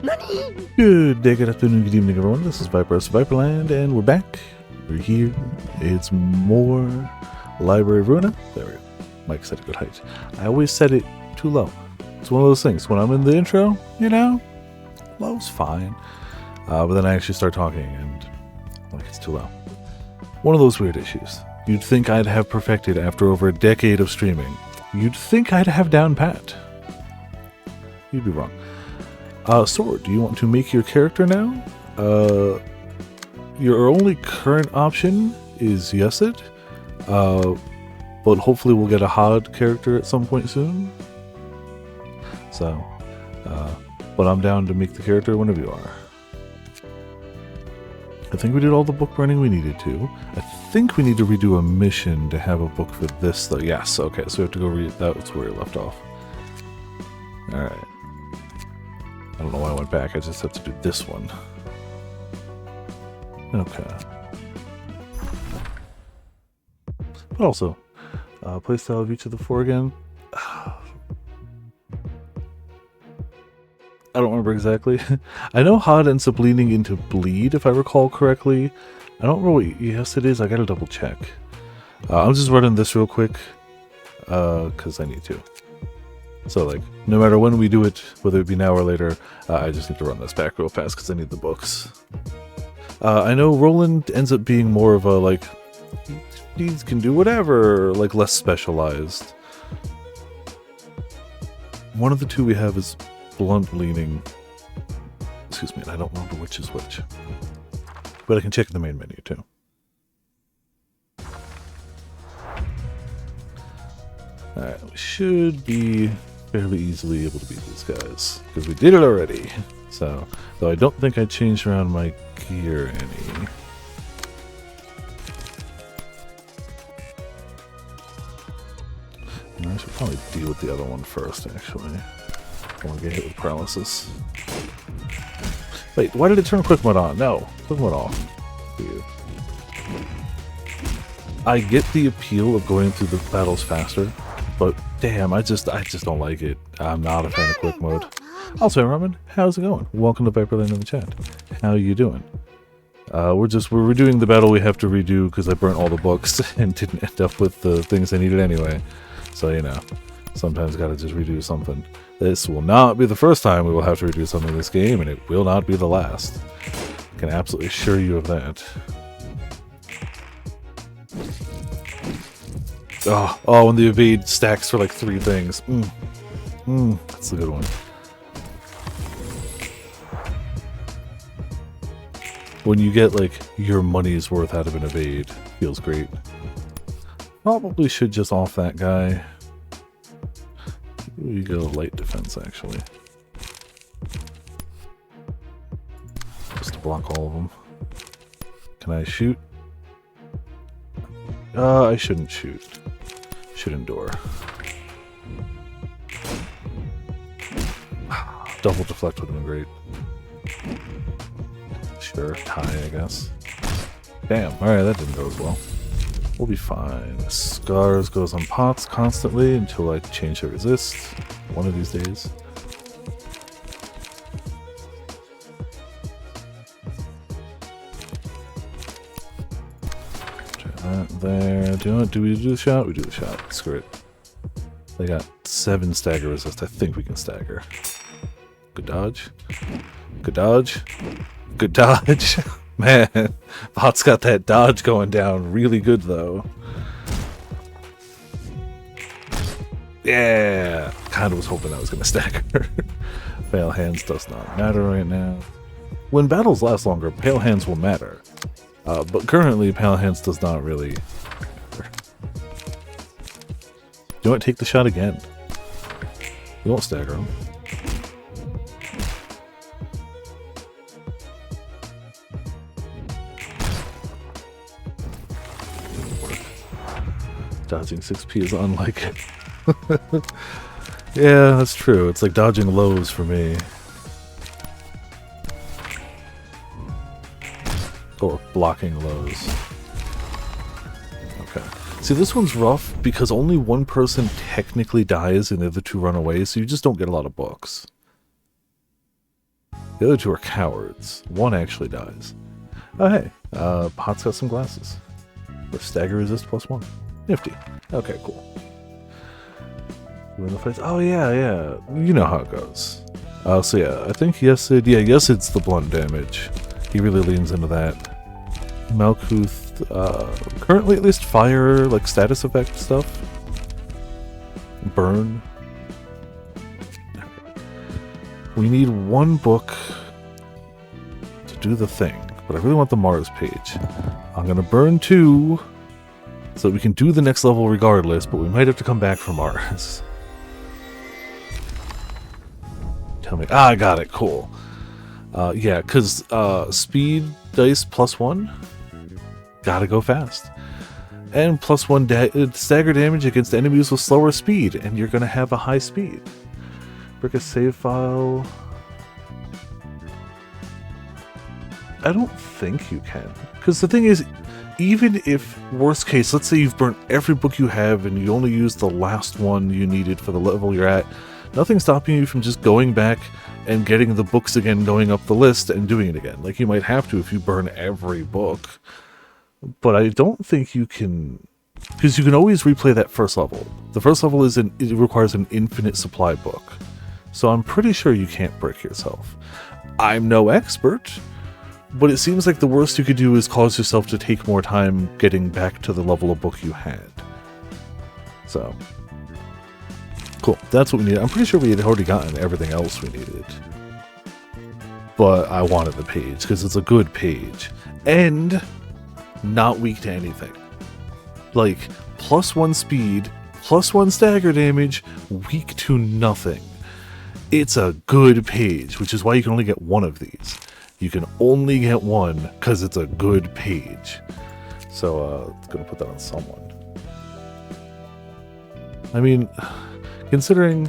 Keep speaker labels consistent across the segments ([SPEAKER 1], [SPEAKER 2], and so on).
[SPEAKER 1] Good day, good afternoon, good evening, everyone. This is Viper's Viperland, and we're back. We're here. It's more Library of Ruina. There we go. Mike set a good height. I always set it too low. It's one of those things. When I'm in the intro, you know, low's fine. But then I actually start talking, and like it's too low. One of those weird issues. You'd think I'd have perfected after over a decade of streaming. You'd think I'd have down pat. You'd be wrong. Sword, do you want to make your character now? Your only current option is Yesid. But hopefully we'll get a Hod character at some point soon. So, but I'm down to make the character whenever you are. I think we did all the book burning we needed to. I think we need to redo a mission to have a book for this, though. Yes, okay, so we have to go read that. That's where we left off. Alright. I don't know why I went back, I just have to do this one. Okay. But also, playstyle of each of the four again. I don't remember exactly. I know Hod ends up leaning into bleed, if I recall correctly. I don't remember what yes it is, I gotta double check. I'm just running this real quick, because I need to. So, like, no matter when we do it, whether it be now or later, I just need to run this back real fast because I need the books. I know Roland ends up being more of a, like, he can do whatever, like, less specialized. One of the two we have is blunt leaning. Excuse me, and I don't remember which is which. But I can check the main menu, too. Alright, we should be fairly easily able to beat these guys, because we did it already. So, though I don't think I changed around my gear any. I should probably deal with the other one first, actually. I want to get hit with paralysis. Wait, why did it turn quick mode on? No, quick mode off. Weird. I get the appeal of going through the battles faster, but damn, I just don't like it. I'm not a fan of quick mode. Also, Roman, how's it going? Welcome to Viperland in the chat. How you doing? We're redoing the battle we have to redo because I burnt all the books and didn't end up with the things I needed anyway. So, you know, sometimes gotta just redo something. This will not be the first time we will have to redo something in this game, and it will not be the last. I can absolutely assure you of that. Oh, when the evade stacks for like 3 things. That's a good one. When you get like your money's worth out of an evade, feels great. Probably should just off that guy. We go light defense actually. Just to block all of them. Can I shoot? I shouldn't shoot. Should endure. Double deflect would have been great. Sure, tie, I guess. Damn, alright, that didn't go as well. We'll be fine. Scars goes on pots constantly until I change to resist. One of these days. There. Do we do the shot? We do the shot. Screw it. They got 7 stagger resist. I think we can stagger. Good dodge. Good dodge. Good dodge. Man, Bot's got that dodge going down really good though. Yeah! Kinda was hoping I was gonna stagger. Pale hands does not matter right now. When battles last longer, pale hands will matter. But currently, Pale Hands does not really matter. You want to take the shot again? You won't stagger him. Dodging 6p is unlike it. Yeah, that's true. It's like dodging lows for me. Or blocking lows. Okay. See, this one's rough because only one person technically dies and the other 2 run away, so you just don't get a lot of books. The other two are cowards. One actually dies. Oh, hey. Pot's got some glasses. With stagger resist +1. Nifty. Okay, cool. Win the fights. Oh, yeah, yeah. You know how it goes. So, yeah, I think Yesid's the blunt damage. He really leans into that. Malkuth, currently at least fire, like status effect stuff. Burn. We need one book to do the thing, but I really want the Mars page. I'm gonna burn 2 so that we can do the next level regardless, but we might have to come back for Mars. Tell me. Ah, I got it. Cool. Yeah, because speed dice +1. Gotta go fast. And +1 stagger damage against enemies with slower speed, and you're gonna have a high speed. Brick a save file. I don't think you can. Because the thing is, even if, worst case, let's say you've burnt every book you have and you only used the last one you needed for the level you're at, nothing's stopping you from just going back and getting the books again, going up the list and doing it again. Like, you might have to if you burn every book. But I don't think you can... Because you can always replay that first level. The first level it requires an infinite supply book. So I'm pretty sure you can't brick yourself. I'm no expert, but it seems like the worst you could do is cause yourself to take more time getting back to the level of book you had. So, cool. That's what we needed. I'm pretty sure we had already gotten everything else we needed. But I wanted the page, because it's a good page. And not weak to anything. Like, +1 speed, +1 stagger damage, weak to nothing. It's a good page, which is why you can only get one of these. You can only get one because it's a good page. So, it's going to put that on someone. I mean, considering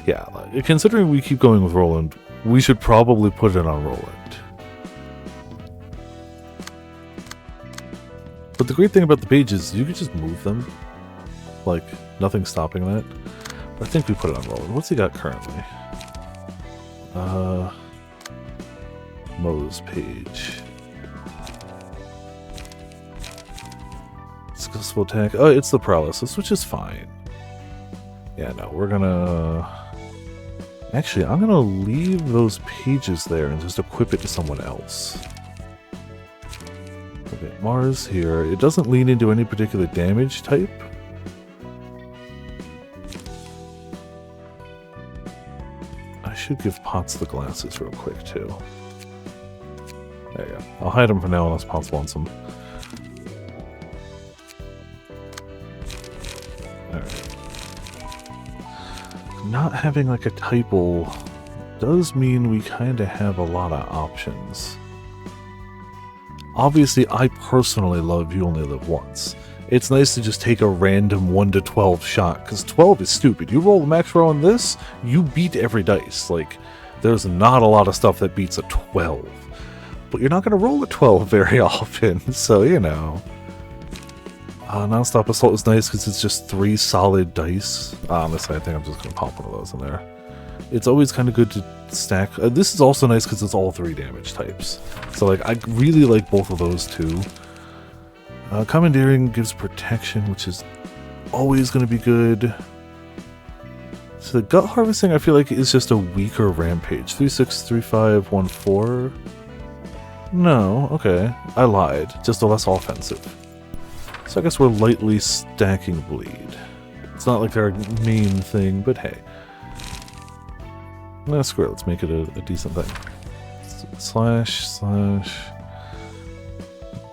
[SPEAKER 1] we keep going with Roland, we should probably put it on Roland. But the great thing about the page is you can just move them. Like, nothing's stopping that. I think we put it on Roland. What's he got currently? Mo's page. Successful attack. Oh, it's the paralysis, which is fine. Yeah, no, we're gonna... Actually, I'm gonna leave those pages there and just equip it to someone else. Okay, Mars here. It doesn't lean into any particular damage type. I should give Potts the glasses real quick, too. There you go. I'll hide them for now unless Potts wants them. Alright. Not having like a typo does mean we kind of have a lot of options. Obviously, I personally love You Only Live Once. It's nice to just take a random 1 to 12 shot, because 12 is stupid. You roll the max roll on this, you beat every dice. Like, there's not a lot of stuff that beats a 12. But you're not going to roll a 12 very often, so, you know. Non-stop assault is nice because it's just 3 solid dice. Honestly, I think I'm just going to pop one of those in there. It's always kind of good to stack. This is also nice because it's all 3 damage types. So, like, I really like both of those too. Commandeering gives protection, which is always going to be good. So the gut harvesting, I feel like, is just a weaker rampage. 3-6, 3-5, 1-4. No, okay. I lied. Just a less offensive. So I guess we're lightly stacking bleed. It's not like they're a main thing, but hey. Nah, screw it. Let's make it a decent thing. Slash.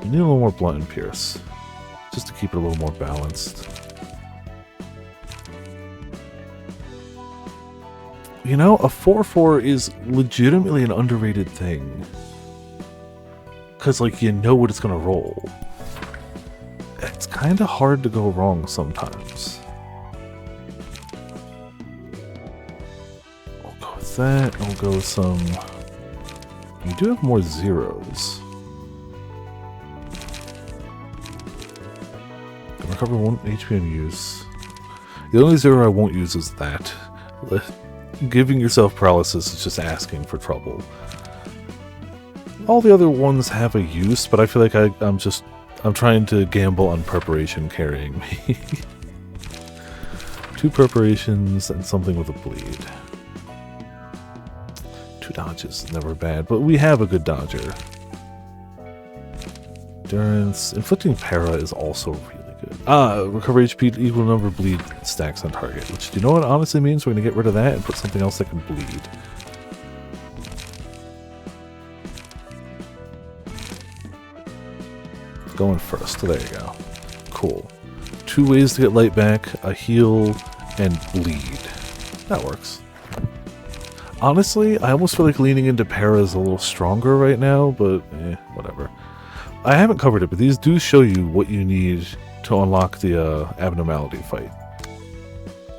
[SPEAKER 1] We need a little more blunt and pierce. Just to keep it a little more balanced. You know, a 4-4 is legitimately an underrated thing. Because, like, you know what it's going to roll. It's kind of hard to go wrong sometimes. I'll go with that. I'll go with some... You do have more zeros. Recover 1 HP on use. The only 0 I won't use is that. giving yourself paralysis is just asking for trouble. All the other ones have a use, but I feel like I'm trying to gamble on preparation carrying me. 2 preparations and something with a bleed. 2 dodges, never bad, but we have a good dodger. Endurance. Inflicting para is also really good. Recover HP to equal number of bleed stacks on target, which, do you know what it honestly means? We're going to get rid of that and put something else that can bleed. Going first. There you go. Cool. 2 ways to get light back, a heal, and bleed. That works. Honestly, I almost feel like leaning into para is a little stronger right now, but whatever. I haven't covered it, but these do show you what you need to unlock the abnormality fight.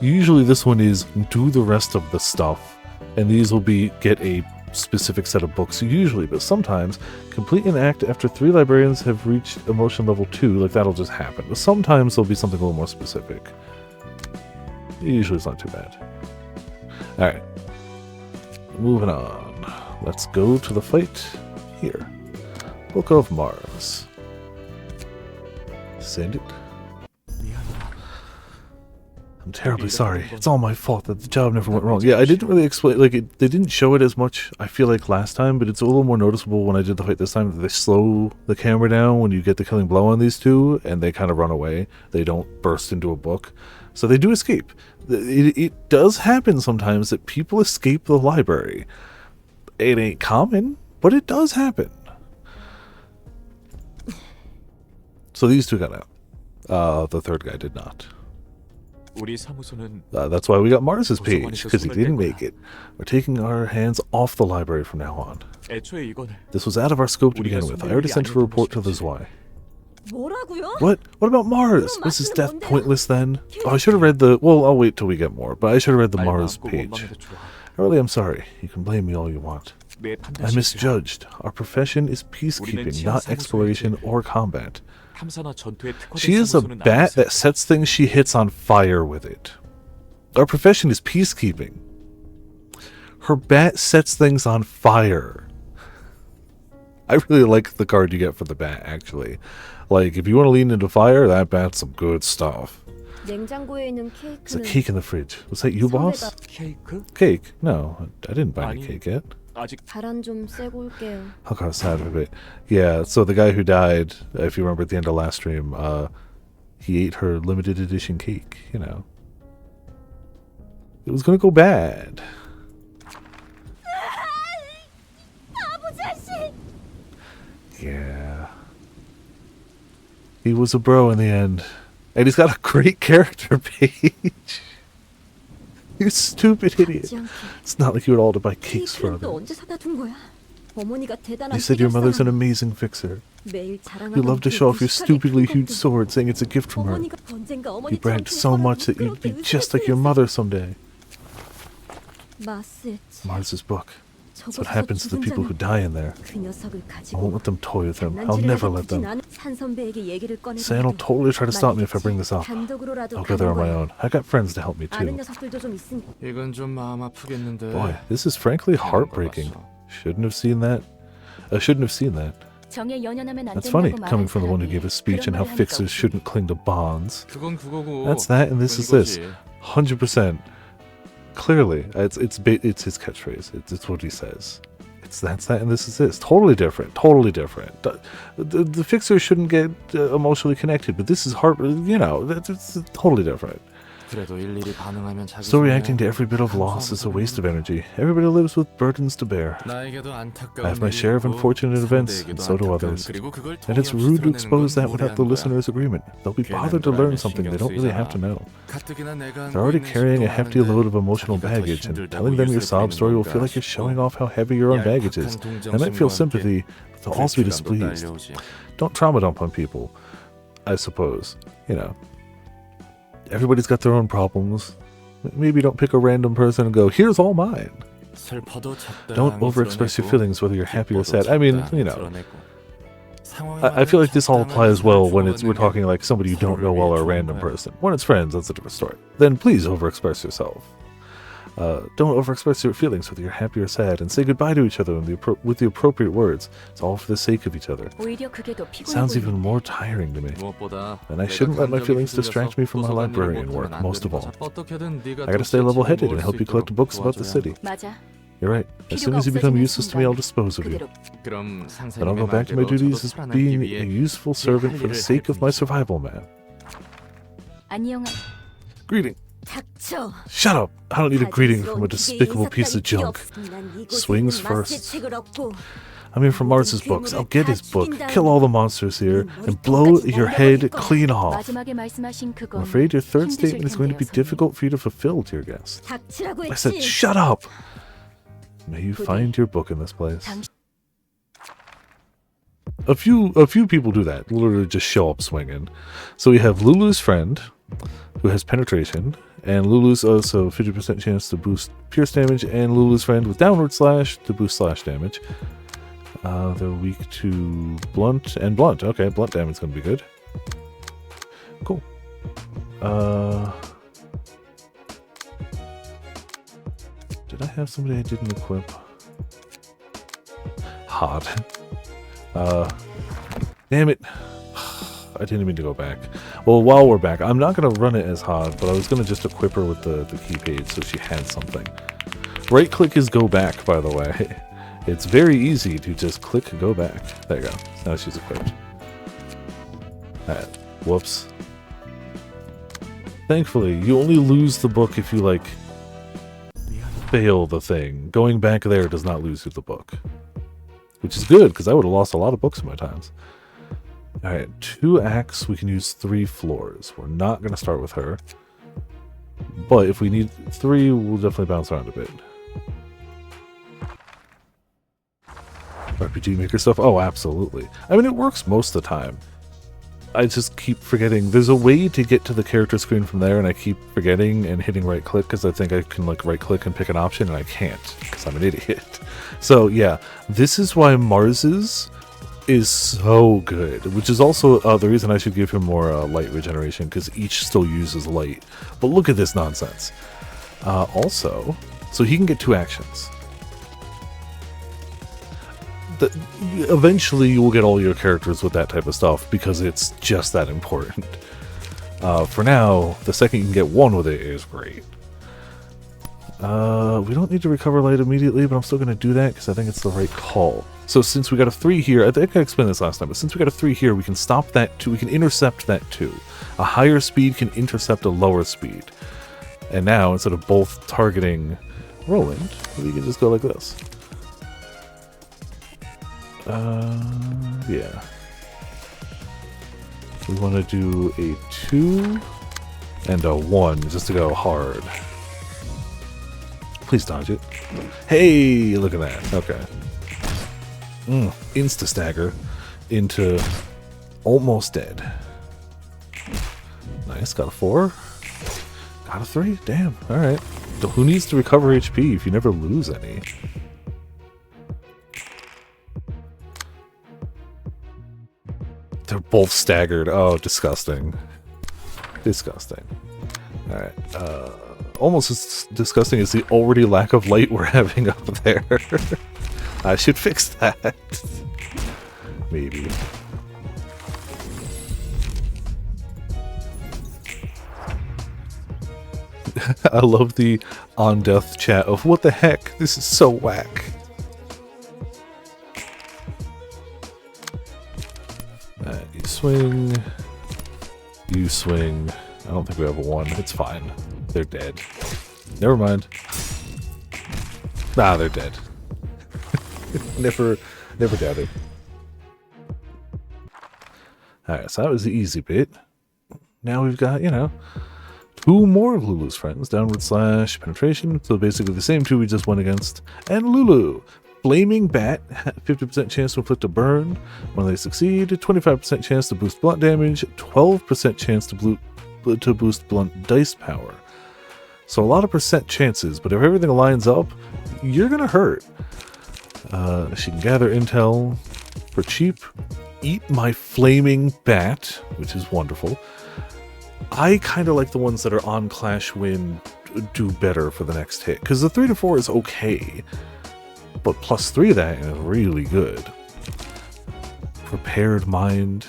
[SPEAKER 1] Usually this one is do the rest of the stuff, and these will be get a specific set of books usually, but sometimes complete an act after 3 librarians have reached emotion level 2, like that'll just happen. But sometimes there'll be something a little more specific. Usually it's not too bad. Alright. Moving on. Let's go to the fight here. Book of Mars. Send it. I'm terribly sorry. It's all my fault that the job never went wrong. Yeah, I didn't really explain, like, they didn't show it as much, I feel like, last time, but it's a little more noticeable when I did the fight this time that they slow the camera down when you get the killing blow on these 2, and they kind of run away. They don't burst into a book. So they do escape. It does happen sometimes that people escape the library. It ain't common, but it does happen. So these 2 got out. The 3rd guy did not. That's why we got Mars's page, because he didn't make it. We're taking our hands off the library from now on. This was out of our scope to begin with. I already sent a report to the Zwei. What? What about Mars? Was his death pointless then? Oh, I should have read the... Well, I'll wait till we get more, but I should have read the Mars page. Really, I'm sorry. You can blame me all you want. I misjudged. Our profession is peacekeeping, not exploration or combat. She is a bat that sets things she hits on fire with it. Our profession is peacekeeping. Her bat sets things on fire. I really like the card you get for the bat, actually. Like, if you want to lean into fire, that bat's some good stuff. There's a cake in the fridge. Was that you, boss? Cake? No, I didn't buy any cake yet. I'll cause sad a bit. Yeah, so the guy who died, if you remember at the end of last stream, he ate her limited edition cake, you know. It was gonna go bad. Yeah. He was a bro in the end. And he's got a great character page. You stupid idiot. It's not like you would all to buy cakes for him. They said your mother's an amazing fixer. You love to show off your stupidly huge sword, saying it's a gift from her. You bragged so much that you'd be just like your mother someday. Mars's book. That's what happens to the people who die in there. I won't let them toy with him. I'll never let them. San will totally try to stop me if I bring this up. I'll go there on my own. I got friends to help me too. Boy, this is frankly heartbreaking. Shouldn't have seen that. I shouldn't have seen that. That's funny, coming from the one who gave a speech on how fixers shouldn't cling to bonds. That's that, and this is this. 100%. Clearly, it's his catchphrase. It's what he says. That's that, and this is this. Totally different. Totally different. The fixer shouldn't get emotionally connected, but this is you know, it's totally different. Still reacting to every bit of loss is a waste of energy. Everybody lives with burdens to bear. I have my share of unfortunate events, and so do others. And it's rude to expose that without the listener's agreement. They'll be bothered to learn something they don't really have to know. They're already carrying a hefty load of emotional baggage, and telling them your sob story will feel like you're showing off how heavy your own baggage is. They might feel sympathy, but they'll also be displeased. Don't trauma dump on people, I suppose. You know. Everybody's got their own problems. Maybe don't pick a random person and go, here's all mine. Don't overexpress your feelings whether you're happy or sad. I mean, you know. I feel like this all applies well when we're talking like somebody you don't know well or a random person. When it's friends, that's a different story. Then please overexpress yourself. Don't overexpress your feelings whether you're happy or sad, and say goodbye to each other with the appropriate words. It's all for the sake of each other. Sounds even more tiring to me. And I shouldn't let my feelings distract me from my librarian work, most of all. I gotta stay level-headed and help you collect books about the city. You're right. As soon as you become useless to me, I'll dispose of you. Then I'll go back to my duties as being a useful servant for the sake of my survival, man. Greeting. Shut up! I don't need a greeting from a despicable piece of junk. Swings first. I'm here for Mars's books. I'll get his book, kill all the monsters here, and blow your head clean off. I'm afraid your third statement is going to be difficult for you to fulfill, dear guest. I said, shut up! May you find your book in this place. A few people do that, literally just show up swinging. So we have Lulu's friend, who has penetration, and Lulu's also 50% chance to boost pierce damage, and Lulu's friend with downward slash to boost slash damage. They're weak to blunt and blunt. Okay, blunt damage is going to be good. Cool. Did I have somebody I didn't equip? Hot. Damn it. I didn't mean to go back. Well, while we're back, I'm not going to run it as hot, but I was going to just equip her with the key page so she had something. Right click is go back, by the way. It's very easy to just click go back. There you go. Now she's equipped. Alright. Whoops. Thankfully, you only lose the book if you, like, fail the thing. Going back there does not lose you the book. Which is good, because I would have lost a lot of books in my times. Alright, 2 acts, we can use 3 floors. We're not going to start with her. But if we need 3, we'll definitely bounce around a bit. RPG Maker stuff? Oh, absolutely. I mean, it works most of the time. I just keep forgetting. There's a way to get to the character screen from there, and I keep forgetting and hitting right click because I think I can, like, right click and pick an option, and I can't because I'm an idiot. So, yeah, this is why Mars's is so good, which is also the reason I should give him more light regeneration, because each still uses light. But look at this nonsense. Also, so he can get 2 actions. Eventually you will get all your characters with that type of stuff, because it's just that important. For now, the second you can get 1 with it is great. We don't need to recover light immediately, but I'm still going to do that because I think it's the right call. So since we got a 3 here, I think I explained this last time, but since we got a 3 here, we can stop that 2, we can intercept that 2. A higher speed can intercept a lower speed. And now, instead of both targeting Roland, we can just go like this. Yeah. We want to do a 2 and a 1 just to go hard. Please dodge it. Hey, look at that. Okay. Insta-stagger into almost dead. Nice, got a 4. Got a 3. Damn, alright. Who needs to recover HP if you never lose any? They're both staggered. Oh, disgusting. Disgusting. Alright, almost as disgusting as the already lack of light we're having up there. I should fix that. Maybe. I love the on-death chat of, what the heck? This is so whack. You swing. You swing. I don't think we have a 1. It's fine. They're dead. Never mind. Ah, they're dead. Never doubted. Alright, so that was the easy bit. Now we've got, you know, 2 more of Lulu's friends. Downward slash, penetration. So basically the same 2 we just went against. And Lulu. Flaming Bat, 50% chance to inflict a burn. When they succeed, 25% chance to boost blunt damage, 12% chance to boost blunt dice power. So a lot of percent chances, but if everything lines up, you're gonna hurt. She can gather intel for cheap. Eat my flaming bat, which is wonderful. I kind of like the ones that are on Clash Win do better for the next hit. Because the 3 to 4 is okay, but +3 of that is really good. Prepared mind,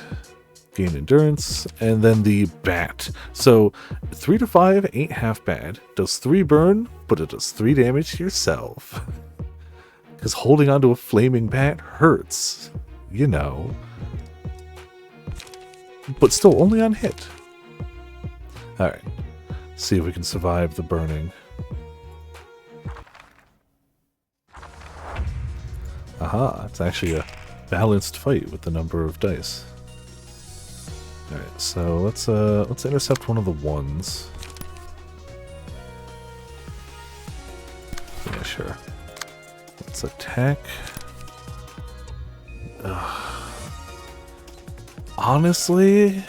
[SPEAKER 1] gain endurance, and then the bat. So 3 to 5 ain't half bad. Does 3 burn, but it does 3 damage to yourself. Because holding onto a flaming bat hurts, you know. But still only on hit. Alright. See if we can survive the burning. Aha, it's actually a balanced fight with the number of dice. Alright, so let's intercept one of the ones. Yeah, sure. Let's attack. Honestly,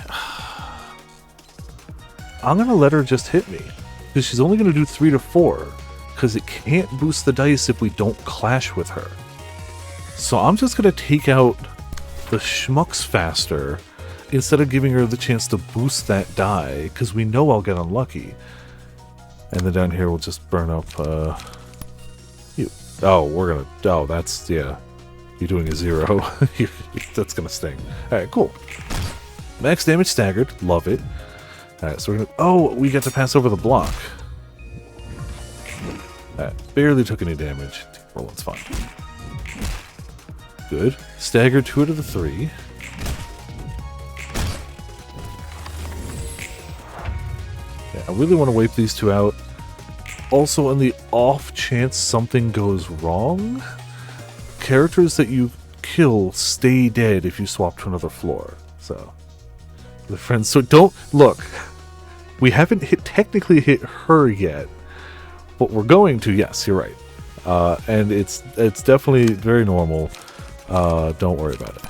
[SPEAKER 1] I'm gonna let her just hit me. Because she's only gonna do 3 to 4. Because it can't boost the dice if we don't clash with her. So I'm just gonna take out the schmucks faster instead of giving her the chance to boost that die, because we know I'll get unlucky. And then down here we'll just burn up you. Oh, we're gonna, oh, that's, yeah. You're doing a 0. That's gonna sting. Alright, cool. Max damage staggered, love it. Alright, so we're gonna, oh, we get to pass over the block. Alright, barely took any damage. Roll, it's fine. Good. Staggered 2 out of the 3. Yeah, I really want to wipe these 2 out. Also, on the off chance something goes wrong, characters that you kill stay dead if you swap to another floor. So, the friends. So don't look. We haven't technically hit her yet, but we're going to. Yes, you're right. And it's definitely very normal. Don't worry about it.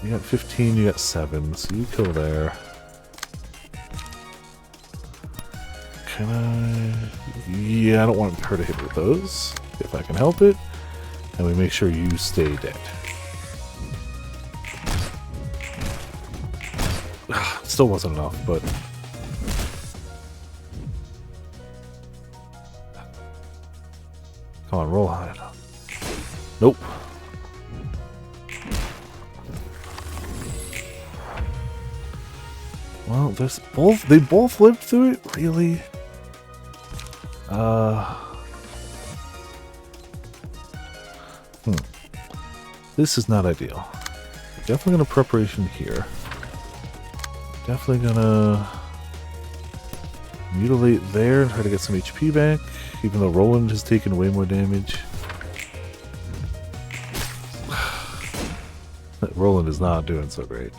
[SPEAKER 1] You got 15, you got 7, so you kill there. Can I? Yeah, I don't want her to hit with those, if I can help it. And we make sure you stay dead. Still wasn't enough, but... Come on, roll high enough. Nope. Well, there's both. They both lived through it? Really? This is not ideal. Definitely gonna preparation here. Definitely gonna mutilate there and try to get some HP back, even though Roland has taken way more damage. Roland is not doing so great.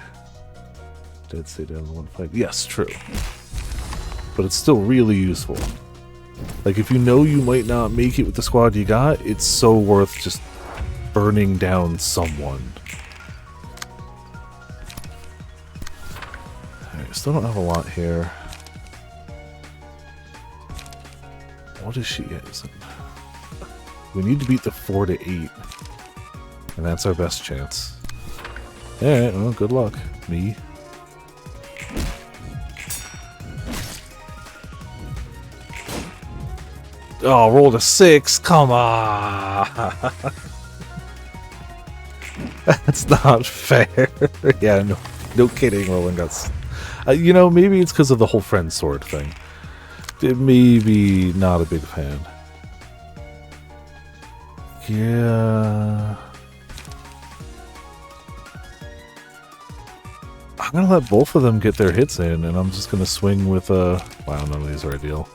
[SPEAKER 1] Dead stay down in one fight. Yes, true. But it's still really useful. Like, if you know you might not make it with the squad you got, it's so worth just burning down someone. Alright, still don't have a lot here. What is she using? We need to beat the 4 to 8. And that's our best chance. Alright, well, good luck. Me. Oh, rolled a 6. Come on. That's not fair. Yeah, no kidding. Roland got. You know, maybe it's because of the whole friend sword thing. Maybe not a big fan. Yeah. I'm gonna let both of them get their hits in, and I'm just gonna swing with wow, none of these are ideal.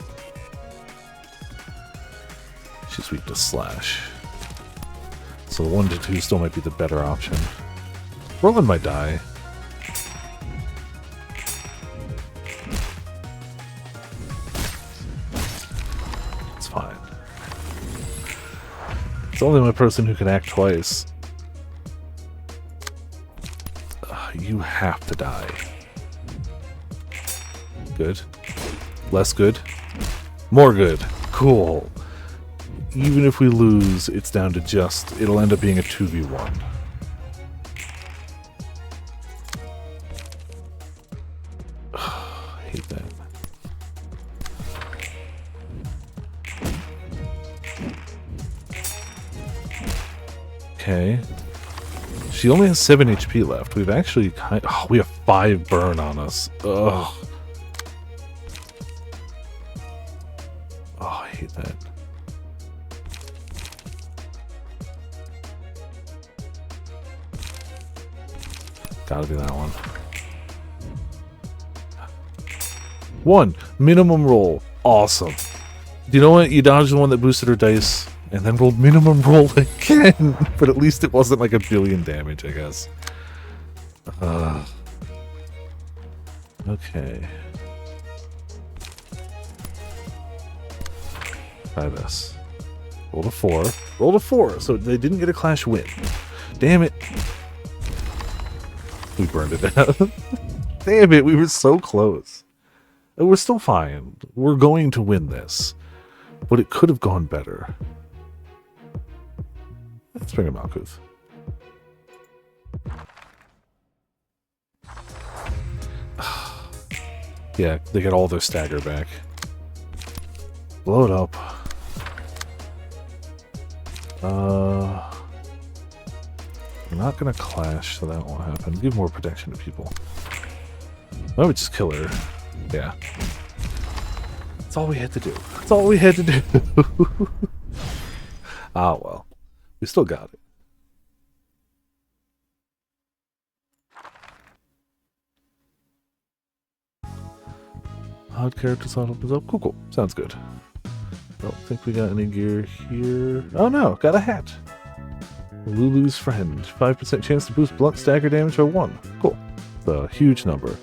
[SPEAKER 1] She's weak to slash. So 1 to 2 still might be the better option. Roland might die. It's fine. It's only my person who can act twice. You have to die. Good. Less good. More good. Cool. Even if we lose, it's down to just... It'll end up being a 2v1. I hate that. Okay. She only has 7 HP left. We've actually we have 5 burn on us. Ugh. Oh, I hate that. Gotta be that one. 1 minimum roll. Awesome. You know what? You dodged the one that boosted her dice and then rolled minimum roll again. But at least it wasn't like 1,000,000,000 damage, I guess. Okay. Try this. Rolled a 4. Rolled a 4, so they didn't get a clash win. Damn it. We burned it down. Damn it, we were so close. And we're still fine. We're going to win this. But it could have gone better. Let's bring in Malkuth. Yeah, they get all their stagger back. Blow it up. We're not gonna clash, so that won't happen. Give more protection to people. Why don't we just kill her? Yeah. That's all we had to do. That's all we had to do. Ah, well. We still got it. Odd characters on opens up. Cool, cool. Sounds good. Don't think we got any gear here. Oh no, got a hat. Lulu's friend. 5% chance to boost blunt stagger damage by 1. Cool. It's a huge number.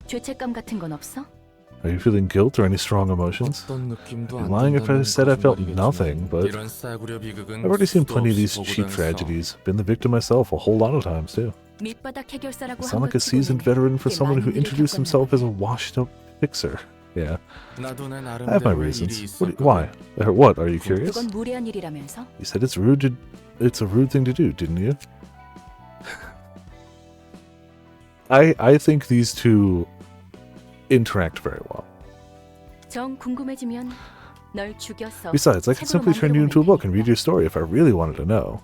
[SPEAKER 2] 죄책감 같은 건 없어?
[SPEAKER 1] Are you feeling guilt or any strong emotions? I'm lying if I said I felt nothing, but I've already seen plenty of these cheap tragedies. Been the victim myself a whole lot of times, too. I sound like a seasoned veteran for someone who introduced himself as a washed-up fixer. Yeah. I have my reasons. Why? What? Are you curious? You said it's rude it's a rude thing to do, didn't you? I think these two interact very well. Besides, I could simply turn you into a book and read your story if I really wanted to know.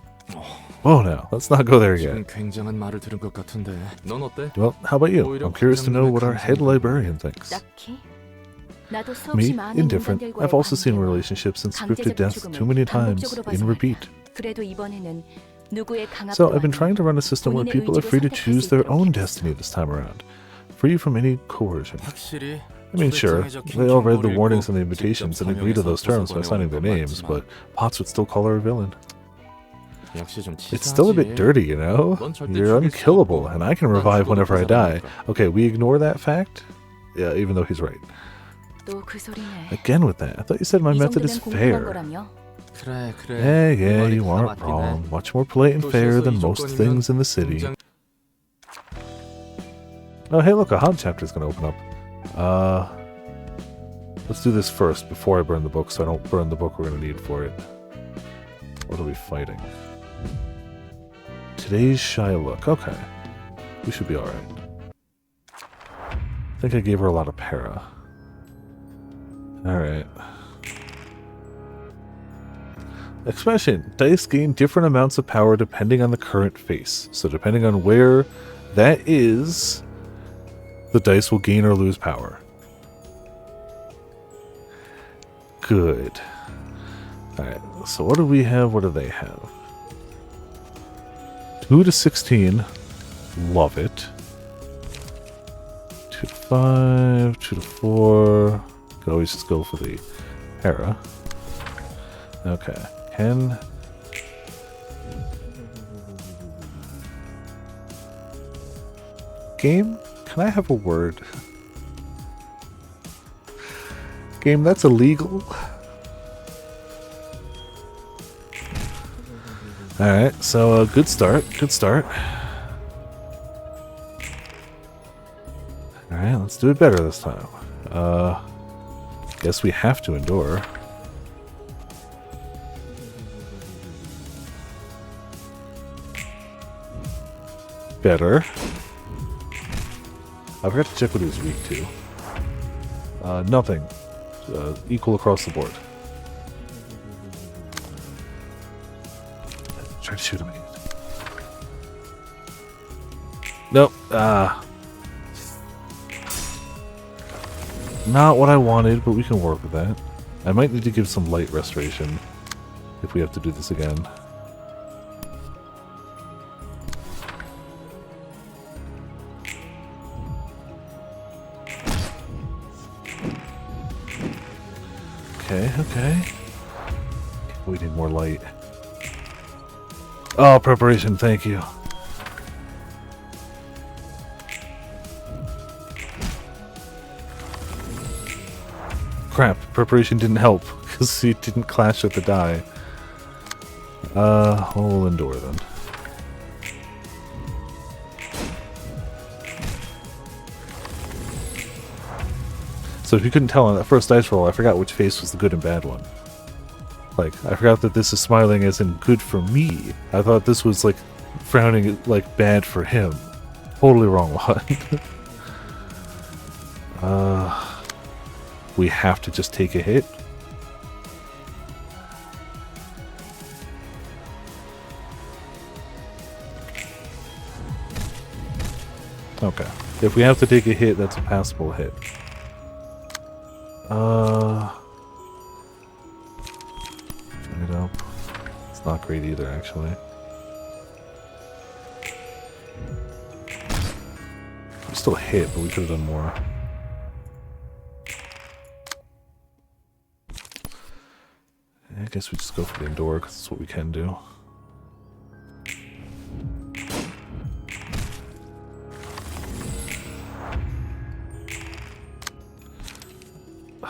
[SPEAKER 1] Oh no, let's not go there yet. Well, how about you? I'm curious to know what our head librarian thinks. Me? Indifferent. I've also seen relationships and scripted deaths too many times, in repeat. So I've been trying to run a system where people are free to choose their own destiny this time around. Free from any coercion. I mean, sure, they all read the warnings and the invitations and agreed to those terms by signing their names, but Potts would still call her a villain. It's still a bit dirty, you know? You're unkillable, and I can revive whenever I die. Okay, we ignore that fact? Yeah, even though he's right. Again with that, I thought you said my method is fair. Yeah, you aren't wrong. Much more polite and fair than most things in the city. Oh, hey, look, a hot chapter's gonna open up. Let's do this first before I burn the book, so I don't burn the book we're gonna need for it. What are we fighting? Today's shy look. Okay. We should be alright. I think I gave her a lot of para. Alright. Expression. Dice gain different amounts of power depending on the current face. So depending on where that is, the dice will gain or lose power. Good. Alright, so what do we have? What do they have? 2 to 16. Love it. 2 to 5. 2 to 4. Could always just go for the para. Okay. 10. Game? Can I have a word? Game, that's illegal. Alright, so good start. Good start. Alright, let's do it better this time. Guess we have to endure. Better. I forgot to check what he was weak to. Nothing. Equal across the board. try to shoot him again. Nope. Not what I wanted, but we can work with that. I might need to give some light restoration if we have to do this again. Okay. We need more light. Oh, preparation, thank you. Crap, preparation didn't help because it didn't clash with the die. We'll endure then. So if you couldn't tell on that first dice roll, I forgot which face was the good and bad one. Like, I forgot that this is smiling as in good for me. I thought this was like frowning like bad for him. Totally wrong one. We have to just take a hit. Okay. If we have to take a hit, that's a passable hit. Turn it up. It's not great either, actually. We still hit, but we could have done more. I guess we just go for the endure, because that's what we can do.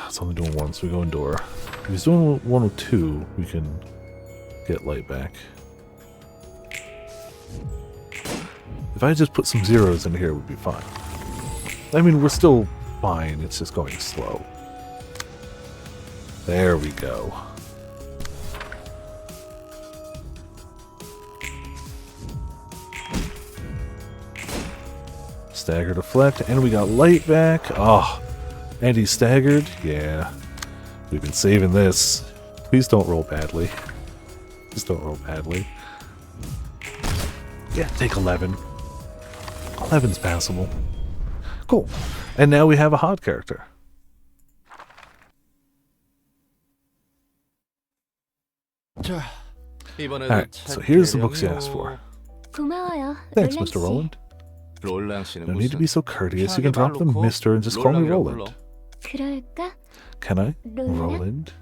[SPEAKER 1] It's only doing one, so we go endure. If he's doing 102, we can get light back. If I just put some zeros in here, it would be fine. I mean, we're still fine, it's just going slow. There we go. Stagger deflect, and we got light back. Oh, and he's staggered. Yeah, we've been saving this. Please don't roll badly. Please don't roll badly. Yeah, take 11. 11's passable. Cool. And now we have a hot character. Alright, so here's the books you asked for.
[SPEAKER 2] 고마워요,
[SPEAKER 1] Thanks,
[SPEAKER 2] 롤랑
[SPEAKER 1] Mr.
[SPEAKER 2] 씨.
[SPEAKER 1] Roland.
[SPEAKER 3] 롤랑
[SPEAKER 1] No need to be so courteous. You can drop the Mr. and just call me Roland.
[SPEAKER 2] 그럴까?
[SPEAKER 1] Can I?
[SPEAKER 2] 롤랑?
[SPEAKER 1] Roland?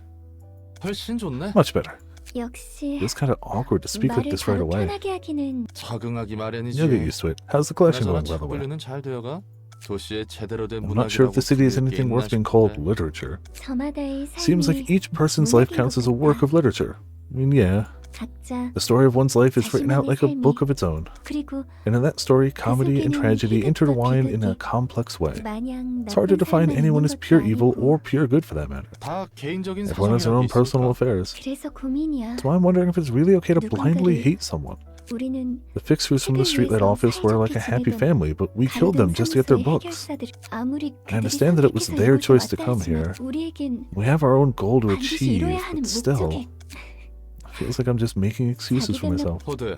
[SPEAKER 3] 훨씬 좋네.
[SPEAKER 1] Much better.
[SPEAKER 2] 역시
[SPEAKER 1] It's kind of awkward to speak like
[SPEAKER 2] 말을
[SPEAKER 1] this right
[SPEAKER 2] 바로
[SPEAKER 1] away.
[SPEAKER 2] 편하게 하기는
[SPEAKER 3] 적응하기 마련이지.
[SPEAKER 1] You'll get used to it. How's the collection
[SPEAKER 3] 그나저나
[SPEAKER 1] going, by the way?
[SPEAKER 3] 책 분류는 잘 되어가? 도시의 제대로 된
[SPEAKER 1] I'm not sure if the city is anything worth being called literature.
[SPEAKER 2] 저마다의
[SPEAKER 1] Seems like
[SPEAKER 2] 삶이
[SPEAKER 1] each person's life counts as a work of literature. I mean, yeah.
[SPEAKER 2] 각자
[SPEAKER 1] The story of one's life is written out like a book of its own.
[SPEAKER 2] 그리고
[SPEAKER 1] And in that story, comedy and tragedy intertwine in a complex way. It's hard to define anyone as pure evil or pure good for that matter.
[SPEAKER 3] 다 개인적인
[SPEAKER 1] Everyone has their own personal affairs.
[SPEAKER 2] 그래서 고민이야.
[SPEAKER 1] So I'm wondering if it's really okay to blindly hate someone.
[SPEAKER 2] 우리는
[SPEAKER 1] The fixers from the streetlight office were like a happy family, but we killed them just to get their books.
[SPEAKER 2] 아무리
[SPEAKER 1] I understand that it was their choice to come here.
[SPEAKER 2] 우리에겐
[SPEAKER 1] We have our own goal to
[SPEAKER 2] 반드시
[SPEAKER 1] achieve,
[SPEAKER 2] 이뤄야 하는
[SPEAKER 1] but still,
[SPEAKER 2] 목적이
[SPEAKER 1] it feels like I'm just making excuses for myself.
[SPEAKER 3] 호드.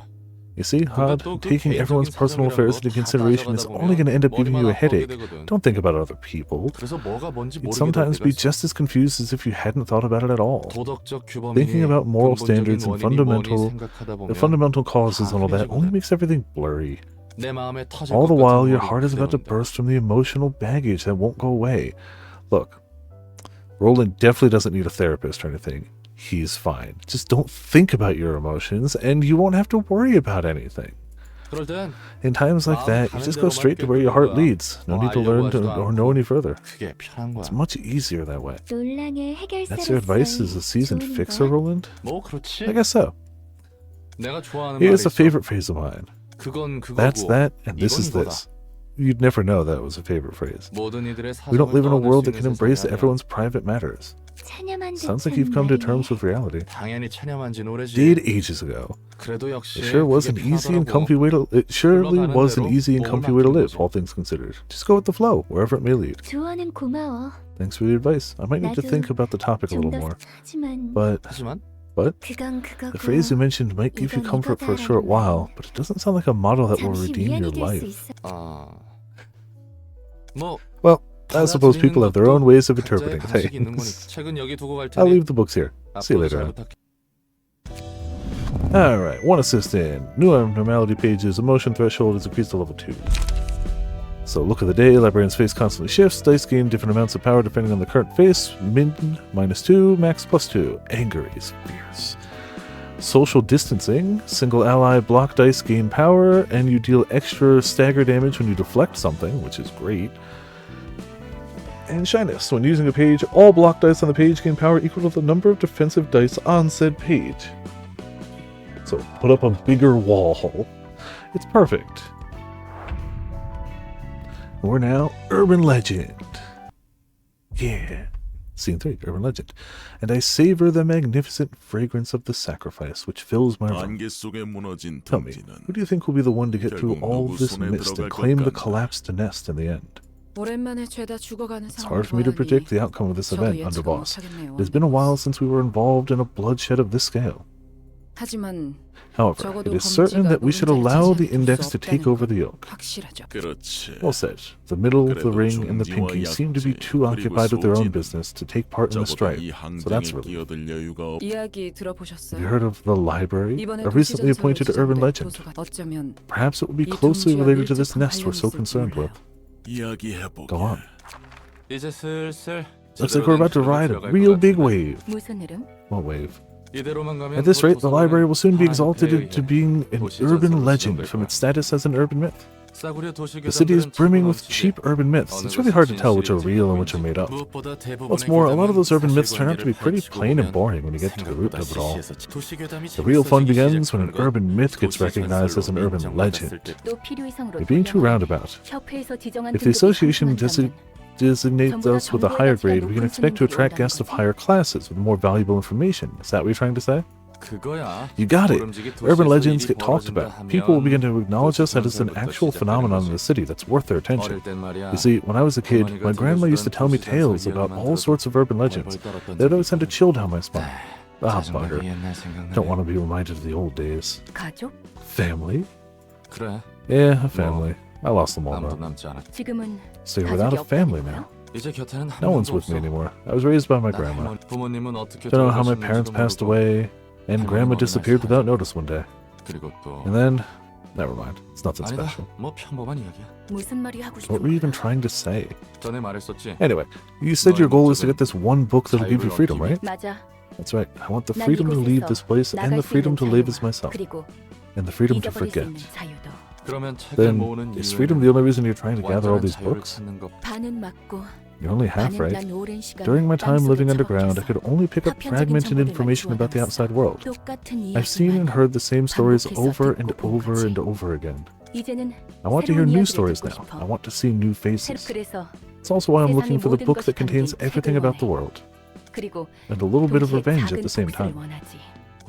[SPEAKER 1] You see, Hod, taking everyone's personal affairs into consideration is only going to end up giving you a headache. Don't think about other people.
[SPEAKER 3] 그래서 뭐가 뭔지
[SPEAKER 1] You'd
[SPEAKER 3] 모르게
[SPEAKER 1] sometimes
[SPEAKER 3] 될
[SPEAKER 1] be
[SPEAKER 3] 때가 있어.
[SPEAKER 1] just as confused as if you hadn't thought about it at all.
[SPEAKER 3] 도덕적 규범이
[SPEAKER 1] Thinking about moral
[SPEAKER 3] 근본적인
[SPEAKER 1] standards and
[SPEAKER 3] 원인이 뭐니
[SPEAKER 1] fundamental,
[SPEAKER 3] 생각하다
[SPEAKER 1] the
[SPEAKER 3] 보면
[SPEAKER 1] fundamental causes and all that only makes everything blurry.
[SPEAKER 3] 내 마음에 터질
[SPEAKER 1] All the
[SPEAKER 3] 것
[SPEAKER 1] while,
[SPEAKER 3] 같은
[SPEAKER 1] your
[SPEAKER 3] 말이
[SPEAKER 1] heart is about to
[SPEAKER 3] 그대로인데.
[SPEAKER 1] burst from the emotional baggage that won't go away. Look, Roland definitely doesn't need a therapist or anything. He's fine. Just don't think about your emotions, and you won't have to worry about anything.
[SPEAKER 3] 그럴 땐
[SPEAKER 1] In times like that, you just go straight to where your heart leads. No need to learn or know any further.
[SPEAKER 3] 그게 편한 거야.
[SPEAKER 1] It's much easier that way.
[SPEAKER 2] 논란의
[SPEAKER 1] That's your advice as a seasoned fixer, Roland?
[SPEAKER 3] 뭐 그렇지.
[SPEAKER 1] I guess so.
[SPEAKER 3] 내가 좋아하는
[SPEAKER 1] Here's
[SPEAKER 3] 말이
[SPEAKER 1] a
[SPEAKER 3] 있어.
[SPEAKER 1] favorite phrase of mine.
[SPEAKER 3] 그건 그거고.
[SPEAKER 1] That's that, and this
[SPEAKER 3] 이건
[SPEAKER 1] is
[SPEAKER 3] 이거다.
[SPEAKER 1] this. You'd never know that was a favorite phrase.
[SPEAKER 3] 모든 이들의
[SPEAKER 1] We don't live in a
[SPEAKER 3] 사정을
[SPEAKER 1] world
[SPEAKER 3] 떠올릴
[SPEAKER 1] that
[SPEAKER 3] 수
[SPEAKER 1] can
[SPEAKER 3] 있는
[SPEAKER 1] embrace
[SPEAKER 3] 세상이 아니야.
[SPEAKER 1] everyone's private matters.
[SPEAKER 2] 찬야만
[SPEAKER 1] Sounds like you've come to terms with reality.
[SPEAKER 3] 당연히 체념한지 오래지.
[SPEAKER 1] Did ages ago.
[SPEAKER 3] 그래도 역시
[SPEAKER 1] It sure was an
[SPEAKER 3] 그게
[SPEAKER 1] easy and
[SPEAKER 3] 편하더라고.
[SPEAKER 1] comfy way to. It surely
[SPEAKER 3] 흘러가는
[SPEAKER 1] was an
[SPEAKER 3] 대로
[SPEAKER 1] easy and
[SPEAKER 3] 몸을
[SPEAKER 1] comfy way to
[SPEAKER 3] 맡기는
[SPEAKER 1] live,
[SPEAKER 3] 거지.
[SPEAKER 1] all things considered. Just go with the flow, wherever it may lead.
[SPEAKER 2] 조언은 고마워.
[SPEAKER 1] Thanks for the advice. I might need to
[SPEAKER 2] 나도
[SPEAKER 1] think about the topic a little
[SPEAKER 2] 좀더
[SPEAKER 1] more.
[SPEAKER 2] 하지만
[SPEAKER 1] But
[SPEAKER 3] 하지만
[SPEAKER 1] But
[SPEAKER 2] 그건 그거고.
[SPEAKER 1] the phrase you mentioned might give you comfort for a short while, but it doesn't sound like a motto that will
[SPEAKER 2] 잠시
[SPEAKER 1] redeem your
[SPEAKER 2] 위안이 될 수
[SPEAKER 1] life.
[SPEAKER 2] 있어.
[SPEAKER 3] 아, 뭐
[SPEAKER 1] Well, I suppose people have their own ways of interpreting
[SPEAKER 3] 방식이 있는 거니까.
[SPEAKER 1] things.
[SPEAKER 3] 책은 여기 두고 갈
[SPEAKER 1] I'll
[SPEAKER 3] 테니
[SPEAKER 1] leave the books here. See you
[SPEAKER 3] 앞으로도
[SPEAKER 1] later
[SPEAKER 3] 잘
[SPEAKER 1] on.
[SPEAKER 3] 부탁해.
[SPEAKER 1] Alright, one assistant. New abnormality pages. Emotion threshold is increased to level 2. So, look of the day. Librarian's face constantly shifts. Dice gain different amounts of power depending on the current face. Min -2, max +2. Anger is fierce. Social distancing. Single ally block dice gain power, and you deal extra stagger damage when you deflect something, which is great. And shyness. When using a page, all block dice on the page gain power equal to the number of defensive dice on said page. So put up a bigger wall. It's perfect. We're now Urban Legend. Yeah. Scene 3, Urban Legend. And I savor the magnificent fragrance of the sacrifice which fills my room.
[SPEAKER 4] 안개 속에 무너진
[SPEAKER 1] Tell me,
[SPEAKER 4] 둥지는
[SPEAKER 1] who do you think will be the one to get through
[SPEAKER 4] 결국
[SPEAKER 1] all
[SPEAKER 4] 누구
[SPEAKER 1] this
[SPEAKER 4] 손에
[SPEAKER 1] mist and
[SPEAKER 4] 들어갈
[SPEAKER 1] claim the
[SPEAKER 4] 것 같나?
[SPEAKER 1] collapsed nest in the end?
[SPEAKER 5] 오랜만에 죄다 죽어가는
[SPEAKER 1] It's hard for me to predict the outcome of this
[SPEAKER 5] 저도
[SPEAKER 1] event,
[SPEAKER 5] 예측은
[SPEAKER 1] Underboss.
[SPEAKER 5] 못하겠네요.
[SPEAKER 1] It has been a while since we were involved in a bloodshed of this scale.
[SPEAKER 5] 하지만
[SPEAKER 1] However,
[SPEAKER 5] 적어도
[SPEAKER 1] it is certain that we should
[SPEAKER 5] 검지가
[SPEAKER 1] allow the
[SPEAKER 5] 노른자를
[SPEAKER 1] index
[SPEAKER 5] 잡을
[SPEAKER 1] to
[SPEAKER 5] 수
[SPEAKER 1] take
[SPEAKER 5] 없다는
[SPEAKER 1] over the
[SPEAKER 5] 건
[SPEAKER 1] yoke.
[SPEAKER 5] 확실하죠.
[SPEAKER 4] 그렇지.
[SPEAKER 1] Well said. The middle, the
[SPEAKER 4] 그래도
[SPEAKER 1] ring, and the
[SPEAKER 4] 중지와
[SPEAKER 1] pinky seem to be
[SPEAKER 4] 약지,
[SPEAKER 1] too
[SPEAKER 4] 그리고
[SPEAKER 1] occupied with their own
[SPEAKER 4] 소진.
[SPEAKER 1] business to take part in the
[SPEAKER 4] 적어도
[SPEAKER 1] strife,
[SPEAKER 4] 이
[SPEAKER 1] so that's
[SPEAKER 4] 항쟁에
[SPEAKER 1] really.
[SPEAKER 4] 끼어들 여유가 없.
[SPEAKER 5] 이야기
[SPEAKER 1] Have you
[SPEAKER 5] 들어보셨어요?
[SPEAKER 1] heard of the library?
[SPEAKER 5] 이번에
[SPEAKER 1] A recently
[SPEAKER 5] 도시전설로
[SPEAKER 1] appointed urban
[SPEAKER 5] 지정된
[SPEAKER 1] legend.
[SPEAKER 5] 도서가 어쩌면
[SPEAKER 1] Perhaps it will be
[SPEAKER 5] 이
[SPEAKER 1] closely
[SPEAKER 5] 둥지와
[SPEAKER 1] related to this
[SPEAKER 5] 밀접한
[SPEAKER 1] nest we're so
[SPEAKER 5] 관련이
[SPEAKER 1] concerned
[SPEAKER 5] 있을지
[SPEAKER 1] with.
[SPEAKER 4] 이야기해보게.
[SPEAKER 1] Go on.
[SPEAKER 3] 이제 슬슬
[SPEAKER 1] Looks like we're about to ride a real big wave.
[SPEAKER 2] 무슨 흐름?
[SPEAKER 1] What wave?
[SPEAKER 3] 이대로만 가면
[SPEAKER 1] At this rate, the library will soon be exalted
[SPEAKER 3] 하나의
[SPEAKER 1] into being an urban legend from its status as an urban myth.
[SPEAKER 3] 싸구려 도시
[SPEAKER 1] The city is
[SPEAKER 3] 괴담들은
[SPEAKER 1] brimming with
[SPEAKER 3] 참고
[SPEAKER 1] cheap urban myths. It's really hard to tell which are real and which are made up.
[SPEAKER 3] 무엇보다 대부분의
[SPEAKER 1] What's more, a lot of those urban
[SPEAKER 3] 괴담은
[SPEAKER 1] myths turn out to be pretty
[SPEAKER 3] 사실관계를
[SPEAKER 1] plain and
[SPEAKER 3] 펼치고
[SPEAKER 1] boring when you get to the root
[SPEAKER 3] 생각보다
[SPEAKER 1] of it all.
[SPEAKER 3] 시시해서 도시 괴담이
[SPEAKER 1] The real fun
[SPEAKER 3] 재밌어지기
[SPEAKER 1] begins when an
[SPEAKER 3] 시작하는
[SPEAKER 1] urban myth
[SPEAKER 3] 건
[SPEAKER 1] gets recognized as an urban
[SPEAKER 3] 도시
[SPEAKER 1] legend.
[SPEAKER 3] 전설로 인정받았을 때
[SPEAKER 2] 또 필요 이상으로
[SPEAKER 1] You're being too
[SPEAKER 2] 돌려놔.
[SPEAKER 1] roundabout.
[SPEAKER 2] 협회에서 지정한
[SPEAKER 1] If the
[SPEAKER 2] 등급이
[SPEAKER 1] association
[SPEAKER 2] 상승한다면
[SPEAKER 1] designates us with a higher grade, we can expect to attract guests of higher classes with more valuable information. Is that what you're trying to say?
[SPEAKER 3] 그거야.
[SPEAKER 1] You got it.
[SPEAKER 3] 모름지기
[SPEAKER 1] Urban
[SPEAKER 3] 도시에서
[SPEAKER 1] legends
[SPEAKER 3] 일이
[SPEAKER 1] get talked
[SPEAKER 3] 벌어진다
[SPEAKER 1] about. People will begin to acknowledge us as an actual phenomenon in the city that's worth their attention.
[SPEAKER 3] 어릴 땐 말이야.
[SPEAKER 1] You see, when I was a kid, my grandma used to tell me tales about all sorts of urban legends. They'd always send a chill down my spine. Ah, bugger. Don't want to be reminded of the old days.
[SPEAKER 2] 가족?
[SPEAKER 1] Family?
[SPEAKER 3] 그래.
[SPEAKER 1] Yeah, a family. I lost them all
[SPEAKER 3] 아무도
[SPEAKER 1] though.
[SPEAKER 3] 남지 않았.
[SPEAKER 2] 지금은
[SPEAKER 1] So you're without a family now.
[SPEAKER 3] 이제 곁에는 한
[SPEAKER 1] No one's
[SPEAKER 3] 명도
[SPEAKER 1] with me
[SPEAKER 3] 없어.
[SPEAKER 1] anymore. I was raised by my
[SPEAKER 3] 나
[SPEAKER 1] grandma.
[SPEAKER 3] 부모님은 어떻게
[SPEAKER 1] Don't know how my
[SPEAKER 3] 돌아가셨는지도
[SPEAKER 1] parents passed
[SPEAKER 3] 모르고.
[SPEAKER 1] away, and grandma disappeared without notice one day.
[SPEAKER 3] 그리고 또
[SPEAKER 1] And then, never mind. It's nothing
[SPEAKER 3] 아니다.
[SPEAKER 1] special.
[SPEAKER 3] 뭐 평범한 이야기야.
[SPEAKER 2] 무슨 말이 하고 싶은
[SPEAKER 1] What were you even
[SPEAKER 2] 거야?
[SPEAKER 1] trying to say?
[SPEAKER 3] 전에 말했었지.
[SPEAKER 1] Anyway, you said your goal is to get this one book that'll give you freedom, right?
[SPEAKER 2] 맞아.
[SPEAKER 1] That's right. I want the
[SPEAKER 2] 난
[SPEAKER 1] freedom to leave
[SPEAKER 2] 이곳에서
[SPEAKER 1] this place and
[SPEAKER 2] 나갈
[SPEAKER 1] the
[SPEAKER 2] 수
[SPEAKER 1] freedom
[SPEAKER 2] 있는
[SPEAKER 1] to live as
[SPEAKER 2] 자유와
[SPEAKER 1] myself.
[SPEAKER 2] 그리고
[SPEAKER 1] And the freedom to
[SPEAKER 2] 잊어버릴 수
[SPEAKER 1] forget.
[SPEAKER 2] 있는 자유도.
[SPEAKER 3] 그러면 책을
[SPEAKER 1] Then,
[SPEAKER 3] 모으는
[SPEAKER 1] is
[SPEAKER 3] 이유는
[SPEAKER 1] freedom the only reason you're trying to gather all
[SPEAKER 3] 완전한
[SPEAKER 1] these
[SPEAKER 3] 자유를
[SPEAKER 1] books?
[SPEAKER 3] 찾는 것.
[SPEAKER 2] 반은 맞고
[SPEAKER 1] You're only half
[SPEAKER 2] 반은
[SPEAKER 1] right.
[SPEAKER 2] 난 오랜 시간
[SPEAKER 1] During my time
[SPEAKER 2] 땅속에
[SPEAKER 1] living underground, I
[SPEAKER 2] 처박혀서
[SPEAKER 1] could only pick up fragmented information about the outside world.
[SPEAKER 2] 똑같은
[SPEAKER 1] I've seen and
[SPEAKER 2] 이야기만
[SPEAKER 1] heard the same stories
[SPEAKER 2] 반복해서
[SPEAKER 1] over and
[SPEAKER 2] 듣고 본
[SPEAKER 1] over
[SPEAKER 2] 거지.
[SPEAKER 1] and over again.
[SPEAKER 2] 이제는
[SPEAKER 1] I want to hear
[SPEAKER 2] 새로운
[SPEAKER 1] new
[SPEAKER 2] 이야기를
[SPEAKER 1] stories
[SPEAKER 2] 듣고
[SPEAKER 1] now.
[SPEAKER 2] 싶어.
[SPEAKER 1] I want to see new faces.
[SPEAKER 2] 그래서
[SPEAKER 1] It's also why I'm looking
[SPEAKER 2] 세상의
[SPEAKER 1] for the
[SPEAKER 2] 모든
[SPEAKER 1] book that
[SPEAKER 2] 것이
[SPEAKER 1] contains
[SPEAKER 2] 담긴
[SPEAKER 1] everything
[SPEAKER 2] 책을
[SPEAKER 1] about the
[SPEAKER 2] 원해.
[SPEAKER 1] world.
[SPEAKER 2] 그리고
[SPEAKER 1] And a little bit of
[SPEAKER 2] 동시에
[SPEAKER 1] revenge at
[SPEAKER 2] 작은
[SPEAKER 1] the same
[SPEAKER 2] 복수를
[SPEAKER 1] time.
[SPEAKER 2] 원하지.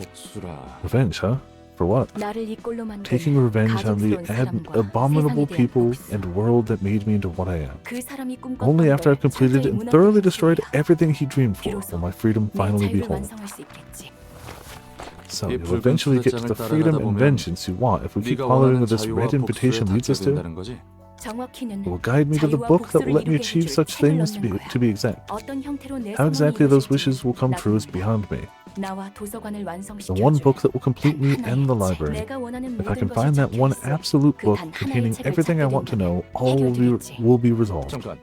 [SPEAKER 3] 복수라.
[SPEAKER 1] Revenge, huh? For what?
[SPEAKER 2] 나를 이 꼴로 만든
[SPEAKER 1] Taking revenge on the
[SPEAKER 2] 가증스러운 사람과
[SPEAKER 1] abominable
[SPEAKER 2] 세상에 대한
[SPEAKER 1] people
[SPEAKER 2] 복수.
[SPEAKER 1] and world that made me into what I am.
[SPEAKER 2] 그 사람이 꿈꿨던
[SPEAKER 1] Only after I've
[SPEAKER 2] 걸
[SPEAKER 1] completed
[SPEAKER 2] 철저히
[SPEAKER 1] and
[SPEAKER 2] 무너뜨린
[SPEAKER 1] thoroughly destroyed
[SPEAKER 2] 후에야
[SPEAKER 1] everything he dreamed for
[SPEAKER 2] 비로소
[SPEAKER 1] will my freedom
[SPEAKER 2] 내
[SPEAKER 1] finally be
[SPEAKER 2] 자유를
[SPEAKER 1] whole.
[SPEAKER 2] 완성할 수 있겠지.
[SPEAKER 1] So
[SPEAKER 3] 이
[SPEAKER 1] you'll
[SPEAKER 3] 붉은
[SPEAKER 1] eventually get to the
[SPEAKER 3] 수레장을
[SPEAKER 1] freedom
[SPEAKER 3] 따라가다
[SPEAKER 1] and
[SPEAKER 3] 보면
[SPEAKER 1] vengeance you want if we keep
[SPEAKER 3] 네가
[SPEAKER 1] following
[SPEAKER 3] 원하는
[SPEAKER 1] what this
[SPEAKER 3] 자유와
[SPEAKER 1] red
[SPEAKER 3] 복수에
[SPEAKER 1] invitation leads
[SPEAKER 3] 닿게
[SPEAKER 1] us to.
[SPEAKER 3] 된다는 거지.
[SPEAKER 2] 정확히는
[SPEAKER 1] It will guide me to the
[SPEAKER 2] 자유와
[SPEAKER 1] book that will let
[SPEAKER 2] 복수를
[SPEAKER 1] me
[SPEAKER 2] 이루게
[SPEAKER 1] achieve
[SPEAKER 2] 해줄
[SPEAKER 1] such
[SPEAKER 2] 책을
[SPEAKER 1] things
[SPEAKER 2] 넣는 거야.
[SPEAKER 1] to be exact.
[SPEAKER 2] 어떤 형태로 내
[SPEAKER 1] How
[SPEAKER 2] 소망이
[SPEAKER 1] exactly those
[SPEAKER 2] 이루어질지
[SPEAKER 1] wishes will come true is
[SPEAKER 2] 나도
[SPEAKER 1] beyond me.
[SPEAKER 2] 나와 도서관을 완성시켜
[SPEAKER 1] The one book that will complete me and the library.
[SPEAKER 2] 내가 원하는
[SPEAKER 1] If I
[SPEAKER 2] 모든
[SPEAKER 1] can find that
[SPEAKER 2] 것이
[SPEAKER 1] one
[SPEAKER 2] 적혀 있어.
[SPEAKER 1] absolute
[SPEAKER 2] 그
[SPEAKER 1] book
[SPEAKER 2] 단 하나의
[SPEAKER 1] containing
[SPEAKER 2] 책을
[SPEAKER 1] everything I
[SPEAKER 2] 찾게
[SPEAKER 1] want to know,
[SPEAKER 2] 된다면
[SPEAKER 1] all
[SPEAKER 2] 해결되겠지.
[SPEAKER 1] will be resolved.
[SPEAKER 3] 잠깐.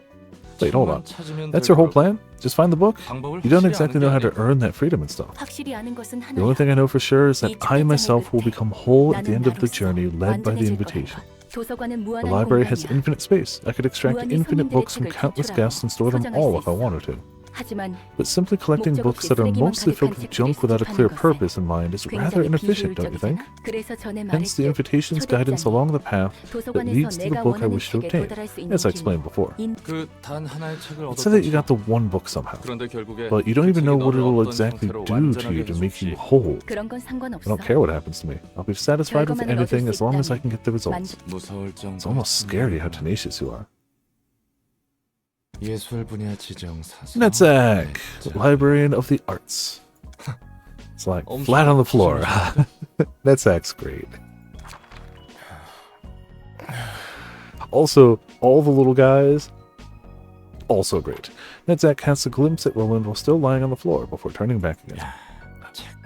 [SPEAKER 1] Wait, hold on.
[SPEAKER 3] 책만 찾으면
[SPEAKER 1] That's
[SPEAKER 3] 될
[SPEAKER 1] your whole
[SPEAKER 3] 거라고.
[SPEAKER 1] plan? Just find the book?
[SPEAKER 3] 방법을
[SPEAKER 1] You don't
[SPEAKER 3] 확실히
[SPEAKER 1] exactly
[SPEAKER 3] 아는
[SPEAKER 1] know
[SPEAKER 3] 게
[SPEAKER 1] how to
[SPEAKER 3] 아니야.
[SPEAKER 1] earn that freedom and stuff.
[SPEAKER 2] 확실히 아는 것은
[SPEAKER 1] The only
[SPEAKER 2] 하나야.
[SPEAKER 1] thing I know for sure is that
[SPEAKER 2] 이
[SPEAKER 1] I
[SPEAKER 2] 출장의
[SPEAKER 1] myself will
[SPEAKER 2] 끝에
[SPEAKER 1] become whole at the
[SPEAKER 2] 나는
[SPEAKER 1] end of the
[SPEAKER 2] 나로서
[SPEAKER 1] journey led by the
[SPEAKER 2] 완전해질
[SPEAKER 1] invitation.
[SPEAKER 2] 거라고. 도서관은
[SPEAKER 1] The
[SPEAKER 2] 무한한
[SPEAKER 1] library has
[SPEAKER 2] 공간이야.
[SPEAKER 1] infinite space. I could extract
[SPEAKER 2] 무한히
[SPEAKER 1] infinite
[SPEAKER 2] 손님들의
[SPEAKER 1] books from
[SPEAKER 2] 책을
[SPEAKER 1] countless
[SPEAKER 2] 제출하고
[SPEAKER 1] guests and store them
[SPEAKER 2] 소장할
[SPEAKER 1] all
[SPEAKER 2] 수
[SPEAKER 1] if I
[SPEAKER 2] 있어.
[SPEAKER 1] wanted to.
[SPEAKER 2] 하지만
[SPEAKER 1] But simply collecting
[SPEAKER 2] 목적
[SPEAKER 1] books
[SPEAKER 2] 없이
[SPEAKER 1] that are
[SPEAKER 2] 쓰레기만
[SPEAKER 1] mostly filled
[SPEAKER 2] 가득한
[SPEAKER 1] with
[SPEAKER 2] 책들을
[SPEAKER 1] junk without a clear
[SPEAKER 2] 수집하는
[SPEAKER 1] purpose in mind is rather
[SPEAKER 2] 굉장히
[SPEAKER 1] inefficient, don't you think?
[SPEAKER 2] 비효율적이잖아. 그래서 전에
[SPEAKER 1] Hence the
[SPEAKER 2] 말했듯
[SPEAKER 1] invitation's guidance
[SPEAKER 2] 초대장이
[SPEAKER 1] along the path that
[SPEAKER 2] 도서관에서
[SPEAKER 1] leads to the
[SPEAKER 2] 내가
[SPEAKER 1] book I
[SPEAKER 2] 원하는
[SPEAKER 1] wish to
[SPEAKER 2] 책에
[SPEAKER 1] obtain,
[SPEAKER 2] 도달할 수 있는
[SPEAKER 1] as I explained before.
[SPEAKER 3] 그 단 하나의 책을
[SPEAKER 1] Let's say that you
[SPEAKER 3] 얻었다.
[SPEAKER 1] got the one book somehow,
[SPEAKER 3] 그런데 결국에
[SPEAKER 1] but you don't even know what it will
[SPEAKER 3] 어떤
[SPEAKER 1] exactly
[SPEAKER 3] 형태로
[SPEAKER 1] do to
[SPEAKER 3] 완전하게
[SPEAKER 1] you to make you
[SPEAKER 3] 해줄지.
[SPEAKER 1] whole.
[SPEAKER 2] 그런 건
[SPEAKER 1] I
[SPEAKER 2] 상관없어.
[SPEAKER 1] don't care what happens to me. I'll be satisfied with
[SPEAKER 2] 결과만을 얻을
[SPEAKER 1] anything
[SPEAKER 2] 수
[SPEAKER 1] as long as I can
[SPEAKER 2] 있다면
[SPEAKER 1] get the results.
[SPEAKER 3] 무서울
[SPEAKER 1] It's
[SPEAKER 3] 정도.
[SPEAKER 1] almost scary how tenacious you are.
[SPEAKER 3] 예술 분야 지정 사서.
[SPEAKER 1] Netzach, Librarian of the Arts. Sounds Just like flat on the floor. That sack's great. Also, all the little guys, also great. Netzak casts a glimpse at Roland while still lying on the floor before turning back again.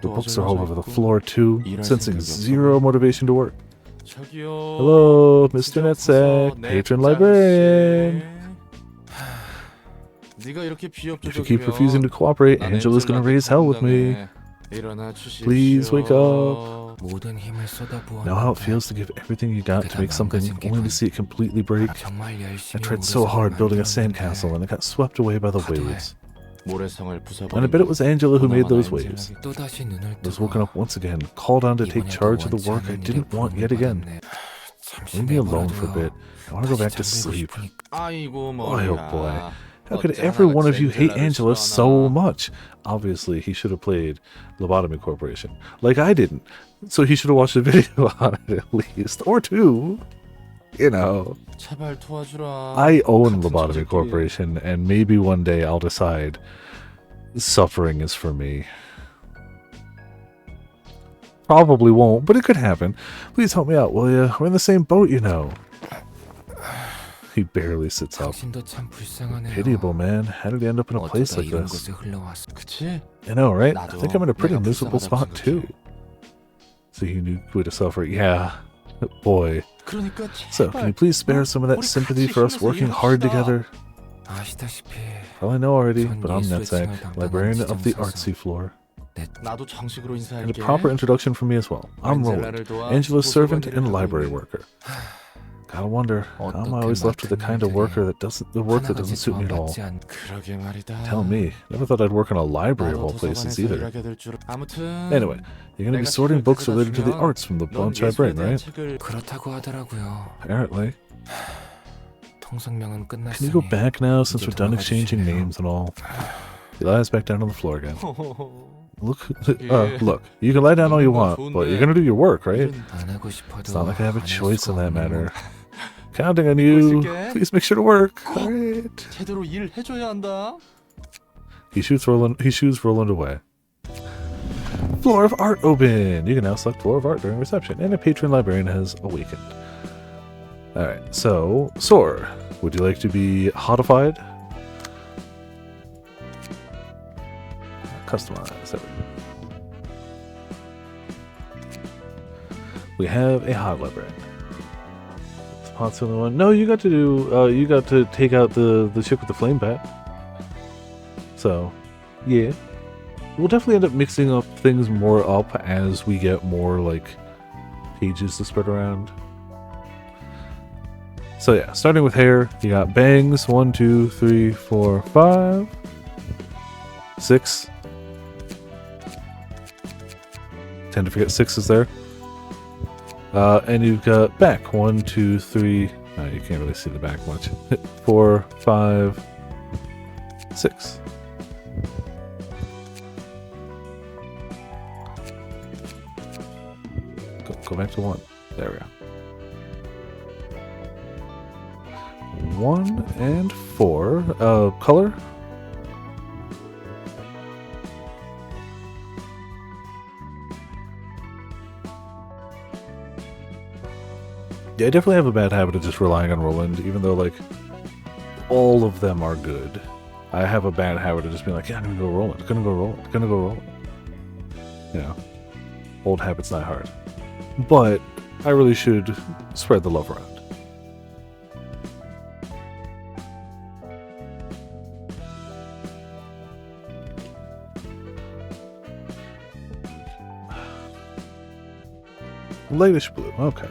[SPEAKER 1] The books are all over the floor too, sensing zero motivation to work. Hello, Mr. Netzak, patron librarian. If you keep refusing to cooperate, Angela's gonna raise hell with me. Please wake up. Know how it feels to give everything you got to make something only to see it completely break? I tried so hard building a sandcastle and it got swept away by the waves. And I bet it was Angela who made those waves. I was woken up once again, called on to take charge of the work I didn't want yet again. Leave me alone for a bit. I want to go back to sleep. Oh boy. How could every one of you hate Angela so much? Obviously, he should have played Lobotomy Corporation. Like I didn't. So he should have watched a video on it at least. Or two. You know. I own Lobotomy Corporation, and maybe one day I'll decide suffering is for me. Probably won't, but it could happen. Please help me out, will ya? We're in the same boat, you know. He barely sits up. Pitiable, man. How did he end up in a place like this? I know, right? I think I'm in a pretty miserable spot, too. So you knew way to suffer. Yeah. Boy. So, can you please spare some of that sympathy for us working hard together? Well, I know already, but I'm Netzak, librarian of the artsy floor. And a proper introduction from me as well. I'm Roland, Angela's servant and library worker. Gotta wonder, how am I always left with the kind of worker that doesn't suit me at all? Tell me, never thought I'd work in a library of all places either. Anyway, you're gonna be sorting books related to the arts from the bunch I bring, right? Apparently. Can you go back now since we're done exchanging names and all? He lies back down on the floor again. Look, you can lie down all you want, but you're gonna do your work, right? It's not like I have a choice in that matter. Counting on you. Please make sure to work. Alright. He shoots Roland away. Floor of Art open! You can now select Floor of Art during reception, and a patron librarian has awakened. Alright, so, Soar, would you like to be hotified? Customize everything. We have a hot librarian. Spot's the only one. No, you got to do. You got to take out the chick with the flame bat. So, yeah, we'll definitely end up mixing up things more up as we get more like pages to spread around. So yeah, starting with hair, you got bangs. 1, 2, 3, 4, 5, 6. Tend to forget 6 is there. And you've got back. 1, 2, 3. No, you can't really see the back much. 4, 5, 6. Go back to 1. There we go. 1 and 4. Color. Yeah, I definitely have a bad habit of just relying on Roland, even though, like, all of them are good. I have a bad habit of just being like, yeah, I'm gonna go Roland, gonna go Roland, gonna go Roland. You know, old habits die hard. But I really should spread the love around. Lightish blue, okay.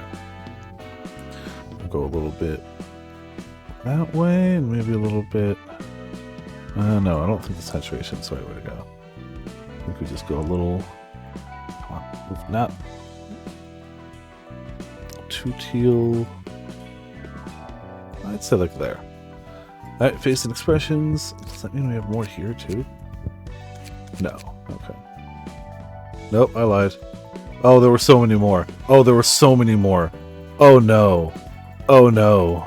[SPEAKER 1] Go a little bit that way and maybe a little bit no, I don't think the saturation's the right way to go. I think we just go a little, come on, not too teal. I'd say like there. Alright, face and expressions. Does that mean we have more here too? No. Okay. Nope, I lied. Oh, there were so many more. Oh, there were so many more. Oh no. Oh no.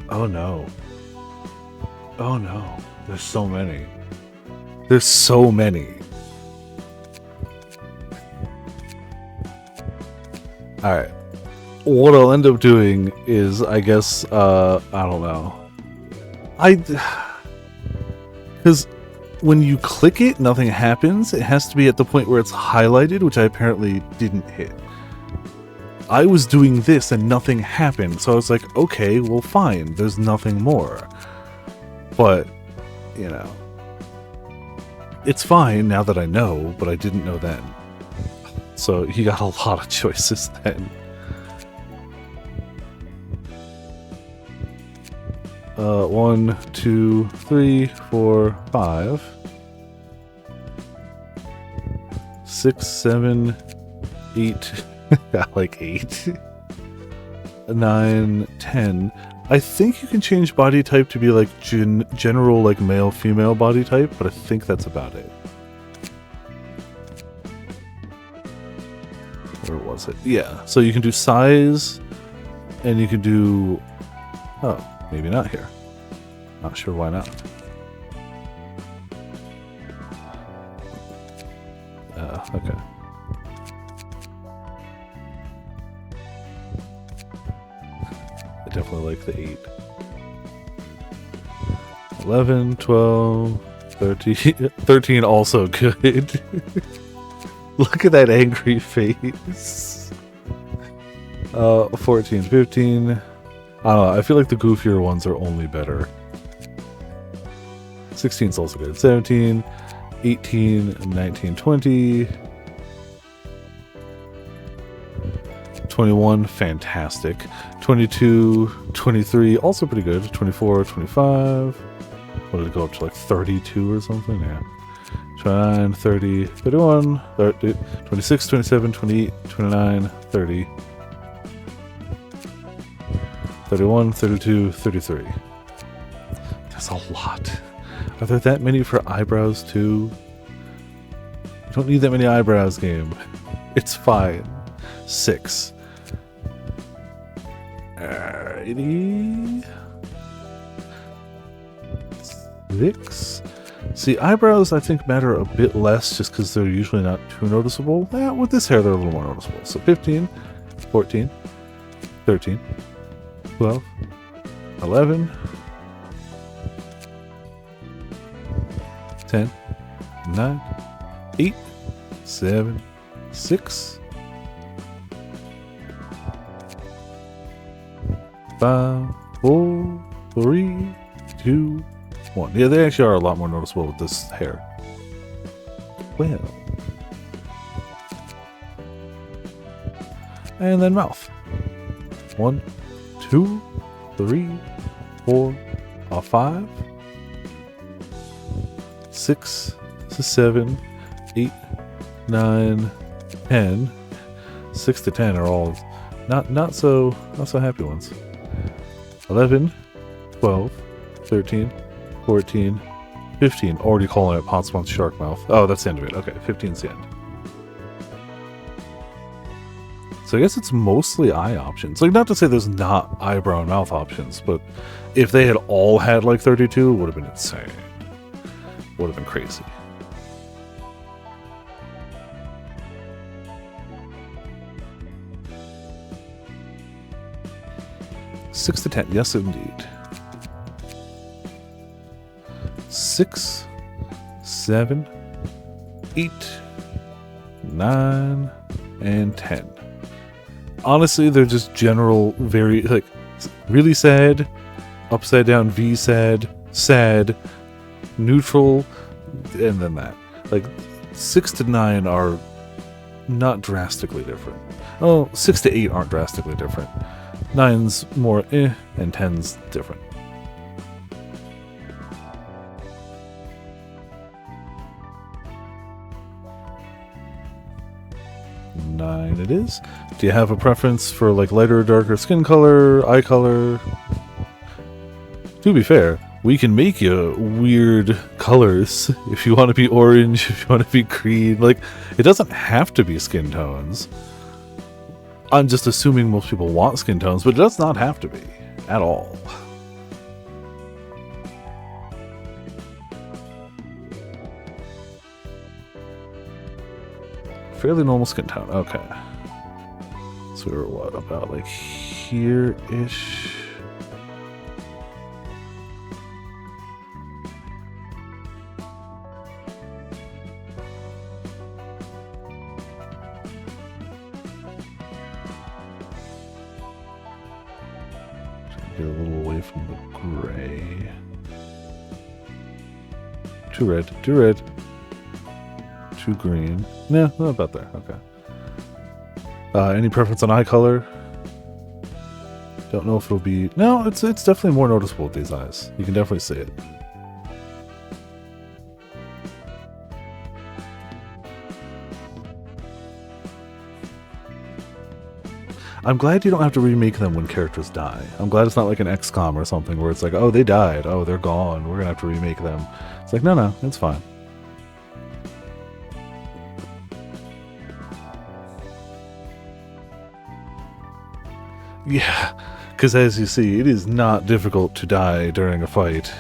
[SPEAKER 1] Oh no. Oh no. There's so many. There's so many. Alright. What I'll end up doing is, I guess, I don't know. Because when you click it, nothing happens. It has to be at the point where it's highlighted, which I apparently didn't hit. I was doing this and nothing happened, so I was like, okay, well fine, there's nothing more. But, you know, it's fine now that I know, but I didn't know then. So you got a lot of choices then. 1, 2, 3, 4, 5, 6, 7, 8. I like 8. 9, 10. I think you can change body type to be like general, like male female body type, but I think that's about it. Where was it? Yeah. So you can do size, and you can do. Oh, maybe not here. Not sure why not. Okay. I definitely like the 8. 11, 12, 13. 13 also good. Look at that angry face. 14, 15. I don't know. I feel like the goofier ones are only better. 16 is also good. 17, 18, 19, 20. 21, fantastic. 22, 23, also pretty good. 24, 25. What did it go up to, like 32 or something? Yeah. 29, 30, 31, 30, 26, 27, 28, 29, 30. 31, 32, 33. That's a lot. Are there that many for eyebrows too? You don't need that many eyebrows, game. It's fine. 6. Alrighty. 6. See, eyebrows I think matter a bit less just because they're usually not too noticeable. With this hair they're a little more noticeable. So 15, 14, 13, 12, 11, 10, 9, 8, 7, 6, 5, 4, 3, 2, 1. Yeah, they actually are a lot more noticeable with this hair. Well. And then mouth. 1, 2, 3, 4, 5, 6, 7, 8, 9, 10. 6 to 10 are all not so happy ones. 11, 12, 13, 14, 15. Already calling it Potsmon's shark mouth. Oh, that's the end of it. Okay, 15's the end. So I guess it's mostly eye options. Like, not to say there's not eyebrow and mouth options, but if they had all had like 32, it would have been insane. Would have been crazy. Six to 10, yes indeed. 6, 7, 8, 9, and 10. Honestly, they're just general, very, like, really sad, upside down V sad, sad, neutral, and then that. Like, 6 to 9 are not drastically different. Oh, 6 to 8 aren't drastically different. 9's more and 10's different. Nine it is. Do you have a preference for like lighter or darker skin color, eye color? To be fair, we can make you weird colors if you want to be orange, if you want to be green. Like, it doesn't have to be skin tones. I'm just assuming most people want skin tones, but it does not have to be at all. Fairly normal skin tone. Okay. So So we're what, about like here-ish? Get a little away from the gray. Too red, too red. Too green. Nah, not about there. Okay. Any preference on eye color? Don't know if it'll be... No, it's definitely more noticeable with these eyes. You can definitely see it. I'm glad you don't have to remake them when characters die. I'm glad it's not like an XCOM or something where it's like, oh, they died. Oh, they're gone. We're going to have to remake them. It's like, no, it's fine. Yeah, because as you see, it is not difficult to die during a fight.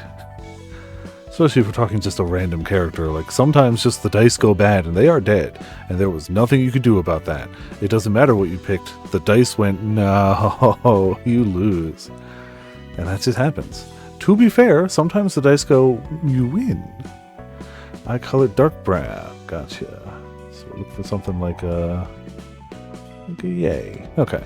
[SPEAKER 1] Especially if we're talking just a random character. Like, sometimes just the dice go bad and they are dead. And there was nothing you could do about that. It doesn't matter what you picked. The dice went, no, you lose. And that just happens. To be fair, sometimes the dice go, you win. I call it dark brown. Gotcha. So look for something like a yay. Okay.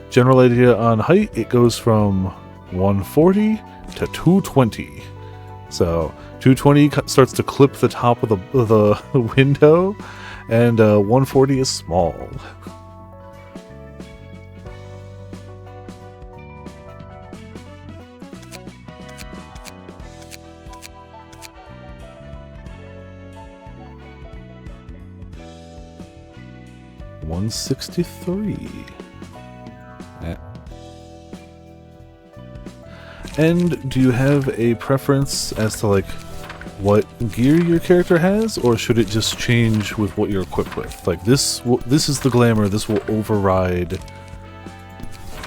[SPEAKER 1] General idea on height, it goes from 140 to 220. So 220 starts to clip the top of the window, and 140 is small. $163. And do you have a preference as to like what gear your character has, or should it just change with what you're equipped with? Like this is the glamour. This will override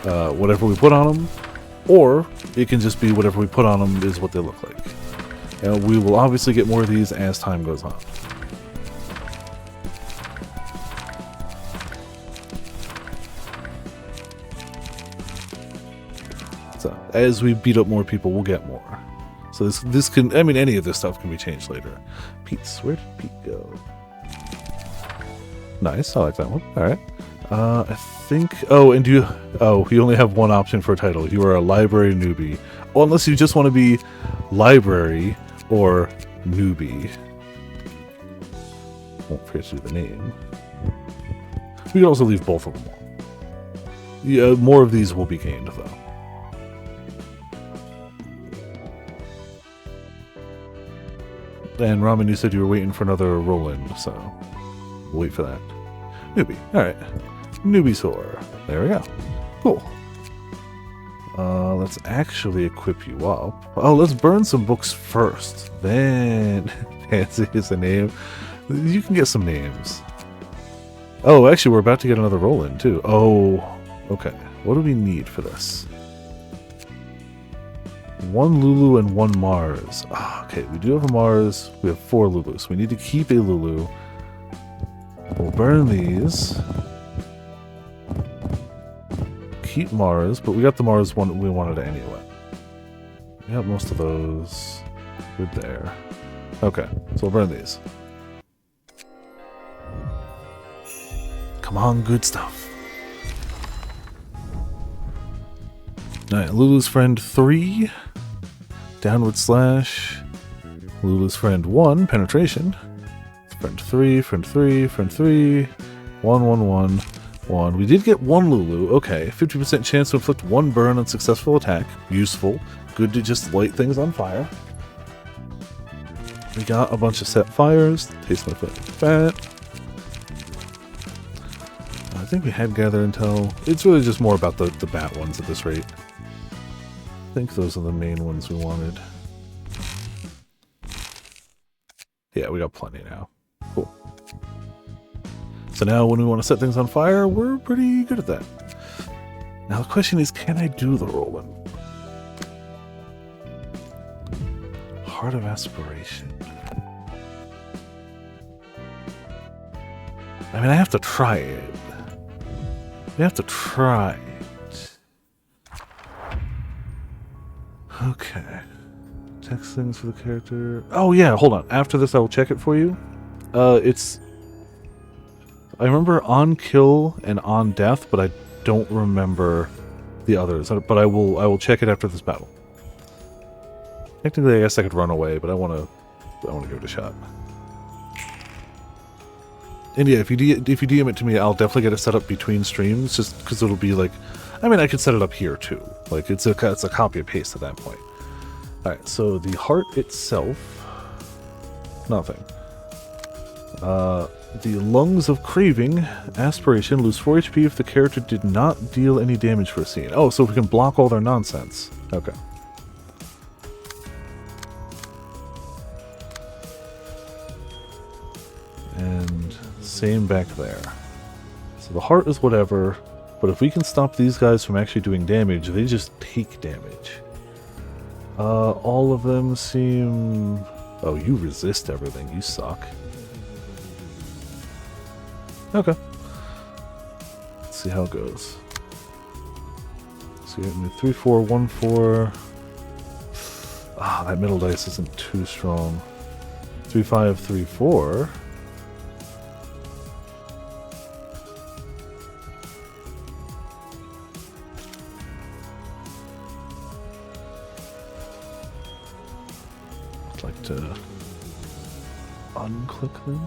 [SPEAKER 1] whatever we put on them, or it can just be whatever we put on them is what they look like. And we will obviously get more of these as time goes on. So as we beat up more people, we'll get more. So this can, I mean, any of this stuff can be changed later. Pete's, where did Pete go? Nice, I like that one. All right. I think, and you only have one option for a title. You are a library newbie. Well, unless you just want to be library or newbie. Won't forget to do the name. We can also leave both of them on. Yeah, more of these will be gained, though. And Ramen, you said you were waiting for another roll-in, so we'll wait for that. Newbie. Alright. Newbie's horror. There we go. Cool. Let's actually equip you up. Oh, let's burn some books first. Then, fancy is a name. You can get some names. Oh, actually, we're about to get another roll-in, too. Oh, okay. What do we need for this? 1 Lulu and 1 Mars. Okay, we do have a Mars. We have 4 Lulus. So we need to keep a Lulu. We'll burn these. Keep Mars, but we got the Mars one we wanted anyway. We got most of those. Good there. Okay, so we'll burn these. Come on, good stuff. Alright, Lulu's friend 3. Downward slash. Lulu's friend 1. Penetration. Friend 3, friend 3, friend 3. 1, 1, 1, 1. We did get 1 Lulu. Okay. 50% chance to inflict 1 burn on successful attack. Useful. Good to just light things on fire. We got a bunch of set fires. Taste my fat. I think we had Gather Intel. It's really just more about the bat ones at this rate. I think those are the main ones we wanted. Yeah, we got plenty now. Cool. So now when we want to set things on fire, we're pretty good at that. Now the question is, can I do the roll-in? Heart of Aspiration. I mean, I have to try it. We have to try it. Okay. Text things for the character. Oh yeah, hold on. After this I will check it for you. It's... I remember on kill and on death, but I don't remember the others. But I will check it after this battle. Technically I guess I could run away, but I wanna give it a shot. And yeah, if you DM it to me, I'll definitely get it set up between streams, just because it'll be like, I mean, I could set it up here too. Like it's a copy and paste at that point. All right, so the heart itself, nothing. The lungs of craving, aspiration, lose 4 HP if the character did not deal any damage for a scene. Oh, so we can block all their nonsense. Okay. And same back there. So the heart is whatever, but if we can stop these guys from actually doing damage, they just take damage. All of them seem... Oh, you resist everything. You suck. Okay. Let's see how it goes. So you have 3, 4, 1, 4. Ah, that middle dice isn't too strong. 3, 5, 3, 4. I'd like to unclick them.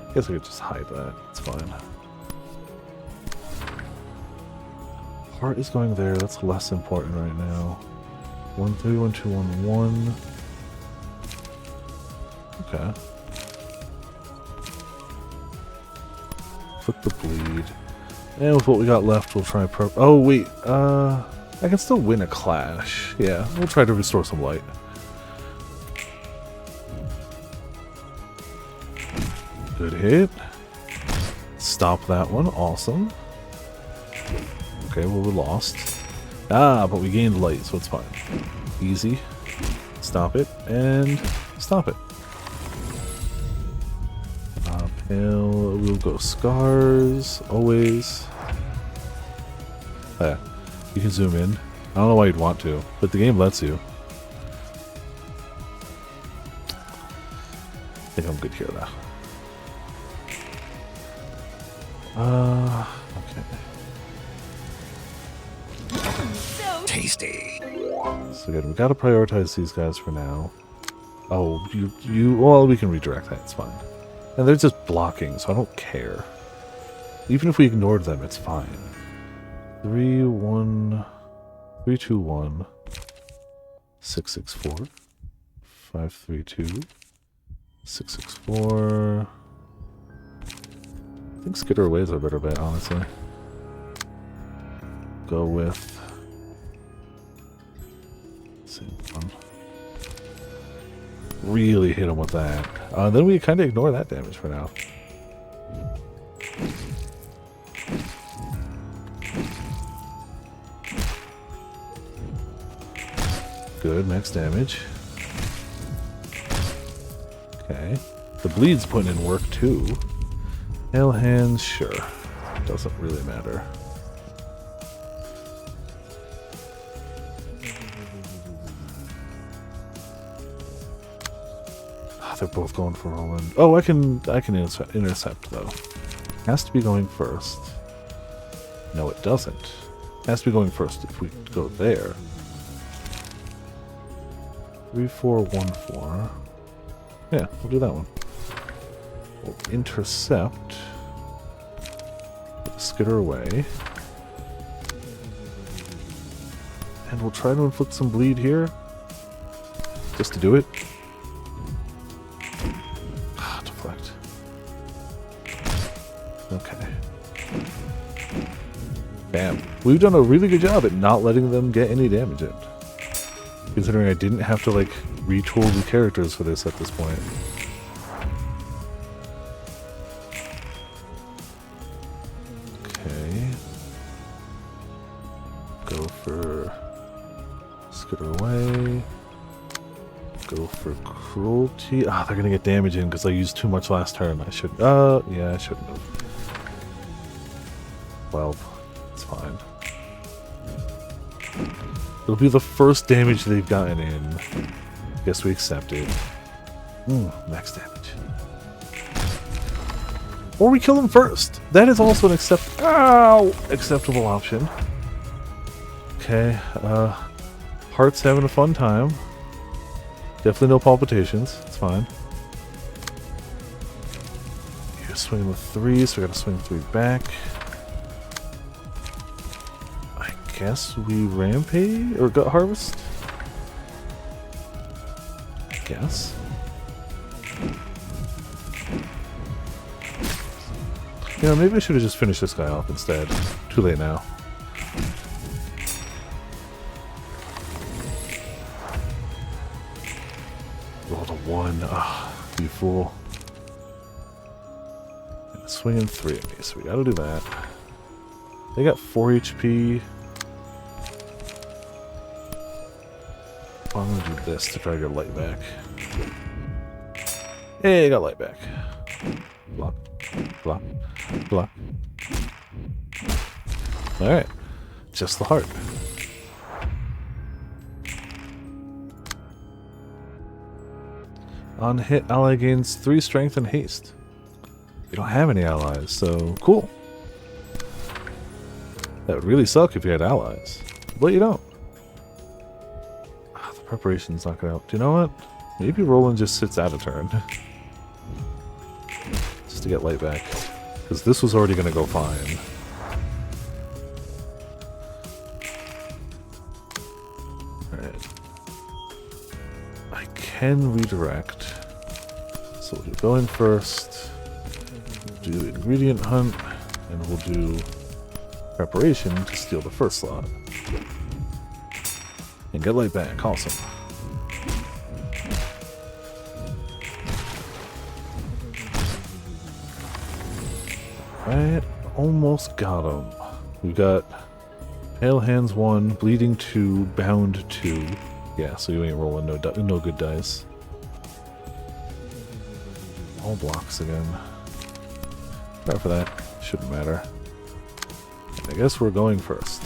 [SPEAKER 1] I guess I could just hide that. It's fine. Heart is going there. That's less important right now. 1, 3, 1, 2, 1, 1. Okay. Flip the bleed. And with what we got left, we'll try oh, wait. I can still win a clash. Yeah, we'll try to restore some light. Good hit. Stop that one. Awesome. Okay, well, we're lost. Ah, but we gained light, so it's fine. Easy. Stop it, and stop it. Pale, we'll go scars, always. Yeah, you can zoom in. I don't know why you'd want to, but the game lets you. I think I'm good here now. Okay.
[SPEAKER 4] Tasty.
[SPEAKER 1] So again, we gotta prioritize these guys for now. Oh, well, we can redirect that, it's fine. And they're just blocking, so I don't care. Even if we ignored them, it's fine. 3, 1, 3, 2, 1, 6, 6, 4, 5, 3, 2, 6, 6, 4. I think Skitter Away is our better bet, honestly. Go with... same one. Really hit him with that. Then we kind of ignore that damage for now. Good, max damage. Okay. The bleed's putting in work too. Nail hands, sure. Doesn't really matter. They're both going for Roland. Oh, I can intercept though. Has to be going first. No, it doesn't. Has to be going first if we go there. 3, 4, 1, 4. Yeah, we'll do that one. We'll intercept. Skitter Away. And we'll try to inflict some bleed here. Just to do it. Deflect. Okay. Bam. We've done a really good job at not letting them get any damage in. Considering I didn't have to, like, retool the characters for this at this point. Okay. Go for Skitter Away. Go for Cruelty. Ah, they're gonna get damage in because I used too much last turn. I should, yeah, I shouldn't have. 12. It's fine. It'll be the first damage they've gotten in. Guess we accept it. Max damage. Or we kill them first. That is also an acceptable option. Okay, Heart's having a fun time. Definitely no palpitations. It's fine. You're swinging with 3, so we gotta swing 3 back. I guess we rampage or gut harvest? I guess. You know, maybe I should have just finished this guy off instead. Too late now. Rolled a 1. Ah, you fool. And swinging 3 at me, so we gotta do that. They got 4 HP. I'm gonna do this to try to get light back. Hey, I got light back. Block. Block. Block. Alright. Just the heart. On hit, ally gains 3 strength and haste. We don't have any allies, so cool. That would really suck if you had allies. But you don't. The preparation's not gonna help. Do you know what? Maybe Roland just sits out a turn. Just to get light back. Because this was already gonna go fine. Alright. I can redirect. So we'll go in first. Do the ingredient hunt. And we'll do preparation to steal the first slot. And get light back. Awesome. Alright, almost got him. We've got Pale Hands 1, Bleeding 2, Bound 2. Yeah, so you ain't rolling no good dice. All blocks again. Sorry for that. Shouldn't matter. I guess we're going first.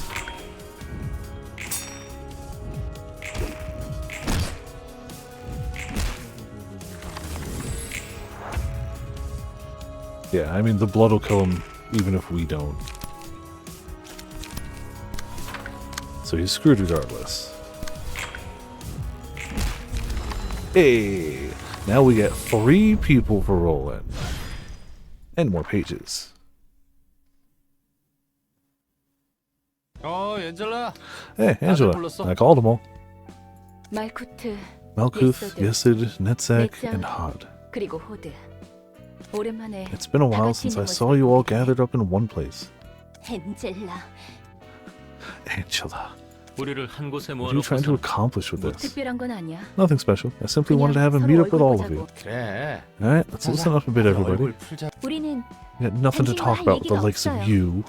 [SPEAKER 1] Yeah, I mean, the blood will kill him even if we don't. So he's screwed regardless. Hey! Now we get 3 people for rolling. And more pages.
[SPEAKER 3] 엔젤라.
[SPEAKER 1] Hey, Angela. I called them all.
[SPEAKER 2] 말쿠트,
[SPEAKER 1] Malkuth, Yesid, Netzak, and Hod.
[SPEAKER 2] 그리고 호드. 오랜만에
[SPEAKER 1] It's been a while since I saw you all gathered up in one place.
[SPEAKER 2] 엔젤라.
[SPEAKER 1] Angela,
[SPEAKER 3] 우리를 한 곳에
[SPEAKER 1] what are you trying to
[SPEAKER 3] 모아놓고서
[SPEAKER 1] accomplish with
[SPEAKER 2] 뭐
[SPEAKER 1] this?
[SPEAKER 2] 특별한 건 아니야.
[SPEAKER 1] Nothing special. I simply wanted to have a
[SPEAKER 2] 그냥
[SPEAKER 1] meet
[SPEAKER 2] 서로
[SPEAKER 1] up with
[SPEAKER 2] 얼굴
[SPEAKER 1] all of you.
[SPEAKER 2] 보자고.
[SPEAKER 3] 그래.
[SPEAKER 1] Alright, let's listen up a bit, everybody.
[SPEAKER 3] 얼굴 풀자.
[SPEAKER 2] 우리는
[SPEAKER 1] We got nothing to talk about with the likes of you.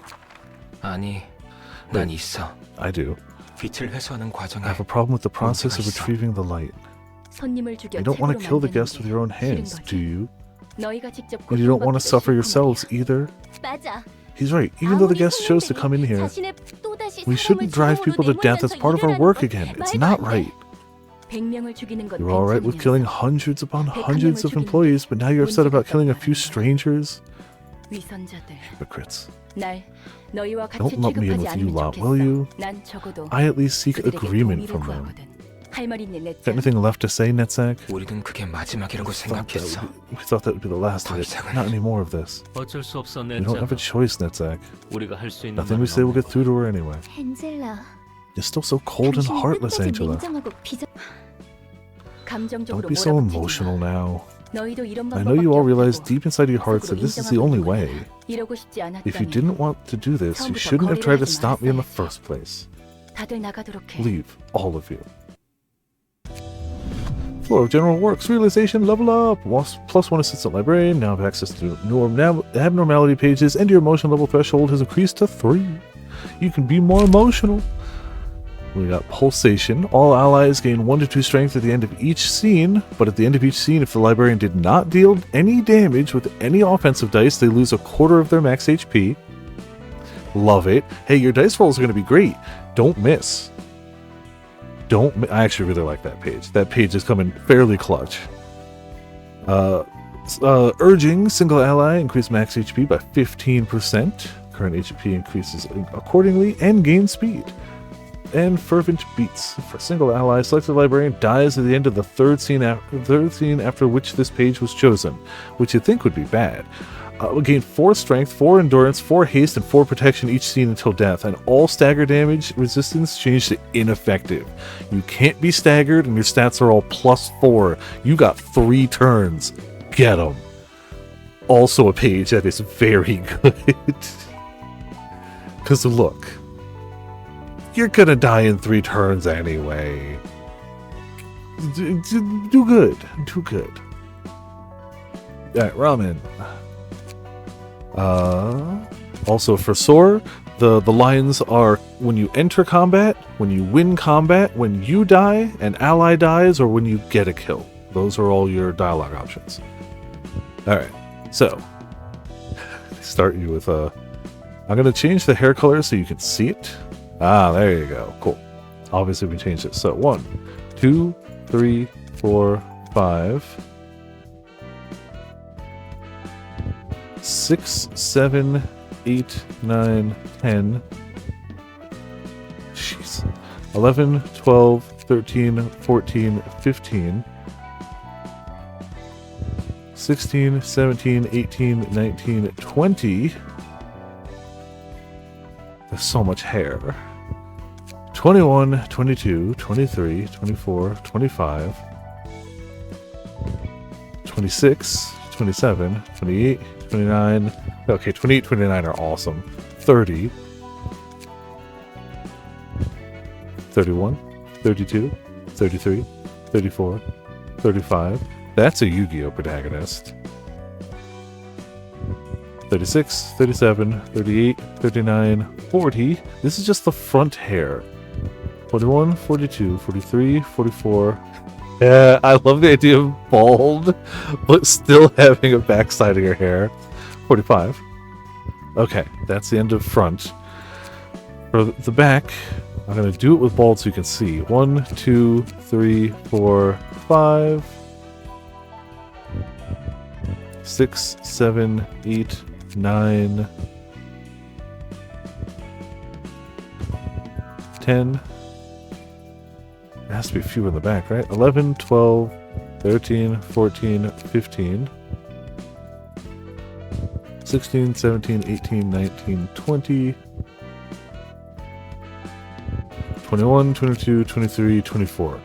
[SPEAKER 6] 아니, 난 있어.
[SPEAKER 1] I do.
[SPEAKER 6] 빛을 회수하는
[SPEAKER 1] I
[SPEAKER 6] 과정에
[SPEAKER 1] have a problem with the process of retrieving the light.
[SPEAKER 2] 손님을 죽여
[SPEAKER 1] You don't want to
[SPEAKER 2] 책으로
[SPEAKER 1] kill the
[SPEAKER 2] 만드는
[SPEAKER 1] guest with
[SPEAKER 2] 게
[SPEAKER 1] your own
[SPEAKER 2] 싫은
[SPEAKER 1] hands,
[SPEAKER 2] 거지.
[SPEAKER 1] do you?
[SPEAKER 2] 너희가 직접
[SPEAKER 1] And you don't want to
[SPEAKER 2] 고통받기도
[SPEAKER 1] suffer
[SPEAKER 2] 싫고
[SPEAKER 1] yourselves
[SPEAKER 2] 말이야.
[SPEAKER 1] either.
[SPEAKER 2] 맞아.
[SPEAKER 1] He's right. Even though the
[SPEAKER 2] 아무리
[SPEAKER 1] guest chose to come in here,
[SPEAKER 2] 자신의 또다시
[SPEAKER 1] we shouldn't drive
[SPEAKER 2] 사람을
[SPEAKER 1] people to
[SPEAKER 2] 죽음으로
[SPEAKER 1] death as part of our
[SPEAKER 2] 내몰면서
[SPEAKER 1] work
[SPEAKER 2] 일하는
[SPEAKER 1] again.
[SPEAKER 2] 건
[SPEAKER 1] It's
[SPEAKER 2] 말도
[SPEAKER 1] not
[SPEAKER 2] 안 돼.
[SPEAKER 1] right.
[SPEAKER 2] 100명을 죽이는 건
[SPEAKER 1] You're alright with killing hundreds upon hundreds of employees, but now you're upset about killing a few strangers?
[SPEAKER 2] 위선자들.
[SPEAKER 1] Hypocrites.
[SPEAKER 2] 날 너희와 같이
[SPEAKER 1] Don't lump me in
[SPEAKER 2] 취급하지
[SPEAKER 1] with you
[SPEAKER 2] 않으면
[SPEAKER 1] lot,
[SPEAKER 2] 좋겠어.
[SPEAKER 1] will you?
[SPEAKER 2] 난 적어도
[SPEAKER 1] I at least seek
[SPEAKER 2] 그들에게
[SPEAKER 1] agreement
[SPEAKER 2] 동의를
[SPEAKER 1] from them.
[SPEAKER 2] 구하거든. 할 말 있는 내
[SPEAKER 1] Got anything left to say, Netzak?
[SPEAKER 6] 우리는 그게 마지막이라고 생각했어.
[SPEAKER 1] We thought that would be the last of it. Not any more of this.
[SPEAKER 3] 어쩔 수 없어
[SPEAKER 1] We don't have a choice, Netzak.
[SPEAKER 3] 우리가 할 수 있는
[SPEAKER 1] Nothing we say will get through to her anyway.
[SPEAKER 2] 엔젤라.
[SPEAKER 1] You're still so cold and heartless, Angela. Don't be so emotional now. I know you all realize deep inside your hearts that this is the only way. If you didn't want to do this, you shouldn't have tried to stop me in the first place. Leave, all of you. Floor of General Works, realization, level up! Plus 1 assistant librarian, now have access to abnormality pages, and your emotion level threshold has increased to 3. You can be more emotional. We got Pulsation. All allies gain 1 to 2 strength at the end of each scene, but at the end of each scene, if the librarian did not deal any damage with any offensive dice, they lose 1/4 of their max HP. Love it. Hey, your dice rolls are going to be great. Don't miss. I actually really like that page. That page is coming fairly clutch. Urging single ally increase max HP by 15%. Current HP increases accordingly and gain speed. And fervent beats for single ally. Selected librarian dies at the end of the third scene after which this page was chosen, which you'd think would be bad. Will gain 4 strength, 4 endurance, 4 haste, and 4 protection each scene until death, and all stagger damage resistance changed to ineffective. You can't be staggered, and your stats are all +4. You got 3 turns. Get 'em. Also a page that is very good. Because look, you're gonna die in 3 turns anyway. Do good. Do good. Alright, ramen. Also for Soar, the lines are when you enter combat, when you win combat, when you die, an ally dies, or when you get a kill. Those are all your dialogue options. Alright, so start you with I'm gonna change the hair color so you can see it. Ah, there you go. Cool. Obviously we changed it. So 1, 2, 3, 4, 5, 6, 7, 8, 9, 10. Jeez. 11, 12, 13, 14, 15. 16, 17, 18, 19, 20. There's so much hair. 21, 22, 23, 24, 25, 26, 27, 28, 29. Okay, 28, 29 are awesome. 30, 31, 32, 33, 34, 35. That's a Yu-Gi-Oh! Protagonist. 36, 37, 38, 39, 40. This is just the front hair. 41, 42, 43, 44. Yeah, I love the idea of bald, but still having a backside of your hair. 45. Okay, that's the end of front. For the back, I'm going to do it with bald so you can see. 1, 2, 3, 4, 5, 6, 7, 8, 9, 10. There has to be fewer in the back, right? 11, 12, 13, 14, 15, 16, 17, 18, 19, 20, 21, 22, 23, 24.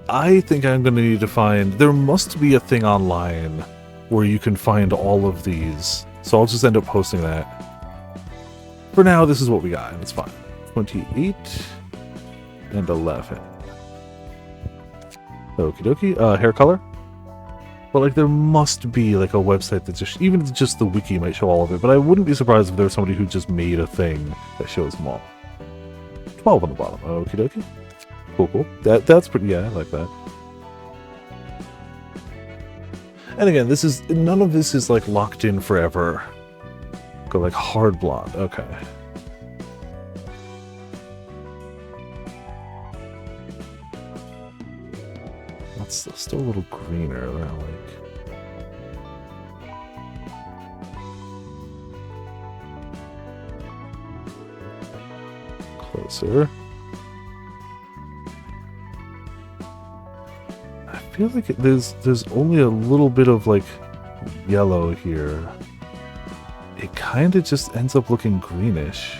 [SPEAKER 1] I think I'm going to need to find... There must be a thing online where you can find all of these. So I'll just end up posting that. For now, this is what we got, and it's fine. 28 and 11. Okie dokie. Hair color? But like, there must be like a website that just... Even just the wiki might show all of it, but I wouldn't be surprised if there was somebody who just made a thing that shows them all. 12 on the bottom. Okie dokie. Cool, cool. That's pretty... Yeah, I like that. And again, this is... None of this is like locked in forever. Go like hard blonde. Okay. That's still a little greener than I like. Closer. I feel like there's only a little bit of like yellow here. It kind of just ends up looking greenish.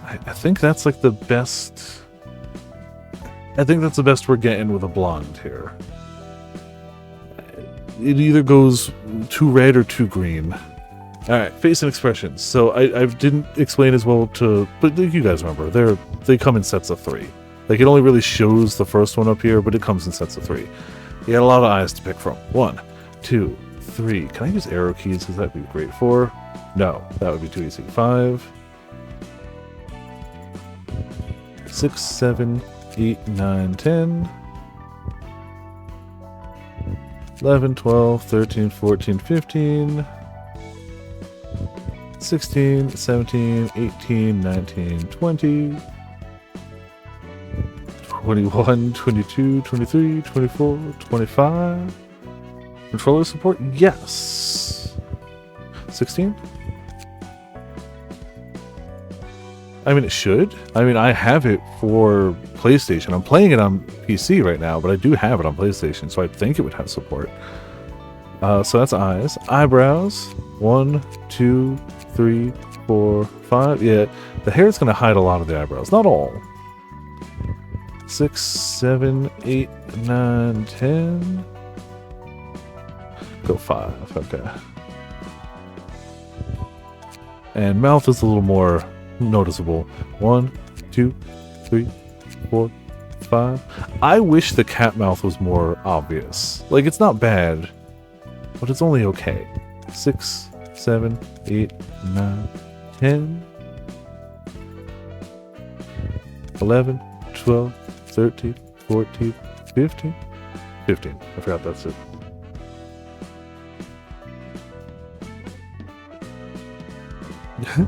[SPEAKER 1] I think that's like the best... I think that's the best we're getting with a blonde here. It either goes too red or too green. Alright, face and expressions. So I didn't explain as well to... But you guys remember, they come in sets of 3. Like, it only really shows the first one up here, but it comes in sets of 3. You got a lot of eyes to pick from. 1, 2, 3. Can I use arrow keys? Because that'd be great for... No, that would be too easy. 5... 6, 7, 8, 9, 10. 11, 12, 13, 14, 15, 16, 17, 18, 19, 20, 21, 22, 23, 24, 25. Controller support? Yes. 16? I mean, it should. I mean, I have it for PlayStation. I'm playing it on PC right now, but I do have it on PlayStation, so I think it would have support. So that's eyes. Eyebrows. 1, 2, 3, 4, 5. Yeah, the hair is going to hide a lot of the eyebrows. Not all. 6, 7, 8, 9, 10. Go 5. Okay. And mouth is a little more noticeable. 1, 2, 3, 4, 5. I wish the cat mouth was more obvious. Like, it's not bad, but it's only okay. 6, 7, 8, 9, 10, 11, 12, 13, 14, 15. 15. I forgot that's it.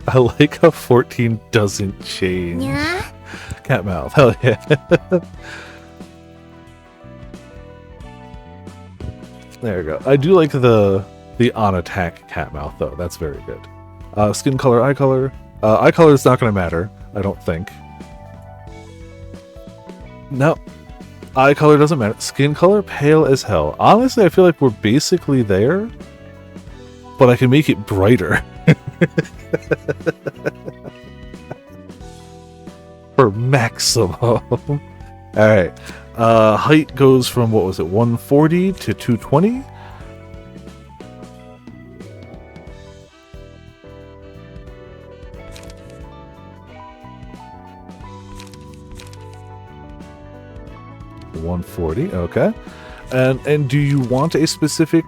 [SPEAKER 1] I like how 14 doesn't change.
[SPEAKER 2] Yeah.
[SPEAKER 1] Cat mouth, hell yeah. There we go. I do like the on attack cat mouth though. That's very good. Skin color, eye color. Eye color is not going to matter, I don't think. No, eye color doesn't matter. Skin color, pale as hell. Honestly, I feel like we're basically there, but I can make it brighter. For maximum. Alright. Height goes from, what was it, 140 to 220? Okay. And do you want a specific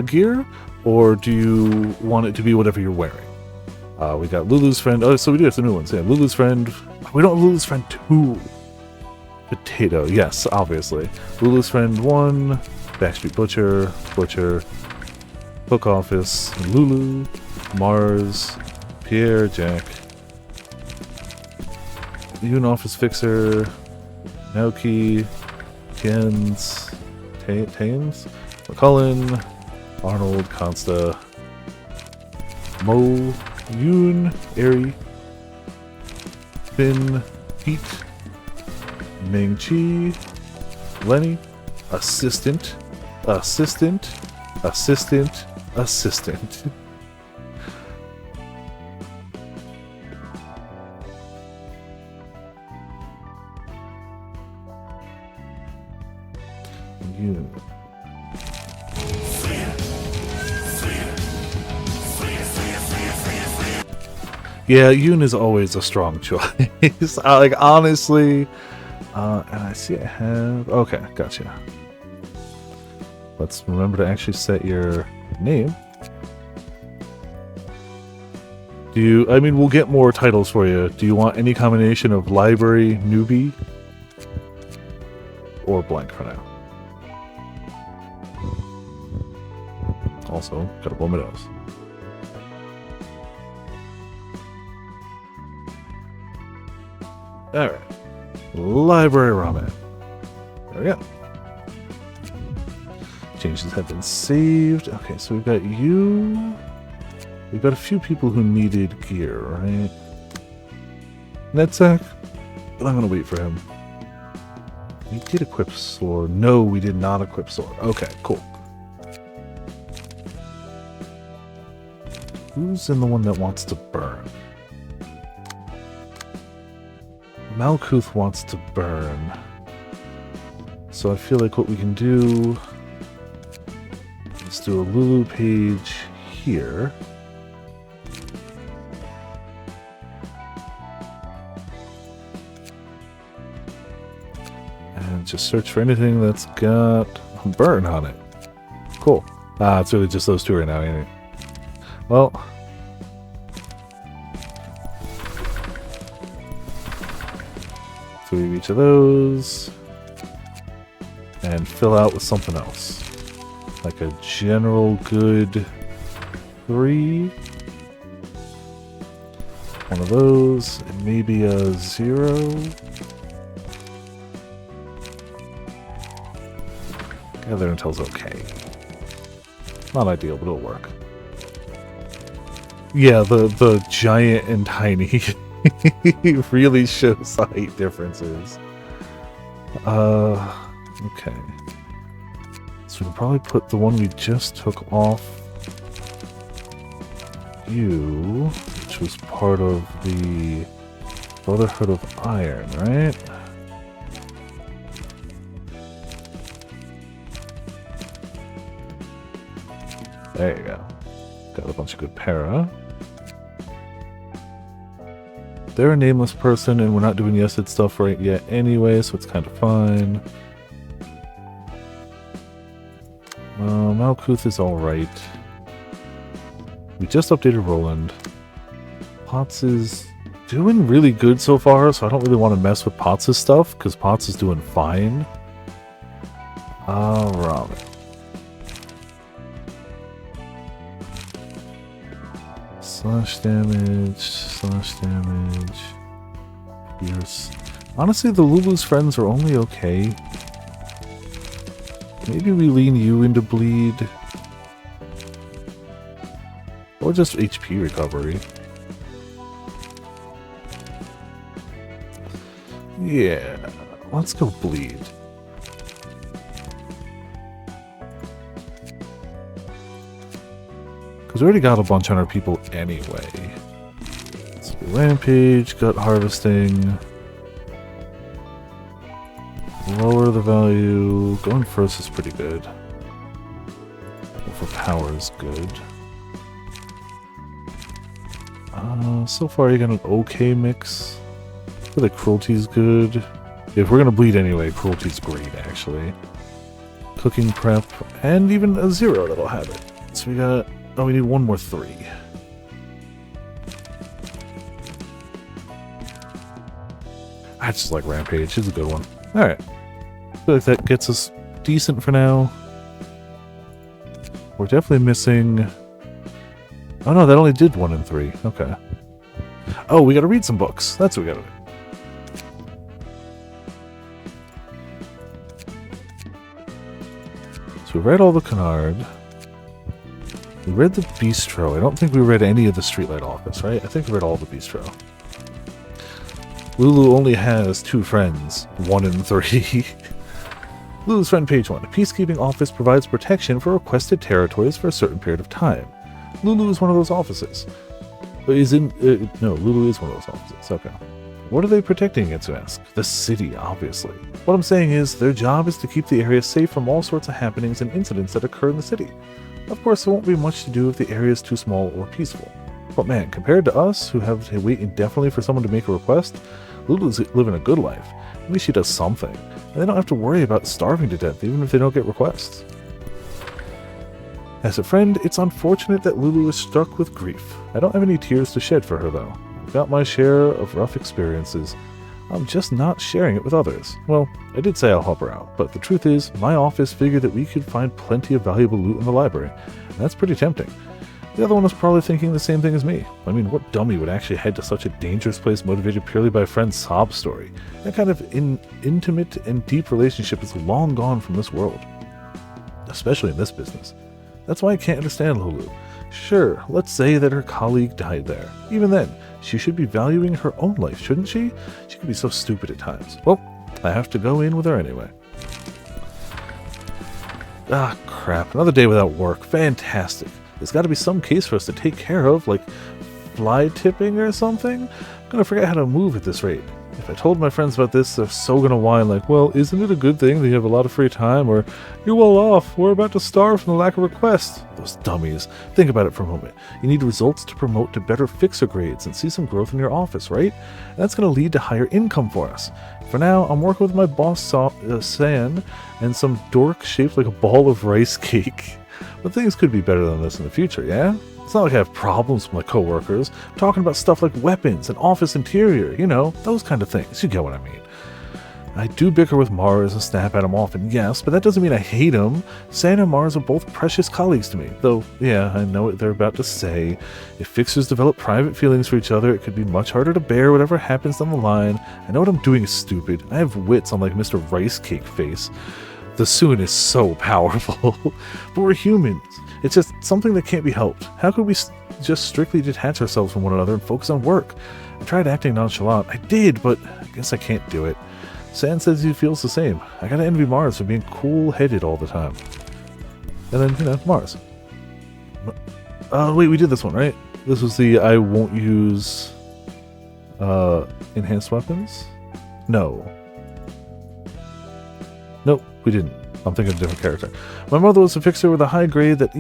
[SPEAKER 1] gear, or do you want it to be whatever you're wearing? We got Lulu's friend. Oh, so we do have some new ones. Yeah, Lulu's friend. We don't have Lulu's friend 2. Potato. Yes, obviously. Lulu's friend 1. Backstreet Butcher. Butcher. Book Office. Lulu. Mars. Pierre. Jack. Yoon Office Fixer. Naoki. Kens. Tames. McCullen. Arnold. Consta. Mo. Yoon, Eri, Finn, Pete, Ming-Chi, Lenny, Assistant, Assistant, Assistant, Assistant. Yoon. Yeah, Yoon is always a strong choice. Like, honestly. And I see I have... Okay, gotcha. Let's remember to actually set your name. Do you... I mean, we'll get more titles for you. Do you want any combination of library, newbie, or blank for now? Also, gotta blow my nose. Alright. Library ramen. There we go. Changes have been saved. Okay, so we've got you. We've got a few people who needed gear, right? Netsack? But I'm gonna wait for him. We did equip sword. No, we did not equip sword. Okay, cool. Who's in the one that wants to burn? Malkuth wants to burn. So I feel like what we can do... Let's do a Lulu page here. And just search for anything that's got burn on it. Cool. It's really just those two right now, ain't it? Well... Three of each of those. And fill out with something else. Like a general good 3. One of those, and maybe a 0. Gather intel's okay. Not ideal, but it'll work. Yeah, the giant and tiny really shows the height differences. Okay. So we can probably put the one we just took off you, which was part of the Brotherhood of Iron, right? There you go. Got a bunch of good para. They're a nameless person, and we're not doing Yesid stuff right yet anyway, so it's kind of fine. Malkuth is alright. We just updated Roland. Potts is doing really good so far, so I don't really want to mess with Potts' stuff, because Potts is doing fine. Ramen. Slash damage. Fierce. Honestly, the Lulu's friends are only okay. Maybe we lean you into bleed. Or just HP recovery. Yeah, let's go bleed. Because we already got a bunch on our people anyway. Let's do Rampage, Gut Harvesting. Lower the value. Going first is pretty good. For power is good. So far you got an okay mix. I feel like Cruelty's good. If we're gonna bleed anyway, Cruelty's great actually. Cooking Prep, and even a 0 that'll have it. So we got... Oh, we need one more 3. I just like Rampage. It's a good one. Alright. I feel like that gets us decent for now. We're definitely missing... Oh no, that only did 1 and 3. Okay. Oh, we gotta read some books. That's what we gotta do. So we read all the Canard. We read the Bistro. I don't think we read any of the Streetlight Office, right? I think we read all the Bistro. Lulu only has 2 friends, 1 and 3. Lulu's friend, page 1. A peacekeeping office provides protection for requested territories for a certain period of time. Lulu is one of those offices. No, Lulu is one of those offices. Okay. What are they protecting against, you ask? The city, obviously. What I'm saying is, their job is to keep the area safe from all sorts of happenings and incidents that occur in the city. Of course, there won't be much to do if the area is too small or peaceful. But man, compared to us, who have to wait indefinitely for someone to make a request, Lulu's living a good life. At least she does something. And they don't have to worry about starving to death, even if they don't get requests. As a friend, it's unfortunate that Lulu is struck with grief. I don't have any tears to shed for her, though. I've got my share of rough experiences. I'm just not sharing it with others. Well, I did say I'll help her out, but the truth is, my office figured that we could find plenty of valuable loot in the library, and that's pretty tempting. The other one was probably thinking the same thing as me. I mean, what dummy would actually head to such a dangerous place motivated purely by a friend's sob story? That kind of intimate and deep relationship is long gone from this world. Especially in this business. That's why I can't understand Lulu. Sure, let's say that her colleague died there. Even then, she should be valuing her own life, shouldn't she? She can be so stupid at times. Well, I have to go in with her anyway. Ah, crap. Another day without work. Fantastic. There's got to be some case for us to take care of, like fly tipping or something? I'm gonna forget how to move at this rate. If I told my friends about this, they're so gonna whine like, well, isn't it a good thing that you have a lot of free time? Or, you're well off, we're about to starve from the lack of requests. Those dummies. Think about it for a moment. You need results to promote to better fixer grades and see some growth in your office, right? And that's gonna lead to higher income for us. For now, I'm working with my boss, San, and some dork shaped like a ball of rice cake. But things could be better than this in the future, yeah? It's not like I have problems with my coworkers. I'm talking about stuff like weapons and office interior, you know, those kind of things. You get what I mean. I do bicker with Mars and snap at him often, yes, but that doesn't mean I hate him. San and Mars are both precious colleagues to me. Though, yeah, I know what they're about to say. If fixers develop private feelings for each other, it could be much harder to bear whatever happens down the line. I know what I'm doing is stupid. I have wits unlike Mr. Rice Cake Face. The Soon is so powerful. But we're humans. It's just something that can't be helped. How could we just strictly detach ourselves from one another and focus on work? I tried acting nonchalant. I did, but I guess I can't do it. San says he feels the same. I gotta envy Mars for being cool-headed all the time. And then, you know, Mars. Wait, we did this one, right? This was the I won't use enhanced weapons? No. Nope, we didn't. I'm thinking of a different character. My mother was a fixer with a high grade that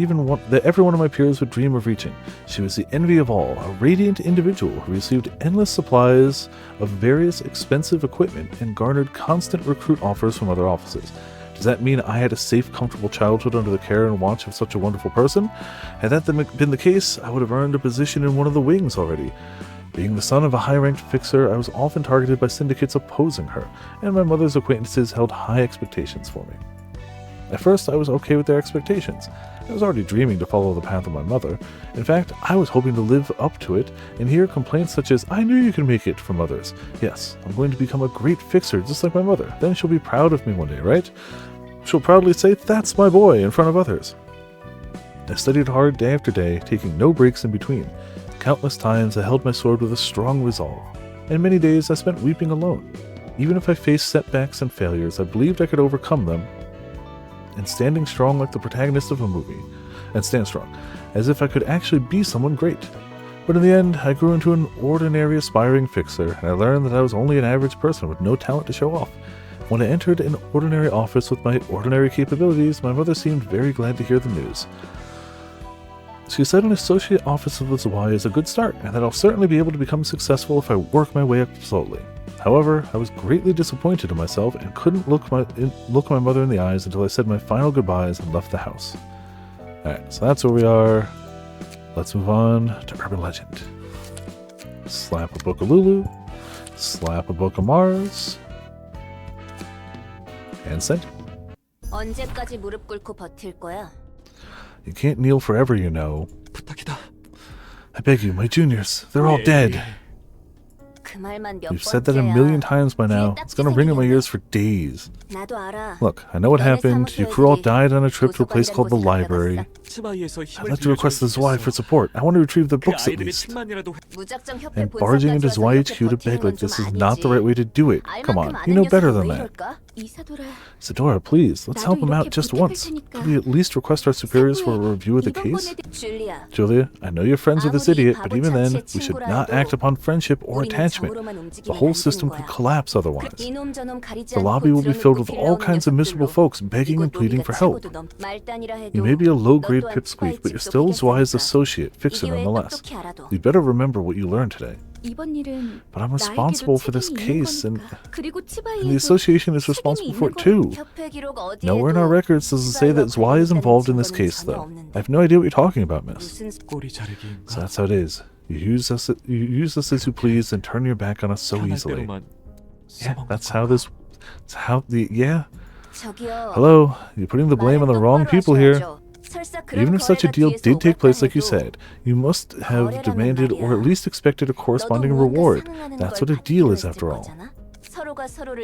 [SPEAKER 1] every one of my peers would dream of reaching. She was the envy of all, a radiant individual who received endless supplies of various expensive equipment and garnered constant recruit offers from other offices. Does that mean I had a safe, comfortable childhood under the care and watch of such a wonderful person? Had that been the case, I would have earned a position in one of the wings already. Being the son of a high-ranked fixer, I was often targeted by syndicates opposing her, and my mother's acquaintances held high expectations for me. At first, I was okay with their expectations. I was already dreaming to follow the path of my mother. In fact, I was hoping to live up to it and hear complaints such as, "I knew you could make it," from others. Yes, I'm going to become a great fixer just like my mother. Then she'll be proud of me one day, right? She'll proudly say, "That's my boy," in front of others. I studied hard day after day, taking no breaks in between. Countless times I held my sword with a strong resolve, and many days I spent weeping alone. Even if I faced setbacks and failures, I believed I could overcome them, and standing strong like the protagonist of a movie, and stand strong, as if I could actually be someone great. But in the end, I grew into an ordinary aspiring fixer, and I learned that I was only an average person with no talent to show off. When I entered an ordinary office with my ordinary capabilities, my mother seemed very glad to hear the news. She said an associate office of the Zwei is a good start, and that I'll certainly be able to become successful if I work my way up slowly. However, I was greatly disappointed in myself and couldn't look my mother in the eyes until I said my final goodbyes and left the house. Alright, so that's where we are. Let's move on to Urban Legend. Slap a book of Lulu. Slap a book of Mars. And send.
[SPEAKER 2] 언제까지 무릎 꿇고 버틸 거야?
[SPEAKER 1] You can't kneel forever, you know.
[SPEAKER 6] 부탁이다.
[SPEAKER 1] I beg you, my juniors. They're all dead.
[SPEAKER 2] 그 말만 몇
[SPEAKER 1] We've said that a million times by now. It's gonna ring in my ears for days.
[SPEAKER 2] 나도 알아.
[SPEAKER 1] Look, I know what happened. You crew all died on a trip to a place called the library. I'd like to request the Zwei for support. I want to retrieve the books at least.
[SPEAKER 2] 무작정 협회
[SPEAKER 1] And barging into Zwei HQ to beg like this is not the right way to do it. Come on, you know better than that. Isadora, please, let's help him out just once. Could we at least request our superiors for a review of the case? Julia, I know you're friends with this idiot, but even then, we should not act upon friendship or attachment. The whole system could collapse otherwise. The lobby will be filled with all kinds of miserable folks begging and pleading for help. You may be a low-grade pipsqueak, but you're still Zwei's associate, fixer nonetheless. You'd better remember what you learned today. But I'm responsible for this case, and the association is responsible for it too. Nowhere in our records does it say that Zwei is involved in this case, though. I have no idea what you're talking about, miss. So that's how it is. You use us as you please and turn your back on us so easily. Yeah, that's how this... It's how the... Yeah. Hello, you're putting the blame on the wrong people here. Even if such a deal did take place like you said, you must have demanded or at least expected a corresponding reward. That's what a deal is after all.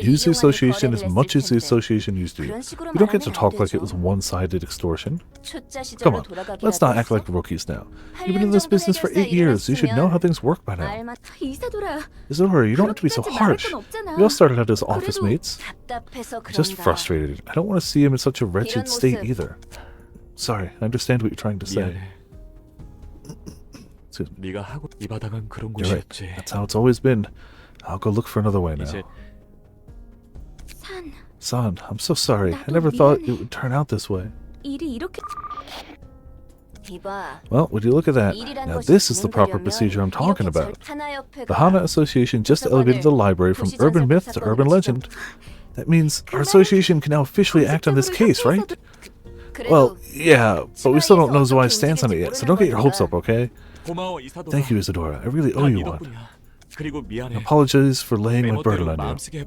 [SPEAKER 1] Use the association as much as the association used you. You don't get to talk like it was one-sided extortion. Come on, let's not act like rookies now. You've been in this business for 8 years. You should know how things work by now. Isadora, you don't have to be so harsh. We all started out as office mates. Just frustrated. I don't want to see him in such a wretched state either. Sorry, I understand what you're trying to say. You're right. That's how it's always been. I'll go look for another way now. San, I'm so sorry. I never thought it would turn out this way. Well, would you look at that? Now this is the proper procedure I'm talking about. The Hana Association just elevated the library from urban myth to urban legend. That means our association can now officially act on this case, right? Well, yeah, but we still don't know Zwei's stance on it yet, so don't get your hopes up, okay? Thank you, Isadora. I really owe you one. Apologies for laying my burden on you.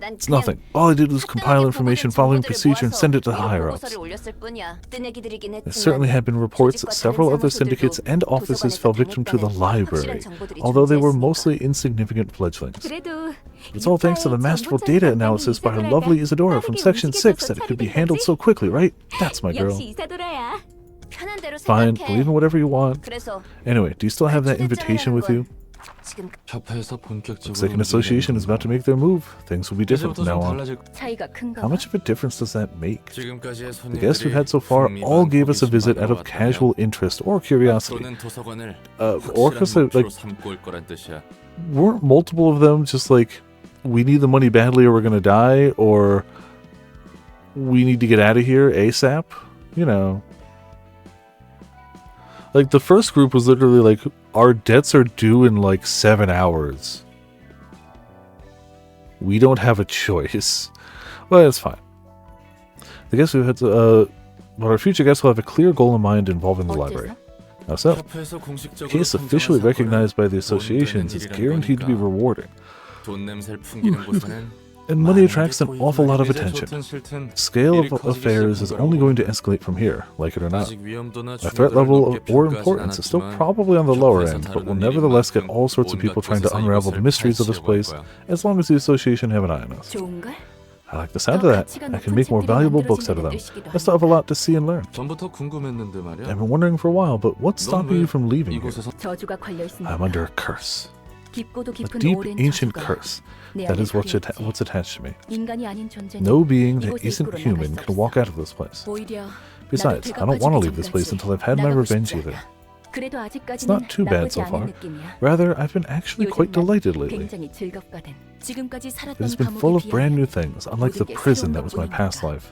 [SPEAKER 2] 난
[SPEAKER 1] It's nothing. All I did was compile information following procedure and send it to the higher-ups. There certainly had been reports that several other syndicates and offices fell victim to the library, although they were mostly insignificant fledglings. It's all thanks to the masterful data analysis by our lovely Isadora from Section 6 that it could be handled so quickly, right? That's my girl. Fine, believe in whatever you want. Anyway, do you still have that invitation with you? Looks like an association is about to make their move. Things will be different from now on. How much of a difference does that make? The guests we've had so far all gave us a visit out of casual interest or curiosity. Or because, weren't multiple of them just like, we need the money badly or we're gonna die, or we need to get out of here ASAP? You know. Like, the first group was literally like, our debts are due in like 7 hours. We don't have a choice. Well, that's fine. I guess we've had to, but our future guests will have a clear goal in mind involving the library. How so? A case officially recognized by the associations is guaranteed to be rewarding. And money attracts an awful lot of attention. The scale of affairs is only going to escalate from here, like it or not. Our threat level or importance is still probably on the lower end, but will nevertheless get all sorts of people trying to unravel the mysteries of this place, as long as the association have an eye on us. I like the sound of that. I can make more valuable books out of them. I still have a lot to see and learn. I've been wondering for a while, but what's stopping you from leaving here? I'm under a curse. A deep, ancient curse. That is what's attached to me. No being that isn't human can walk out of this place. Besides, I don't want to leave this place until I've had my revenge either. It's not too bad so far. Rather, I've been actually quite delighted lately. It has been full of brand new things, unlike the prison that was my past life.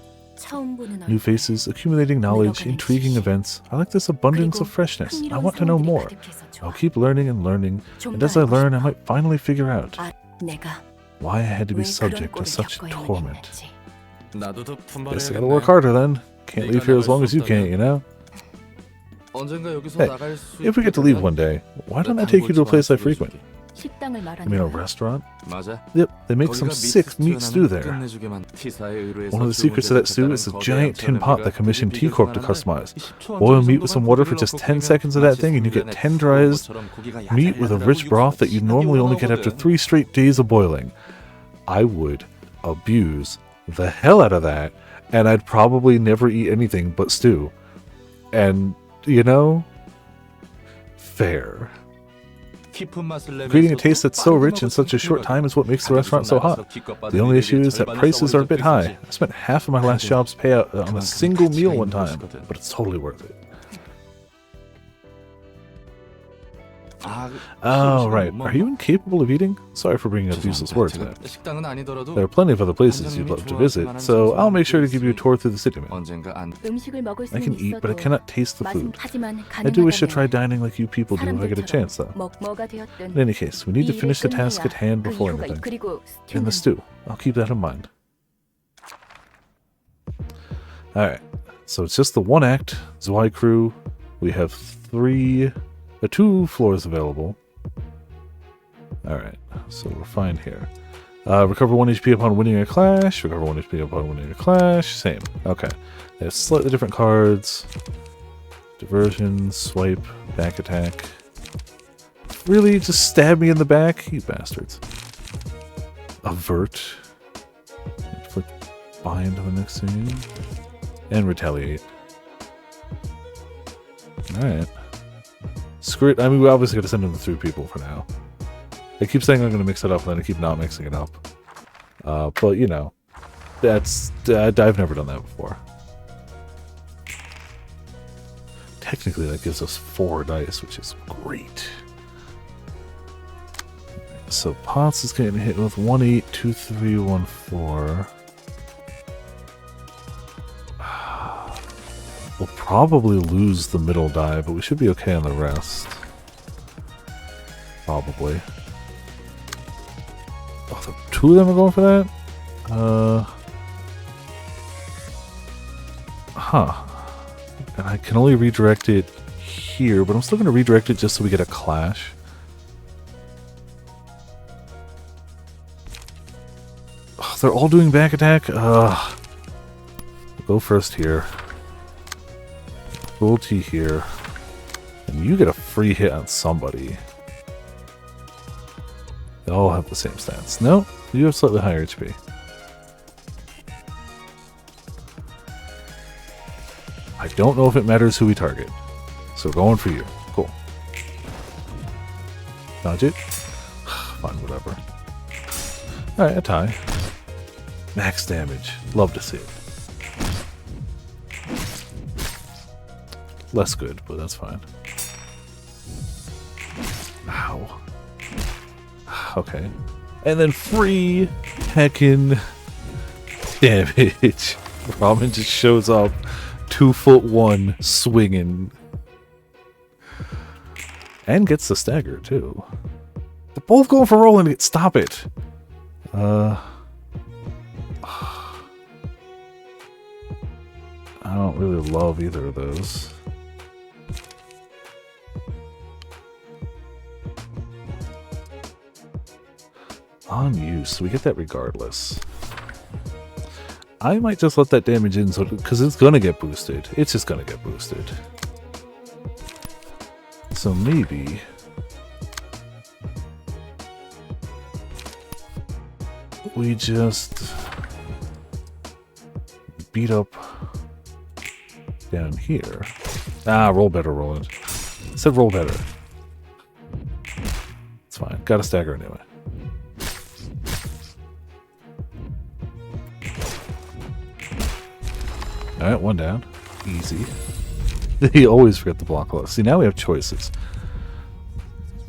[SPEAKER 1] New faces, accumulating knowledge, intriguing events. I like this abundance of freshness. I want to know more. I'll keep learning and learning, and as I learn, I might finally figure out why I had to be subject to such torment. Guess I gotta work harder then. Can't leave here as long as you can't, you know? Hey, if we get to leave one day, why don't I take you to a place I frequent? You mean a restaurant? Yep, they make some sick meat stew there. One of the secrets of that stew is a giant tin pot that commissioned T Corp to customize. Boil meat with some water for just 10 seconds of that thing and you get tenderized meat with a rich broth that you normally only get after 3 straight days of boiling. I would abuse the hell out of that, and I'd probably never eat anything but stew. And, you know, fair. Creating a taste that's so rich in such a short time is what makes the restaurant so hot. The only issue is that prices are a bit high. I spent half of my last job's payout on a single meal one time, but it's totally worth it. Oh, right. Are you incapable of eating? Sorry for bringing up useless words, man. There are plenty of other places you'd love to visit, so I'll make sure to give you a tour through the city, man. I can eat, but I cannot taste the food. I do wish to try dining like you people do if I get a chance, though. In any case, we need to finish the task at hand before anything. And the stew. I'll keep that in mind. Alright, so it's just the one act, Zwei crew. We have 2 floors available. Alright, so we're fine here. Recover 1 HP upon winning a clash. Recover 1 HP upon winning a clash. Same. Okay. They have slightly different cards. Diversion, swipe, back attack. Really? Just stab me in the back? You bastards. Avert. Inflict bind to the next scene. And retaliate. Alright. Screw it. I mean, we obviously got to send them the 3 people for now. I keep saying I'm going to mix it up, and then I keep not mixing it up. But, you know, that's... I've never done that before. Technically, that gives us 4 dice, which is great. So, Potts is getting hit with 1, 8, 2, 3, 1, 4. We'll probably lose the middle die, but we should be okay on the rest. Probably. Oh, the 2 of them are going for that? Huh. And I can only redirect it here, but I'm still going to redirect it just so we get a clash. they're all doing back attack. Go first here. Cruelty here. And you get a free hit on somebody. They all have the same stats. No, you have slightly higher HP. I don't know if it matters who we target. So going for you. Cool. Dodge it. Fine, whatever. Alright, a tie. Max damage. Love to see it. Less good, but that's fine. Ow. Okay. And then free heckin' damage. Robin just shows up 2'1" swinging. And gets the stagger too. They're both going for rolling. Stop it. I don't really love either of those. Unused, so we get that regardless. I might just let that damage in, so because it's gonna get boosted. It's just gonna get boosted. So maybe we just beat up down here. Roll better, Roland. I said roll better. It's fine. Got a stagger anyway. Alright, one down. Easy. You always forget the block low. See, now we have choices.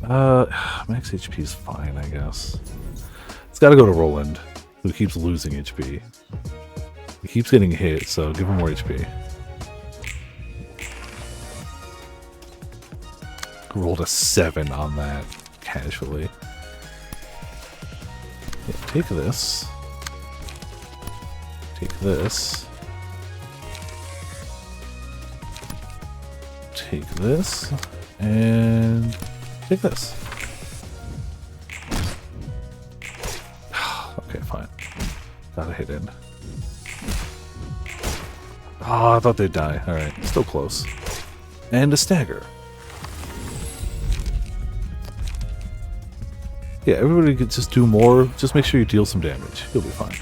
[SPEAKER 1] Max HP is fine, I guess. It's gotta go to Roland, who keeps losing HP. He keeps getting hit, so give him more HP. Rolled a 7 on that, casually. Yeah, take this. Take this. Take this. And take this. Okay, fine. Got a hit in. Oh, I thought they'd die. Alright, still close. And a stagger. Yeah, everybody could just do more. Just make sure you deal some damage. You'll be fine.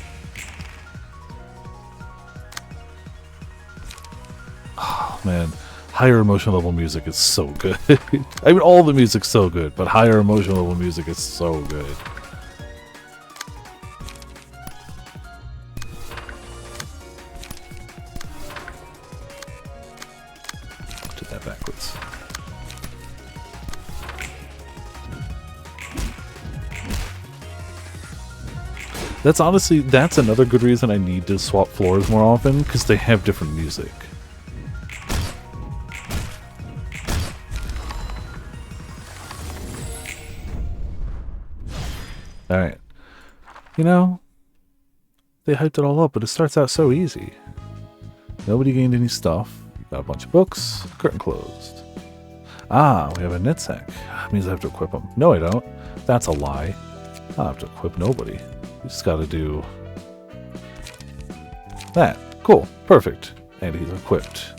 [SPEAKER 1] Oh, man. Higher emotion level music is so good. I mean, all the music's so good, but higher emotion level music is so good. Did that backwards. That's honestly, that's another good reason I need to swap floors more often, because they have different music. Alright. You know, they hyped it all up, but it starts out so easy. Nobody gained any stuff. Got a bunch of books. Curtain closed. Ah, we have a knitsack. That means I have to equip them. No, I don't. That's a lie. I don't have to equip nobody. You just gotta do that. Cool. Perfect. And he's equipped.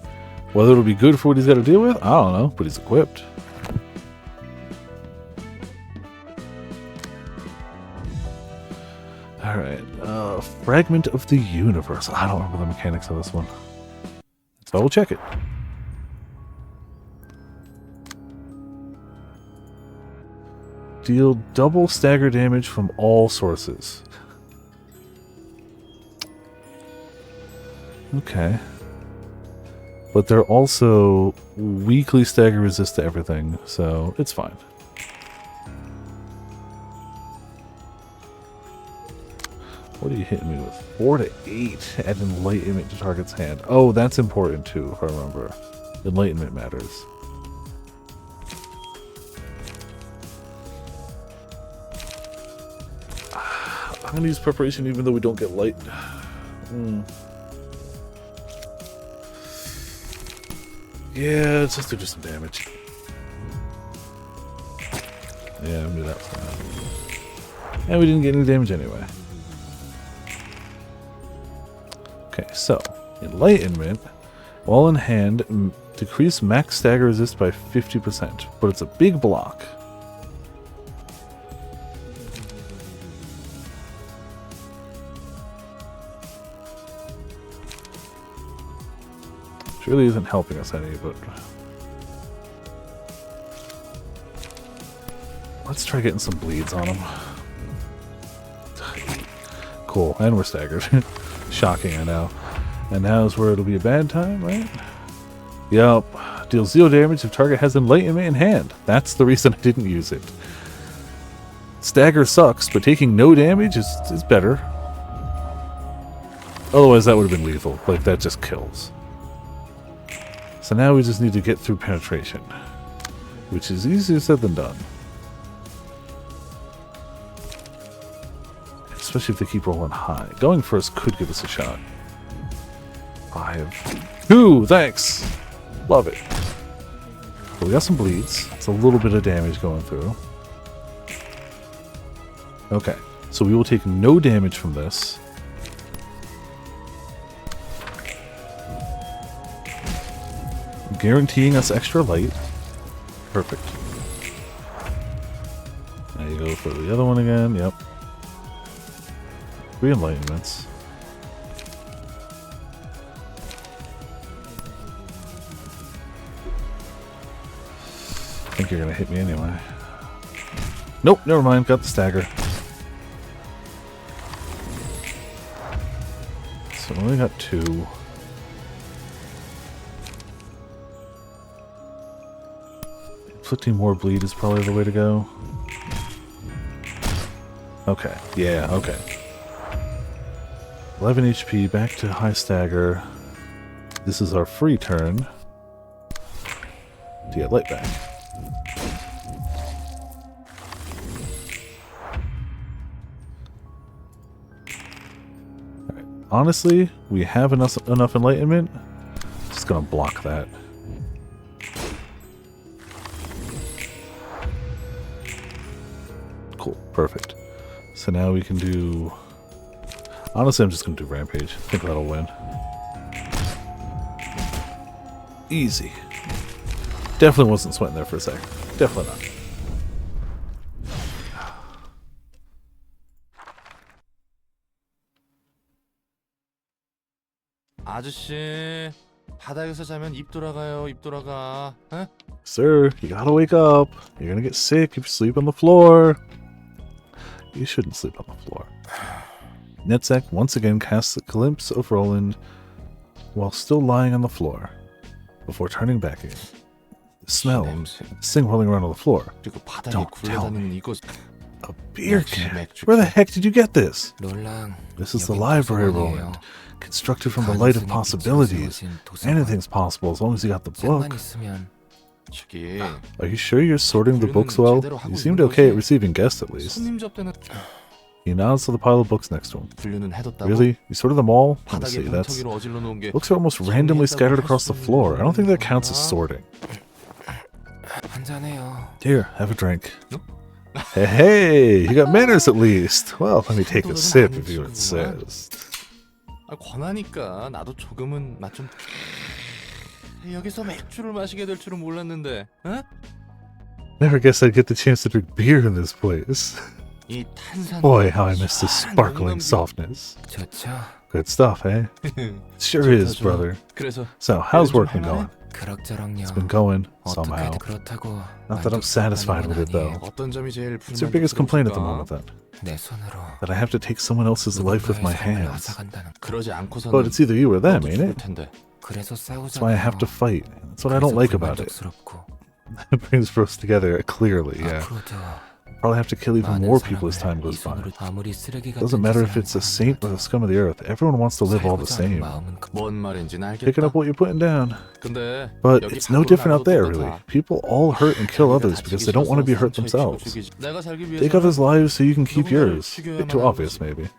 [SPEAKER 1] Whether it'll be good for what he's got to deal with, I don't know, but he's equipped. Alright, Fragment of the Universe. I don't remember the mechanics of this one. So we'll check it. Deal double stagger damage from all sources. Okay. But they're also weakly stagger resist to everything, so it's fine. What are you hitting me with? 4 to 8. Add enlightenment to target's hand. Oh, that's important too, if I remember. Enlightenment matters. I'm gonna use preparation even though we don't get light. Yeah, let's just do some damage. Yeah, I knew that was gonna happen. And we didn't get any damage anyway. Okay, so enlightenment, while in hand, decrease max stagger resist by 50%, but it's a big block. Which really isn't helping us any, but let's try getting some bleeds on him. Cool, and we're staggered. Shocking, I know. And now's where it'll be a bad time, right? Yup. Deals 0 damage if target has enlightenment in hand. That's the reason I didn't use it. Stagger sucks, but taking no damage is better. Otherwise that would have been lethal. Like, that just kills. So now we just need to get through penetration, which is easier said than done. Especially if they keep rolling high. Going first could give us a shot. 5. 2, thanks! Love it. So we got some bleeds. It's a little bit of damage going through. Okay, so we will take no damage from this. Guaranteeing us extra light. Perfect. Now you go for the other one again. Yep. 3 enlightenments. I think you're gonna hit me anyway. Nope, never mind. Got the stagger. So we only got 2. Inflicting more bleed is probably the way to go. Okay, yeah, okay. 11 HP, back to high stagger. This is our free turn to get light back. Alright. Honestly, we have enough enlightenment. Just gonna block that. Cool, perfect. So now we can do... Honestly, I'm just going to do Rampage. I think that'll win. Easy. Definitely wasn't sweating there for a sec. Definitely not.
[SPEAKER 4] 아저씨, 바닥에서 자면 입 돌아가요. 입 돌아가. 에?
[SPEAKER 1] Sir, you gotta wake up. You're gonna get sick if you sleep on the floor. You shouldn't sleep on the floor. Netzek once again casts a glimpse of Roland while still lying on the floor, before turning back again. The smell, this thing rolling around on the floor. Don't tell me. A beer can? Where the heck did you get this? This is the library, Roland. Constructed from the light of possibilities. Anything's possible as long as you got the book. Are you sure you're sorting the books well? You seemed okay at receiving guests at least. He nods to the pile of books next to him. Really? You sorted them all? Let me see, that's... Books are almost randomly scattered across the floor. I don't think that counts as sorting. Here, have a drink. Hey, you got manners at least. Well, let me take a sip if you insist.
[SPEAKER 4] 권하니까 나도 조금은 맛 좀... 여기서 맥주를 마시게 될 줄은 몰랐는데. 어?
[SPEAKER 1] Never guessed I'd get the chance to drink beer in this place. Boy, how I miss this sparkling softness. Good stuff, eh? Sure is, brother. So, how's working going? It's been going, somehow. Not that I'm satisfied with it, though. What's your biggest complaint at the moment, then? That I have to take someone else's life with my hands. But it's either you or them, ain't it? That's why I have to fight. That's what I don't like about it. It brings us together clearly, yeah. Probably have to kill even more people as time goes by. Doesn't matter if it's a saint or the scum of the earth, everyone wants to live all the same. Picking up what you're putting down. But it's no different out there, really. People all hurt and kill others because they don't want to be hurt themselves. Take others' lives so you can keep yours. Bit too obvious, maybe.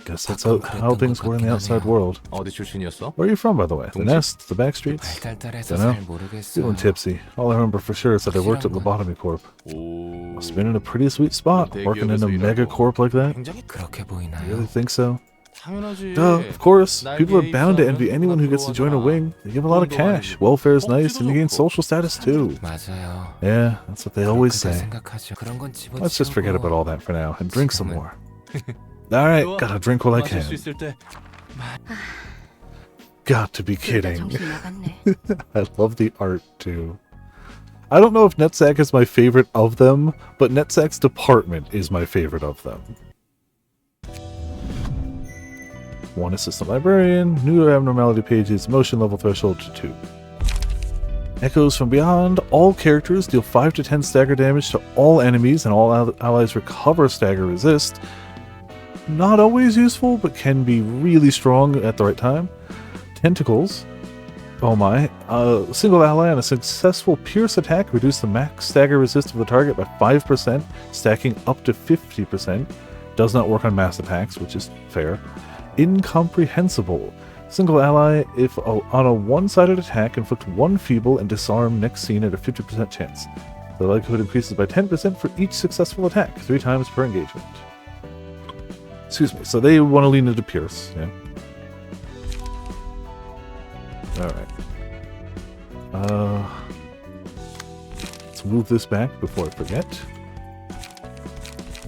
[SPEAKER 1] Guess that's how things were in the outside world. Where are you from, by the way? The Nest? The back streets? Dunno. Feeling tipsy. All I remember for sure is that I worked at Lobotomy Corp. Must have been in a pretty sweet spot, working in a mega corp like that. You really think so?
[SPEAKER 4] 당연하지.
[SPEAKER 1] Duh, of course.
[SPEAKER 4] 날
[SPEAKER 1] People are
[SPEAKER 4] 위해
[SPEAKER 1] bound to
[SPEAKER 4] 입사하면
[SPEAKER 1] envy anyone who gets to join a wing. They give a lot of cash. Welfare's nice, and you gain social status too.
[SPEAKER 6] 맞아요.
[SPEAKER 1] Yeah, that's what they always
[SPEAKER 6] 그렇게들
[SPEAKER 1] say.
[SPEAKER 6] 생각하죠. 그런 건 집어치우고.
[SPEAKER 1] Let's just forget about all that for now and drink some
[SPEAKER 6] 지금은-
[SPEAKER 1] more. Alright,
[SPEAKER 4] 좋아.
[SPEAKER 1] gotta drink while I
[SPEAKER 4] 마실 수
[SPEAKER 1] can.
[SPEAKER 4] 있을 때
[SPEAKER 1] Got to be kidding.
[SPEAKER 2] 정신 나갔네.
[SPEAKER 1] I love the art too. I don't know if Netsack is my favorite of them, but Netsack's department is my favorite of them. One assistant librarian, new abnormality pages, motion level threshold to 2. Echoes from Beyond. All characters deal 5 to 10 stagger damage to all enemies, and all allies recover stagger resist. Not always useful, but can be really strong at the right time. Tentacles. Oh my. A single ally on a successful pierce attack reduce the max stagger resist of the target by 5%, stacking up to 50%. Does not work on mass attacks, which is fair. Incomprehensible. Single ally, if on a one-sided attack, inflict one feeble and disarm next scene at a 50% chance. The likelihood increases by 10% for each successful attack, 3 times per engagement. Excuse me, so they want to lean into Pierce, yeah. Alright. Let's move this back before I forget.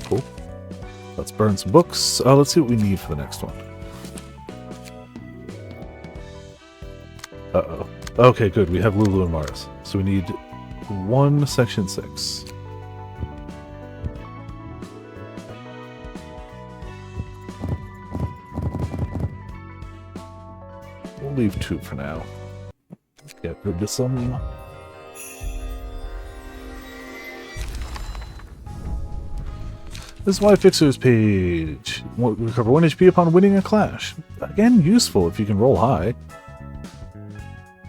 [SPEAKER 1] Cool. Let's burn some books. Let's see what we need for the next one. Uh-oh. Okay, good. We have Lulu and Mars. So we need 1 section 6. We'll leave 2 for now. Get rid of some. This is why Fixer's page. Recover 1 HP upon winning a clash. Again, useful if you can roll high.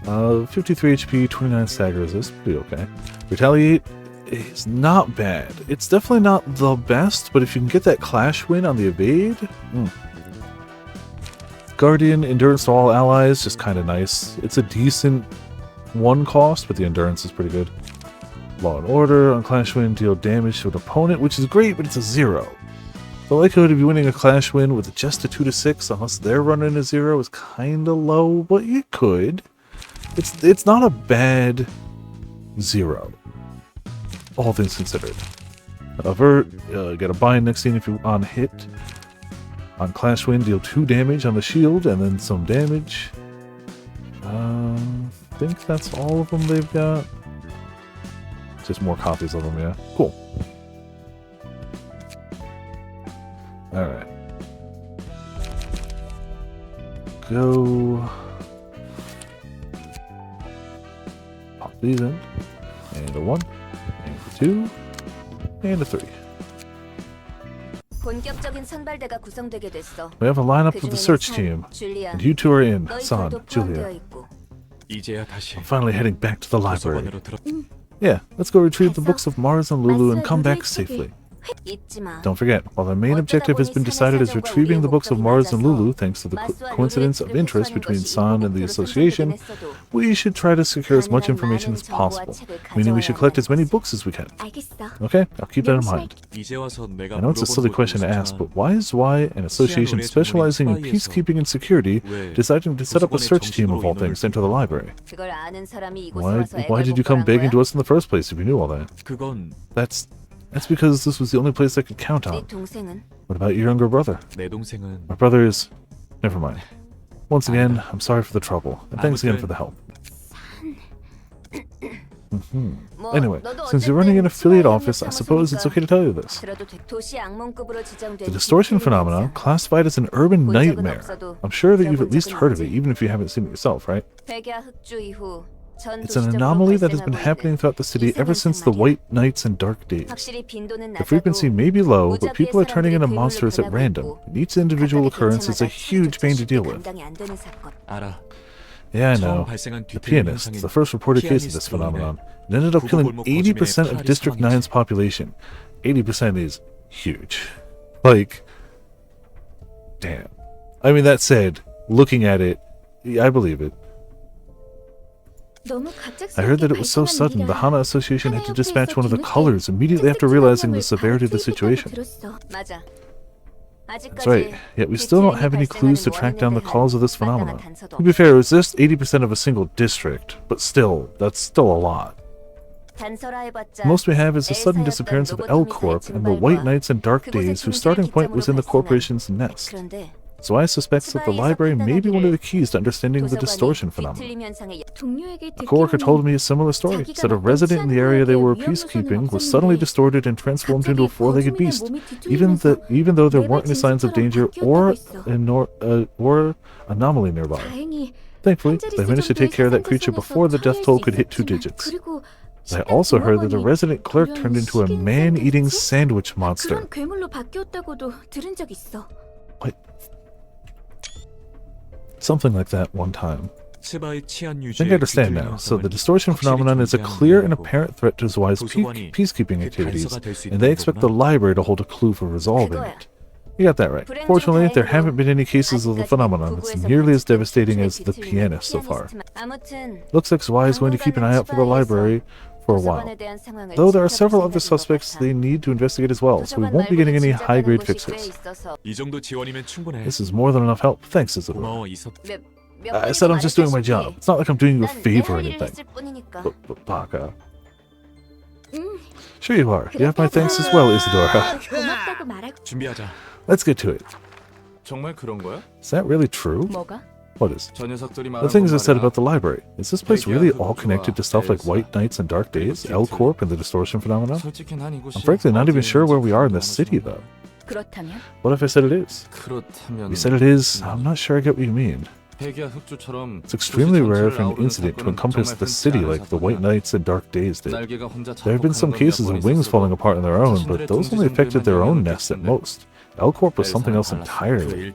[SPEAKER 1] 53 HP, 29 stagger resist. Be okay. Retaliate is not bad. It's definitely not the best, but if you can get that clash win on the evade. Guardian, endurance to all allies, just kind of nice. It's a decent 1 cost, but the endurance is pretty good. Law and Order, on Clash Win, deal damage to an opponent, which is great, but it's a 0. The likelihood of you winning a Clash Win with just a 2 to 6, unless they're running a 0, is kind of low, but you could. It's not a bad 0, all things considered. Avert, get a bind next scene if you on hit. On Clash Win, deal 2 damage on the shield, and then some damage. I think that's all of them they've got. Just more copies of them, yeah. Cool. Alright. Go. Pop these in. And a 1. And a 2. And a 3.
[SPEAKER 2] 본격적인 선발대가 구성되게 됐어.
[SPEAKER 1] We have a lineup of the
[SPEAKER 2] 그중에는
[SPEAKER 1] search
[SPEAKER 2] 산,
[SPEAKER 1] team.
[SPEAKER 2] 줄리안,
[SPEAKER 1] And you two are in.
[SPEAKER 2] 너희
[SPEAKER 1] San,
[SPEAKER 2] 둘도
[SPEAKER 1] Julia.
[SPEAKER 2] 포함되어 있고.
[SPEAKER 4] 이제야 다시
[SPEAKER 1] I'm finally heading back to the library.
[SPEAKER 4] 도서관으로 들어.
[SPEAKER 1] Yeah, let's go retrieve the books of Mars and Lulu and come back safely.
[SPEAKER 2] 잊지 마.
[SPEAKER 1] Don't forget, while our main objective has been decided as retrieving the books of Mars and Lulu, thanks to the coincidence of interest between San and the Association, we should try to secure as much information as possible, meaning we should collect as many books as we can.
[SPEAKER 2] 알겠어.
[SPEAKER 1] Okay, I'll keep that in mind.
[SPEAKER 4] 이제 와서 내가
[SPEAKER 1] I know it's a silly question to ask, but why is Y, an association specializing in peacekeeping and security, deciding to set up a search team of all things into the library?
[SPEAKER 2] 그걸 아는 사람이 이곳에 와서
[SPEAKER 1] Why did you come begging to us in the first place if you knew all that?
[SPEAKER 4] 그건
[SPEAKER 1] That's because this was the only place I could count
[SPEAKER 2] 네
[SPEAKER 1] on.
[SPEAKER 2] 동생은
[SPEAKER 1] What about your younger brother?
[SPEAKER 4] 내 동생은
[SPEAKER 1] My brother is... Never mind. Once again, I'm sorry for the trouble, and thanks again for the help.
[SPEAKER 2] 뭐,
[SPEAKER 1] Anyway,
[SPEAKER 2] 너도
[SPEAKER 1] since you're running an
[SPEAKER 2] 어쨌든
[SPEAKER 1] affiliate
[SPEAKER 2] 치마에
[SPEAKER 1] office, I
[SPEAKER 2] 있는
[SPEAKER 1] suppose it's okay to tell you this.
[SPEAKER 2] 들어도 도시 악몽급으로 지정된
[SPEAKER 1] The distortion
[SPEAKER 2] 디테일이
[SPEAKER 1] phenomenon,
[SPEAKER 2] 있어.
[SPEAKER 1] classified as an urban
[SPEAKER 2] 본 적은
[SPEAKER 1] nightmare.
[SPEAKER 2] 없어도
[SPEAKER 1] I'm sure that you've at
[SPEAKER 2] 들어본
[SPEAKER 1] least
[SPEAKER 2] 적은
[SPEAKER 1] heard of it,
[SPEAKER 2] 있지.
[SPEAKER 1] even if you haven't seen it yourself, right?
[SPEAKER 2] 백야 흑주 이후 전
[SPEAKER 1] It's an
[SPEAKER 2] 도시적으로
[SPEAKER 1] anomaly that has been
[SPEAKER 2] 발생하고
[SPEAKER 1] happening
[SPEAKER 2] 있는
[SPEAKER 1] throughout the city ever since the
[SPEAKER 2] 이상한
[SPEAKER 1] White Nights and Dark Days.
[SPEAKER 2] 확실히 빈도는
[SPEAKER 1] The frequency
[SPEAKER 2] 낮아도
[SPEAKER 1] may be low, but
[SPEAKER 2] 무자비의
[SPEAKER 1] people are turning into
[SPEAKER 2] 사람들이
[SPEAKER 1] monsters at
[SPEAKER 2] 괴물로
[SPEAKER 1] random.
[SPEAKER 2] 변하고
[SPEAKER 1] And each individual
[SPEAKER 2] 각각의
[SPEAKER 1] occurrence is a
[SPEAKER 2] 개체마다
[SPEAKER 1] huge pain to deal with.
[SPEAKER 2] 감당이 안 되는 사건.
[SPEAKER 4] 알아.
[SPEAKER 1] Yeah, I
[SPEAKER 4] 처음
[SPEAKER 1] know.
[SPEAKER 4] 발생한
[SPEAKER 1] The
[SPEAKER 4] 뒤틀림
[SPEAKER 1] pianist,
[SPEAKER 4] 현상인
[SPEAKER 1] the first reported case of this
[SPEAKER 4] 피아니스트
[SPEAKER 1] phenomenon,
[SPEAKER 4] 로이네.
[SPEAKER 1] it ended up killing
[SPEAKER 4] 구구골목
[SPEAKER 1] 80% of
[SPEAKER 4] 거점의
[SPEAKER 1] District
[SPEAKER 4] 파리
[SPEAKER 1] 9's population. 80% is huge. Like, damn. I mean, that said, looking at it, I believe it. I heard that it was so sudden, the Hana Association had to dispatch one of the colors immediately after realizing the severity of the situation.
[SPEAKER 2] 맞아.
[SPEAKER 1] That's right. Yet we still don't have any clues to track down the cause of this phenomenon. To be fair, it was just 80% of a single district, but still, that's still a lot. The most we have is the sudden disappearance of L Corp and the White Nights and Dark Days, whose starting point was in the corporation's nest. So I suspect that the library may be one of the keys to understanding the distortion phenomenon. A coworker told me a similar story. Said a resident in the area they were peacekeeping was suddenly distorted and transformed into a four-legged beast, even though there weren't any signs of danger or anomaly nearby. Thankfully, they managed to take care of that creature before the death toll could hit 2 digits. I also heard that the resident clerk turned into a man-eating sandwich monster. What? Something like that one time. I think I understand now. So the distortion phenomenon is a clear and apparent threat to Zwei's peacekeeping activities, and they expect the library to hold a clue for resolving it. You got that right. Fortunately, there haven't been any cases of the phenomenon that's nearly as devastating as the pianist so far. Looks like Zwei is going to keep an eye out for the library for a while. Though there are several other suspects they need to investigate as well, so we won't be getting any high-grade fixes. This is more than enough help. Thanks, Isidore. I said I'm just doing my job. It's not like I'm doing you a favor or anything. Baka. Sure you are. You have my thanks as well, Isadora. Let's get to it. Is that really true? What is? The things I said about the library. Is this place really all connected to stuff like White Nights and Dark Days, L Corp, and the distortion phenomenon? I'm frankly not even sure where we are in this city, though. What if I said it is? You said it is. I'm not sure I get what you mean. It's extremely rare for an incident to encompass the city like the White Nights and Dark Days did. There have been some cases of wings falling apart on their own, but those only affected their own nests at most. L Corp was something else entirely.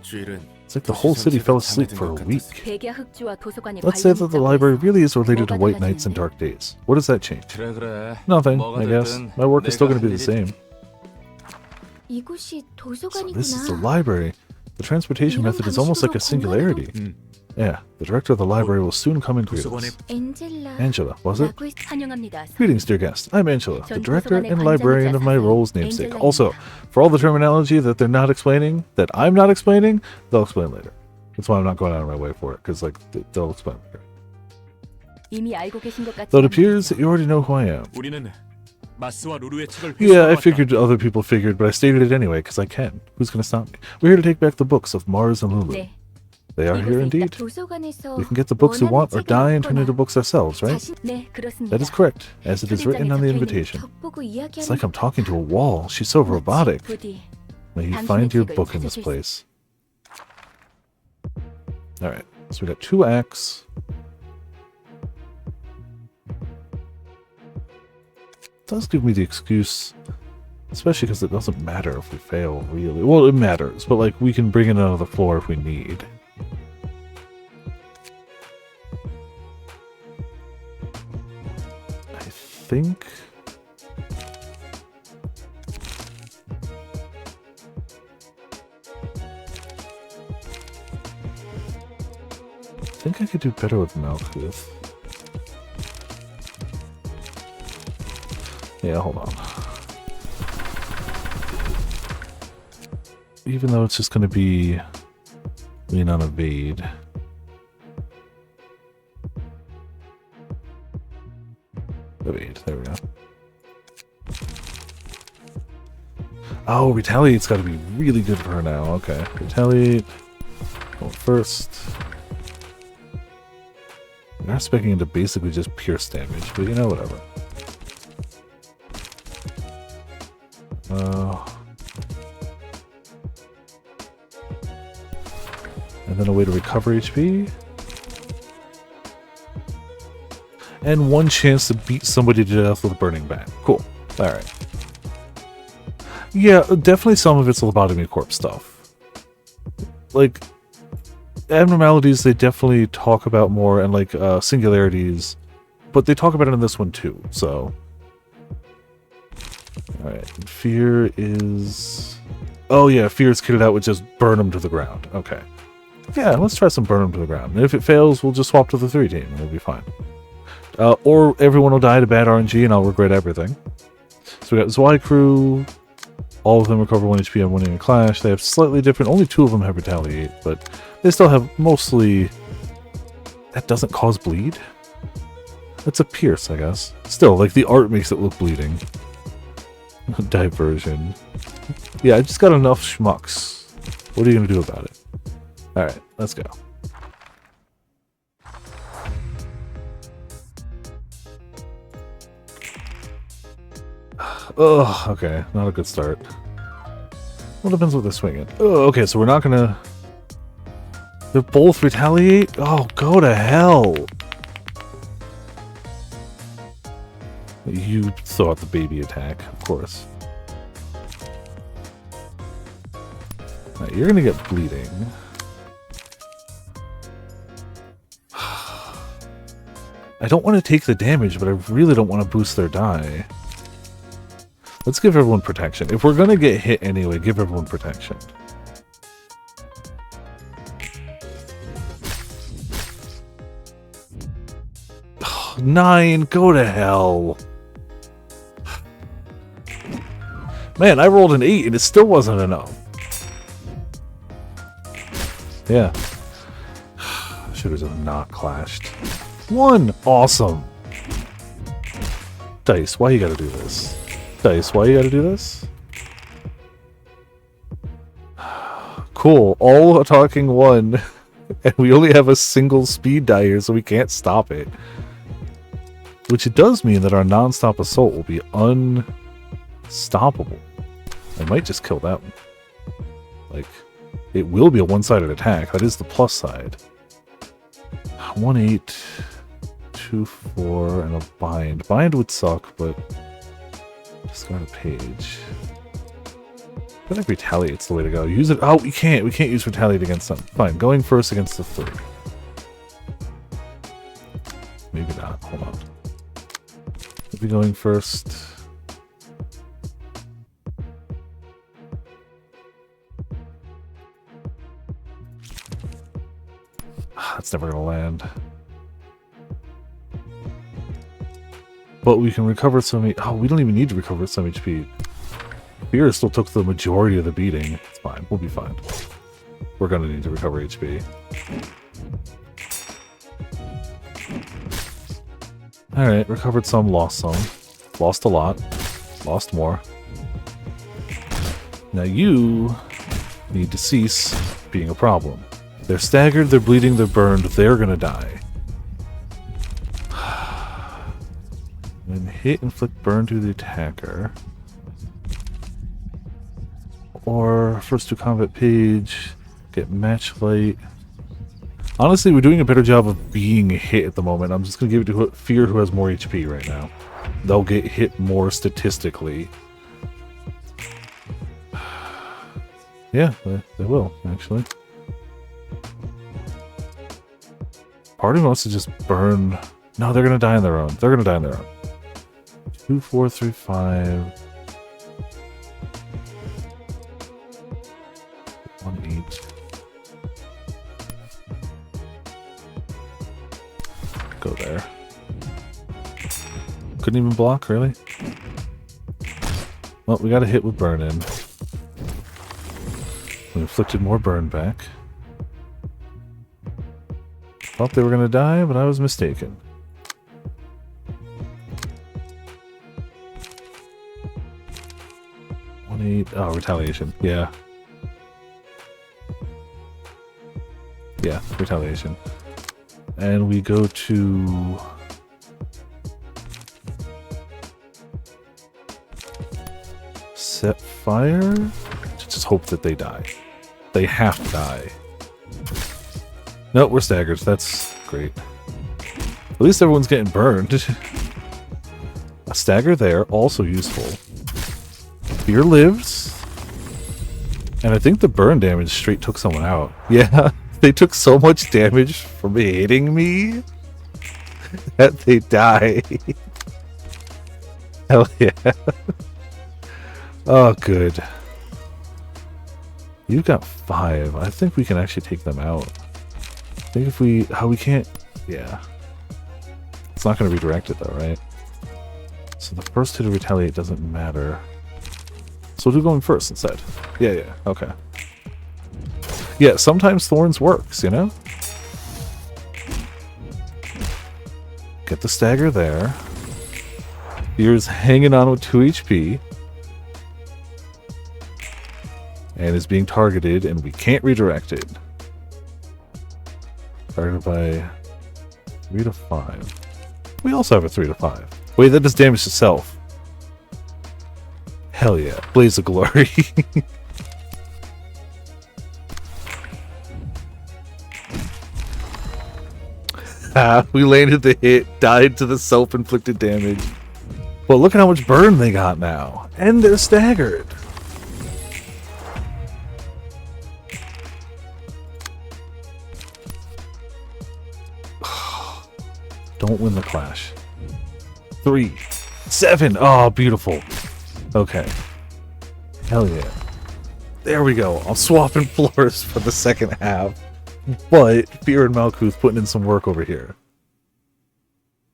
[SPEAKER 1] It's like the whole city fell asleep for a week. Let's say that the library really is related to White Nights and Dark Days. What does that change? Nothing, I guess. My work is still going to be the same. So this is the library. The transportation method is almost like a singularity. Yeah, the director of the library will soon come and greet us. Angela, was it? Greetings, dear guest. I'm Angela, the director and librarian of my role's namesake. Also, for all the terminology that they're not explaining, that I'm not explaining, they'll explain later. That's why I'm not going out of my way for it, because like they'll explain later. Though it appears that you already know who I am. Yeah, I figured other people figured, but I stated it anyway, because I can. Who's going to stop me? We're here to take back the books of Mars and Lulu. They are here indeed. We can get the books we want or die and turn into books ourselves, right? That is correct, as it is written on the invitation. It's like I'm talking to a wall. She's so robotic. May you find your book in this place. Alright, so we got 2 acts. It does give me the excuse, especially because it doesn't matter if we fail, really. Well, it matters, but like we can bring in another floor if we need. I think I could do better with Malkuth. Yeah, hold on. Even though it's just going to be lean on evade. Evade, there we go. Oh, Retaliate's got to be really good for her now. Okay, Retaliate. Going first. I'm not speccing into basically just pierce damage, but you know, whatever. And then a way to recover HP. And 1 chance to beat somebody to death with a burning bat. Cool. Alright. Yeah, definitely some of it's lobotomy corpse stuff. Like, abnormalities they definitely talk about more, and like singularities, but they talk about it in this one too, so. Alright, fear is... Oh yeah, fear is kitted out with just burn them to the ground. Okay. Yeah, let's try some burn them to the ground. And if it fails, we'll just swap to the 3 team and we'll be fine. Or everyone will die to bad RNG and I'll regret everything. So we got Zwei Crew. All of them recover 1 HP on winning a clash. They have slightly different... Only 2 of them have retaliate, but they still have mostly... That doesn't cause bleed? That's a pierce, I guess. Still, like, the art makes it look bleeding. Diversion. Yeah, I just got enough schmucks. What are you gonna do about it? Alright, let's go. Ugh, okay, not a good start. What depends what they're swinging. Oh, okay, so we're not gonna... They're both retaliate? Oh, go to hell! You thought the baby attack, of course. Right, you're gonna get bleeding. I don't want to take the damage, but I really don't want to boost their die. Let's give everyone protection. If we're gonna get hit anyway, give everyone protection. Oh, 9, go to hell. Man, I rolled an 8 and it still wasn't enough. Yeah. Should have not clashed. 1! Awesome! Dice, why you gotta do this? Dice, why you gotta do this? Cool, all talking 1. And we only have a single speed die here, so we can't stop it. Which it does mean that our non-stop assault will be unstoppable. I might just kill that one. Like, it will be a one-sided attack. That is the plus side. 1, 8, 2, 4, and a bind. Bind would suck, but discard a page. I feel like retaliate's the way to go. Use it. Oh, we can't. We can't use retaliate against them. Fine. Going first against the 3. Maybe not. Hold on. Maybe going first. That's never gonna land. But we can recover some... Oh, we don't even need to recover some HP. Fear still took the majority of the beating. It's fine. We'll be fine. We're gonna need to recover HP. Alright, recovered some, lost some. Lost a lot. Lost more. Now you need to cease being a problem. They're staggered, they're bleeding, they're burned, they're gonna die. Then hit, inflict burn to the attacker. Or first to combat page, get match light. Honestly, we're doing a better job of being hit at the moment. I'm just gonna give it to Fear, who has more HP right now. They'll get hit more statistically. Yeah, they will, actually. Part of me wants to just burn... No, they're gonna die on their own. They're gonna die on their own. 2, 4, 3, 5... 1, 8... Go there. Couldn't even block, really? Well, we got a hit with burn in. We inflicted more burn back. Thought they were gonna die, but I was mistaken. Oh, retaliation. Yeah. Yeah, retaliation. And we go to... set fire? Just hope that they die. They have to die. Nope, we're staggered. That's great. At least everyone's getting burned. A stagger there, also useful. Fear lives. And I think the burn damage straight took someone out. Yeah, they took so much damage from hitting me that they die. Hell yeah. Oh, good. You've got 5. I think we can actually take them out. I think if we... Oh, we can't... Yeah. It's not going to redirect it, though, right? So the first hit to retaliate doesn't matter. So we'll do going first instead. Yeah, okay. Yeah, sometimes thorns works, you know? Get the stagger there. Fear's hanging on with 2 HP. And is being targeted, and we can't redirect it. Targeted by 3 to 5. We also have a 3 to 5. Wait, that does damage to self. Hell yeah. Blaze of Glory. We landed the hit, died to the self-inflicted damage. But look at how much burn they got now. And they're staggered. Don't win the clash. 3, 7. Oh, beautiful. Okay. Hell yeah. There we go. I'm swapping floors for the second half. But Fear and Malkuth putting in some work over here.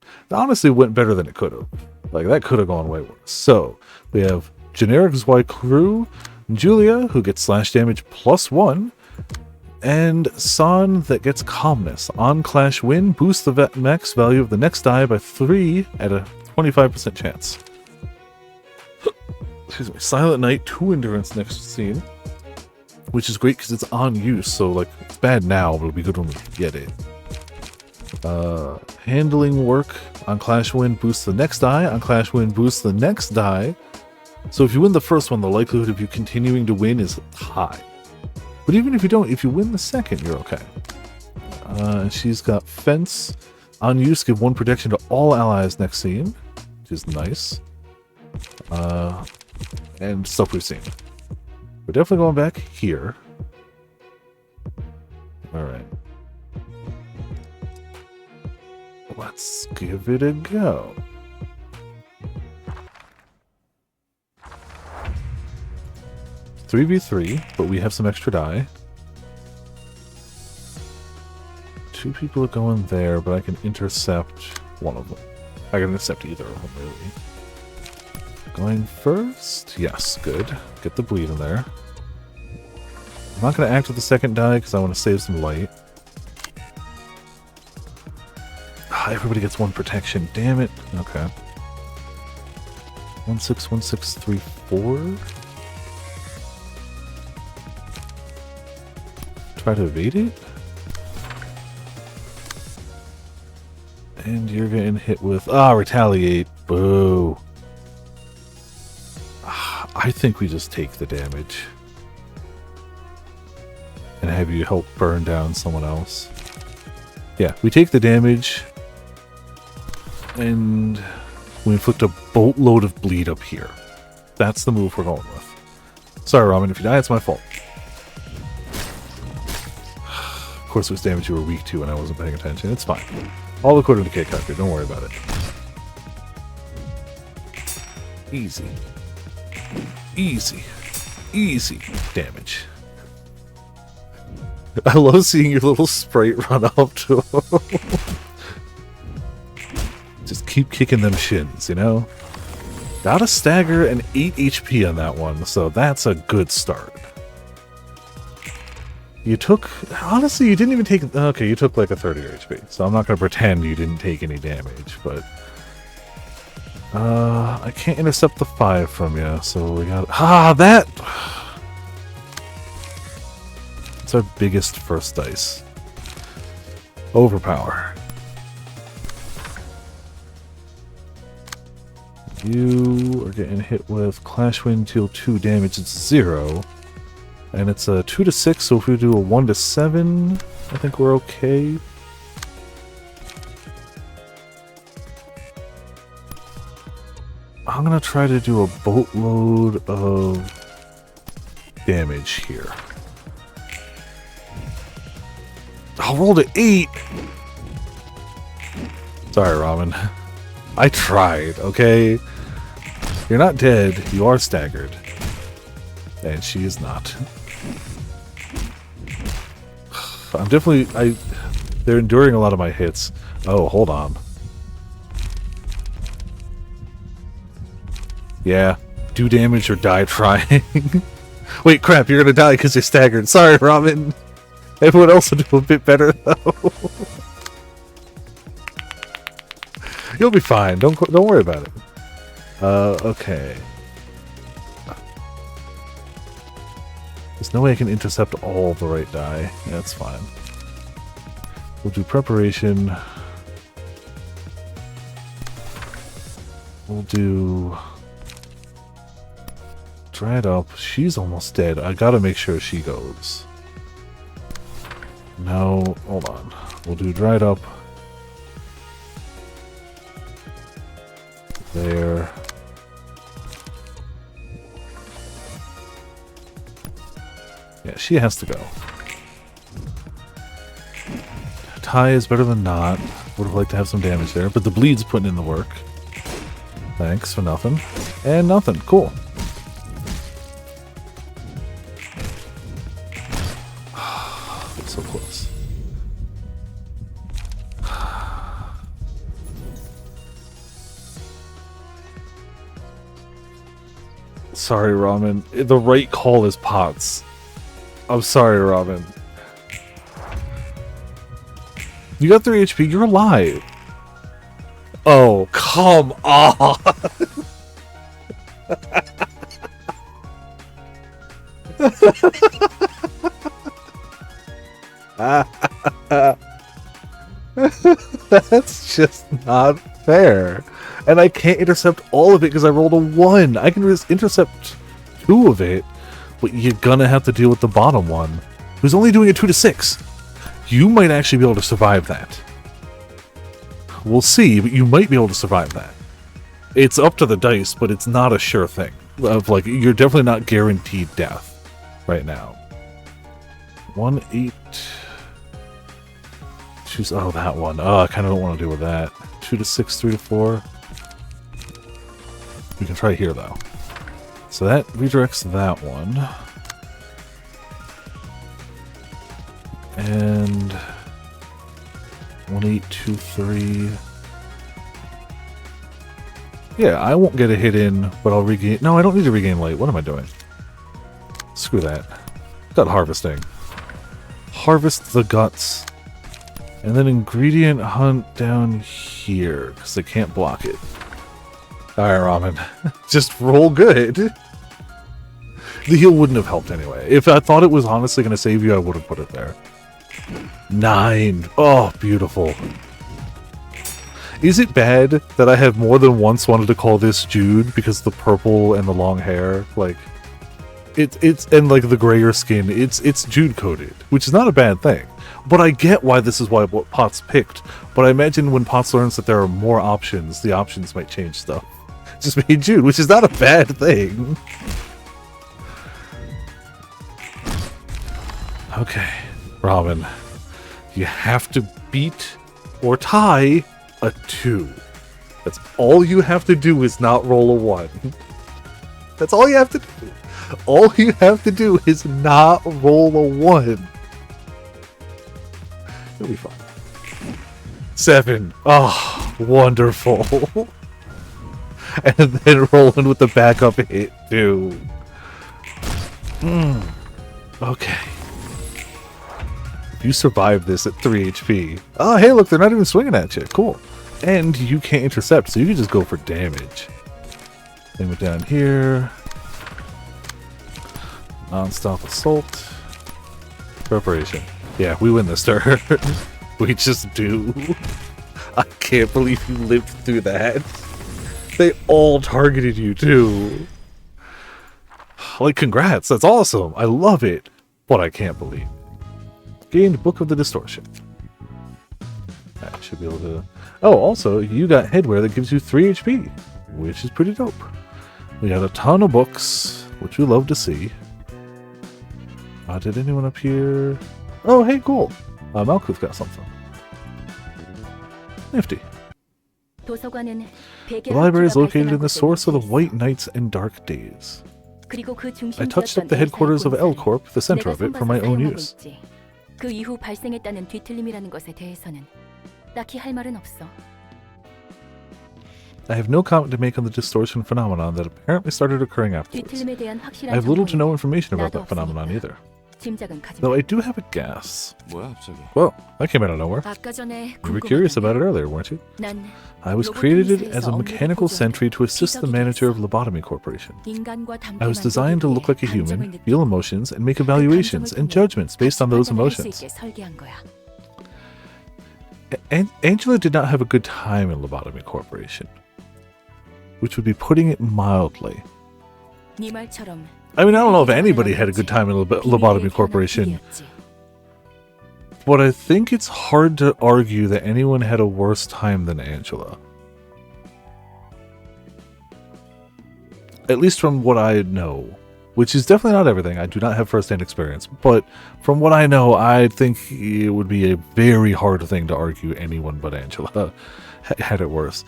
[SPEAKER 1] It honestly went better than it could have. Like, that could have gone way worse. So, we have Generic Y Crew, Julia, who gets slash damage +1, and San that gets Calmness. On clash win, boost the max value of the next die by 3 at a 25% chance. Excuse me. Silent Knight, 2 endurance next scene. Which is great because it's on use, so like it's bad now, but it'll be good when we get it. Handling work on clash win boosts the next die. On clash win boosts the next die. So if you win the first one, the likelihood of you continuing to win is high. But even if you don't, if you win the second, you're okay. She's got fence on use, give 1 protection to all allies next scene, which is nice. And stuff we've seen. We're definitely going back here. Alright. Let's give it a go. It's 3v3, but we have some extra die. 2 people are going there, but I can intercept one of them. I can intercept either of them, really. Going first? Yes, good. Get the bleed in there. I'm not going to act with the second die because I want to save some light. Everybody gets 1 protection. Damn it. Okay. 1 6 1 6 3 4. Try to evade it. And you're getting hit with retaliate. Boo. I think we just take the damage. And have you help burn down someone else. Yeah, we take the damage. And we inflict a boatload of bleed up here. That's the move we're going with. Sorry, Ramen, if you die, it's my fault. Of course, it was damage you were weak to and I wasn't paying attention. It's fine. All according to Kate Cucker, don't worry about it. Easy. Easy. Easy damage. I love seeing your little sprite run up to him. Just keep kicking them shins, you know? Got a stagger and 8 HP on that one, so that's a good start. You took... Honestly, you didn't even take... Okay, you took like a 30 HP, so I'm not going to pretend you didn't take any damage, but... I can't intercept the 5 from you, so we got... that! It's our biggest first dice. Overpower. You are getting hit with Clash Wind, deal 2 damage. It's 0. And it's a 2 to 6, so if we do a 1 to 7, I think we're okay. I'm gonna try to do a boatload of damage here. I rolled an 8! Sorry, Ramen. I tried, okay? You're not dead, you are staggered. And she is not. I'm definitely... They're enduring a lot of my hits. Oh, hold on. Yeah, do damage or die trying. Wait, crap, you're gonna die because you're staggered. Sorry, Robin. Everyone else will do a bit better, though. You'll be fine. Don't worry about it. Okay. There's no way I can intercept all the right die. That's fine. We'll do preparation. We'll do... Dry it up. She's almost dead. I gotta make sure she goes. No, hold on. We'll do dried up. There. Yeah, she has to go. Tie is better than not. Would have liked to have some damage there, but the bleed's putting in the work. Thanks for nothing. And nothing. Cool. So close. Sorry, Ramen. The right call is pots. I'm sorry, Ramen. You got 3 HP. You're alive. Oh, come on. That's just not fair. And I can't intercept all of it because I rolled a 1. I can just intercept 2 of it, but you're gonna have to deal with the bottom one, who's only doing a 2 to 6. You might actually be able to survive that. We'll see, but you might be able to survive that. It's up to the dice, but it's not a sure thing. Of like, you're definitely not guaranteed death right now. 1, 8. Choose. Oh, that one. Oh, I kind of don't want to deal with that. 2 to 6, 3 to 4. We can try here though. So that redirects that one. And 1, 8, 2, 3. Yeah, I won't get a hit in, but I'll regain. No, I don't need to regain light. What am I doing? Screw that. Got harvesting. Harvest the guts. And then ingredient hunt down here, because they can't block it. Alright, Ramen. Just roll good. The heal wouldn't have helped anyway. If I thought it was honestly going to save you, I would have put it there. 9. Oh, beautiful. Is it bad that I have more than once wanted to call this Jude because the purple and the long hair, like it's and like the grayer skin, it's Jude coded, which is not a bad thing. But I get why this is what Potts picked. But I imagine when Potts learns that there are more options, the options might change stuff. Just made Jude, which is not a bad thing. Okay, Robin, you have to beat or tie a 2. That's all you have to do is not roll a 1. That's all you have to do. All you have to do is not roll a 1. It'll be fine. 7. Oh, wonderful. And then rolling with the backup hit, too. Okay. If you survive this at 3 HP... Oh, hey, look, they're not even swinging at you. Cool. And you can't intercept, so you can just go for damage. Same with down here. Non-stop assault. Preparation. Yeah, we win this turn. We just do. I can't believe you lived through that. They all targeted you, too. Like, congrats. That's awesome. I love it. But I can't believe. Gained Book of the Distortion. I should be able to... Oh, also, you got headwear that gives you 3 HP, which is pretty dope. We got a ton of books, which we love to see. Did anyone up here... Oh, hey, cool. Malkuth got something. Nifty. The library is located in the source of the White Nights and Dark Days. I touched up the headquarters of L Corp, the center of it, for my own use.
[SPEAKER 7] 그 이후 발생했다는 뒤틀림이라는 것에 대해서는 딱히 할 말은 없어.
[SPEAKER 1] I have no comment to make on the distortion phenomenon that apparently started occurring afterwards.
[SPEAKER 7] 뒤틀림에 대한 확실한
[SPEAKER 1] I have little to no
[SPEAKER 7] 정보는
[SPEAKER 1] information about
[SPEAKER 7] 나도
[SPEAKER 1] that phenomenon
[SPEAKER 7] 없으니까.
[SPEAKER 1] either.
[SPEAKER 7] 짐작은 가지
[SPEAKER 1] Though
[SPEAKER 7] 마.
[SPEAKER 1] I do have a guess.
[SPEAKER 4] 뭐야 갑자기?
[SPEAKER 1] Well, that came out of nowhere.
[SPEAKER 5] 아까 전에
[SPEAKER 1] You were curious
[SPEAKER 5] 궁금하다며.
[SPEAKER 1] about it earlier, weren't you?
[SPEAKER 7] 난
[SPEAKER 1] I was created as a mechanical sentry to assist the manager of Lobotomy Corporation.
[SPEAKER 7] 인간과 담대한
[SPEAKER 1] I was designed to look like a human, feel emotions, and make evaluations and judgments based on those emotions.
[SPEAKER 7] 설계한 거야.
[SPEAKER 1] Angela did not have a good time in Lobotomy Corporation, which would be putting it mildly.
[SPEAKER 7] 네 말처럼
[SPEAKER 1] I mean, I don't know if anybody had a good time in Lobotomy Corporation, but I think it's hard to argue that anyone had a worse time than Angela. At least from what I know, which is definitely not everything. I do not have first-hand experience, but from what I know, I think it would be a very hard thing to argue anyone but Angela had it worse.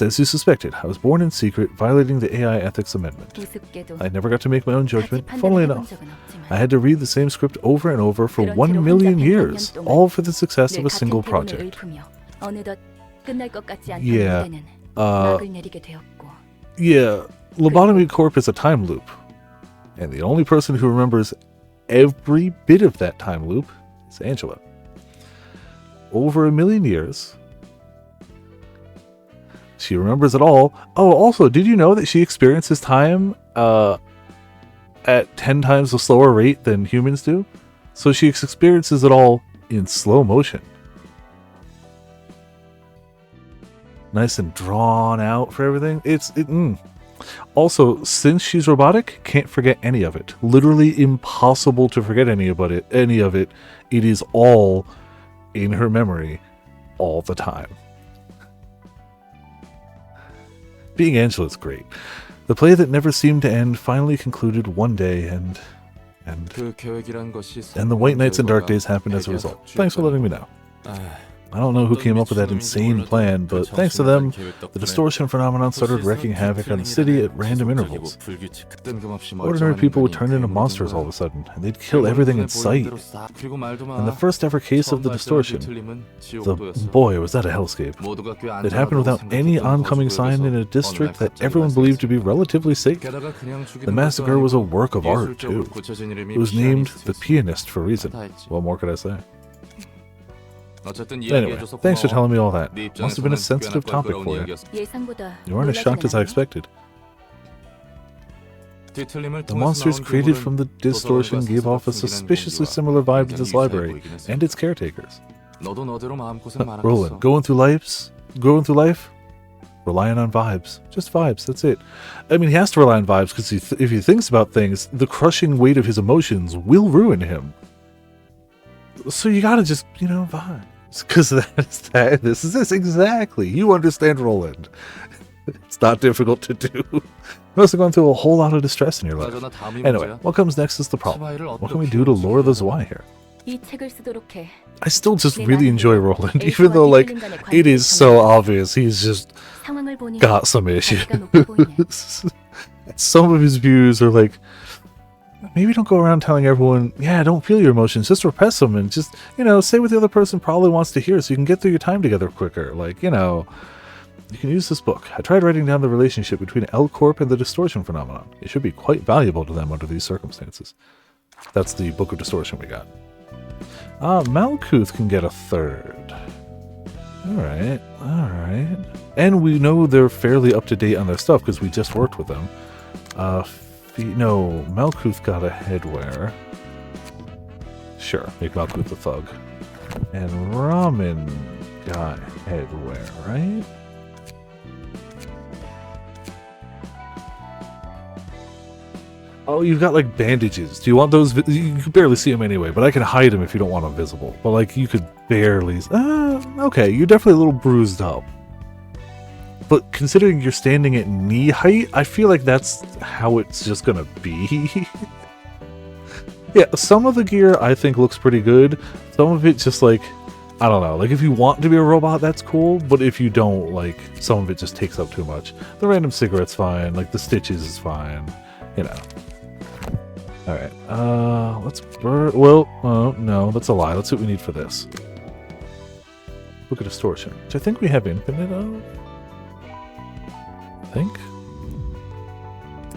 [SPEAKER 1] As you suspected, I was born in secret, violating the AI ethics amendment.
[SPEAKER 7] 우습게도
[SPEAKER 1] I never got to make my own judgment.
[SPEAKER 7] 같이
[SPEAKER 1] Funnily
[SPEAKER 7] 판단해본
[SPEAKER 1] enough,
[SPEAKER 7] 적은 없지만
[SPEAKER 1] I had to read the same script over and over for 1 million years, all for the success
[SPEAKER 7] 늘
[SPEAKER 1] of a single
[SPEAKER 7] 같은 패론을
[SPEAKER 1] project.
[SPEAKER 7] 읊으며 어느덧 끝날 것 같지 않던
[SPEAKER 1] Yeah,
[SPEAKER 7] 무대는
[SPEAKER 1] Uh,
[SPEAKER 7] 막을 내리게 되었고
[SPEAKER 1] yeah, Lobotomy Corp is a time loop, and the only person who remembers every bit of that time loop is Angela. Over 1 million years, she remembers it all. Oh, also, did you know that she experiences time at 10 times a slower rate than humans do? So she experiences it all in slow motion. Nice and drawn out for everything. Also, since she's robotic, can't forget any of it. Literally impossible to forget any of it. It is all in her memory all the time. Being Angela's great. The play that never seemed to end finally concluded one day, and
[SPEAKER 4] 그 계획이란 것이
[SPEAKER 1] the white nights and dark days happened as a result. Thanks for letting me know. I don't know who came up with that insane plan, but thanks to them, the distortion phenomenon started wrecking havoc on the city at random intervals. Ordinary people would turn into monsters all of a sudden, and they'd kill everything in sight. And the first ever case of the distortion, boy, was that a hellscape. It happened without any oncoming sign in a district that everyone believed to be relatively safe. The massacre was a work of art, too. It was named The Pianist for a reason. What more could I say? Anyway, thanks for telling me all that. Must have been a sensitive topic for you.
[SPEAKER 7] 예상보다
[SPEAKER 1] You weren't as shocked as I expected. The monsters created from the distortion gave off a suspiciously similar vibe to this library and its caretakers. Roland, going through life, relying on vibes. Just vibes, that's it. I mean, he has to rely on vibes because if he thinks about things, the crushing weight of his emotions will ruin him. So you gotta just, vibe. Because this is this, exactly. You understand Roland. It's not difficult to do. You must have gone through a whole lot of distress in your life. Anyway, what comes next is the problem. What can we do to lure the Zwei here?
[SPEAKER 7] 이 책을 쓰도록 해.
[SPEAKER 1] I still just really enjoy Roland, even though, it is so obvious he's just
[SPEAKER 7] 상황을 보니
[SPEAKER 1] got some issues.
[SPEAKER 7] 자기가 높아 보이네.
[SPEAKER 1] Some of his views are like, maybe don't go around telling everyone, yeah, don't feel your emotions, just repress them and just, say what the other person probably wants to hear so you can get through your time together quicker. You can use this book. I tried writing down the relationship between L Corp and the distortion phenomenon. It should be quite valuable to them under these circumstances. That's the Book of Distortion we got. Malkuth can get a third. Alright. And we know they're fairly up to date on their stuff because we just worked with them. No, Malkuth got a headwear. Sure, make Malkuth a thug. And Ramen got headwear, right? Oh, you've got bandages. Do you want those? You can barely see them anyway, but I can hide them if you don't want them visible. But you could barely. Okay, you're definitely a little bruised up. But considering you're standing at knee height, I feel like that's how it's just gonna be. Yeah, some of the gear I think looks pretty good. Some of it just I don't know. If you want to be a robot, that's cool. But if you don't, some of it just takes up too much. The random cigarette's fine. The stitches is fine. Alright, let's no, that's a lie. That's what we need for this. Book of Distortion, which I think we have infinite of. think.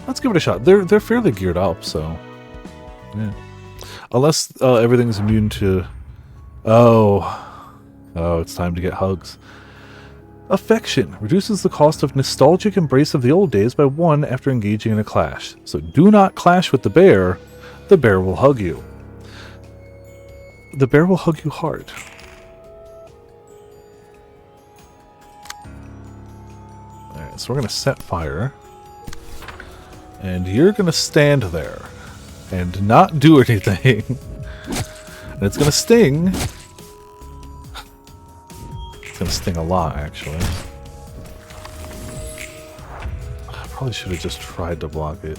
[SPEAKER 1] Let's give it a shot. They're fairly geared up, so yeah. Unless everything's immune to. Oh, it's time to get hugs. Affection reduces the cost of nostalgic embrace of the old days by 1 after engaging in a clash. So do not clash with the bear. The bear will hug you. The bear will hug you hard. Alright, so we're going to set fire. And you're going to stand there and not do anything. And it's going to sting. It's going to sting a lot, actually. I probably should have just tried to block it.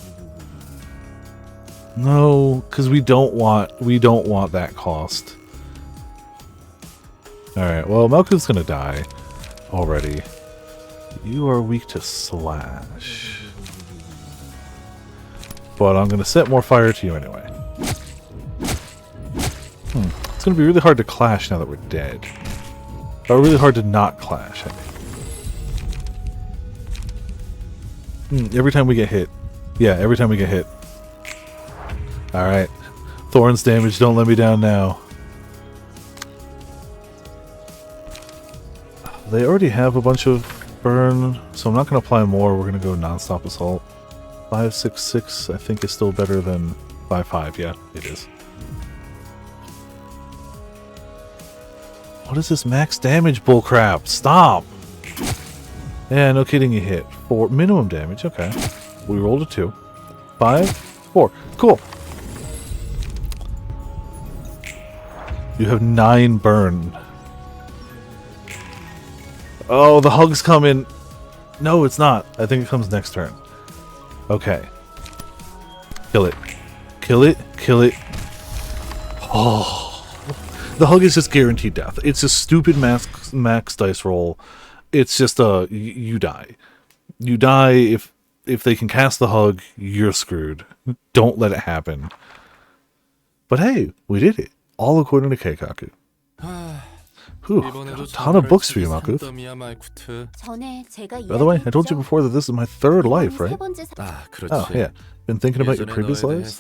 [SPEAKER 1] No, because we don't want that cost. Alright, well, Malkuth's going to die already. You are weak to slash. But I'm going to set more fire to you anyway. It's going to be really hard to clash now that we're dead. Or really hard to not clash, I mean. Every time we get hit. Yeah, every time we get hit. Alright. Thorns damage, don't let me down now. They already have a bunch of burn, so I'm not going to apply more. We're going to go non-stop assault. 5.66 I think is still better than 5.5. Yeah, it is. What is this max damage bullcrap? Stop! Yeah, no kidding, you hit. 4 minimum damage, okay. We rolled a 2. 5, 4. Cool! You have 9 burn. Oh, the hug's coming. No, it's not. I think it comes next turn. Okay. Kill it. Kill it. Kill it. Oh. The hug is just guaranteed death. It's a stupid max dice roll. It's just you die. You die if they can cast the hug, you're screwed. Don't let it happen. But hey, we did it. All according to Keikaku. Whew, got a ton of books for you, Malkuth. By the way, I told you before that this is my 3rd life, right? Oh, yeah. Been thinking about your previous lives?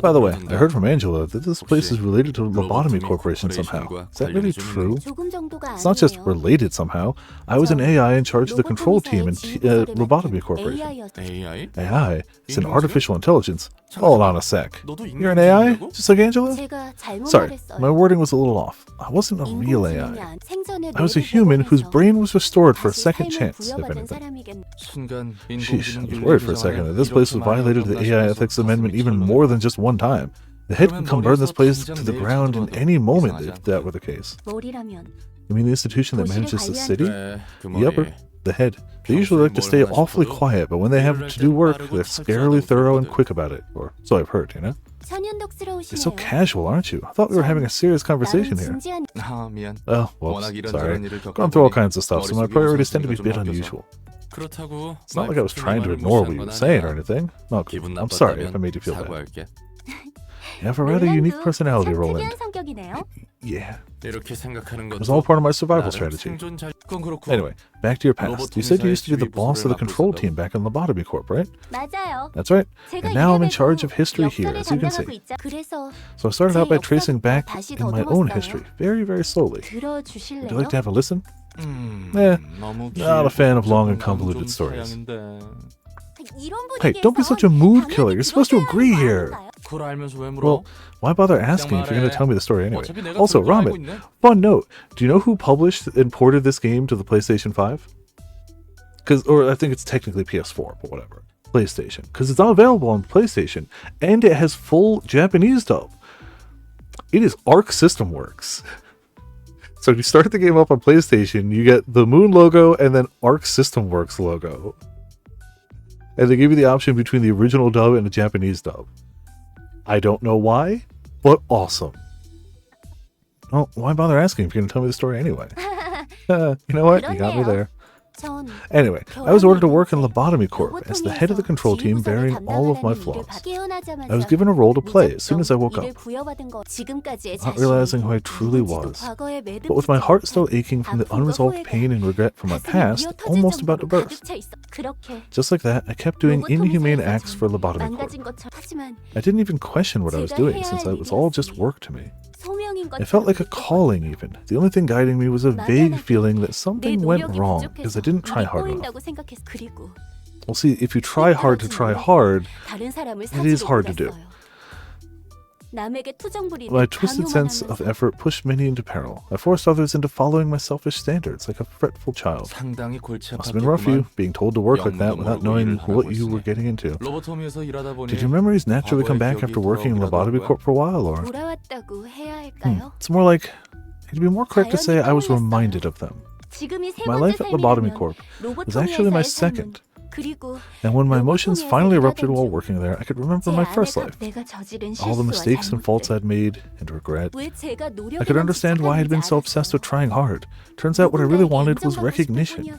[SPEAKER 1] By the way, I heard from Angela that this place is related to Lobotomy Corporation somehow. Is that really true? It's not just related somehow. I was an AI in charge of the control team in Lobotomy Corporation. AI? It's an artificial intelligence. Hold on a sec. You're an AI? Just like Angela? Sorry, my wording was a little off. I wasn't a real AI. I was a human whose brain was restored for a second chance, if anything. Sheesh, I was worried for a second that this place was violated the AI Ethics Amendment even more than just one time. The head can come burn this place to the ground in any moment if that were the case. You mean the institution that manages the city? The upper, the head. They usually like to stay awfully quiet, but when they have to do work, they're scarily thorough and quick about it. Or so I've heard, you know? You're so casual, aren't you? I thought we were having a serious conversation here. Oh, whoops, sorry. Gone through all kinds of stuff, so my priorities tend to be a bit unusual. It's not like I was trying to ignore what you were saying or anything. No, I'm sorry if I made you feel bad. You have a rather unique personality, Roland. Yeah. It was all part of my survival strategy. Anyway, back to your past. You said you used to be the boss of the control team back in Lobotomy Corp, right? That's right. And now I'm in charge of history here, as you can see. So I started out by tracing back in my own history, very, very slowly. Would you like to have a listen? Not a fan of long and convoluted stories. Hey, don't be such a mood killer. You're supposed to agree here. Well, why bother asking if you're going to tell me the story anyway? Also, Ramit, fun note. Do you know who published and ported this game to the PlayStation 5? Or I think it's technically PS4, but whatever. PlayStation. Because it's not available on PlayStation. And it has full Japanese dub. It is Arc System Works. So if you start the game up on PlayStation, you get the Moon logo and then Arc System Works logo. And they give you the option between the original dub and the Japanese dub. I don't know why, but awesome. Well, why bother asking if you're going to tell me the story anyway? You know what? You got me there.
[SPEAKER 2] 전
[SPEAKER 1] Anyway, I was ordered to work in Lobotomy Corp as the head of the control team, bearing all of my flaws. I was given a role to play as soon as I woke up, not realizing who I truly was, but with my heart still aching from the unresolved pain and regret from my past, almost about to burst. Just like that, I kept doing inhumane acts for Lobotomy Corp. I didn't even question what I was doing since it was all just work to me. It felt like a calling even. The only thing guiding me was a vague feeling that something went wrong because I didn't try hard enough. Well, see, if you try hard to try hard, it is hard to do. My twisted sense of effort pushed many into peril. I forced others into following my selfish standards like a fretful child.
[SPEAKER 4] 상당히 골치
[SPEAKER 1] Must have been rough for you,
[SPEAKER 4] 아팠겠구만.
[SPEAKER 1] being told to work like that without knowing what you were getting into.
[SPEAKER 4] 로보토미에서 일하다 보니
[SPEAKER 1] Did your memories naturally come back
[SPEAKER 4] 과거의
[SPEAKER 1] after
[SPEAKER 4] 기억이
[SPEAKER 1] working in Lobotomy
[SPEAKER 4] 돌아오더라고요.
[SPEAKER 1] Corp for a while, or?
[SPEAKER 2] 돌아왔다고 해야 할까요?
[SPEAKER 1] It's more like, it'd be more correct to say I was reminded of them. My life at Lobotomy Corp was actually my second. And when my emotions finally erupted while working there, I could remember my first life. All the mistakes and faults I'd made, and regret. I could understand why I'd been so obsessed with trying hard. Turns out what I really wanted was recognition.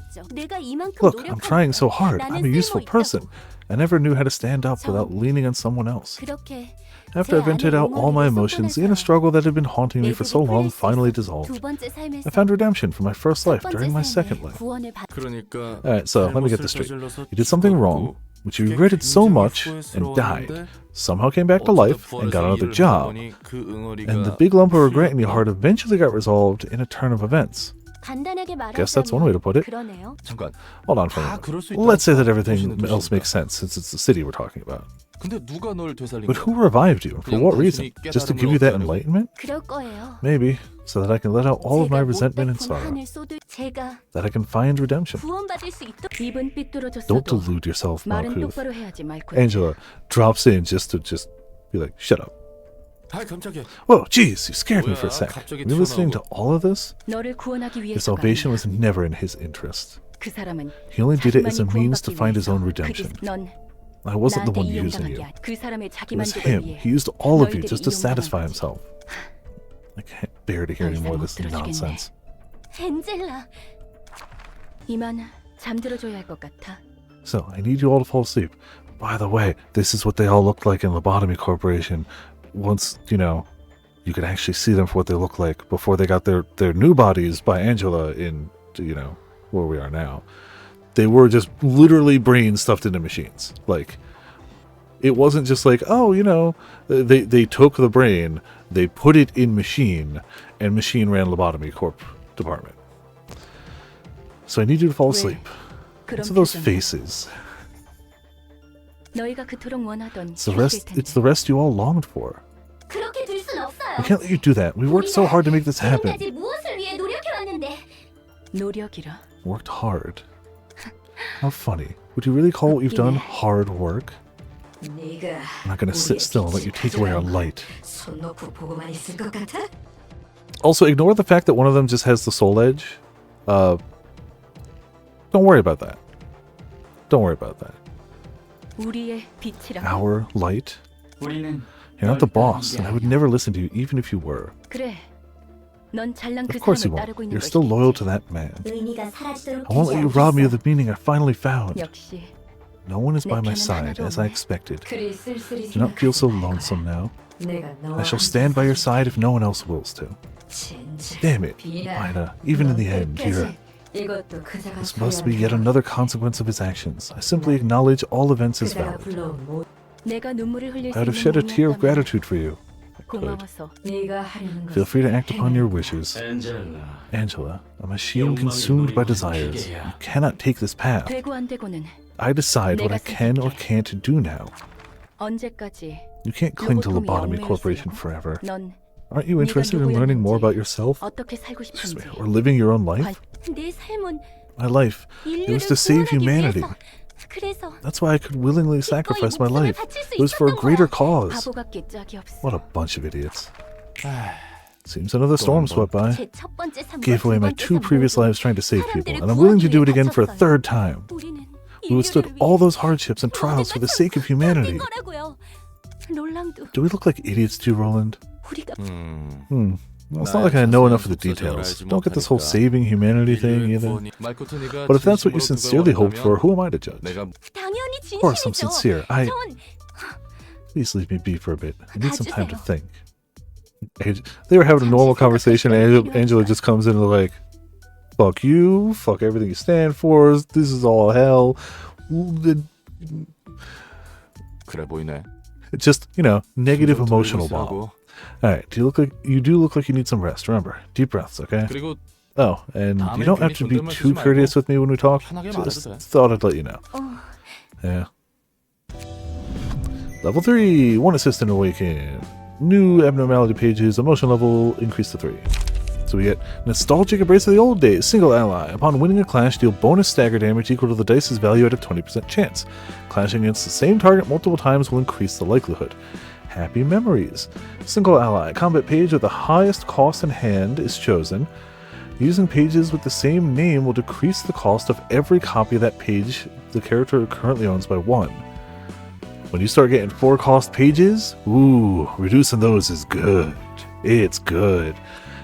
[SPEAKER 1] Look, I'm trying so hard. I'm a useful person. I never knew how to stand up without leaning on someone else. After I vented out all my emotions, the inner struggle that had been haunting me for so long finally dissolved. I found redemption for my first life during my second life.
[SPEAKER 4] 그러니까
[SPEAKER 1] Alright, so let me get this straight. You did something wrong, which you regretted so much, and died. Somehow came back to life, and got another job. And the big lump of regret in your heart eventually got resolved in a turn of events. Guess that's one way to put it.
[SPEAKER 4] 잠깐.
[SPEAKER 1] Hold on for a
[SPEAKER 4] 다 그럴 수
[SPEAKER 1] minute. Let's say that
[SPEAKER 4] 있다고
[SPEAKER 1] everything
[SPEAKER 4] 보시는
[SPEAKER 1] else
[SPEAKER 4] 분이십니까?
[SPEAKER 1] makes sense, since it's the city we're talking about.
[SPEAKER 4] 근데 누가 널 되살린
[SPEAKER 1] But
[SPEAKER 4] 거야?
[SPEAKER 1] who revived you? For what reason? Just to give you that enlightenment?
[SPEAKER 2] 그럴 거예요.
[SPEAKER 1] Maybe, so that I can let out all of my
[SPEAKER 2] 제가
[SPEAKER 1] resentment and
[SPEAKER 2] 못된
[SPEAKER 1] sorrow.
[SPEAKER 2] 한을 쏟을 제가
[SPEAKER 1] That I can find redemption.
[SPEAKER 2] 구원받을 수 있도록
[SPEAKER 7] 입은 삐뚤어졌어도
[SPEAKER 1] Don't delude yourself,
[SPEAKER 7] 말은
[SPEAKER 1] Malkuth.
[SPEAKER 7] 똑바로 해야지 말고.
[SPEAKER 1] Angela drops in just to be like, shut up.
[SPEAKER 4] 아 깜짝이야.
[SPEAKER 1] Whoa, jeez, you scared me for a
[SPEAKER 4] 뭐야,
[SPEAKER 1] sec.
[SPEAKER 4] 갑자기
[SPEAKER 1] Were you listening to
[SPEAKER 4] 튀어나오고.
[SPEAKER 1] all of this?
[SPEAKER 7] 너를 구원하기
[SPEAKER 1] Your
[SPEAKER 7] 위해서가
[SPEAKER 1] salvation
[SPEAKER 7] 아니야.
[SPEAKER 1] was never in his interest.
[SPEAKER 7] 그 사람은
[SPEAKER 1] He only did it as a
[SPEAKER 7] 자기만이
[SPEAKER 1] means to
[SPEAKER 7] 구원받기
[SPEAKER 1] find his
[SPEAKER 7] 위해서.
[SPEAKER 1] own redemption.
[SPEAKER 7] 그게 넌
[SPEAKER 1] I wasn't the
[SPEAKER 7] 나한테
[SPEAKER 1] one using
[SPEAKER 7] 이용당한
[SPEAKER 1] you.
[SPEAKER 7] 게 아니야. 그 사람의
[SPEAKER 1] It
[SPEAKER 7] 자기
[SPEAKER 1] was
[SPEAKER 7] 만족을
[SPEAKER 1] him.
[SPEAKER 7] 위해
[SPEAKER 1] He used all of you
[SPEAKER 7] 너희들이
[SPEAKER 1] just to
[SPEAKER 7] 이용당한
[SPEAKER 1] satisfy
[SPEAKER 7] 거지.
[SPEAKER 1] himself. I can't bear to hear any more of this nonsense.
[SPEAKER 2] 엔젤라
[SPEAKER 7] 이만 잠들어줘야 할 것 같아.
[SPEAKER 1] So, I need you all to fall asleep. By the way, this is what they all looked like in Lobotomy Corporation. Once, you could actually see them for what they look like before they got their new bodies by Angela in, where we are now. They were just literally brains stuffed into machines. Like, it wasn't just like, they took the brain, they put it in machine, and machine ran Lobotomy Corp department. So I need you to fall asleep.
[SPEAKER 7] 그런
[SPEAKER 1] So those
[SPEAKER 7] 표정이야.
[SPEAKER 1] faces.
[SPEAKER 7] 너희가 그토록 원하던
[SPEAKER 1] It's the
[SPEAKER 7] 현실
[SPEAKER 1] rest.
[SPEAKER 7] 텐데.
[SPEAKER 1] It's the rest you all longed for.
[SPEAKER 2] 그렇게 둘 순 없어요.
[SPEAKER 1] We can't let you do that. We worked so hard to make this happen.
[SPEAKER 2] 지금까지 무엇을 위해 노력해왔는데
[SPEAKER 7] 노력이라.
[SPEAKER 1] Worked hard. How funny. Would you really call what you've done hard work?
[SPEAKER 8] 네가
[SPEAKER 1] I'm not gonna sit still and let you take away our light.
[SPEAKER 8] 손 놓고 보고만 있을 것 같아?
[SPEAKER 1] Also, ignore the fact that one of them just has the soul edge. Don't worry about that. Don't worry about that.
[SPEAKER 7] 우리의 빛이라.
[SPEAKER 1] Our light? You're not the boss, and I would never listen to you even if you were.
[SPEAKER 7] 그래. 넌 잘난 그
[SPEAKER 1] Of course you
[SPEAKER 7] 사람을
[SPEAKER 1] won't.
[SPEAKER 7] 따르고 있는
[SPEAKER 1] You're still loyal to
[SPEAKER 7] 것이겠지.
[SPEAKER 1] that man.
[SPEAKER 8] 의미가 사라지도록
[SPEAKER 1] I won't let you rob me of the meaning I finally found.
[SPEAKER 7] 역시
[SPEAKER 1] No one is by my
[SPEAKER 7] 내 편은
[SPEAKER 1] side,
[SPEAKER 7] 하나도
[SPEAKER 1] as I
[SPEAKER 7] 없네.
[SPEAKER 1] expected.
[SPEAKER 8] 그리 쓸쓸히
[SPEAKER 1] Do not feel so
[SPEAKER 8] 생각하지 말걸.
[SPEAKER 1] lonesome now.
[SPEAKER 8] 내가 너와
[SPEAKER 1] I shall stand by your side if no one else wills to.
[SPEAKER 8] 진짜
[SPEAKER 1] Damn it,
[SPEAKER 8] 비나.
[SPEAKER 1] Ruina. Even in the end,
[SPEAKER 8] 끝까지
[SPEAKER 1] here.
[SPEAKER 8] 이것도 그자가
[SPEAKER 1] This must be
[SPEAKER 8] 처리하는
[SPEAKER 1] yet another consequence of his actions. I simply acknowledge all events as
[SPEAKER 8] 그자가
[SPEAKER 1] valid.
[SPEAKER 8] 불러온 모
[SPEAKER 7] 내가 눈물을 흘릴 수
[SPEAKER 1] I would have
[SPEAKER 7] 있는
[SPEAKER 1] shed a tear of
[SPEAKER 7] 몸이었다면
[SPEAKER 1] gratitude for you.
[SPEAKER 7] 고마워서.
[SPEAKER 8] 네가 하려는
[SPEAKER 1] Feel free to act upon your
[SPEAKER 8] 행하는
[SPEAKER 1] wishes.
[SPEAKER 3] 엔젤라,
[SPEAKER 1] Angela, a machine consumed by desires. You cannot take this path.
[SPEAKER 7] 되고 안 되고는
[SPEAKER 1] I decide what I can or can't do now.
[SPEAKER 7] 언제까지
[SPEAKER 1] You can't cling to Lobotomy Corporation forever. Aren't you interested in learning more about yourself?
[SPEAKER 7] 어떻게 살고
[SPEAKER 1] Excuse me,
[SPEAKER 7] 싶은지.
[SPEAKER 1] or living your own life?
[SPEAKER 2] 내 삶은
[SPEAKER 1] My life, it was
[SPEAKER 2] 인류를
[SPEAKER 1] to save
[SPEAKER 2] 구원하기
[SPEAKER 1] humanity.
[SPEAKER 2] 위해서. 그래서
[SPEAKER 1] That's why I could willingly sacrifice my
[SPEAKER 2] 목숨을
[SPEAKER 1] life.
[SPEAKER 2] 바칠 수
[SPEAKER 1] It was for a
[SPEAKER 2] 있었던
[SPEAKER 1] greater
[SPEAKER 2] 거야.
[SPEAKER 1] cause.
[SPEAKER 7] 바보 같게 짝이 없어.
[SPEAKER 1] What a bunch of idiots. Seems another storm swept by.
[SPEAKER 2] 제 첫 번째 삶과
[SPEAKER 1] Gave away
[SPEAKER 2] 두
[SPEAKER 1] my
[SPEAKER 2] 번째
[SPEAKER 1] two previous
[SPEAKER 2] 삶
[SPEAKER 1] lives trying to save people,
[SPEAKER 2] 사람들을
[SPEAKER 1] and I'm willing to do it
[SPEAKER 2] 구하기
[SPEAKER 1] again for a
[SPEAKER 2] 위해
[SPEAKER 1] third time.
[SPEAKER 2] 우리는
[SPEAKER 1] We withstood
[SPEAKER 2] 인류를
[SPEAKER 1] all
[SPEAKER 2] 위해
[SPEAKER 1] those hardships and trials for the sake of humanity.
[SPEAKER 2] 버틴 거라고요. 롤랑도
[SPEAKER 1] Do we look like idiots to you, Roland?
[SPEAKER 2] 우리가
[SPEAKER 1] Hmm. Well, it's not like I know enough of the details. Don't get this whole saving humanity thing either. But if that's what you sincerely hoped for, who am I to judge?
[SPEAKER 2] 당연히
[SPEAKER 1] Of course, I'm
[SPEAKER 2] 진심이죠.
[SPEAKER 1] sincere.
[SPEAKER 2] 전
[SPEAKER 1] Please leave me be for a bit. I need some time to think. They were having a normal conversation, and Angela just comes in and like, fuck you, fuck everything you stand for, this is all hell.
[SPEAKER 4] 그래 보이네.
[SPEAKER 1] Just, negative emotional bomb. Alright, you do look like you need some rest. Remember, deep breaths, okay?
[SPEAKER 4] 그리고
[SPEAKER 1] Oh, and you don't have to be too courteous with me when we talk. Just thought I'd let you know. Yeah. Level 3, one assistant awaken. New abnormality pages, emotion level increased to 3. So we get nostalgic embrace of the old days, single ally. Upon winning a clash, deal bonus stagger damage equal to the dice's value at a 20% chance. Clashing against the same target multiple times will increase the likelihood. Happy memories. Single ally, combat page with the highest cost in hand is chosen. Using pages with the same name will decrease the cost of every copy of that page the character currently owns by 1. When you start getting 4 cost pages, ooh, reducing those is good. It's good.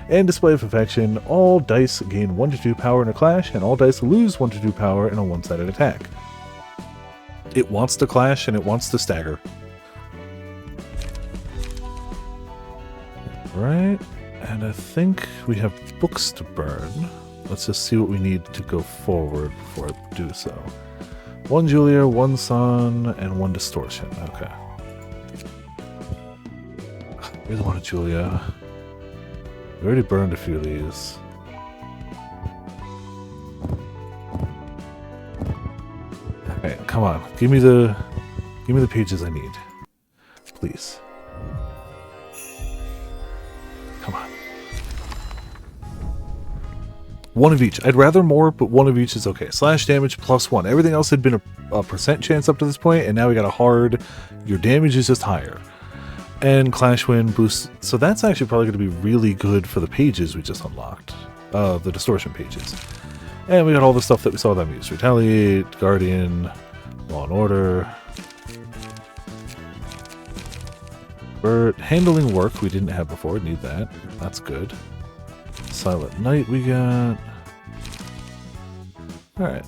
[SPEAKER 1] And display of affection, all dice gain 1 to 2 power in a clash, and all dice lose 1 to 2 power in a one-sided attack. It wants to clash and it wants to stagger. Right, and I think we have books to burn. Let's just see what we need to go forward before I do so. 1 Julia, 1 Sun, and 1 Distortion. Okay. Here's 1 Julia. We already burned a few of these. Alright, come on. Give me the pages I need. Please. Come on. 1 of each. I'd rather more, but 1 of each is okay. Slash damage plus 1. Everything else had been a percent chance up to this point, and now we got a hard. Your damage is just higher. And Clash Win boosts. So that's actually probably going to be really good for the pages we just unlocked. The Distortion pages. And we got all the stuff that we saw them use. Retaliate, Guardian, Law and Order. Handling work we didn't have before. Need that. That's good. Silent Night we got. Alright.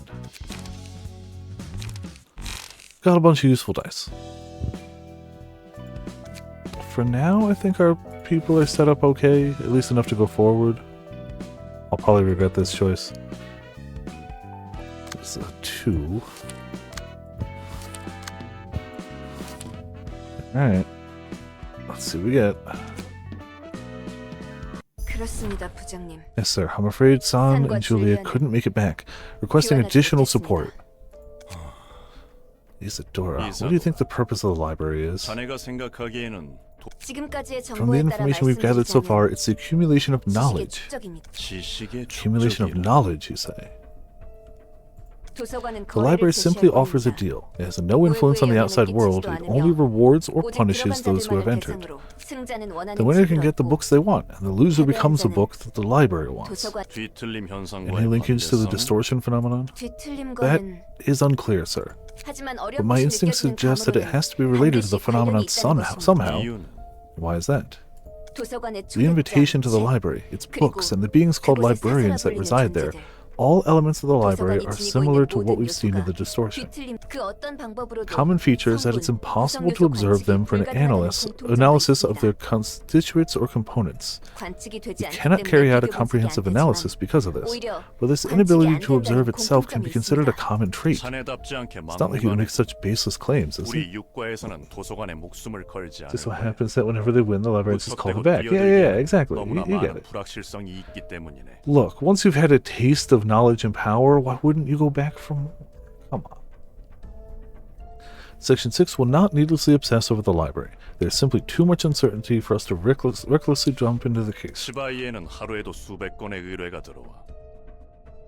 [SPEAKER 1] Got a bunch of useful dice. For now, I think our people are set up okay. At least enough to go forward. I'll probably regret this choice. It's a 2. Alright. Let's see what we get.
[SPEAKER 7] 그렇습니다, 부장님.
[SPEAKER 1] Yes, sir. I'm afraid San and Julia couldn't make it back, requesting additional support. Isadora, what do you think the purpose of the library is?
[SPEAKER 9] 자네가 생각하기에는
[SPEAKER 7] 지금까지의
[SPEAKER 1] From the
[SPEAKER 7] 정보에 따라
[SPEAKER 1] information we've gathered so
[SPEAKER 7] 말씀드리자면
[SPEAKER 1] far, it's the accumulation of knowledge.
[SPEAKER 9] 지식의
[SPEAKER 1] Accumulation of
[SPEAKER 9] 축적이라.
[SPEAKER 1] knowledge, you say?
[SPEAKER 7] 도서관은
[SPEAKER 1] The library
[SPEAKER 7] 거래를
[SPEAKER 1] simply
[SPEAKER 7] 제시할
[SPEAKER 1] offers a
[SPEAKER 7] 뿐입니다.
[SPEAKER 1] deal. It has no influence on the outside world. It only rewards or
[SPEAKER 7] 오직
[SPEAKER 1] punishes
[SPEAKER 7] 들어간
[SPEAKER 1] those who have
[SPEAKER 7] 자들만을
[SPEAKER 1] entered.
[SPEAKER 7] 대상으로 승자는 원하는
[SPEAKER 1] The winner can
[SPEAKER 7] 책을
[SPEAKER 1] get the
[SPEAKER 7] 얻고
[SPEAKER 1] books they want, and the loser becomes a book that the library wants.
[SPEAKER 7] 도서관
[SPEAKER 9] 뒤틀림 현상과
[SPEAKER 1] Any linkage to the distortion phenomenon?
[SPEAKER 7] 뒤틀림
[SPEAKER 1] That
[SPEAKER 7] 거는
[SPEAKER 1] is unclear, sir.
[SPEAKER 7] 하지만
[SPEAKER 1] But my
[SPEAKER 7] 어렴풋이
[SPEAKER 1] instincts
[SPEAKER 7] 느껴지는
[SPEAKER 1] suggest that it
[SPEAKER 7] 감으로는
[SPEAKER 1] has to be related to the
[SPEAKER 7] 반드시
[SPEAKER 1] phenomenon
[SPEAKER 7] 관련이 있다는
[SPEAKER 1] somehow.
[SPEAKER 9] 이유는
[SPEAKER 1] Why is that?
[SPEAKER 7] 도서관의
[SPEAKER 1] The invitation to the
[SPEAKER 7] 책,
[SPEAKER 1] library, its
[SPEAKER 7] 그리고
[SPEAKER 1] books, and the beings called
[SPEAKER 7] 그곳에
[SPEAKER 1] librarians that
[SPEAKER 7] 사서가
[SPEAKER 1] reside
[SPEAKER 7] 불리는
[SPEAKER 1] there.
[SPEAKER 7] 존재들.
[SPEAKER 1] All elements of the library
[SPEAKER 7] 도서관이
[SPEAKER 1] are
[SPEAKER 7] 지니고
[SPEAKER 1] similar
[SPEAKER 7] 있는
[SPEAKER 1] to what
[SPEAKER 7] 모든
[SPEAKER 1] we've seen in the
[SPEAKER 7] 요소가
[SPEAKER 1] distortion.
[SPEAKER 7] 뒤틀림 그 어떤 방법으로도
[SPEAKER 1] Common feature is that it's impossible to observe them for an analysis of their constituents or components.
[SPEAKER 7] 관측이
[SPEAKER 1] We
[SPEAKER 7] 되지 않기
[SPEAKER 1] cannot
[SPEAKER 7] 때문에
[SPEAKER 1] carry out a
[SPEAKER 7] 비교 분석이
[SPEAKER 1] comprehensive
[SPEAKER 7] 안 되지만
[SPEAKER 1] analysis because of this,
[SPEAKER 7] 오히려
[SPEAKER 1] but this
[SPEAKER 7] 관측이
[SPEAKER 1] inability
[SPEAKER 7] 안
[SPEAKER 1] to observe
[SPEAKER 7] 된다는
[SPEAKER 1] itself can be
[SPEAKER 7] 공통점이
[SPEAKER 1] considered a
[SPEAKER 7] 있습니다.
[SPEAKER 1] common trait.
[SPEAKER 9] 자네답지 않게
[SPEAKER 1] It's not like you
[SPEAKER 9] 막무가내
[SPEAKER 1] make such baseless claims, is it?
[SPEAKER 9] 우리 육과에서는 도서관에 목숨을 걸지 않을
[SPEAKER 1] Just so
[SPEAKER 9] 거야.
[SPEAKER 1] happens that whenever they win, the librarians just call them
[SPEAKER 9] 무턱대고
[SPEAKER 1] back. Yeah,
[SPEAKER 9] 뛰어들기에는
[SPEAKER 1] exactly.
[SPEAKER 9] 너무나
[SPEAKER 1] You get
[SPEAKER 9] 많은
[SPEAKER 1] it.
[SPEAKER 9] 불확실성이 있기 때문이네.
[SPEAKER 1] Look, once you've had a taste of knowledge and power, why wouldn't you go back from... Come on. Section 6 will not needlessly obsess over the library. There's simply too much uncertainty for us to recklessly jump into the case.
[SPEAKER 9] 시바이에는 하루에도 수백 건의 의뢰가 들어와.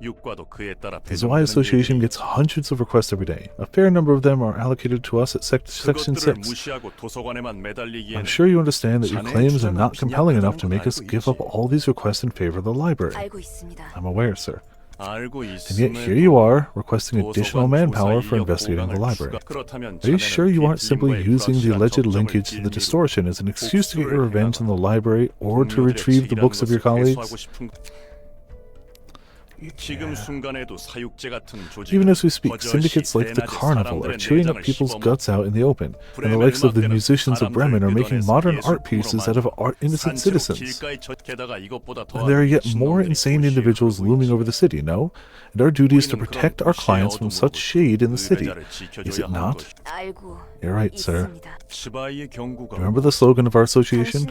[SPEAKER 9] 육과도 그에 따라
[SPEAKER 1] The Zwei Association gets hundreds of requests every day. A fair number of them are allocated to us at Section
[SPEAKER 9] 그것들을
[SPEAKER 1] 6.
[SPEAKER 9] 무시하고 도서관에만 매달리기에는
[SPEAKER 1] I'm sure you understand that your
[SPEAKER 9] 자네의
[SPEAKER 1] claims are
[SPEAKER 9] 주장은
[SPEAKER 1] not compelling enough to
[SPEAKER 9] 빈약하다는
[SPEAKER 1] make
[SPEAKER 9] 걸
[SPEAKER 1] us
[SPEAKER 9] 알고
[SPEAKER 1] give up
[SPEAKER 9] 있지.
[SPEAKER 1] all these requests in favor of the library.
[SPEAKER 7] 알고 있습니다.
[SPEAKER 1] I'm aware, sir. And yet here you are, requesting additional manpower for investigating the library. Are you sure you aren't simply using the alleged linkage to the distortion as an excuse to get your revenge on the library or to retrieve the books of your colleagues? Even as we speak, syndicates like the Carnival are chewing up people's guts out in the open, and the likes of the musicians of Bremen are making modern art pieces out of innocent citizens. And there are yet more insane individuals looming over the city, no? And our duty is to protect our clients from such shade in the city. Is it not? You're right, sir. Remember the slogan of our association?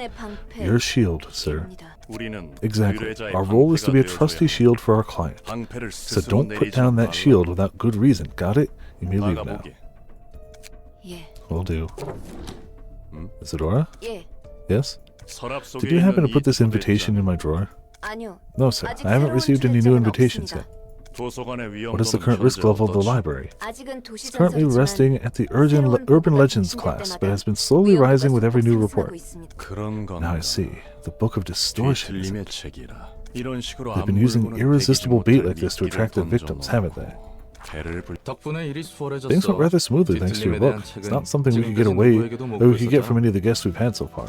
[SPEAKER 1] Your shield, sir. Exactly. Our role is to be a trusty shield for our client. So don't put down that shield without good reason. Got it? You may leave now. Will do. Isadora? Yes? Did you happen to put this invitation in my drawer? No, sir. I haven't received any new invitations yet. What is the current risk level of the library? It's currently resting at the Urban Legends class, but has been slowly rising with every new report. Now I see. The Book of Distortions. They've been using irresistible bait like this to attract their victims, haven't they? Things went rather smoothly thanks to your book. It's not something we could get away, or we could get from any of the guests we've had so far.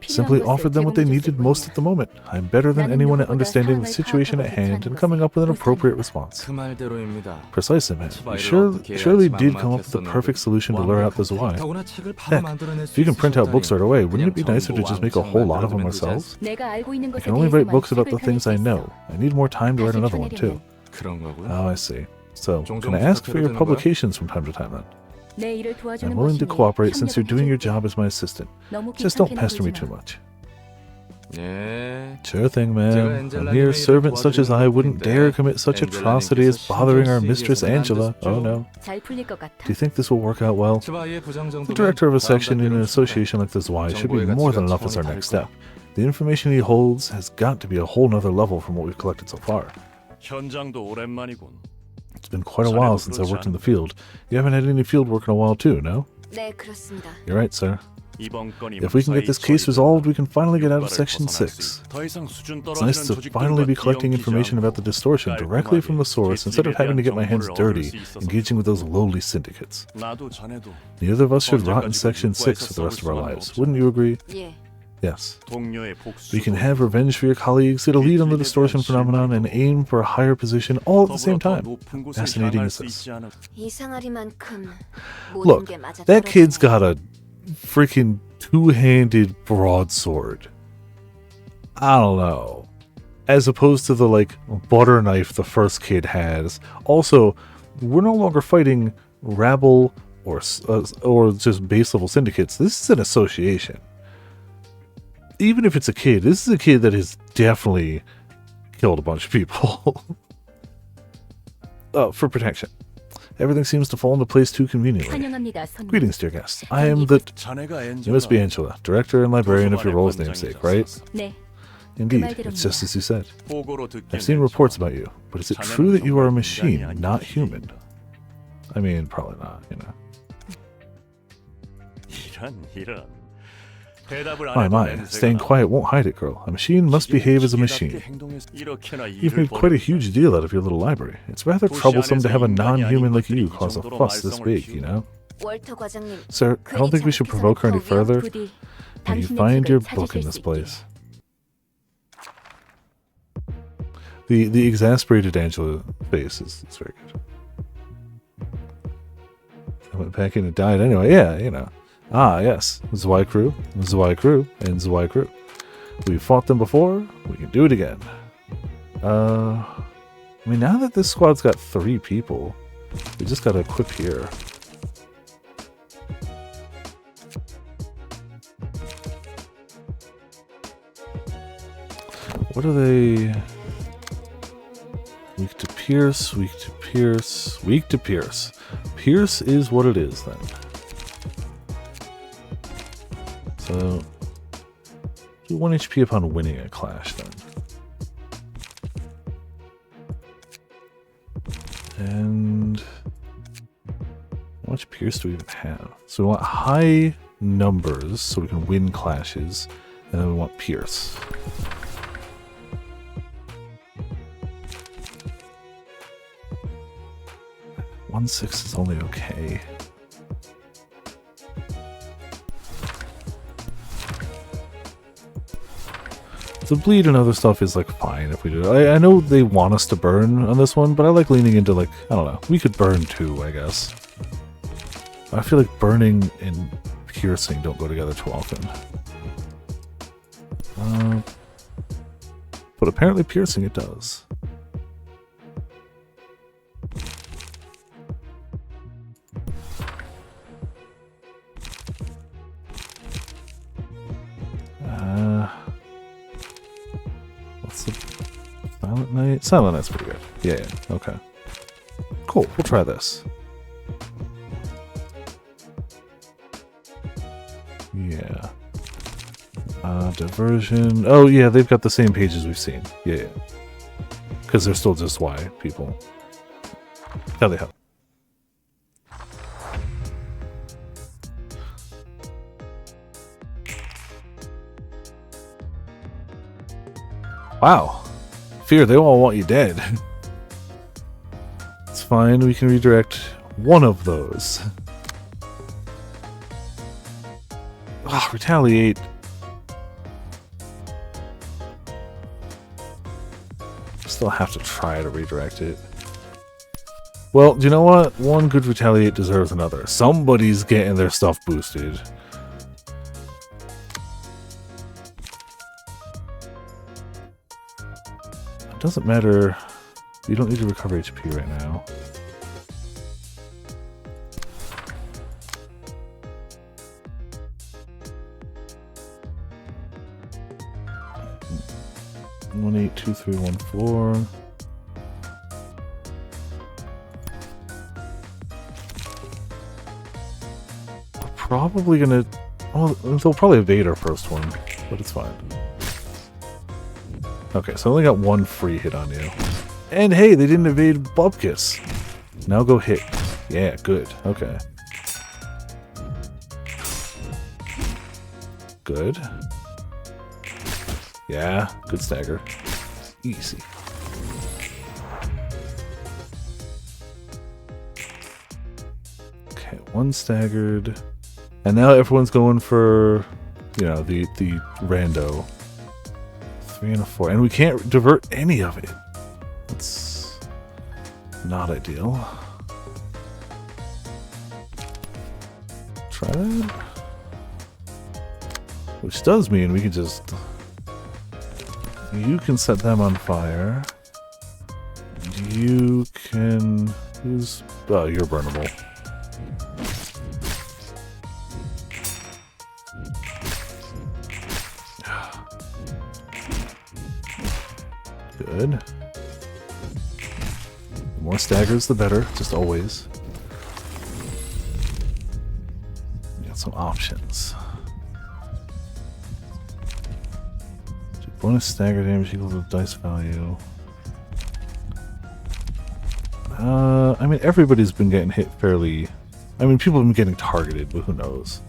[SPEAKER 1] Simply offered them what they needed most at the moment. I'm better than anyone at understanding the situation at hand and coming up with an appropriate response. Precisely, man. You surely did come up with the perfect solution to lure out the Zwei. Heck, if you can print out books right away, wouldn't it be nicer to just make a whole lot of them ourselves? I can only write books about the things I know. I need more time to write another one, too. Oh, I see. So, can I ask for your publications from time to time, then? I'm willing to cooperate since you're doing your job as my assistant. Just don't pester me too much. Sure thing, ma'am. A mere servant such as I wouldn't dare commit such atrocity as bothering our mistress Angela. Oh no. Do you think this will work out well? The director of a section in an association like the Zwei should be more than enough as our next step. The information he holds has got to be a whole nother level from what we've collected so far. It's been quite a while since I worked in the field. You haven't had any field work in a while too, no? You're right, sir. If we can get this case resolved, we can finally get out of Section 6. It's nice to finally be collecting information about the distortion directly from the source instead of having to get my hands dirty engaging with those lowly syndicates. Neither of us should rot in Section 6 for the rest of our lives. Wouldn't you agree? Yes. We can have revenge for your colleagues, get a lead on the distortion phenomenon, and aim for a higher position all at the same time. Fascinating as this. Look, that kid's got a freaking two-handed broadsword. I don't know. As opposed to the, like, butter knife the first kid has. Also, we're no longer fighting rabble or just base-level syndicates. This is an association. Even if it's a kid, this is a kid that has definitely killed a bunch of people. For protection. Everything seems to fall into place too conveniently. Greetings, dear guests. I am the... You must be Angela, director and librarian of your role's namesake, right? Indeed, it's just as you said. I've seen reports about you, but is it true that you are a machine, not human? I mean, probably not, you know. My, staying quiet won't hide it, girl. A machine must behave as a machine. You've made quite a huge deal out of your little library. It's rather troublesome to have a non-human like you cause a fuss this big, you know? Sir, I don't think we should provoke her any further. May you find your book in this place. The exasperated Angela face is very good. I went back in and died anyway. Yeah, you know. Ah, yes. Zwei crew, and Zwei crew. We've fought them before. We can do it again. I mean, now that this squad's got 3 people, we just gotta equip here. What are they? Weak to pierce, weak to pierce, weak to pierce. Pierce is what it is then. So, do 1 HP upon winning a clash then. And how much pierce do we even have? So we want high numbers so we can win clashes, and then we want pierce. 1/6 is only okay. The bleed and other stuff is like fine if we do it. I know they want us to burn on this one, but I like leaning into like, I don't know, we could burn too, I guess. I feel like burning and piercing don't go together too often. But apparently piercing it does. What's the Silent Night? Silent Night's pretty good. Yeah, yeah, okay. Cool, we'll try this. Yeah. Diversion. Oh, yeah, they've got the same pages we've seen. Yeah, yeah. Because they're still just Y people. How they help. Wow. Fear, they all want you dead. It's fine, we can redirect one of those. Ah, retaliate. Still have to try to redirect it. Well, do you know what? One good retaliate deserves another. Somebody's getting their stuff boosted. It doesn't matter. You don't need to recover HP right now. One 8 2 3 1 4. We're probably gonna. Well, they'll probably evade our first one, but it's fine. Okay, so I only got one free hit on you. And hey, they didn't evade Bubkiss. Now go hit. Yeah, good. Okay. Good. Yeah, good stagger. Easy. Okay, one staggered. And now everyone's going for, you know, the rando. 3 and a 4. And we can't divert any of it. That's not ideal. Try that. Which does mean we can just... You can set them on fire. You can... Who's... Oh, you're burnable. Good. The more staggers, the better. Just always. We got some options. Bonus stagger damage equal to dice value. I mean, everybody's been getting hit fairly... I mean, people have been getting targeted, but who knows?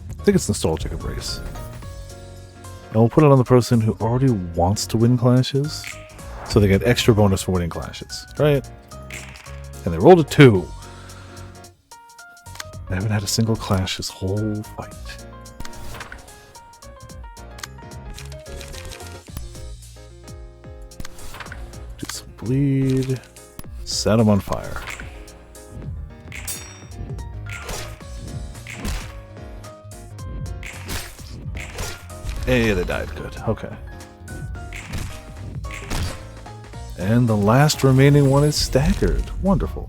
[SPEAKER 1] I think it's Nostalgic Embrace. And we'll put it on the person who already wants to win clashes, so they get extra bonus for winning clashes, right? And they rolled a 2. They haven't had a single clash this whole fight. Bleed. Set them on fire. Hey, they died. Good. Okay. And the last remaining one is staggered. Wonderful.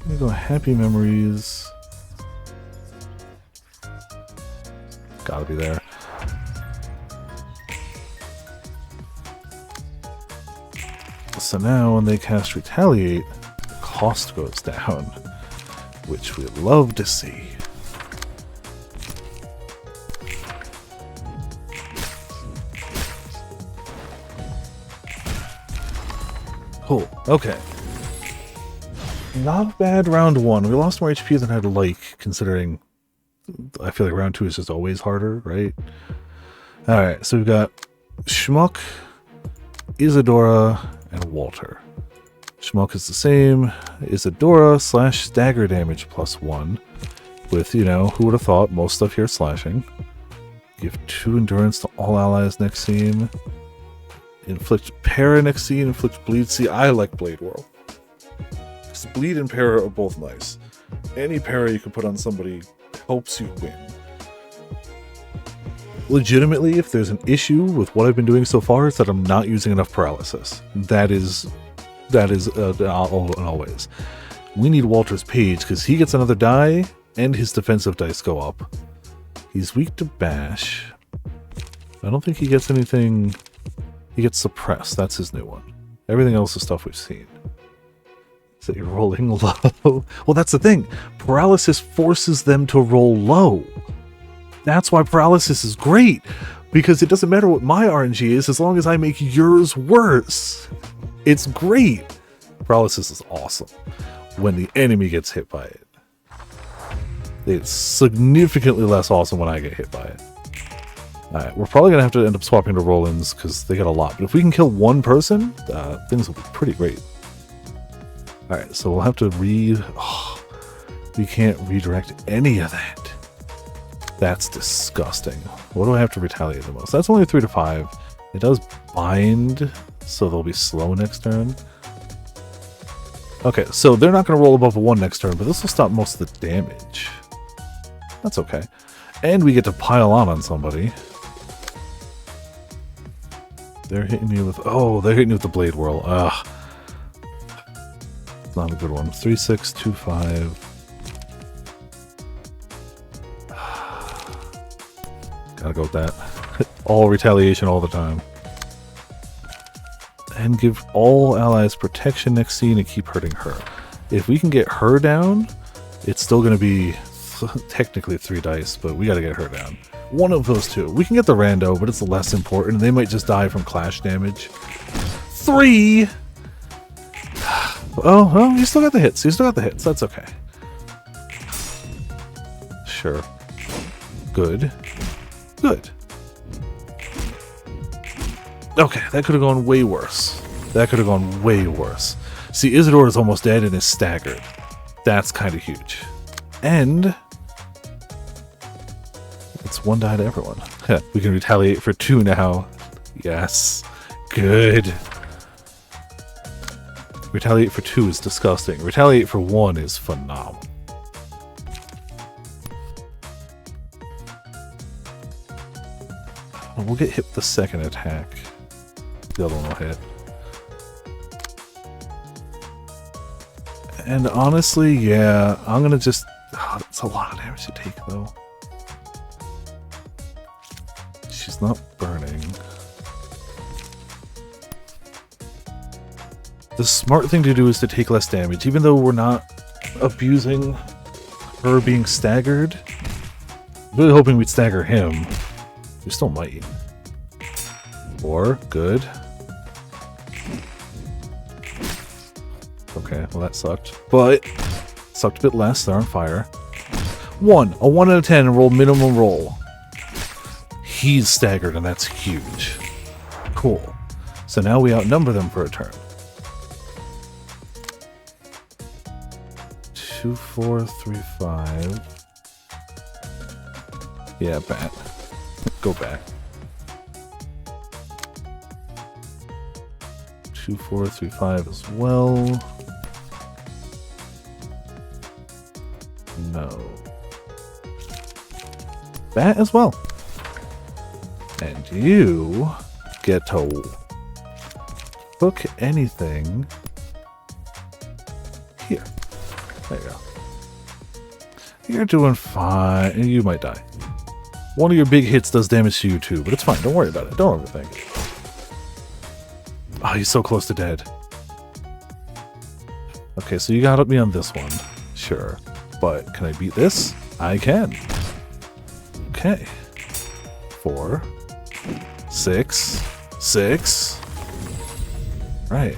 [SPEAKER 1] I'm gonna go Happy Memories. Gotta be there. So now when they cast Retaliate, the cost goes down, which we love to see. Cool. Okay. Not bad round 1. We lost more HP than I'd like, considering I feel like round 2 is just always harder, right? Alright, so we've got Schmuck, Isadora, and Walter. Schmuck is the same. Isadora / stagger damage +1. With, you know, who would have thought most stuff here slashing. Give 2 endurance to all allies next scene. Inflict para next scene. Inflict bleed. See, I like Blade Whirl. Bleed and para are both nice. Any para you can put on somebody helps you win. Legitimately, if there's an issue with what I've been doing so far, it's that I'm not using enough paralysis. That is always. We need Walter's page because he gets another die and his defensive dice go up. He's weak to bash. I don't think he gets anything. He gets suppressed. That's his new one. Everything else is stuff we've seen. So you're rolling low. Well, that's the thing. Paralysis forces them to roll low. That's why paralysis is great. Because it doesn't matter what my RNG is as long as I make yours worse. It's great. Paralysis is awesome when the enemy gets hit by it. It's significantly less awesome when I get hit by it. Alright, we're probably going to have to end up swapping to roll-ins because they got a lot. But if we can kill one person, things will be pretty great. Alright, so we'll have to we can't redirect any of that. That's disgusting. What do I have to retaliate the most? That's only 3 to 5. It does bind, so they'll be slow next turn. Okay, so they're not going to roll above a 1 next turn, but this will stop most of the damage. That's okay. And we get to pile on somebody. They're hitting you with... Oh, they're hitting you with the Blade Whirl. Ugh. It's not a good one. 3, 6, 2, 5. Gotta go with that. All retaliation all the time. And give all allies protection next scene and keep hurting her. If we can get her down, it's still going to be technically 3 dice, but we got to get her down. One of those two. We can get the rando, but it's less important. They might just die from clash damage. 3! Oh, you still got the hits. You still got the hits. That's okay. Sure. Good. Good. Okay, that could have gone way worse. That could have gone way worse. See, Isadora is almost dead and is staggered. That's kind of huge. And it's 1 die to everyone. We can retaliate for 2 now. Yes. Good. Retaliate for 2 is disgusting. Retaliate for 1 is phenomenal. We'll get hit with the second attack. The other one will hit. And honestly, yeah, I'm gonna just... Oh, that's a lot of damage to take, though. She's not burning. The smart thing to do is to take less damage, even though we're not abusing her being staggered. Really hoping we'd stagger him. We still might. Or, good. Okay, well that sucked. But, sucked a bit less, they're on fire. 1! A 1 out of 10 and roll minimum roll. He's staggered and that's huge. Cool. So now we outnumber them for a turn. 2, 4, 3, 5. Yeah, bat. Go back. 2, 4, 3, 5 as well. No. Bat as well. And you get to hook anything here. There you go. You're doing fine. You might die. One of your big hits does damage to you too, but it's fine. Don't worry about it. Don't overthink it. Oh, he's so close to dead. Okay, so you got me on this one. Sure. But can I beat this? I can. Okay. 4. 6. 6. Right.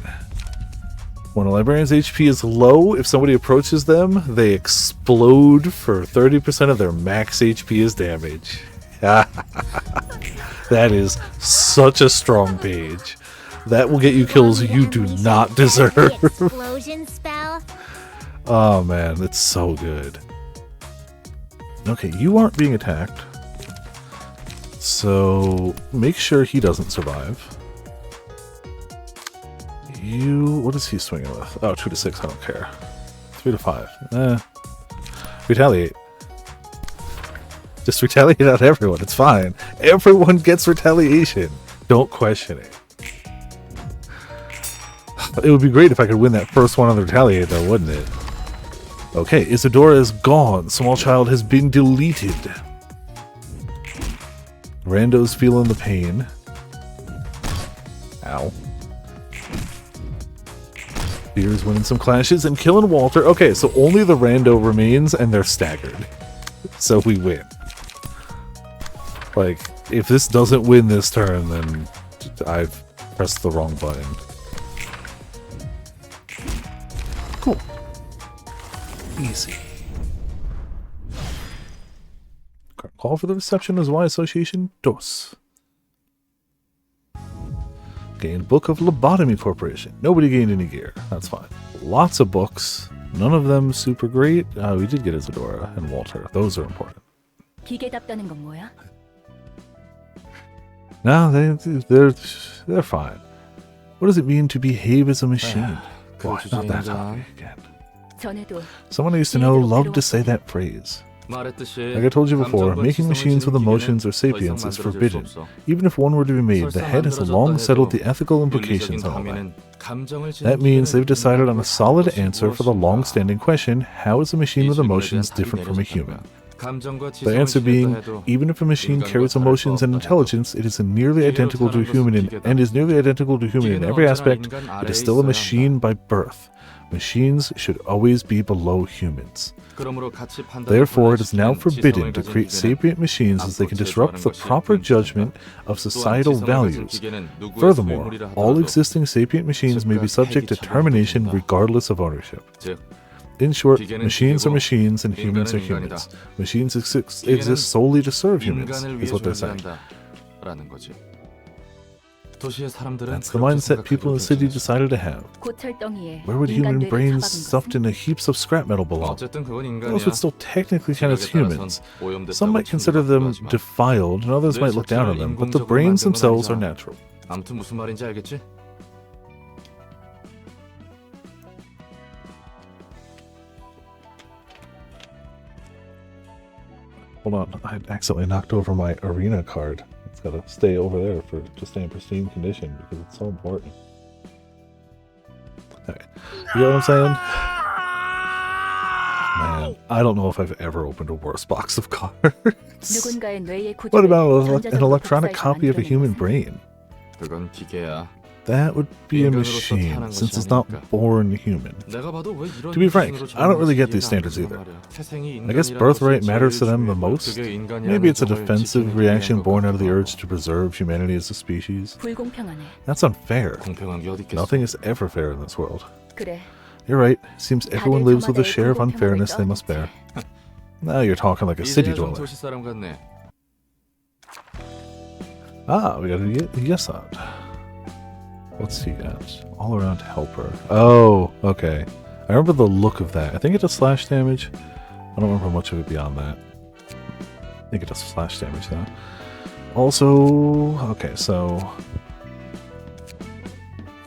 [SPEAKER 1] When a librarian's HP is low, if somebody approaches them, they explode for 30% of their max HP as damage. That is such a strong page. That will get you kills you do not deserve.
[SPEAKER 2] Explosion spell.
[SPEAKER 1] Oh man, it's so good. Okay, you aren't being attacked. So make sure he doesn't survive. You, what is he swinging with? Oh, 2 to 6, I don't care. 3 to 5. Retaliate. Just retaliate on everyone, it's fine. Everyone gets retaliation. Don't question it. It would be great if I could win that first one on the retaliate though, wouldn't it? Okay, Isadora is gone. Small child has been deleted. Rando's feeling the pain. Ow. Beer's winning some clashes and killing Walter. Okay, so only the Rando remains and they're staggered. So we win. Like, if this doesn't win this turn, then I've pressed the wrong button. Cool. Easy. Call for the reception is Y Association DOS. Gained Book of Lobotomy Corporation. Nobody gained any gear. That's fine. Lots of books. None of them super great. We did get Isadora and Walter. Those are important.
[SPEAKER 7] 기계답다는 건 뭐야?
[SPEAKER 1] No, they're fine. What does it mean to behave as a machine? Boy, not that topic again.
[SPEAKER 7] 전에도
[SPEAKER 1] Someone I used to know loved to say that phrase. Like I told you before, making machines with emotions or sapience is forbidden. Even if one were to be made, the head has long settled the ethical implications of it. That means they've decided on a solid answer for the long-standing question, how is a machine with emotions different from a human? The answer being, even if a machine carries emotions and intelligence, it is nearly identical to a human in every aspect, it is still a machine by birth. Machines should always be below humans. Therefore, it is now forbidden to create sapient machines as they can disrupt the proper judgment of societal values. Furthermore, all existing sapient machines may be subject to termination regardless of ownership. In short, machines are machines and humans are humans. Machines exist solely to serve humans, is what they're saying. That's the mindset people in the city decided to have.
[SPEAKER 7] 고철덩이에
[SPEAKER 1] Where would human
[SPEAKER 7] 인간들을
[SPEAKER 1] brains
[SPEAKER 7] 잡아둔
[SPEAKER 1] stuffed into heaps of scrap metal belong? Those would still technically count as humans. Some might consider them defiled, and others might look down on them, but the brains themselves are natural.
[SPEAKER 4] 아무튼 무슨 말인지 알겠지?
[SPEAKER 1] Hold on, I accidentally knocked over my arena card. It's gotta stay over there to stay in pristine condition because it's so important. Alright, you know what I'm saying? Man, I don't know if I've ever opened a worse box of cards.
[SPEAKER 7] 누군가의 뇌의 구조를
[SPEAKER 1] What about an
[SPEAKER 7] 전자적으로
[SPEAKER 1] electronic
[SPEAKER 7] 복사해서
[SPEAKER 1] copy of a human
[SPEAKER 7] 만들어낸 것은
[SPEAKER 1] brain?
[SPEAKER 4] 그건 기계야.
[SPEAKER 1] That would be a
[SPEAKER 4] 인간으로서
[SPEAKER 1] machine,
[SPEAKER 4] 태어난
[SPEAKER 1] since
[SPEAKER 4] 것이
[SPEAKER 1] it's not
[SPEAKER 4] 아니니까.
[SPEAKER 1] born human.
[SPEAKER 4] 내가 봐도 왜 이런
[SPEAKER 1] To be frank,
[SPEAKER 4] 기준으로
[SPEAKER 1] I don't really get
[SPEAKER 4] 정하는지
[SPEAKER 1] these standards
[SPEAKER 4] 이해가 안
[SPEAKER 1] either.
[SPEAKER 4] 가는 말이야. 태생이
[SPEAKER 1] I guess
[SPEAKER 4] 인간이라는
[SPEAKER 1] birthright
[SPEAKER 4] 것을
[SPEAKER 1] matters to them the
[SPEAKER 4] 제일
[SPEAKER 1] most.
[SPEAKER 4] 중요하고 그게 인간이라는
[SPEAKER 1] Maybe it's a
[SPEAKER 4] 점을
[SPEAKER 1] defensive
[SPEAKER 4] 지키기
[SPEAKER 1] reaction
[SPEAKER 4] 위한
[SPEAKER 1] born
[SPEAKER 4] 것
[SPEAKER 1] out of the
[SPEAKER 4] 같고.
[SPEAKER 1] urge to preserve humanity as a species.
[SPEAKER 7] 불공평하네.
[SPEAKER 1] That's unfair.
[SPEAKER 4] 공평한 게 어디 있겠어?
[SPEAKER 1] Nothing is ever fair in this world.
[SPEAKER 7] 그래.
[SPEAKER 1] You're right. Seems everyone
[SPEAKER 7] 다들
[SPEAKER 1] lives with a
[SPEAKER 7] 저마다의
[SPEAKER 1] share of
[SPEAKER 7] 불공평함을
[SPEAKER 1] unfairness they must bear. Now you're talking like a city
[SPEAKER 4] 이제야 좀
[SPEAKER 1] dweller.
[SPEAKER 4] 도시 사람 같네.
[SPEAKER 1] Ah, we got a yes on. What's he got? All around helper. Oh, okay. I remember the look of that. I think it does slash damage. I don't remember much of it beyond that. I think it does slash damage though. Also, okay, so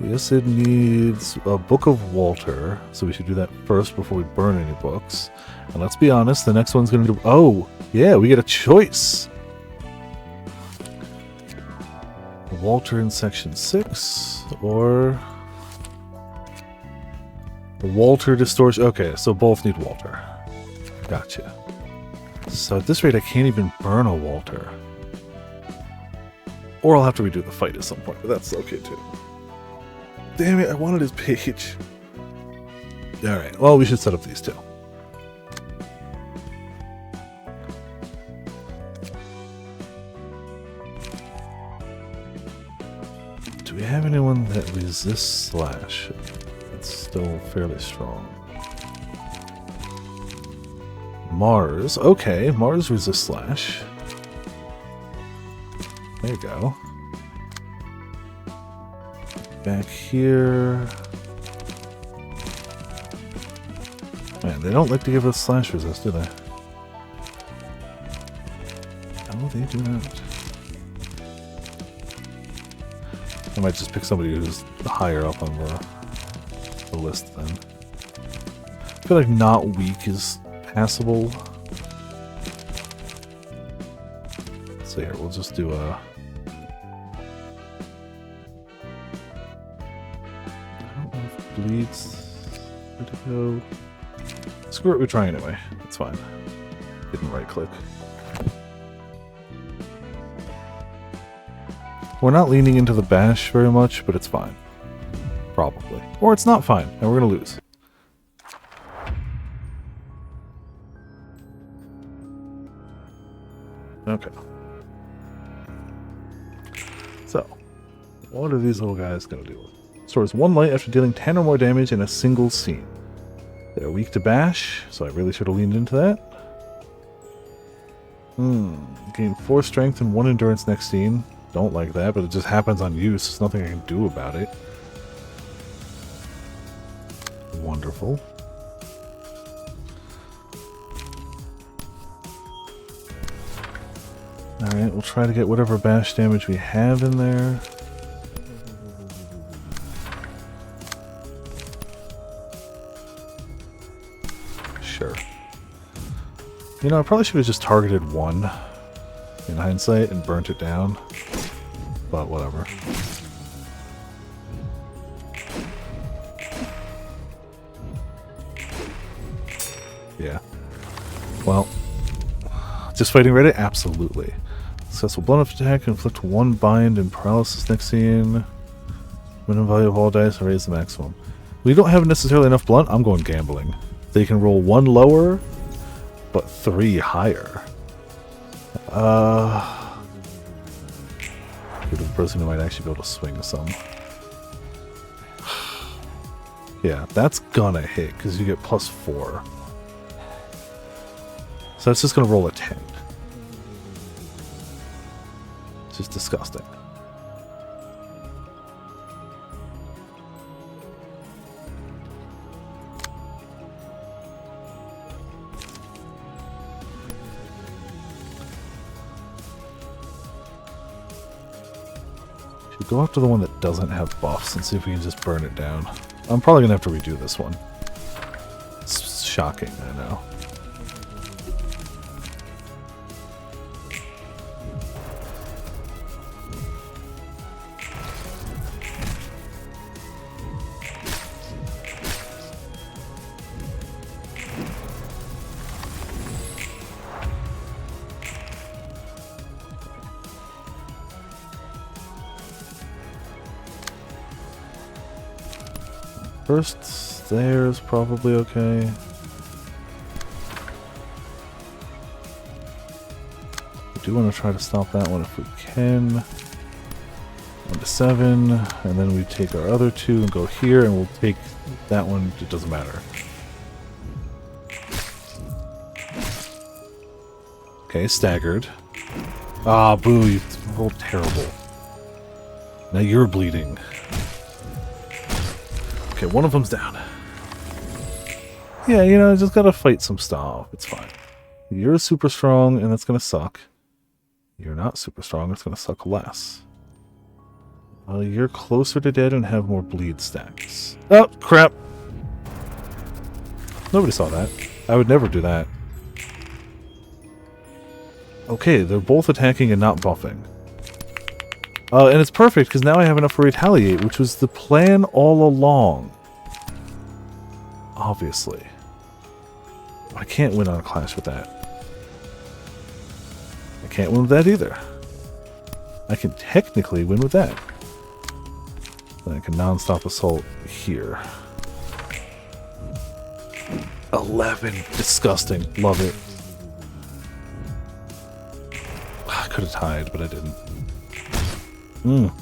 [SPEAKER 1] yes, it needs a Book of Walter, so we should do that first before we burn any books. And let's be honest, the next one's gonna do. Oh, yeah, we get a choice. Walter in section 6 or the Walter distortion. Okay, so both need Walter. Gotcha. So at this rate, I can't even burn a Walter. Or I'll have to redo the fight at some point, but that's okay too. Damn it, I wanted his page. Alright, well, we should set up these two. Do we have anyone that resists slash? That's still fairly strong. Mars. Okay, Mars resists slash. There you go. Back here. Man, they don't like to give us slash resist, do they? Oh, they do not. I might just pick somebody who's higher up on the list then. I feel like not weak is passable. So here, we'll just do a... I don't know if bleeds... Where'd it go? Screw it, we try anyway. That's fine. Didn't right click. We're not leaning into the bash very much, but it's fine. Probably. Or it's not fine, and we're gonna lose. Okay. So, what are these little guys gonna do? Stores 1 light after dealing 10 or more damage in a single scene. They're weak to bash, so I really should have leaned into that. Gain 4 strength and 1 endurance next scene. Don't like that, but it just happens on use. There's nothing I can do about it. Wonderful. Alright, we'll try to get whatever bash damage we have in there. Sure. You know, I probably should have just targeted 1 in hindsight and burnt it down. But whatever. Yeah. Well, just fighting ready? Absolutely. Successful blunt up attack, inflict 1 bind and paralysis next scene. Minimum value of all dice and raise the maximum. We don't have necessarily enough blunt. I'm going gambling. They can roll 1 lower, but 3 higher. The person who might actually be able to swing some. Yeah, that's gonna hit because you get +4. So that's just gonna roll a 10. It's just disgusting. Go after the one that doesn't have buffs and see if we can just burn it down. I'm probably gonna have to redo this one. It's shocking, I know. First, there's probably okay. I do want to try to stop that one if we can. 1 to 7, and then we take our other 2 and go here, and we'll take that one. It doesn't matter. Okay, staggered. Ah, boo! You rolled terrible. Now you're bleeding. Okay, one of them's down. Yeah, you know, I just gotta fight some stuff. It's fine. You're super strong, and that's gonna suck. You're not super strong, it's gonna suck less. You're closer to dead and have more bleed stacks. Oh, crap! Nobody saw that. I would never do that. Okay, they're both attacking and not buffing. And it's perfect, because now I have enough for Retaliate, which was the plan all along. Obviously. I can't win on a clash with that. I can't win with that either. I can technically win with that. Then I can non-stop assault here. 11. Disgusting. Love it. I could have tied, but I didn't.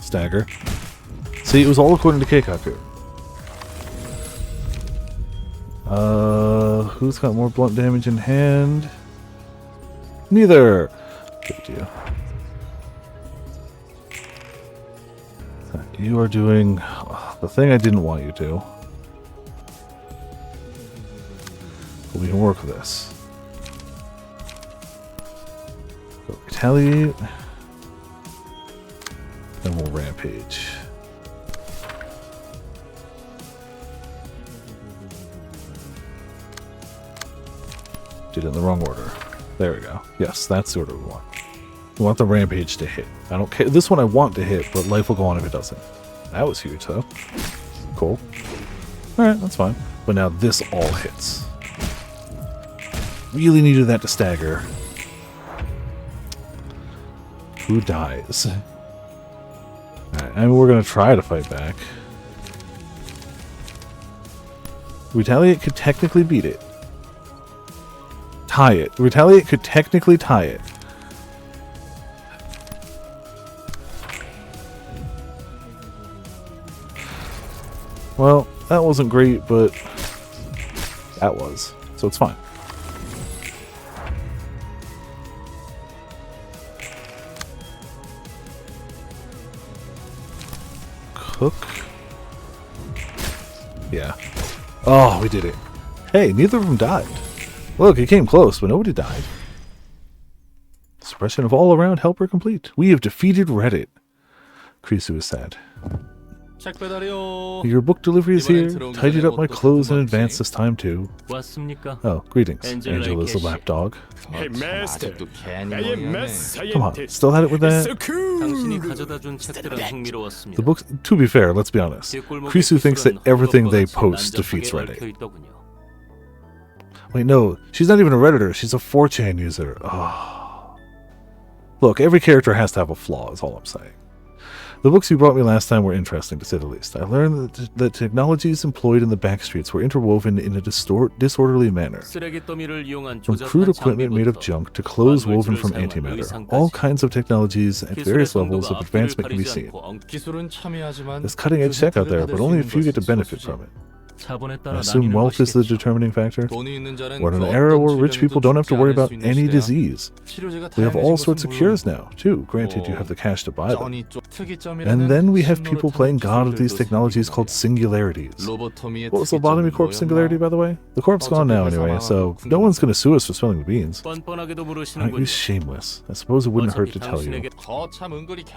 [SPEAKER 1] Stagger. See, it was all according to Keikaku. Who's got more blunt damage in hand? Neither! Good deal. You are doing the thing I didn't want you to. But we can work with this. Go retaliate. Then we'll rampage. Did it in the wrong order. There we go. Yes, that's the order we want. We want the rampage to hit. I don't care. This one I want to hit, but life will go on if it doesn't. That was huge, though. Cool. Alright, that's fine. But now this all hits. Really needed that to stagger. Who dies? Alright, I mean, we're going to try to fight back. Retaliate could technically beat it. Tie it. Retaliate could technically tie it. Well, that wasn't great, but that was. So it's fine. Cook. Yeah. Oh, we did it. Hey, neither of them died. Look, it came close, but nobody died. Suppression of all-around helper complete. We have defeated Reddit. Krisu is sad.
[SPEAKER 4] 책 배달이요.
[SPEAKER 1] Your book delivery is here. Tidied up my clothes in advance this time, too.
[SPEAKER 3] 왔습니까?
[SPEAKER 1] Oh, greetings.
[SPEAKER 3] Angela
[SPEAKER 1] Angela's the
[SPEAKER 3] Cash.
[SPEAKER 1] lapdog.
[SPEAKER 4] Hey, master.
[SPEAKER 1] Come on, still had it with that?
[SPEAKER 3] 당신이 가져다 준 책들은
[SPEAKER 1] The
[SPEAKER 3] 흥미로웠습니다.
[SPEAKER 1] books, to be fair, let's be honest. Krisu thinks that everything they post defeats Reddit. Wait, no, she's not even a Redditor. She's a 4chan user. Oh. Look, every character has to have a flaw, is all I'm saying. The books you brought me last time were interesting, to say the least. I learned that the technologies employed in the backstreets were interwoven in a disorderly manner. From crude equipment made of junk to clothes woven from antimatter, all kinds of technologies at various levels of advancement can be seen. There's cutting-edge tech out there, but only a few get to benefit from it. I assume wealth is the determining factor. We're in an era where rich people don't have to worry about any disease. We have all sorts of cures now, too, granted you have the cash to buy them. And then we have people playing god of these technologies called singularities. What was Lobotomy Corp's singularity, by the way? The corp's gone now anyway, so no one's going to sue us for spilling the beans. Aren't you shameless? I suppose it wouldn't hurt to tell you.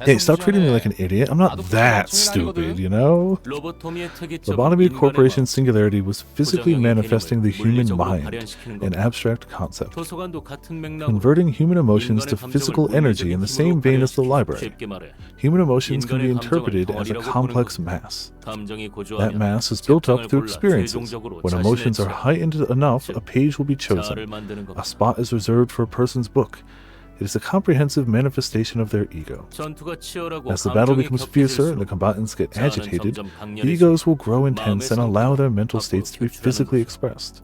[SPEAKER 1] Hey, stop treating me like an idiot. I'm not that stupid, you know? Lobotomy Corporation's singularity was physically manifesting the human mind, an abstract concept, converting human emotions to physical energy in the same vein as the library. Human emotions can be interpreted as a complex mass. That mass is built up through experiences. When emotions are heightened enough, a page will be chosen. A spot is reserved for a person's book. It is a comprehensive manifestation of their ego. As the battle becomes fiercer and the combatants get agitated, egos will grow intense and allow their mental states to be physically expressed.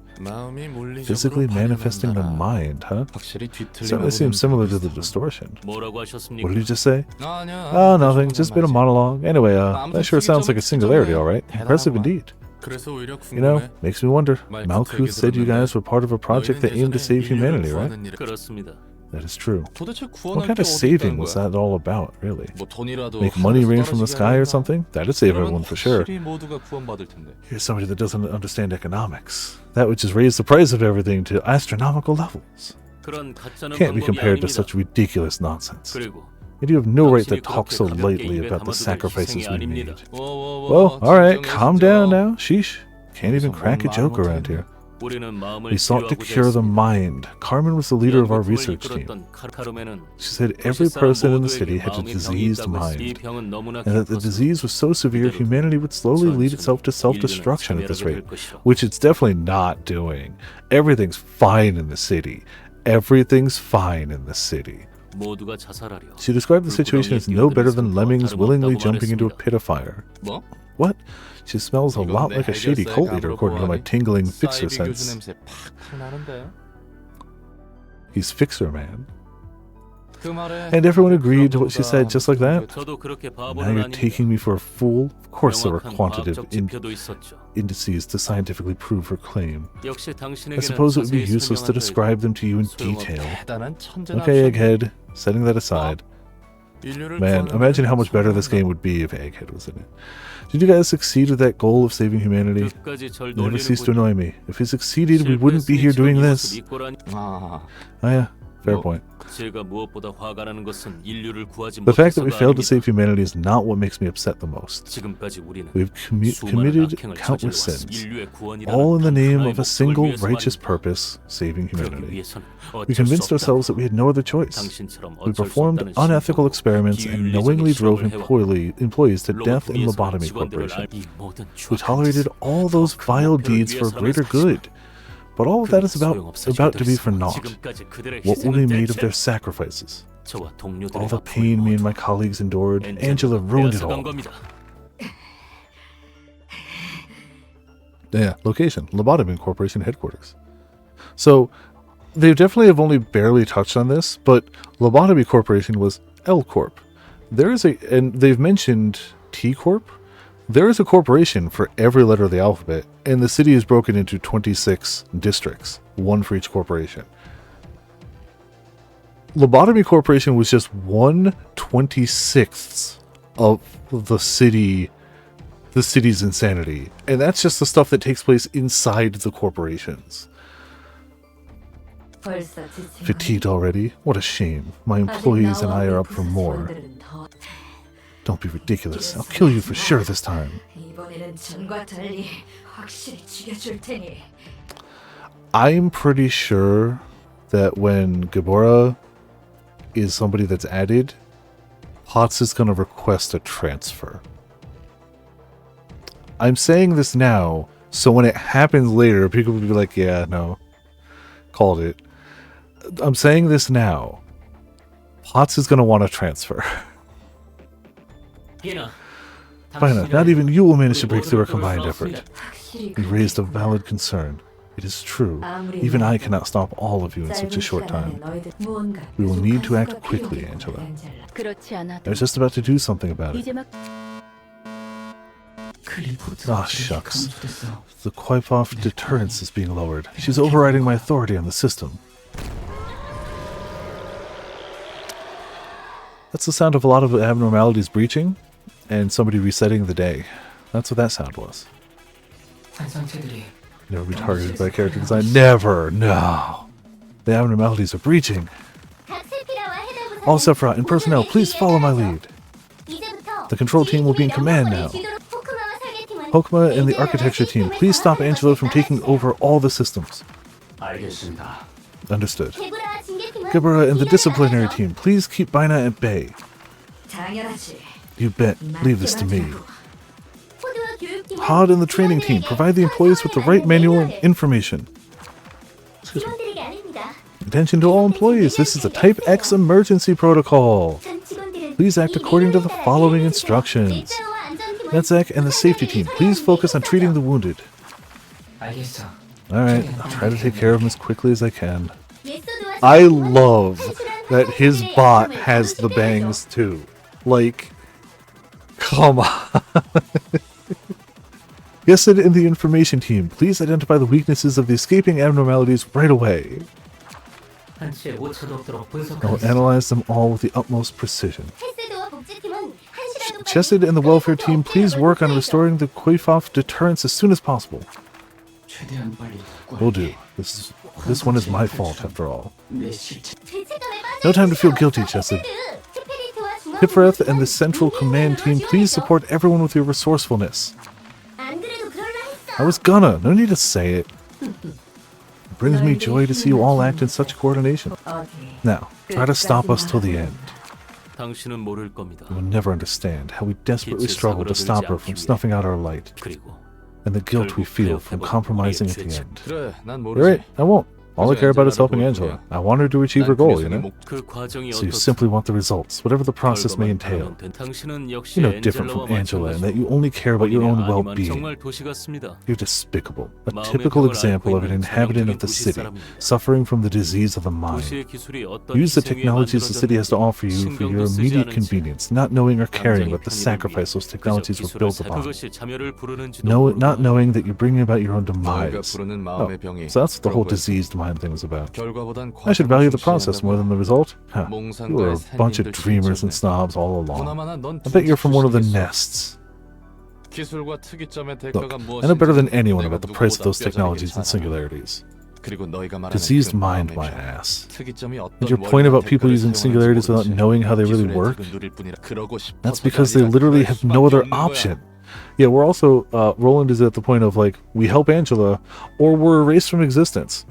[SPEAKER 1] Physically manifesting the mind, huh? Certainly seems similar to the distortion. What did you just say? Oh, nothing. Just a bit of monologue. Anyway, that sure sounds like a singularity, alright. Impressive indeed. You know, makes me wonder. Malkuth said you guys were part of a project that aimed to save humanity, right? That is true. What kind of saving was that all about, really? Make money rain from the sky or something? That'd save everyone for sure. Here's somebody that doesn't understand economics. That would just raise the price of everything to astronomical levels. Can't be compared to such ridiculous nonsense. And you have no right to talk so lightly about the sacrifices we made. Well, alright, calm down now. Sheesh. Can't even crack a joke around here. We sought to cure the mind. Carmen was the leader of our research team. She said every person in the city had a diseased mind, and that the disease was so severe humanity would slowly lead itself to self-destruction at this rate, which it's definitely not doing. Everything's fine in the city. Everything's fine in the city. She described the situation as no better than lemmings willingly jumping into a pit of fire. What? She smells a lot like a shady cult leader, according to my tingling fixer sense. He's Fixer Man. And everyone agreed to what she said just like that. Now you're taking me for a fool? Of course there were quantitative indices to scientifically prove her claim. I suppose it would be useless to describe them to you in detail. Okay, Egghead, setting that aside. Man, imagine how much better this game would be if Egghead was in it. Did you guys succeed with that goal of saving humanity?
[SPEAKER 3] 끝까지 절
[SPEAKER 1] Never
[SPEAKER 3] 놀리는
[SPEAKER 1] cease to
[SPEAKER 3] 분.
[SPEAKER 1] annoy me. If we succeeded, we wouldn't be here doing this.
[SPEAKER 4] 아,
[SPEAKER 1] Oh yeah, fair
[SPEAKER 4] 뭐,
[SPEAKER 1] point.
[SPEAKER 3] 제가 무엇보다 화가 나는 것은 인류를 구하지
[SPEAKER 1] The fact that we
[SPEAKER 3] 못해서가
[SPEAKER 1] failed to
[SPEAKER 3] 아닙니다.
[SPEAKER 1] save humanity is not what makes me upset the most.
[SPEAKER 3] 지금까지 우리는
[SPEAKER 1] We've
[SPEAKER 3] 수많은
[SPEAKER 1] committed
[SPEAKER 3] 악행을
[SPEAKER 1] countless
[SPEAKER 3] 저질러왔음.
[SPEAKER 1] sins,
[SPEAKER 3] 인류의 구원이라는
[SPEAKER 1] all in the
[SPEAKER 3] 단
[SPEAKER 1] name
[SPEAKER 3] 하나의
[SPEAKER 1] of a
[SPEAKER 3] 목적을
[SPEAKER 1] single
[SPEAKER 3] 위해서
[SPEAKER 1] righteous
[SPEAKER 3] 말입니다.
[SPEAKER 1] purpose, saving
[SPEAKER 3] 그러기
[SPEAKER 1] humanity.
[SPEAKER 3] 위해서는
[SPEAKER 1] We
[SPEAKER 3] 어쩔 수
[SPEAKER 1] convinced
[SPEAKER 3] 없다.
[SPEAKER 1] ourselves that we had no other choice.
[SPEAKER 3] 당신처럼
[SPEAKER 1] We
[SPEAKER 3] 어쩔 수
[SPEAKER 1] performed
[SPEAKER 3] 없다는
[SPEAKER 1] unethical
[SPEAKER 3] 심정으로
[SPEAKER 1] experiments and knowingly drove employees to death in Lobotomy Corporation. We tolerated all those vile deeds for a greater good. But all of that is about to be for naught. What will be made of their sacrifices? All the pain me and my colleagues endured, Angela ruined it all. Yeah, location, Lobotomy Corporation headquarters. So, they definitely have only barely touched on this, but Lobotomy Corporation was L Corp. And they've mentioned T Corp. There is a corporation for every letter of the alphabet, and the city is broken into 26 districts, one for each corporation. Lobotomy Corporation was just 1/26th of the city's insanity, and that's just the stuff that takes place inside the corporations.
[SPEAKER 8] 벌써 지친
[SPEAKER 1] Fatigued already? What a shame. My employees and I are up for more. Don't be ridiculous. I'll kill you for sure this time.
[SPEAKER 8] 이번에는 전과 달리 확실히 죽여줄 테니.
[SPEAKER 1] I'm pretty sure that when Gabora is somebody that's added, Potts is going to request a transfer. I'm saying this now, so when it happens later, people will be like, yeah, no, called it. I'm saying this now. Potts is going to want a transfer. Fine, not even you will manage to break through our combined effort.
[SPEAKER 8] 확실히
[SPEAKER 1] You raised a valid concern. It is true. Even I cannot stop all of you in such a short time. We will need to act quickly, Angela.
[SPEAKER 7] 그렇지 않아도
[SPEAKER 1] I was just about to do something about it.
[SPEAKER 7] 이제 막
[SPEAKER 1] Ah, shucks. The Quaipoff deterrence is being lowered. She's overriding my authority on the system. That's the sound of a lot of abnormalities breaching and somebody resetting the day. That's what that sound was. Never be targeted by character design. Never! No! The abnormalities are breaching. All Sephiroth and personnel, please follow my lead. The control team will be in command now. Pokemon and the architecture team, please stop Angelo from taking over all the systems. Understood. Gibera and the disciplinary team, please keep Bina at bay.
[SPEAKER 8] 당연하지.
[SPEAKER 1] You bet. Leave this to me. Hod and the training team, provide the employees with the right manual information. Excuse me. Attention to all employees, this is a Type X emergency protocol. Please act according to the following instructions. Netzak and the safety team, please focus on treating the wounded. Alright, I'll try to take care of him as quickly as I can. I love that his bot has the bangs too. Like, come on. Yesid and the information team, please identify the weaknesses of the escaping abnormalities right away. I'll analyze them all with the utmost precision. Chesed and the welfare team, please work on restoring the Quaifoff deterrence as soon as possible. Will do. This one is my fault, after all. No time to feel guilty, Chesed. Hipfreth and the Central Command team, please support everyone with your resourcefulness. I was gonna. No need to say it. It brings me joy to see you all act in such coordination. Now, try to stop us till the end.
[SPEAKER 3] 당신은 모를 겁니다.
[SPEAKER 1] You will never understand how we desperately struggle to stop her from snuffing out our light,
[SPEAKER 3] 그리고
[SPEAKER 1] and the guilt we feel from compromising at the end.
[SPEAKER 4] 그래, 난
[SPEAKER 1] You're
[SPEAKER 4] 모르지.
[SPEAKER 1] right, I won't. All I care about is helping Angela. I want her to achieve her goal, you know?
[SPEAKER 3] 그 과정이
[SPEAKER 1] So you
[SPEAKER 3] 어떻든
[SPEAKER 1] simply want the results, whatever the process may entail.
[SPEAKER 3] 당신은 역시
[SPEAKER 1] You're no different from Angela in that you only care about your own well-being.
[SPEAKER 3] 정말 도시 같습니다.
[SPEAKER 1] You're despicable. A typical example of an inhabitant of the city, suffering from the disease of the mind.
[SPEAKER 3] 도시의 기술이 어떤
[SPEAKER 1] Use the
[SPEAKER 3] 희생 위에
[SPEAKER 1] technologies the city has to offer you for your
[SPEAKER 3] 신경도 쓰지
[SPEAKER 1] immediate
[SPEAKER 3] 않은 채
[SPEAKER 1] convenience, not knowing or caring about the
[SPEAKER 3] 감정의
[SPEAKER 1] sacrifice those
[SPEAKER 3] 그저
[SPEAKER 1] technologies were
[SPEAKER 3] 기술을
[SPEAKER 1] built
[SPEAKER 3] 사-
[SPEAKER 1] upon.
[SPEAKER 3] 그것이 자멸을 부르는지도
[SPEAKER 1] Not
[SPEAKER 3] 모르고
[SPEAKER 1] knowing that you're bringing about your own
[SPEAKER 4] 너희가
[SPEAKER 1] demise.
[SPEAKER 4] 부르는
[SPEAKER 1] Oh,
[SPEAKER 4] 마음의 병이
[SPEAKER 1] so that's the whole
[SPEAKER 4] 그런 거였어.
[SPEAKER 1] diseased mind behind things about.
[SPEAKER 4] 결과보단
[SPEAKER 1] I should value the process more than the result. Huh. You were
[SPEAKER 4] 몽상가의
[SPEAKER 1] a bunch of
[SPEAKER 4] 산님들
[SPEAKER 1] dreamers and
[SPEAKER 4] 실적네.
[SPEAKER 1] snobs all along.
[SPEAKER 4] 보나마나 넌
[SPEAKER 1] I bet you're from one of the
[SPEAKER 4] 출신이겠어.
[SPEAKER 1] nests.
[SPEAKER 4] 기술과 특이점의
[SPEAKER 1] Look,
[SPEAKER 4] 대가가
[SPEAKER 1] I know better than
[SPEAKER 4] 무엇인지
[SPEAKER 1] anyone
[SPEAKER 4] 내가
[SPEAKER 1] about the price of those
[SPEAKER 4] 누구보다
[SPEAKER 1] technologies and
[SPEAKER 4] 뼈저리게 잘 알아.
[SPEAKER 1] singularities.
[SPEAKER 4] 그리고 너희가 말하는
[SPEAKER 1] Diseased
[SPEAKER 4] 그
[SPEAKER 1] mind,
[SPEAKER 4] 마음의
[SPEAKER 1] my
[SPEAKER 4] 별,
[SPEAKER 1] ass.
[SPEAKER 4] 특이점이 어떤
[SPEAKER 1] And your point
[SPEAKER 4] 원리나
[SPEAKER 1] about people
[SPEAKER 4] 대가를
[SPEAKER 1] using
[SPEAKER 4] 사용하는지
[SPEAKER 1] singularities without
[SPEAKER 4] 모르지.
[SPEAKER 1] knowing how they really
[SPEAKER 4] 기술의
[SPEAKER 1] work?
[SPEAKER 4] 득은 누릴 뿐이라 그러고 싶어서가
[SPEAKER 1] That's because they
[SPEAKER 4] 아니라
[SPEAKER 1] literally
[SPEAKER 4] 그럴
[SPEAKER 1] have no
[SPEAKER 4] 수밖에
[SPEAKER 1] other
[SPEAKER 4] 없는 거야.
[SPEAKER 1] option. Yeah, we're also, Roland is at the point of like, we help Angela, or we're erased from existence.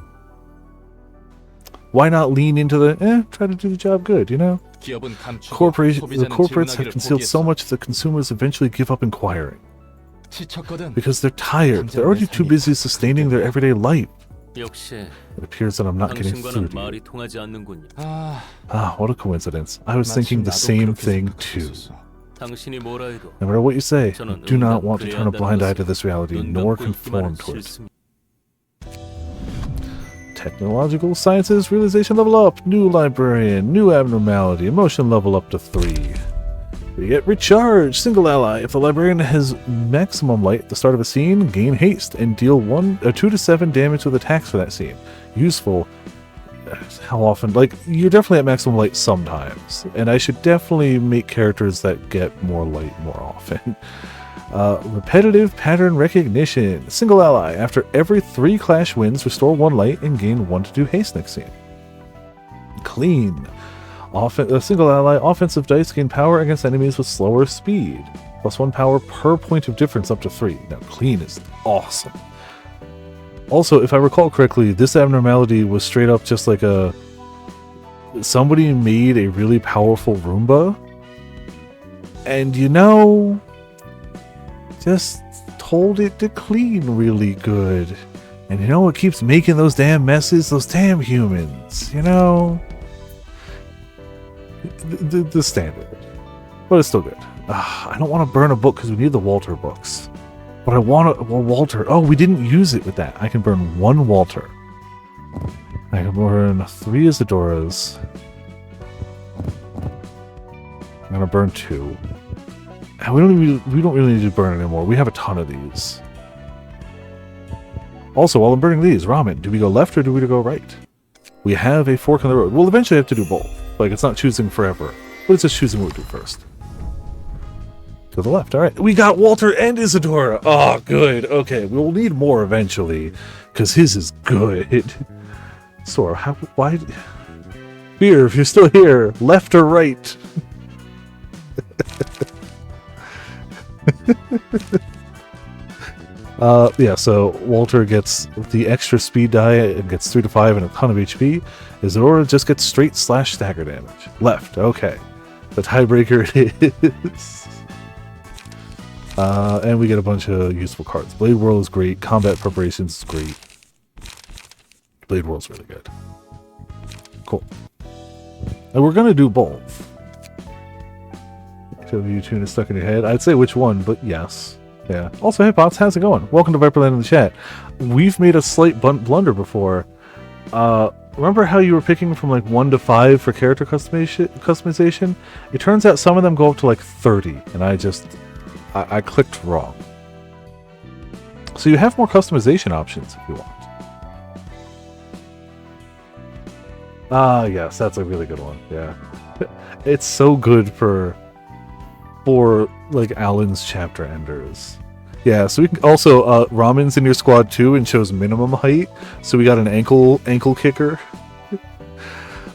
[SPEAKER 1] Why not lean into try to do the job good, you know?
[SPEAKER 4] 기업은 감추고
[SPEAKER 1] The
[SPEAKER 4] 소비자는
[SPEAKER 1] corporates have
[SPEAKER 4] 질문하기를
[SPEAKER 1] concealed so
[SPEAKER 4] 포기했어.
[SPEAKER 1] much that consumers eventually give up inquiring.
[SPEAKER 4] 지쳤거든.
[SPEAKER 1] Because they're tired. They're already too busy sustaining their everyday life.
[SPEAKER 3] 역시
[SPEAKER 1] It appears that I'm not getting through
[SPEAKER 3] 당신과는
[SPEAKER 1] to you.
[SPEAKER 3] 말이 통하지 않는군요.
[SPEAKER 4] 아,
[SPEAKER 1] Ah, what a coincidence. I was
[SPEAKER 4] 마침
[SPEAKER 1] thinking the
[SPEAKER 4] 나도
[SPEAKER 1] same
[SPEAKER 4] 그렇게
[SPEAKER 1] thing too.
[SPEAKER 4] 생각했었어.
[SPEAKER 3] 당신이 뭐라 해도
[SPEAKER 1] No matter what you say, I
[SPEAKER 3] 저는
[SPEAKER 1] do not
[SPEAKER 3] 응답
[SPEAKER 1] want to
[SPEAKER 3] 그래야
[SPEAKER 1] turn a blind eye
[SPEAKER 3] 한다는
[SPEAKER 1] to this reality,
[SPEAKER 3] 눈
[SPEAKER 1] nor
[SPEAKER 3] 감고
[SPEAKER 1] conform
[SPEAKER 3] 있기만은
[SPEAKER 1] to it.
[SPEAKER 3] 싫습니다.
[SPEAKER 1] Technological sciences, realization level up, new librarian, new abnormality, emotion level up to 3. We get recharge, single ally. If the librarian has maximum light at the start of a scene, gain haste and deal 2 to 7 damage with attacks for that scene. Useful. How often? Like, you're definitely at maximum light sometimes, and I should definitely make characters that get more light more often. Repetitive pattern recognition. Single ally. After every 3 clash wins, restore 1 light and gain 1 to 2 haste next scene. Clean. A single ally. Offensive dice gain power against enemies with slower speed. +1 power per point of difference up to 3. Now, clean is awesome. Also, if I recall correctly, this abnormality was straight up just like somebody made a really powerful Roomba, and just told it to clean really good. And it keeps making those damn messes, those damn humans, The standard. But it's still good. I don't want to burn a book because we need the Walter books. But I want a Walter. Oh, we didn't use it with that. I can burn 1 Walter. I can burn 3 Isadoras. I'm gonna burn 2. And we don't really need to burn anymore. We have a ton of these. Also, while I'm burning these, ramen, do we go left or do we go right? We have a fork in the road. We'll eventually have to do both. Like, it's not choosing forever. But it's just choosing what we do first. To the left. All right. We got Walter and Isadora. Oh, good. Okay. We'll need more eventually. Because his is good. Sora, why? Here, if you're still here. Left or right? Yeah, so Walter gets the extra speed die and gets 3 to 5 and a ton of HP. Isadora just gets straight slash stagger damage. Left, okay. The tiebreaker it is. And we get a bunch of useful cards. Blade Whirl is great. Combat Preparations is great. Blade Whirl's really good. Cool. And we're gonna do both. So you tune is stuck in your head. I'd say which one, but yes. Yeah. Also, hey bots, how's it going? Welcome to Viperland in the chat. We've made a slight blunder before. Remember how you were picking from like 1 to 5 for character customization? It turns out some of them go up to like 30, and I clicked wrong. So you have more customization options if you want. Ah, yes, that's a really good one. Yeah. It's so good for like Alan's chapter enders. Yeah, so we can also Ramen's in your squad too and shows minimum height. So we got an ankle kicker.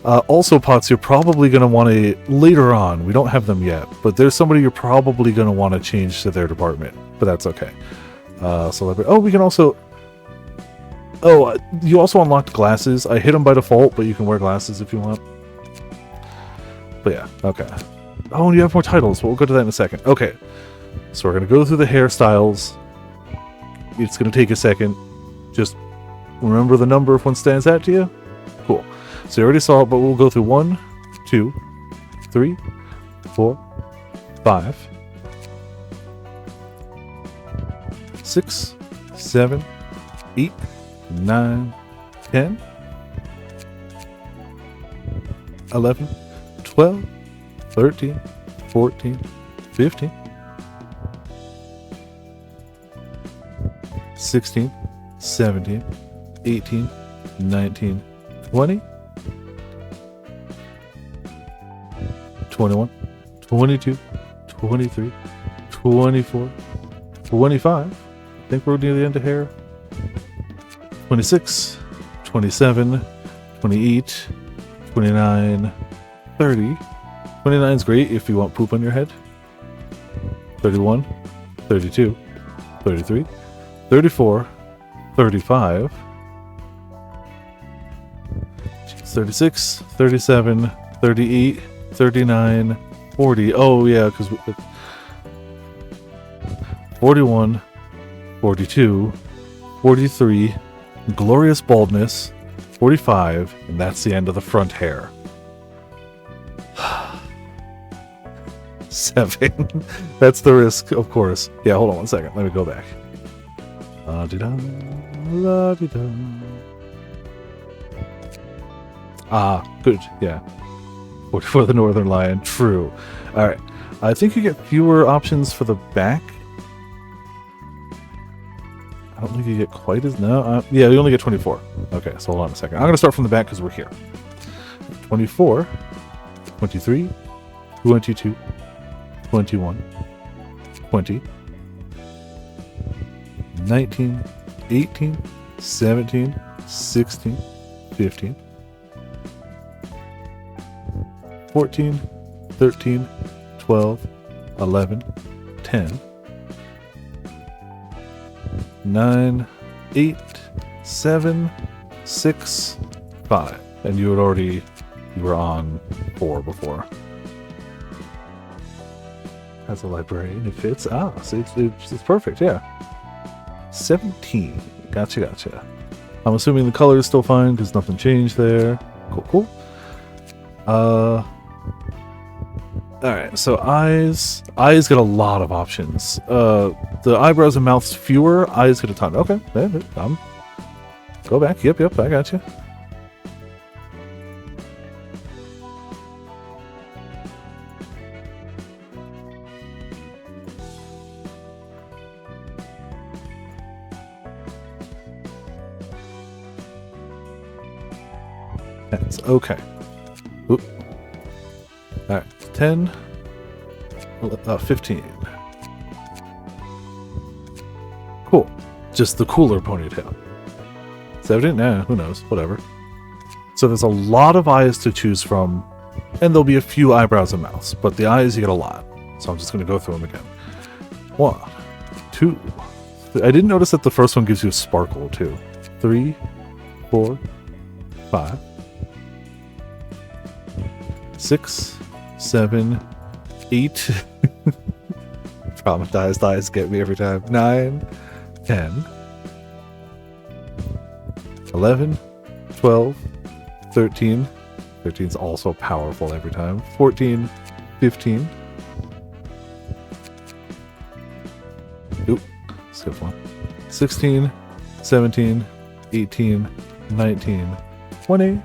[SPEAKER 1] Also, Pots, you're probably going to want to later on. We don't have them yet, but there's somebody you're probably going to want to change to their department. But that's okay. We can also. Oh, you also unlocked glasses. I hit them by default, but you can wear glasses if you want. But yeah, okay. Oh, and you have more titles, but we'll go to that in a second. Okay, so we're going to go through the hairstyles. It's going to take a second. Just remember the number if one stands out to you. Cool. So you already saw it, but we'll go through 1, 2, 3, 4, 5, 6, 7, 8, 9, 10, 11, 12, 13, 14, 15, 16, 17, 18, 19, 20, 21, 22, 23, 24, 25. I think we're near the end of hair. 26, 27, 28, 29, 30. 29 is great if you want poop on your head. 31, 32, 33, 34, 35, 36, 37, 38, 39, 40. Oh, yeah, because 41, 42, 43, glorious baldness, 45, and that's the end of the front hair. 7. That's the risk, of course. Yeah, hold on one second. Let me go back. La-di-da, la-di-da. Ah, good. Yeah. For the Northern Lion. True. Alright. I think you get fewer options for the back. I don't think you get quite as... No. Yeah, you only get 24. Okay, so hold on a second. I'm going to start from the back because we're here. 24. 23. 22. 21. 20. 19. 18. 17. 16. 15. 14, 13, 12, 11, 10, 9, 8, 7, 6, 5. And you were on 4 before. As a librarian, it fits. Ah, so it's perfect, yeah. 17. Gotcha. I'm assuming the color is still fine because nothing changed there. Cool. Alright, so eyes get a lot of options. The eyebrows and mouths fewer, eyes get a ton. Okay, go back. Yep, I got you. That's okay. Oop. Alright, 10, 15. Cool. Just the cooler ponytail. 17? Nah, who knows? Whatever. So there's a lot of eyes to choose from, and there'll be a few eyebrows and mouths, but the eyes you get a lot. So I'm just going to go through them again. 1, 2. I didn't notice that the first one gives you a sparkle too. 3, 4, 5, 6, 7, 8. Traumatized eyes get me every time. 9, 10, 11, 12, 13. 13 is also powerful every time. 14, 15. Oop, skip one. 16, 17, 18, 19, 20.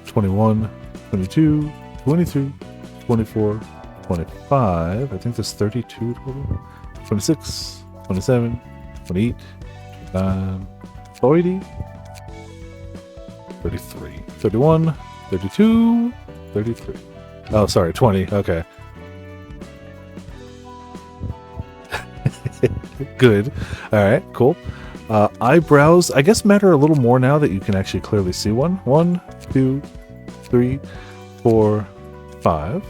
[SPEAKER 1] 21, 22, 23, 24, 25. I think there's 32 total. 26, 27, 28, 29, 30, 33, 31, 32, 33. Oh, sorry, 20. Okay. Good. All right, cool. Eyebrows, I guess, matter a little more now that you can actually clearly see one. 1, 2, 3, 4, 5,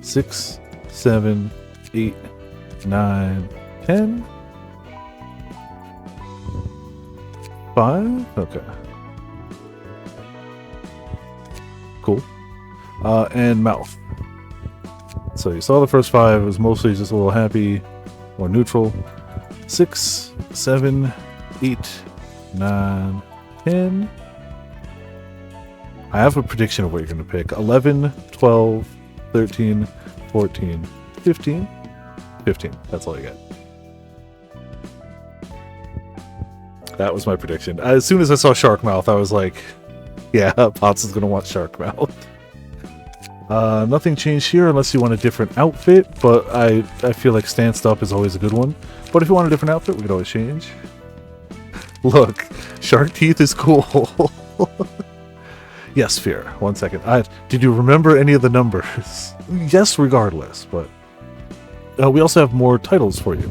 [SPEAKER 1] 6, 7, 8, 9, 10. 5? Okay. Cool. And mouth. So you saw the first 5, it was mostly just a little happy or neutral. 6, 7, 8, 9, 10. I have a prediction of what you're going to pick. 11, 12, 13, 14, 15. 15. That's all you get. That was my prediction. As soon as I saw Shark Mouth, I was like, yeah, Potts is going to want Shark Mouth. Nothing changed here unless you want a different outfit, but I feel like Stanced Up is always a good one. But if you want a different outfit, we could always change. Look, shark teeth is cool. Yes, Fear. 1 second. Did you remember any of the numbers? Yes, regardless, but we also have more titles for you.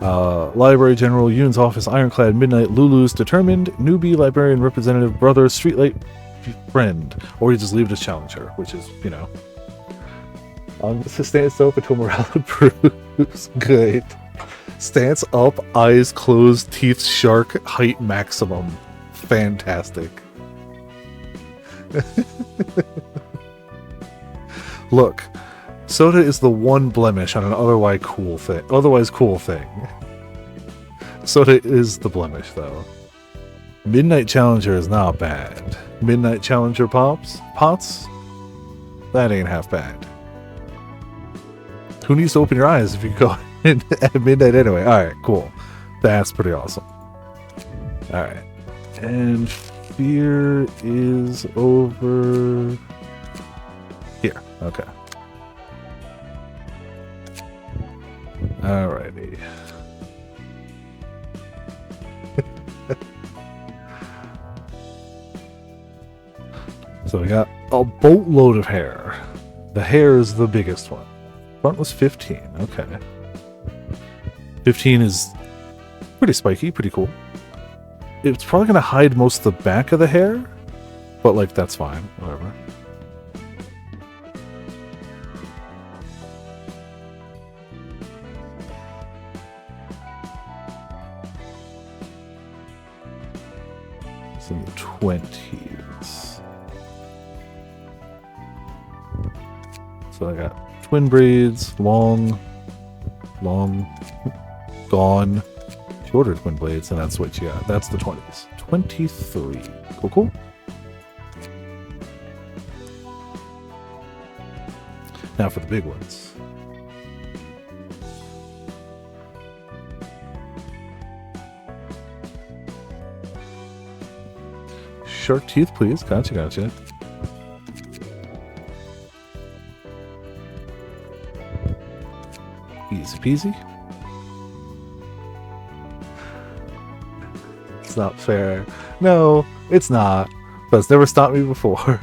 [SPEAKER 1] Library General, Yoon's Office, Ironclad, Midnight, Lulu's, Determined, Newbie, Librarian, Representative, Brother, Streetlight, Friend, or you just leave it as Challenger, which is, you know. Stance up until morale improves. Good. Stance up, eyes closed, teeth shark, height maximum. Fantastic. Look, soda is the one blemish on an otherwise cool thing. Soda is the blemish, though. Midnight Challenger is not bad. Midnight Challenger pots? That ain't half bad. Who needs to open your eyes if you go in at midnight anyway? Alright, cool. That's pretty awesome. Alright. And Fear is over here. Okay. Alrighty. So we got a boatload of hair. The hair is the biggest one. Front was 15. Okay. 15 is pretty spiky, pretty cool. It's probably going to hide most of the back of the hair, but, like, that's fine. Whatever. It's in the 20s. So I got twin braids, long, gone, shorter twin blades, and that's what you got. That's the 20s. 23. Cool. Now for the big ones. Shark teeth, please. Gotcha. Easy peasy. It's not fair. No, it's not. But it's never stopped me before.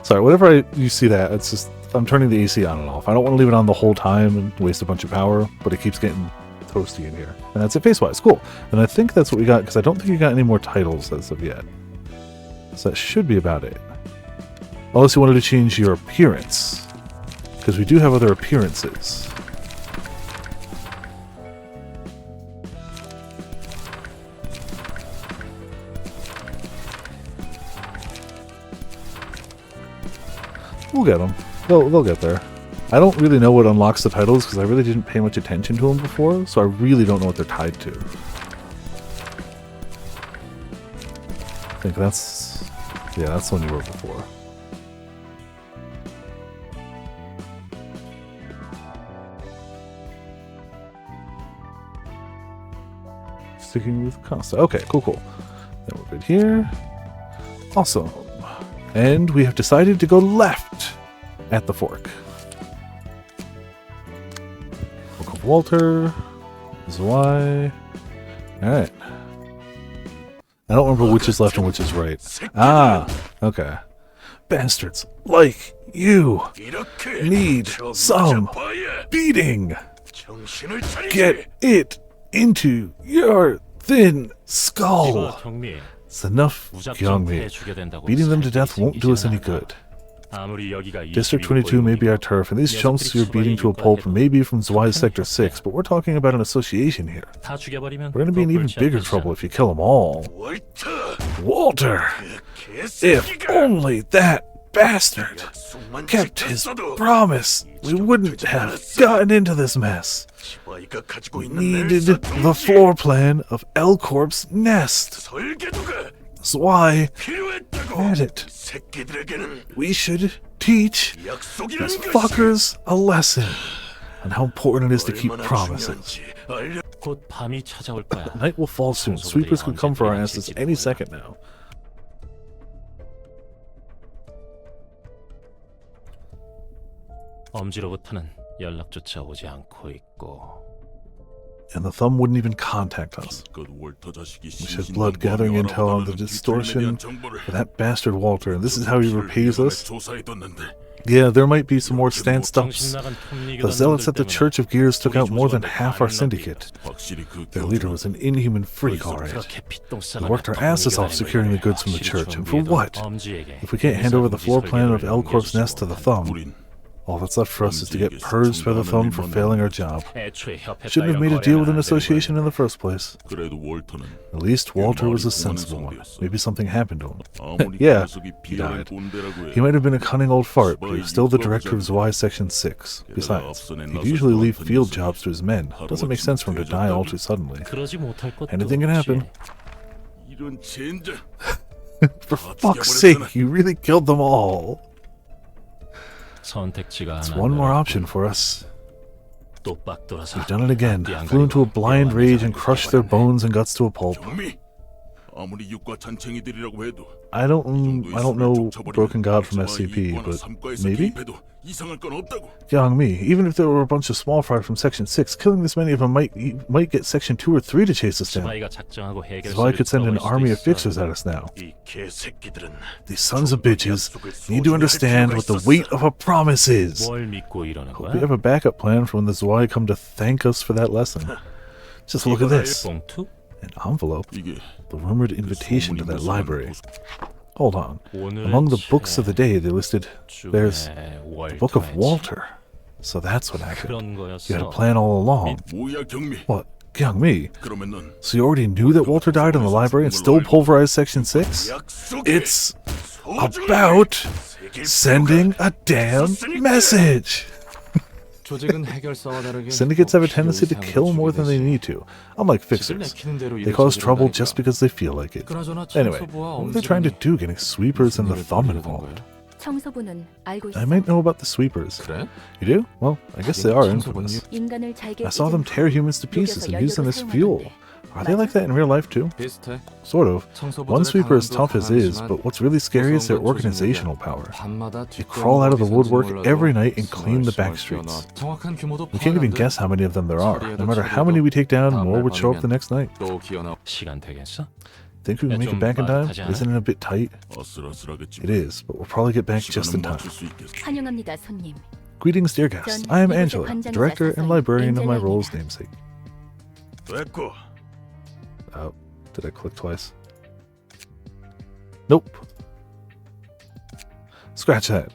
[SPEAKER 1] Sorry, whenever you see that, it's just I'm turning the AC on and off. I don't want to leave it on the whole time and waste a bunch of power, but it keeps getting toasty in here. And that's it face-wise. Cool. And I think that's what we got, because I don't think you got any more titles as of yet. So that should be about it. Unless you wanted to change your appearance. Because we do have other appearances. We'll get them. They'll get there. I don't really know what unlocks the titles because I really didn't pay much attention to them before, so I really don't know what they're tied to. I think that's... yeah, that's the one you were before. Sticking with Costa. Okay, cool. Then we're good here. Awesome. And we have decided to go left at the fork. Book of Walter. This is why. Alright. I don't remember which is left and which is right. Ah, okay. Bastards like you need some beating. Get it into your thin skull. It's enough, Kyungmi. Beating them to death won't do us any good. District 22 may be our turf, and these chumps you're beating to a pulp may be from Zwei's Sector 6, but we're talking about an association here. We're going to be in even bigger trouble if you kill them all. Walter! If only that bastard kept his promise, we wouldn't have gotten into this mess. We needed the floor plan of L Corp's nest. That's why had it. We should teach these fuckers a lesson on how important it is to keep promises. Night will fall soon. Sweepers could come for our asses any second now.
[SPEAKER 3] 엄지로부터는 연락조차 오지 않고 있고
[SPEAKER 1] and the thumb wouldn't even contact us. We shed blood gathering intel on the distortion for that bastard Walter, and this is how he repays us? Yeah, there might be some more stand-stops. The zealots at the Church of Gears took out more than half our syndicate. Their leader was an inhuman freak, alright. We worked our asses off securing the goods from the church, and for what? If we can't hand over the floor plan of L Corp's nest to the thumb, all that's left for us is to get purged by the thumb for failing our job. Shouldn't have made a deal with an association in the first place. At least Walter was a sensible one. Maybe something happened to him. Yeah, he died. He might have been a cunning old fart, but he was still the director of Zwei Section 6. Besides, he'd usually leave field jobs to his men. It doesn't make sense for him to die all too suddenly. Anything can happen. For fuck's sake, you really killed them all. It's one more option for us. We've done it again. Flew into a blind rage and crushed their bones and guts to a pulp. I don't know Broken God from SCP, but maybe? Yang Mi, even if there were a bunch of small fry from Section 6, killing this many of them might get Section 2 or 3 to chase us down. Zwei could send an army of fixers at us now. These sons of bitches need to understand what the weight of a promise is. Hope we have a backup plan for when the Zwei come to thank us for that lesson. Just look at this. An envelope. The rumored invitation to that library. Hold on. Among the books of the day, they listed there's the Book of Walter. So that's what happened. You had a plan all along. What? Young me? So you already knew that Walter died in the library and still pulverized Section 6? It's about sending a damn message! Syndicates have a tendency to kill more than they need to, unlike fixers. They cause trouble just because they feel like it. Anyway, what are they trying to do getting sweepers and the thumb involved? I might know about the sweepers. You do? Well, I guess they are infamous. I saw them tear humans to pieces and use them as fuel. Are they like that in real life too? Sort of. One sweeper is tough as is, but what's really scary is their organizational power. They crawl out of the woodwork every night and clean the back streets. We can't even guess how many of them there are. No matter how many we take down, more would show up the next night. Think we can make it back in time? Isn't it a bit tight? It is, but we'll probably get back just in time. Greetings, dear guest. I am Angela, director and librarian of my role's namesake. Oh, did I click twice? Nope. Scratch that.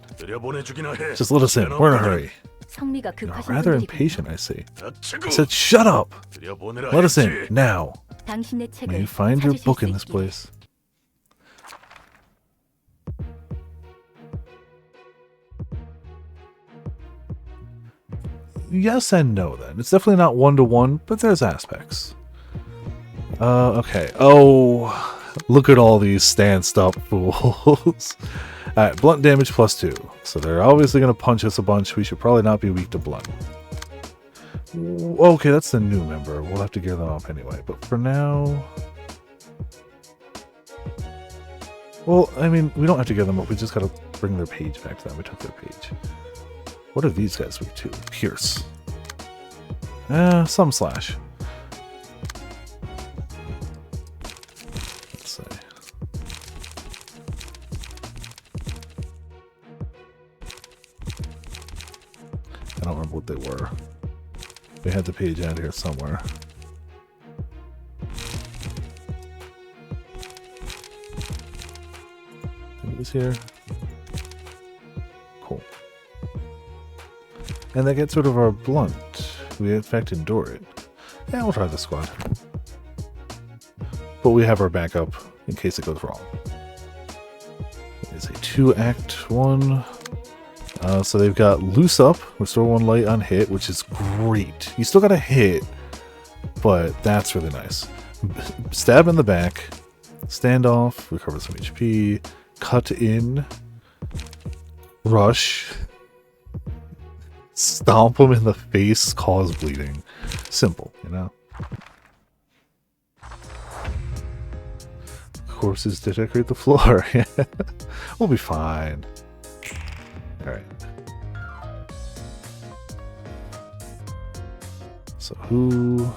[SPEAKER 1] Just let us in. We're in a hurry. You're rather impatient, I see. I said, shut up! Let us in, now. May you find your book in this place. Yes and no, then. It's definitely not one-to-one, but there's aspects. Okay. Oh, look at all these stand-stop fools. Alright, blunt damage +2. So they're obviously going to punch us a bunch. We should probably not be weak to blunt. Okay, that's the new member. We'll have to gear them up anyway. But for now... Well, I mean, we don't have to gear them up. We just got to bring their page back to them. We took their page. What are these guys weak to? Pierce. Some slash. Let's see. I don't remember what they were. We had the page out here somewhere. I think it was here. Cool. And they get sort of our blunt. We in fact endure it. Yeah, we'll try the squad. But we have our backup in case it goes wrong. It's a 2-act one. So they've got Loose Up, Restore 1 Light on hit, which is great. You still got a hit, but that's really nice. Stab in the back, Standoff, recover some HP, Cut in, Rush, Stomp them in the face, cause bleeding. Simple, you know? Corpses to decorate the floor. We'll be fine. Alright. So who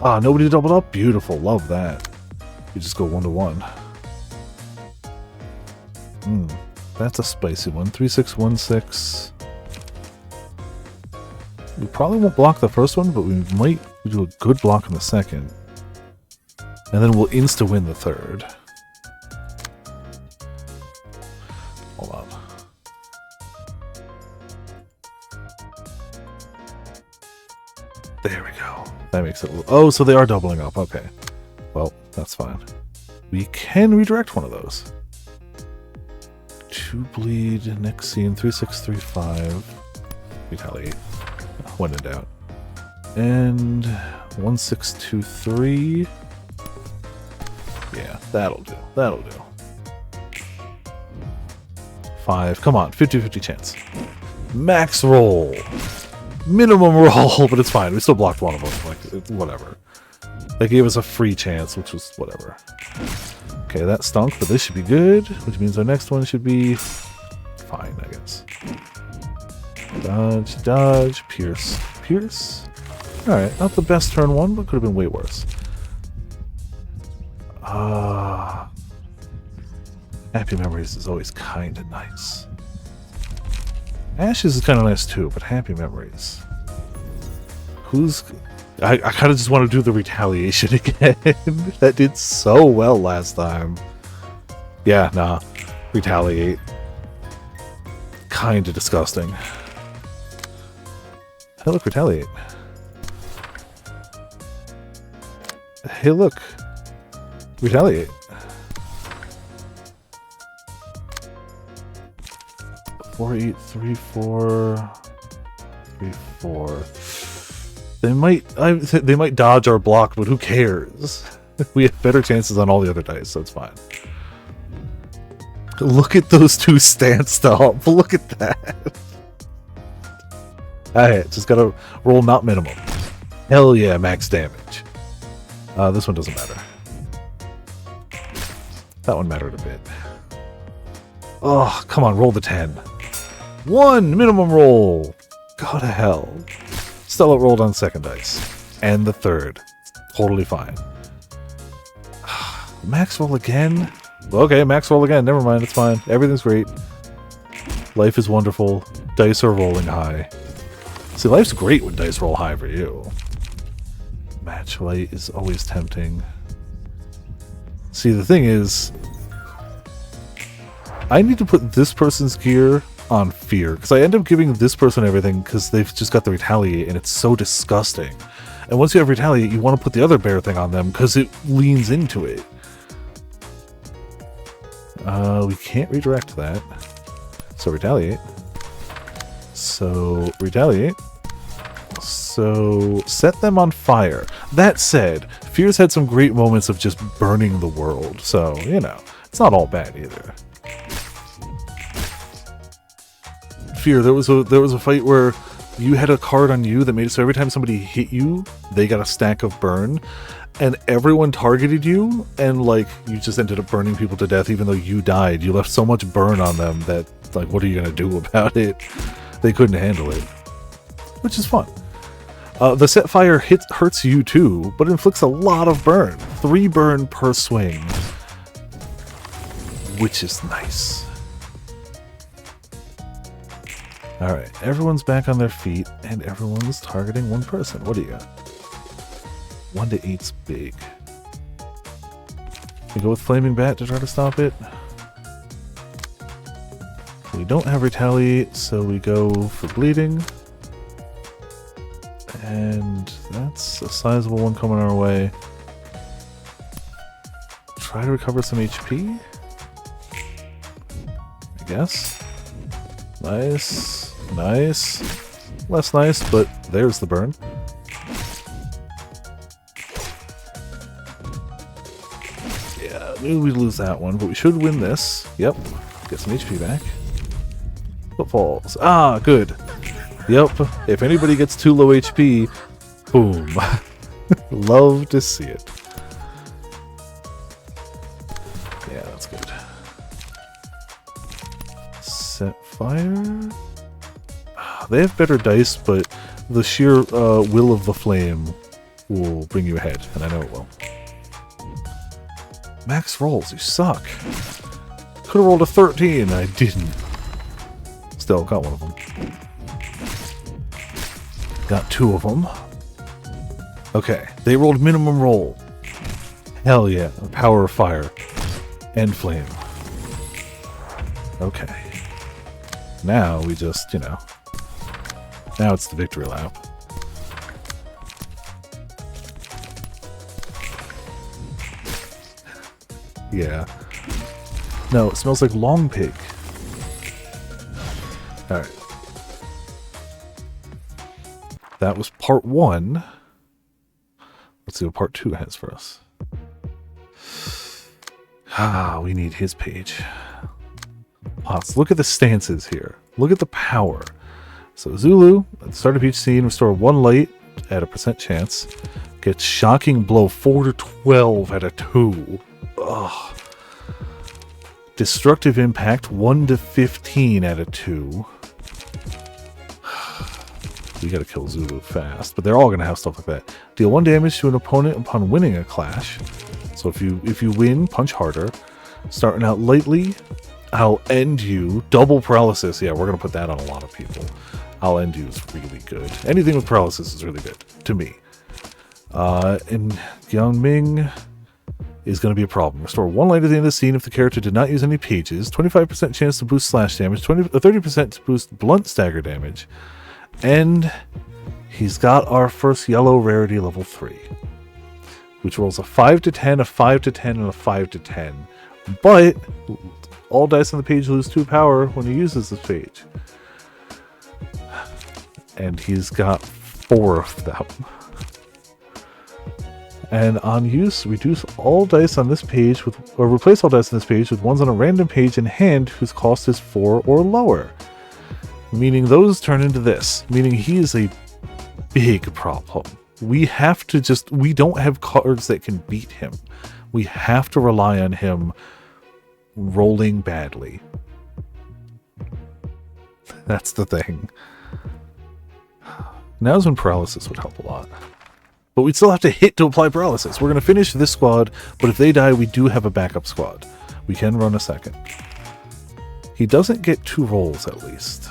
[SPEAKER 1] Ah, nobody doubled up? Beautiful. Love that. You just go 1 to 1. That's a spicy one. 3616. We probably won't block the first one, but we might do a good block on the second. And then we'll insta-win the third. Hold on. There we go. That makes it a little... Oh, so they are doubling up. Okay. Well, that's fine. We can redirect one of those. 2 bleed, next scene, 3635. Retaliate. When in doubt. And 1623. Yeah, that'll do. That'll do. 5. Come on, 50-50 chance. Max roll. Minimum roll, but it's fine. We still blocked one of them. Like, whatever. They gave us a free chance, which was whatever. Okay, that stunk, but this should be good, which means our next one should be fine, I guess. Dodge, dodge, pierce, pierce. Alright, not the best turn one, but could have been way worse. Happy Memories is always kind of nice. Ashes is kind of nice too, but Happy Memories. I kind of just want to do the retaliation again. That did so well last time. Yeah, nah. Retaliate. Kind of disgusting. Hey, look, retaliate. Hey, look. Retaliate. Four, 8, 3, 4, 3, 4. They might dodge our block, but who cares? We have better chances on all the other dice, so it's fine. Look at those two stand up. Look at that. Alright, just gotta roll not minimum. Hell yeah, max damage. This one doesn't matter. That one mattered a bit. Oh, come on, roll the 10. 1 minimum roll. Go to hell. Still rolled on second dice. And the third. Totally fine. Max roll again? Okay, max roll again. Never mind, it's fine. Everything's great. Life is wonderful. Dice are rolling high. See, life's great when dice roll high for you. Match light is always tempting. See, the thing is, I need to put this person's gear on fear, because I end up giving this person everything because they've just got the retaliate, and it's so disgusting. And once you have retaliate, you want to put the other bear thing on them because it leans into it. We can't redirect that. So retaliate. So retaliate. So set them on fire. That said, Fear's had some great moments of just burning the world, so, you know, it's not all bad either. Fear, there was a fight where you had a card on you that made it so every time somebody hit you, they got a stack of burn, and everyone targeted you, and like you just ended up burning people to death even though you died. You left so much burn on them that, like, what are you gonna do about it? They couldn't handle it, which is fun. The set fire hurts you too, but inflicts a lot of burn. 3 burn per swing, which is nice. Alright, everyone's back on their feet, and everyone's targeting one person. What do you got? 1 to 8's big. We go with Flaming Bat to try to stop it. We don't have Retaliate, so we go for Bleeding. And that's a sizable one coming our way. Try to recover some HP? I guess. Nice. Nice. Less nice, but there's the burn. Yeah, maybe we lose that one, but we should win this. Yep. Get some HP back. Footfalls. Ah, good. Yep. If anybody gets too low HP, boom. Love to see it. Yeah, that's good. Set fire. They have better dice, but the sheer will of the flame will bring you ahead, and I know it will. Max rolls, you suck. Could have rolled a 13, I didn't. Still got one of them. Got 2 of them. Okay, they rolled minimum roll. Hell yeah, power of fire and flame. Okay. Now we just, you know, now it's the victory lap. Yeah. No, it smells like long pig. Alright. That was part 1. Let's see what part 2 has for us. Ah, we need his page. Let's look at the stances here. Look at the power. So Zulu, at the start of each scene, restore 1 light at a % chance. Gets shocking blow 4 to 12 at a 2. Ugh. Destructive impact 1 to 15 at a 2. We gotta kill Zulu fast, but they're all gonna have stuff like that. Deal 1 damage to an opponent upon winning a clash. So if you win, punch harder. Starting out lightly, I'll end you. Double paralysis. Yeah, we're gonna put that on a lot of people. I'll end you is really good. Anything with paralysis is really good to me. And Yang Ming is going to be a problem. Restore 1 light at the end of the scene if the character did not use any pages. 25% chance to boost slash damage. 30% to boost blunt stagger damage. And he's got our first yellow rarity level 3. Which rolls a 5 to 10, a 5 to 10, and a 5 to 10. But all dice on the page lose 2 power when he uses this page. And he's got 4 of them. And on use, reduce all dice on this page with, or replace all dice on this page with ones on a random page in hand whose cost is 4 or lower. Meaning those turn into this. Meaning he is a big problem. We have to just, we don't have cards that can beat him. We have to rely on him rolling badly. That's the thing. Now's when paralysis would help a lot. But we'd still have to hit to apply paralysis. We're going to finish this squad, but if they die, we do have a backup squad. We can run a second. He doesn't get 2 rolls, at least.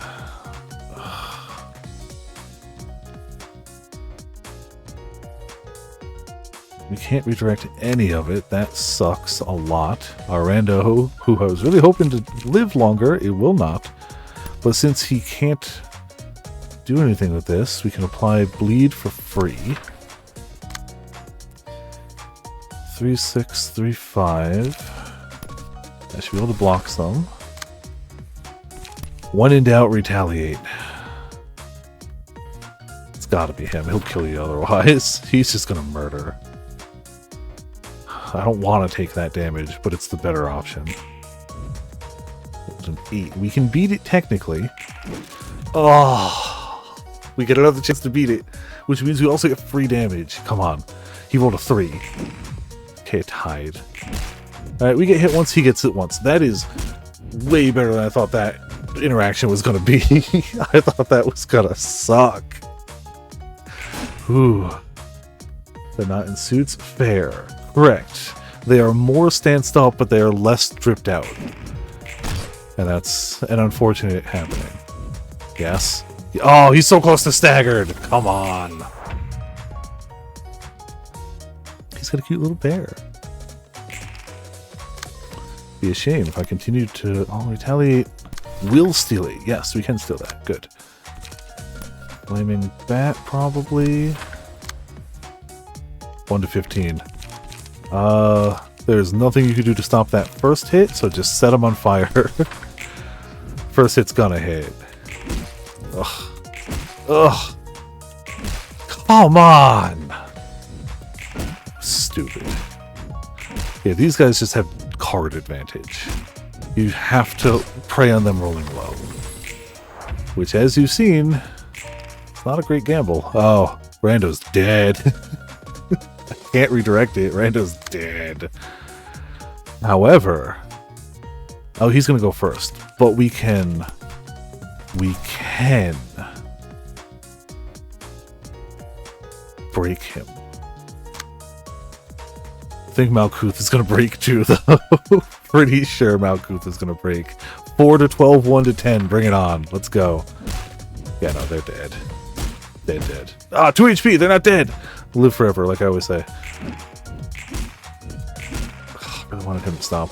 [SPEAKER 1] We can't redirect any of it. That sucks a lot. Our rando, who I was really hoping to live longer, it will not. But since he can't do anything with this, we can apply bleed for free. 3, 6, 3, 5. I should be able to block some. 1 in doubt, retaliate. It's gotta be him. He'll kill you otherwise. He's just gonna murder. I don't want to take that damage, but it's the better option. It's an 8. We can beat it technically. Oh, we get another chance to beat it, which means we also get free damage. Come on. He rolled a 3. Okay, tied. Alright, we get hit once, he gets hit once. That is way better than I thought that interaction was going to be. I thought that was going to suck. Ooh. They're not in suits? Fair. Correct. They are more stanced up, but they are less dripped out. And that's an unfortunate happening. Yes? Oh, he's so close to staggered! Come on! He's got a cute little bear. Be a shame if I continue to... Oh, retaliate. Will steal it. Yes, we can steal that. Good. Flaming bat, probably. 1 to 15. There's nothing you can do to stop that first hit, so just set him on fire. First hit's gonna hit. Ugh. Ugh. Come on! Stupid. Yeah, these guys just have card advantage. You have to prey on them rolling low. Which, as you've seen, it's not a great gamble. Oh, Rando's dead. I can't redirect it. Rando's dead. However... Oh, he's gonna go first. But we can... break him. think Malkuth is gonna break too, though. Pretty sure Malkuth is gonna break. 4 to 12, 1 to 10. Bring it on. Let's go. Yeah, no, they're dead. They're dead. Ah, 2 HP. They're not dead. Live forever, like I always say. I really wanted him to stop.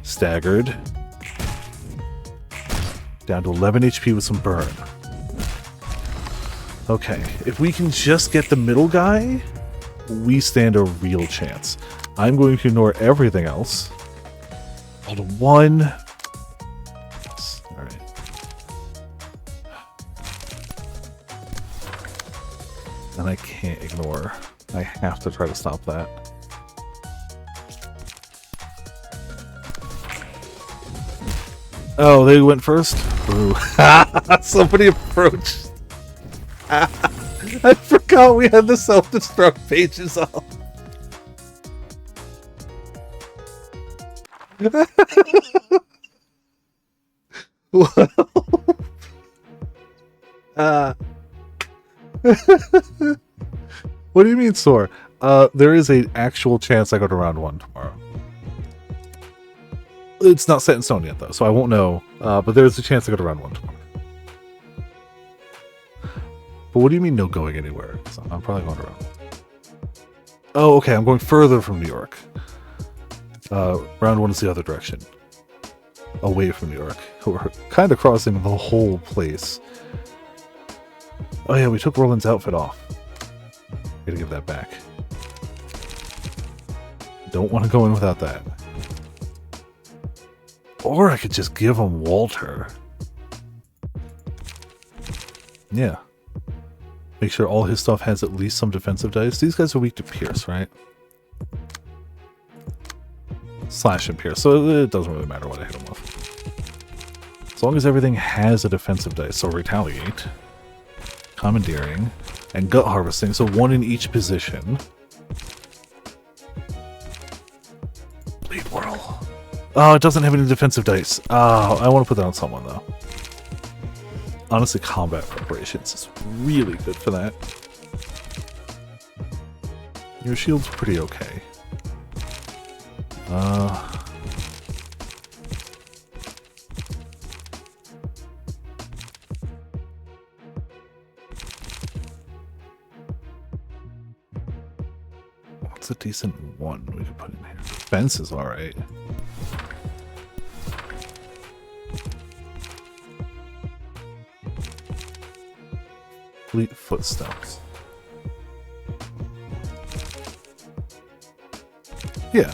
[SPEAKER 1] Staggered. Down to 11 HP with some burn. Okay, if we can just get the middle guy, we stand a real chance. I'm going to ignore everything else. All to 1. Alright. And I can't ignore. I have to try to stop that. Oh, they went first? Ooh. Somebody approached. I forgot we had the self-destruct pages up. Well, what do you mean, sore? There is an actual chance I go to round 1 tomorrow. It's not set in stone yet, though, so I won't know. But there's a chance I go to round 1 tomorrow. But what do you mean no going anywhere? So I'm probably going to round 1. Oh, okay, I'm going further from New York. Round 1 is the other direction. Away from New York. We're kind of crossing the whole place. Oh yeah, we took Roland's outfit off. Gotta give that back. Don't want to go in without that. Or I could just give him Walter. Yeah. Make sure all his stuff has at least some defensive dice. These guys are weak to Pierce, right? Slash and Pierce, so it doesn't really matter what I hit him with. As long as everything has a defensive dice. So Retaliate, Commandeering, and Gut Harvesting, so 1 in each position. Bleed Whirl. Oh, it doesn't have any defensive dice. Oh, I want to put that on someone, though. Honestly, Combat Preparations is really good for that. Your shield's pretty okay. What's a decent one we could put in here? Fence is alright. Fleet Footsteps. Yeah.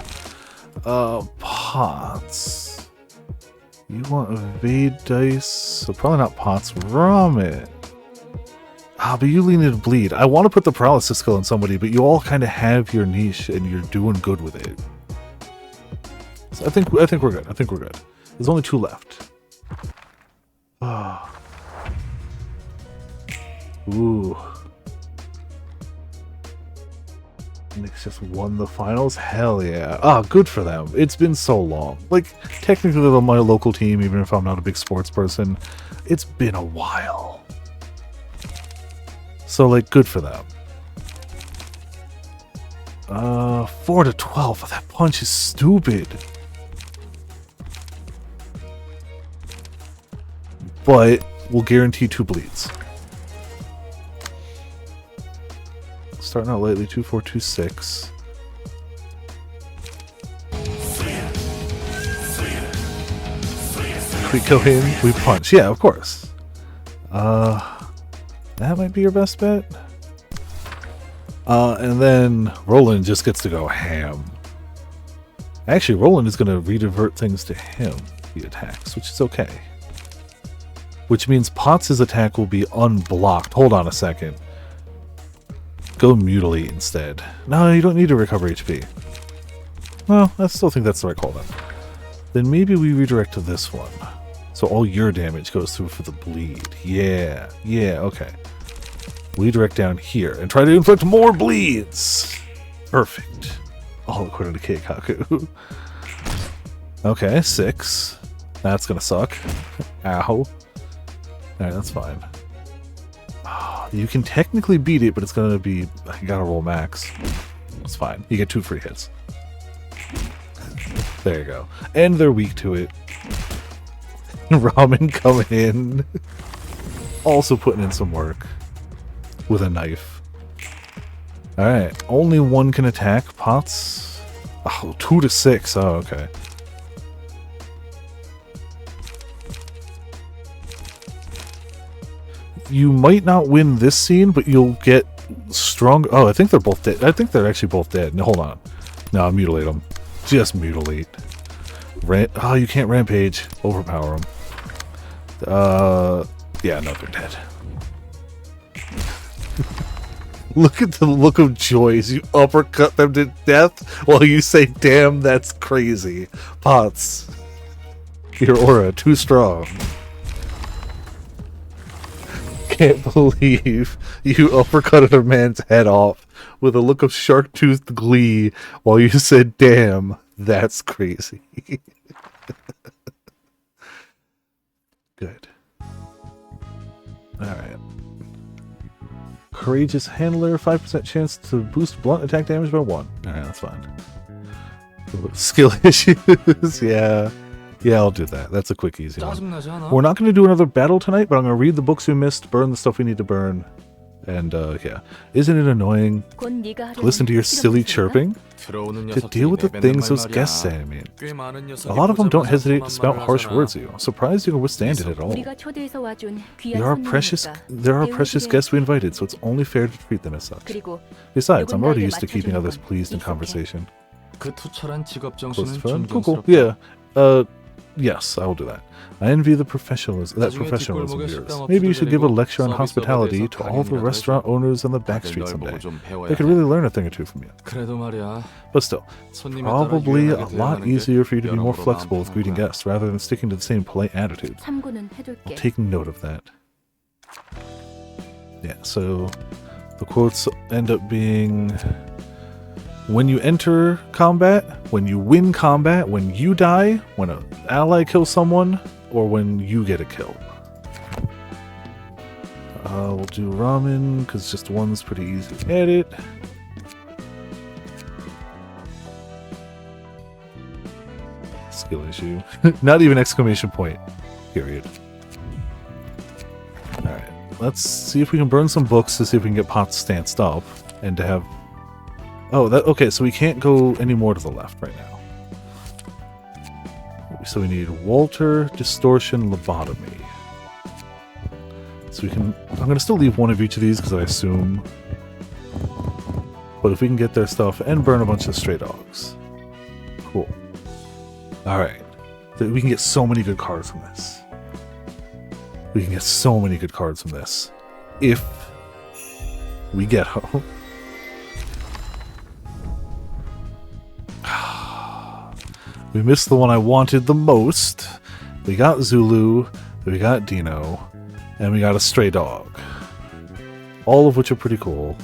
[SPEAKER 1] Pots. You want evade dice? So probably not pots. Vomit. Ah, but you lean into bleed. I want to put the paralysis skill on somebody, but you all kind of have your niche and you're doing good with it. So I think we're good. I think we're good. There's only 2 left. Ah. Ooh. Knicks just won the finals? Hell yeah. Ah, good for them. It's been so long. Like, technically they're my local team, even if I'm not a big sports person. It's been a while. So, like, good for them. 4 to 12. That punch is stupid. But we'll guarantee 2 bleeds. Starting out lightly, 2, 4, 2, 6. We go in, we punch. Yeah, of course. That might be your best bet. And then Roland just gets to go ham. Actually, Roland is going to redivert things to him, the attacks, which is okay. Which means Potts' attack will be unblocked. Hold on a second. Go Mutilate instead. No, you don't need to recover HP. Well, I still think that's the right call then. Then maybe we redirect to this one. So all your damage goes through for the bleed. Yeah, okay. We direct down here and try to inflict more bleeds. Perfect. All according to Keikaku. Okay, 6. That's gonna suck. Ow. Alright, that's fine. You can technically beat it, but it's gonna be... I gotta roll max. It's fine. You get 2 free hits. There you go. And they're weak to it. Ramen coming in. Also putting in some work. With a knife. Alright. Only one can attack. Pots. Oh, 2 to 6. Oh, okay. You might not win this scene, but you'll get strong. Oh, I think they're both dead. I think they're actually both dead. No, hold on. No, mutilate them. Just mutilate. Oh, you can't rampage. Overpower them. Yeah, no, they're dead. Look at the look of joy as you uppercut them to death while you say, damn, that's crazy. Pots. Your aura, too strong. Can't believe you uppercutted a man's head off with a look of shark-toothed glee while you said, damn, that's crazy. Good. Alright. Courageous Handler, 5% chance to boost blunt attack damage by 1. Alright, that's fine. Skill issues, yeah. Yeah, I'll do that. That's a quick, easy one. We're not going to do another battle tonight, but I'm going to read the books we missed, burn the stuff we need to burn, and, yeah. Isn't it annoying to listen to your silly chirping? To deal with the things those guests say, I mean. A lot of them don't hesitate to spout harsh words at you. I'm surprised you can withstand it at all. There are precious guests we invited, so it's only fair to treat them as such. Besides, I'm already used to keeping others pleased in conversation. Close friend? Cool. Yeah. Yes, I will do that. I envy the professionalism of yours. Maybe you should give a lecture on hospitality to all the restaurant owners on the back street someday. They could really learn a thing or two from you. But still, it's probably a lot easier for you to be more flexible with greeting guests rather than sticking to the same polite attitude. I'll take note of that. Yeah, so the quotes end up being... When you enter combat, when you win combat, when you die, when an ally kills someone, or when you get a kill. We'll do ramen, because just one's pretty easy to edit. Skill issue. Not even exclamation point. Period. Alright, let's see if we can burn some books to see if we can get pots stanced up, and to have... Oh, okay, so we can't go any more to the left right now. So we need Walter, Distortion, Lobotomy. So we can... I'm going to still leave one of each of these because I assume... But if we can get their stuff and burn a bunch of stray dogs. Cool. Alright. We can get so many good cards from this. We can get so many good cards from this. If we get home. We missed the one I wanted the most. We got Zulu, we got Dino, and we got a stray dog. All of which are pretty cool.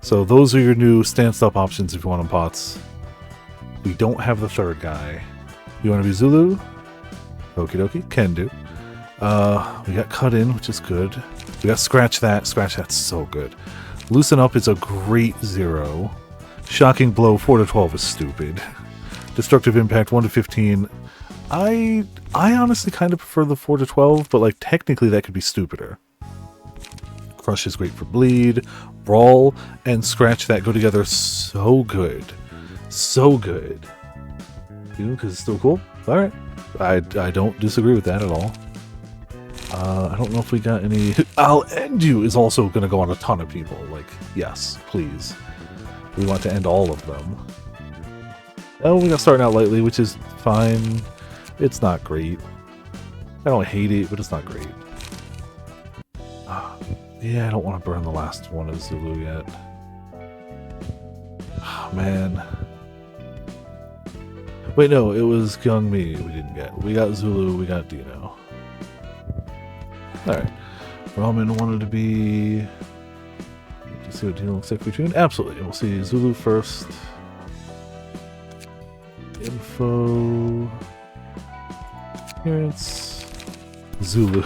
[SPEAKER 1] So those are your new stanced up options if you want them pots. We don't have the third guy. You want to be Zulu? Okie dokie, can do. We got Cut In, which is good. We got Scratch That. Scratch That's so good. Loosen Up is a great 0. Shocking Blow 4 to 12 is stupid. Destructive Impact 1 to 15. I honestly kind of prefer the 4 to 12, but like technically that could be stupider. Crush is great for bleed. Brawl and Scratch That go together so good. So good. You know, because it's still cool. Alright. I don't disagree with that at all. I don't know if we got any... I'll End You is also going to go on a ton of people. Like, yes, please. We want to end all of them. Oh, we got Starting Out Lightly, which is fine. It's not great. I don't hate it, but it's not great. Yeah, I don't want to burn the last one of Zulu yet. Oh, man. Wait, no, it was Kyung Mi we didn't get. We got Zulu, we got Dino. Alright. Ramen wanted to be... To see what Dino looks like between? Absolutely. We'll see Zulu first. Info... Appearance... Zulu.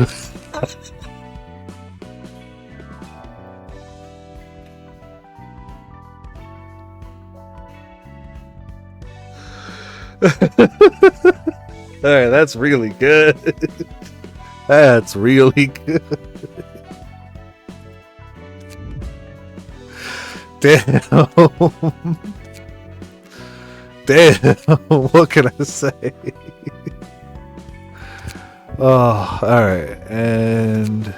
[SPEAKER 1] Alright, that's really good. That's really good. Damn. Damn. What can I say? Oh, alright. And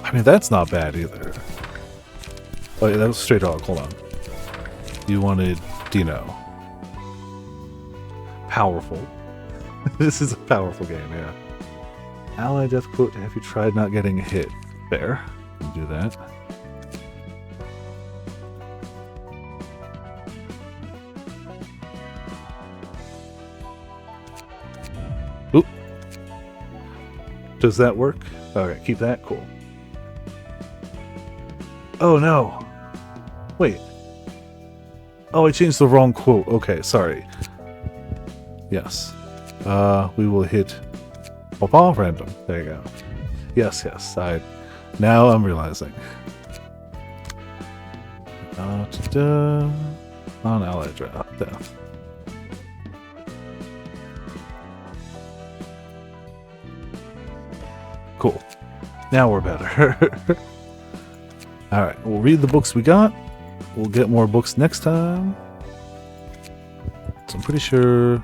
[SPEAKER 1] I mean, that's not bad either. Oh, yeah, that was straight dog. Hold on. You wanted Dino. Powerful. This is a powerful game, yeah. Ally death quote, have you tried not getting hit? Fair. Do that. Oop. Does that work? Okay, keep that cool. Oh no. Wait. Oh, I changed the wrong quote. Okay, sorry. Yes. We will hit Papa random. There you go. Yes, yes. Now I'm realizing. On ally death. Cool. Now we're better. Alright, we'll read the books we got. We'll get more books next time. So I'm pretty sure...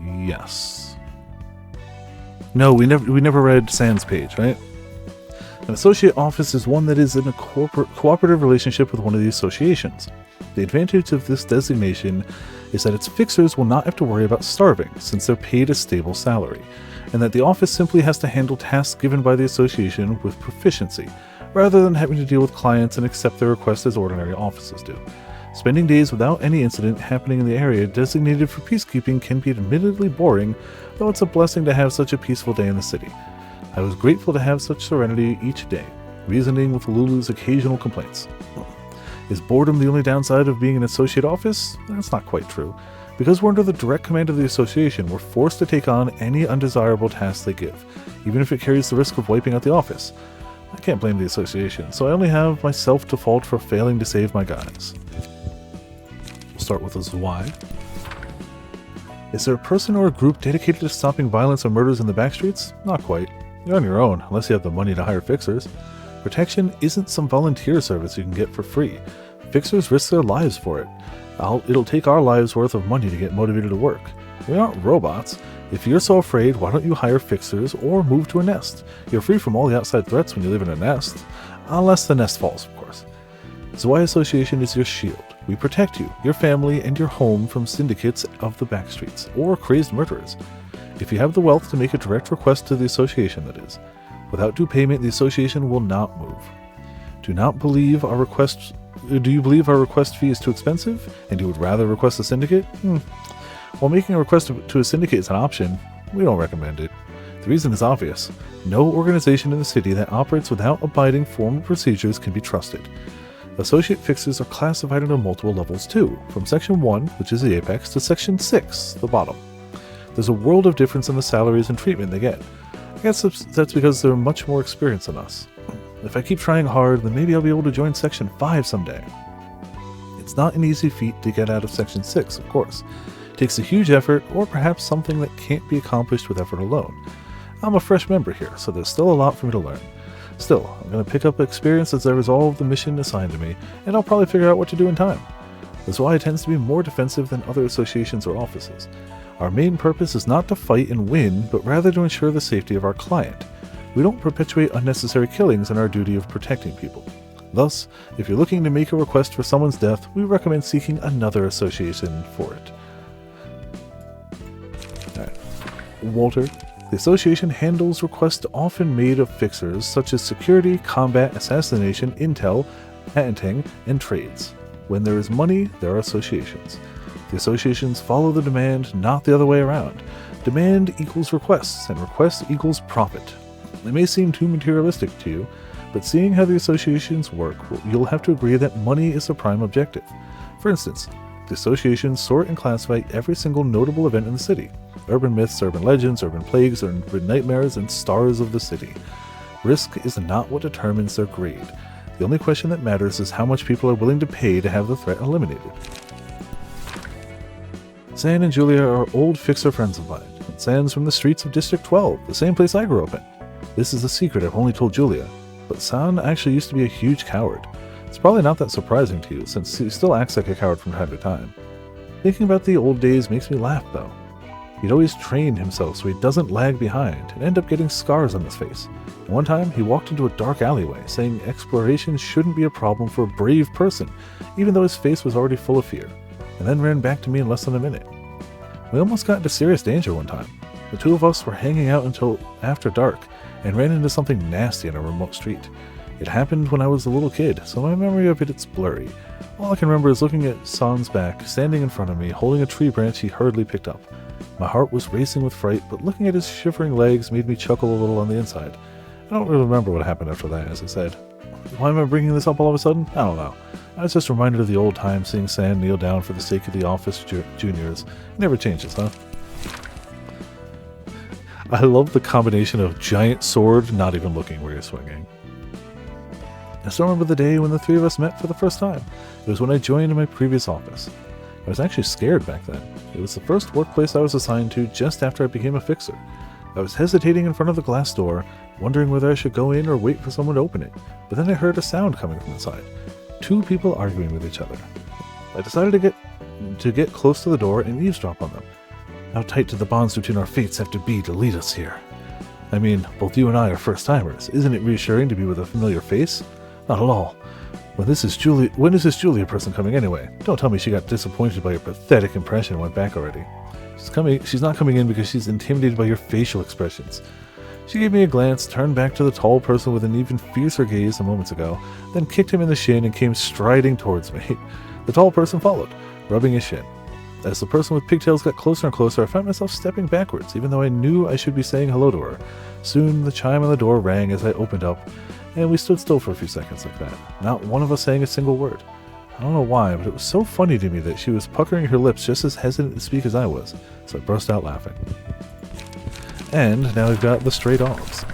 [SPEAKER 1] Yes. No, we never read Sans page, right? An associate office is one that is in a cooperative relationship with one of the associations. The advantage of this designation is that its fixers will not have to worry about starving, since they're paid a stable salary, and that the office simply has to handle tasks given by the association with proficiency, rather than having to deal with clients and accept their requests as ordinary offices do. Spending days without any incident happening in the area designated for peacekeeping can be admittedly boring, though it's a blessing to have such a peaceful day in the city. I was grateful to have such serenity each day, reasoning with Lulu's occasional complaints. Is boredom the only downside of being an associate office? That's not quite true. Because we're under the direct command of the association, we're forced to take on any undesirable tasks they give, even if it carries the risk of wiping out the office. I can't blame the association, so I only have myself to fault for failing to save my guys. We'll start with a why. Is there a person or a group dedicated to stopping violence or murders in the backstreets? Not quite. You're on your own, unless you have the money to hire fixers. Protection isn't some volunteer service you can get for free. Fixers risk their lives for it. It'll take our lives worth of money to get motivated to work. We aren't robots. If you're so afraid, why don't you hire fixers or move to a nest? You're free from all the outside threats when you live in a nest. Unless the nest falls, of course. Zwei Association is your shield. We protect you, your family, and your home from syndicates of the backstreets, or crazed murderers. If you have the wealth to make a direct request to the association, that is. Without due payment, the association will not move. Do you believe our request fee is too expensive, and you would rather request a syndicate? While making a request to a syndicate is an option, we don't recommend it. The reason is obvious. No organization in the city that operates without abiding formal procedures can be trusted. Associate fixers are classified into multiple levels too, from Section 1, which is the apex, to Section 6, the bottom. There's a world of difference in the salaries and treatment they get. I guess that's because they're much more experienced than us. If I keep trying hard, then maybe I'll be able to join Section 5 someday. It's not an easy feat to get out of Section 6, of course. It takes a huge effort, or perhaps something that can't be accomplished with effort alone. I'm a fresh member here, so there's still a lot for me to learn. Still, I'm going to pick up experience as I resolve the mission assigned to me, and I'll probably figure out what to do in time. That's why it tends to be more defensive than other associations or offices. Our main purpose is not to fight and win, but rather to ensure the safety of our client. We don't perpetuate unnecessary killings in our duty of protecting people. Thus, if you're looking to make a request for someone's death, we recommend seeking another association for it. Alright. Walter, the association handles requests often made of fixers such as security, combat, assassination, intel, patenting, and trades. When there is money, there are associations. The associations follow the demand, not the other way around. Demand equals requests, and request equals profit. It may seem too materialistic to you, but seeing how the associations work, you'll have to agree that money is the prime objective. For instance, the associations sort and classify every single notable event in the city. Urban myths, urban legends, urban plagues, urban nightmares, and stars of the city. Risk is not what determines their grade. The only question that matters is how much people are willing to pay to have the threat eliminated. San and Julia are old fixer friends of mine. And San's from the streets of District 12, the same place I grew up in. This is a secret I've only told Julia, but San actually used to be a huge coward. It's probably not that surprising to you, since he still acts like a coward from time to time. Thinking about the old days makes me laugh, though. He'd always trained himself so he doesn't lag behind and end up getting scars on his face. And one time, he walked into a dark alleyway, saying exploration shouldn't be a problem for a brave person, even though his face was already full of fear, and then ran back to me in less than a minute. We almost got into serious danger one time. The two of us were hanging out until after dark, and ran into something nasty on a remote street. It happened when I was a little kid, so my memory of it's blurry. All I can remember is looking at San's back, standing in front of me, holding a tree branch he hurriedly picked up. My heart was racing with fright, but looking at his shivering legs made me chuckle a little on the inside. I don't really remember what happened after that, as I said. Why am I bringing this up all of a sudden? I don't know. I was just reminded of the old time seeing San kneel down for the sake of the office juniors. It never changes, huh? I love the combination of giant sword, not even looking where you're swinging. I still remember the day when the three of us met for the first time. It was when I joined my previous office. I was actually scared back then. It was the first workplace I was assigned to just after I became a fixer. I was hesitating in front of the glass door, wondering whether I should go in or wait for someone to open it, but then I heard a sound coming from inside. Two people arguing with each other. I decided to get close to the door and eavesdrop on them. How tight do the bonds between our fates have to be to lead us here? I mean, both you and I are first-timers. Isn't it reassuring to be with a familiar face? Not at all. When is this Julia person coming anyway? Don't tell me she got disappointed by your pathetic impression and went back already. She's not coming in because she's intimidated by your facial expressions. She gave me a glance, turned back to the tall person with an even fiercer gaze a moments ago, then kicked him in the shin and came striding towards me. The tall person followed, rubbing his shin. As the person with pigtails got closer and closer, I found myself stepping backwards, even though I knew I should be saying hello to her. Soon, the chime on the door rang as I opened up, and we stood still for a few seconds like that, not one of us saying a single word. I don't know why, but it was so funny to me that she was puckering her lips just as hesitant to speak as I was, so I burst out laughing. And now we've got the stray dogs.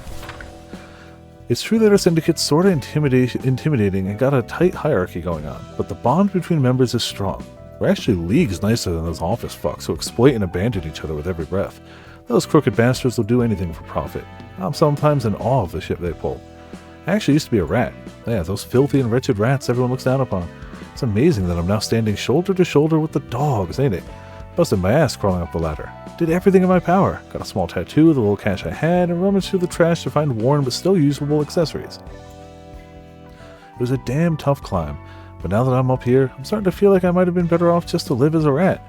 [SPEAKER 1] It's true that our syndicate's sorta intimidating and got a tight hierarchy going on, but the bond between members is strong. We're actually leagues nicer than those office fucks who exploit and abandon each other with every breath. Those crooked bastards will do anything for profit. I'm sometimes in awe of the shit they pull. I actually used to be a rat. Yeah, those filthy and wretched rats everyone looks down upon. It's amazing that I'm now standing shoulder to shoulder with the dogs, ain't it? Busted my ass crawling up the ladder. Did everything in my power. Got a small tattoo of the little cash I had and rummaged through the trash to find worn but still usable accessories. It was a damn tough climb, but now that I'm up here, I'm starting to feel like I might have been better off just to live as a rat.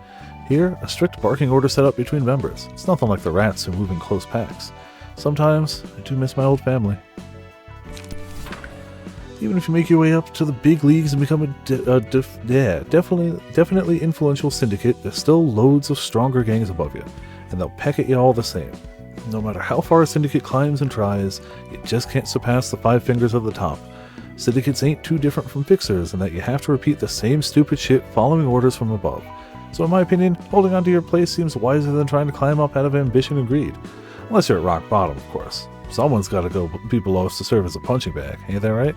[SPEAKER 1] Here, a strict barking order set up between members. It's nothing like the rats who move in close packs. Sometimes, I do miss my old family. Even if you make your way up to the big leagues and become a definitely influential syndicate, there's still loads of stronger gangs above you, and they'll peck at you all the same. No matter how far a syndicate climbs and tries, you just can't surpass the 5 fingers of the top. Syndicates ain't too different from fixers in that you have to repeat the same stupid shit following orders from above. So in my opinion, holding onto your place seems wiser than trying to climb up out of ambition and greed. Unless you're at rock bottom, of course. Someone's gotta go be below us to serve as a punching bag, ain't that right?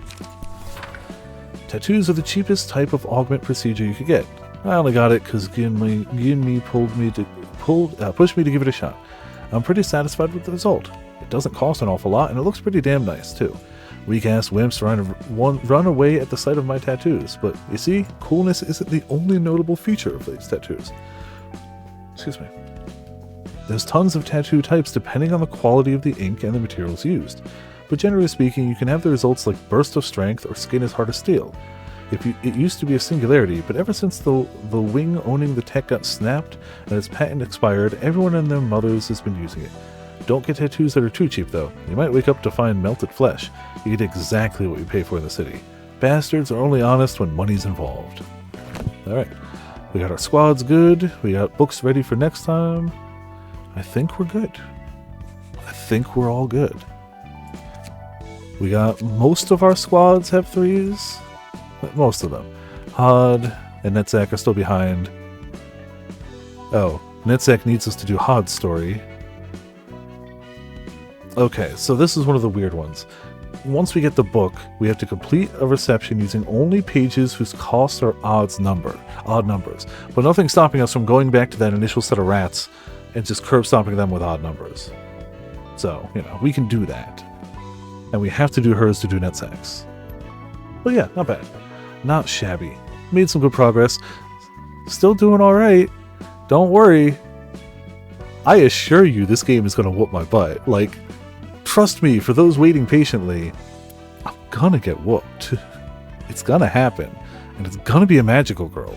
[SPEAKER 1] Tattoos are the cheapest type of augment procedure you could get. I only got it because Gin pushed me to give it a shot. I'm pretty satisfied with the result. It doesn't cost an awful lot, and it looks pretty damn nice, too. Weak-ass wimps run away at the sight of my tattoos, but you see, coolness isn't the only notable feature of these tattoos. Excuse me. There's tons of tattoo types depending on the quality of the ink and the materials used, but generally speaking, you can have the results like burst of strength or skin as hard as steel. It used to be a singularity, but ever since the wing owning the tech got snapped and its patent expired, everyone and their mothers has been using it. Don't get tattoos that are too cheap though. You might wake up to find melted flesh. You get exactly what you pay for in the city. Bastards are only honest when money's involved. Alright, we got our squads good, we got books ready for next time. I think we're good. I think we're all good. We got most of our squads have 3s. Most of them. Hod and Netzak are still behind. Oh, Netzak needs us to do Hod's story. Okay, so this is one of the weird ones. once we get the book, we have to complete a reception using only pages whose costs are odd numbers. But nothing's stopping us from going back to that initial set of rats and just curb stomping them with odd numbers. So, we can do that. And we have to do hers to do net sex. But yeah, not bad. Not shabby. Made some good progress. Still doing alright. Don't worry. I assure you this game is going to whoop my butt. Like, trust me, for those waiting patiently, I'm gonna get whooped. It's gonna happen. And it's gonna be a magical girl.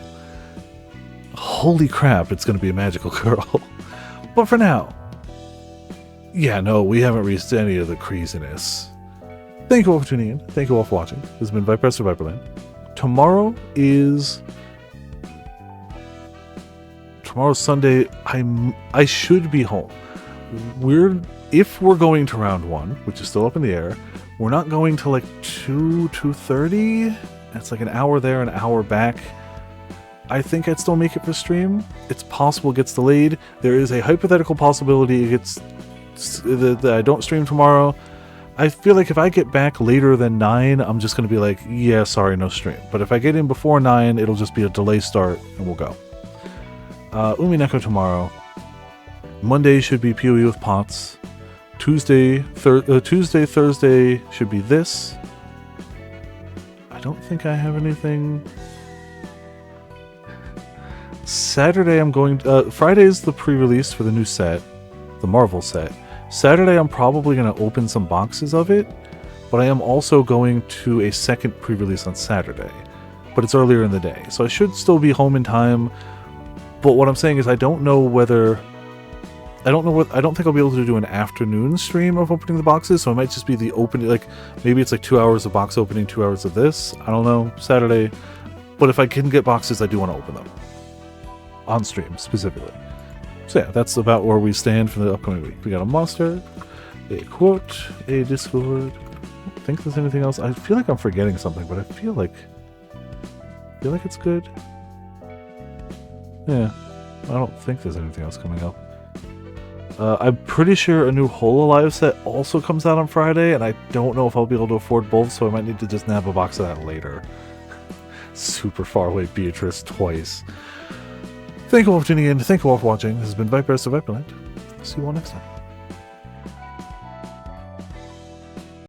[SPEAKER 1] Holy crap, it's gonna be a magical girl. But for now, yeah, no, we haven't reached any of the craziness. Thank you all for tuning in. Thank you all for watching. This has been Viper for Viperland. Tomorrow's Sunday. I should be home. If we're going to round 1, which is still up in the air, we're not going to like 2:30. It's like an hour there, an hour back. I think I'd still make it for stream. It's possible it gets delayed. There is a hypothetical possibility that I don't stream tomorrow. I feel like if I get back later than 9, I'm just going to be like, yeah, sorry, no stream. But if I get in before 9, it'll just be a delay start, and we'll go. Umineko tomorrow. Monday should be PoE with Pots. Tuesday, Thursday should be this. I don't think I have anything. Saturday I'm going... Friday's the pre-release for the new set. The Marvel set. Saturday I'm probably going to open some boxes of it. But I am also going to a second pre-release on Saturday. But it's earlier in the day. So I should still be home in time. But what I'm saying is I don't know whether... I don't think I'll be able to do an afternoon stream of opening the boxes, so it might just be the opening, like, maybe it's like 2 hours of box opening, 2 hours of this. I don't know, Saturday. But if I can get boxes, I do want to open them. On stream, specifically. So yeah, that's about where we stand for the upcoming week. We got a monster, a quote, a Discord. I don't think there's anything else. I feel like I'm forgetting something, but I feel like it's good. Yeah, I don't think there's anything else coming up. I'm pretty sure a new Hololive set also comes out on Friday, and I don't know if I'll be able to afford both, so I might need to just nab a box of that later. Super far away Beatrice twice. Thank you all for tuning in. Thank you all for watching. This has been Viper for Viperland. See you all next time.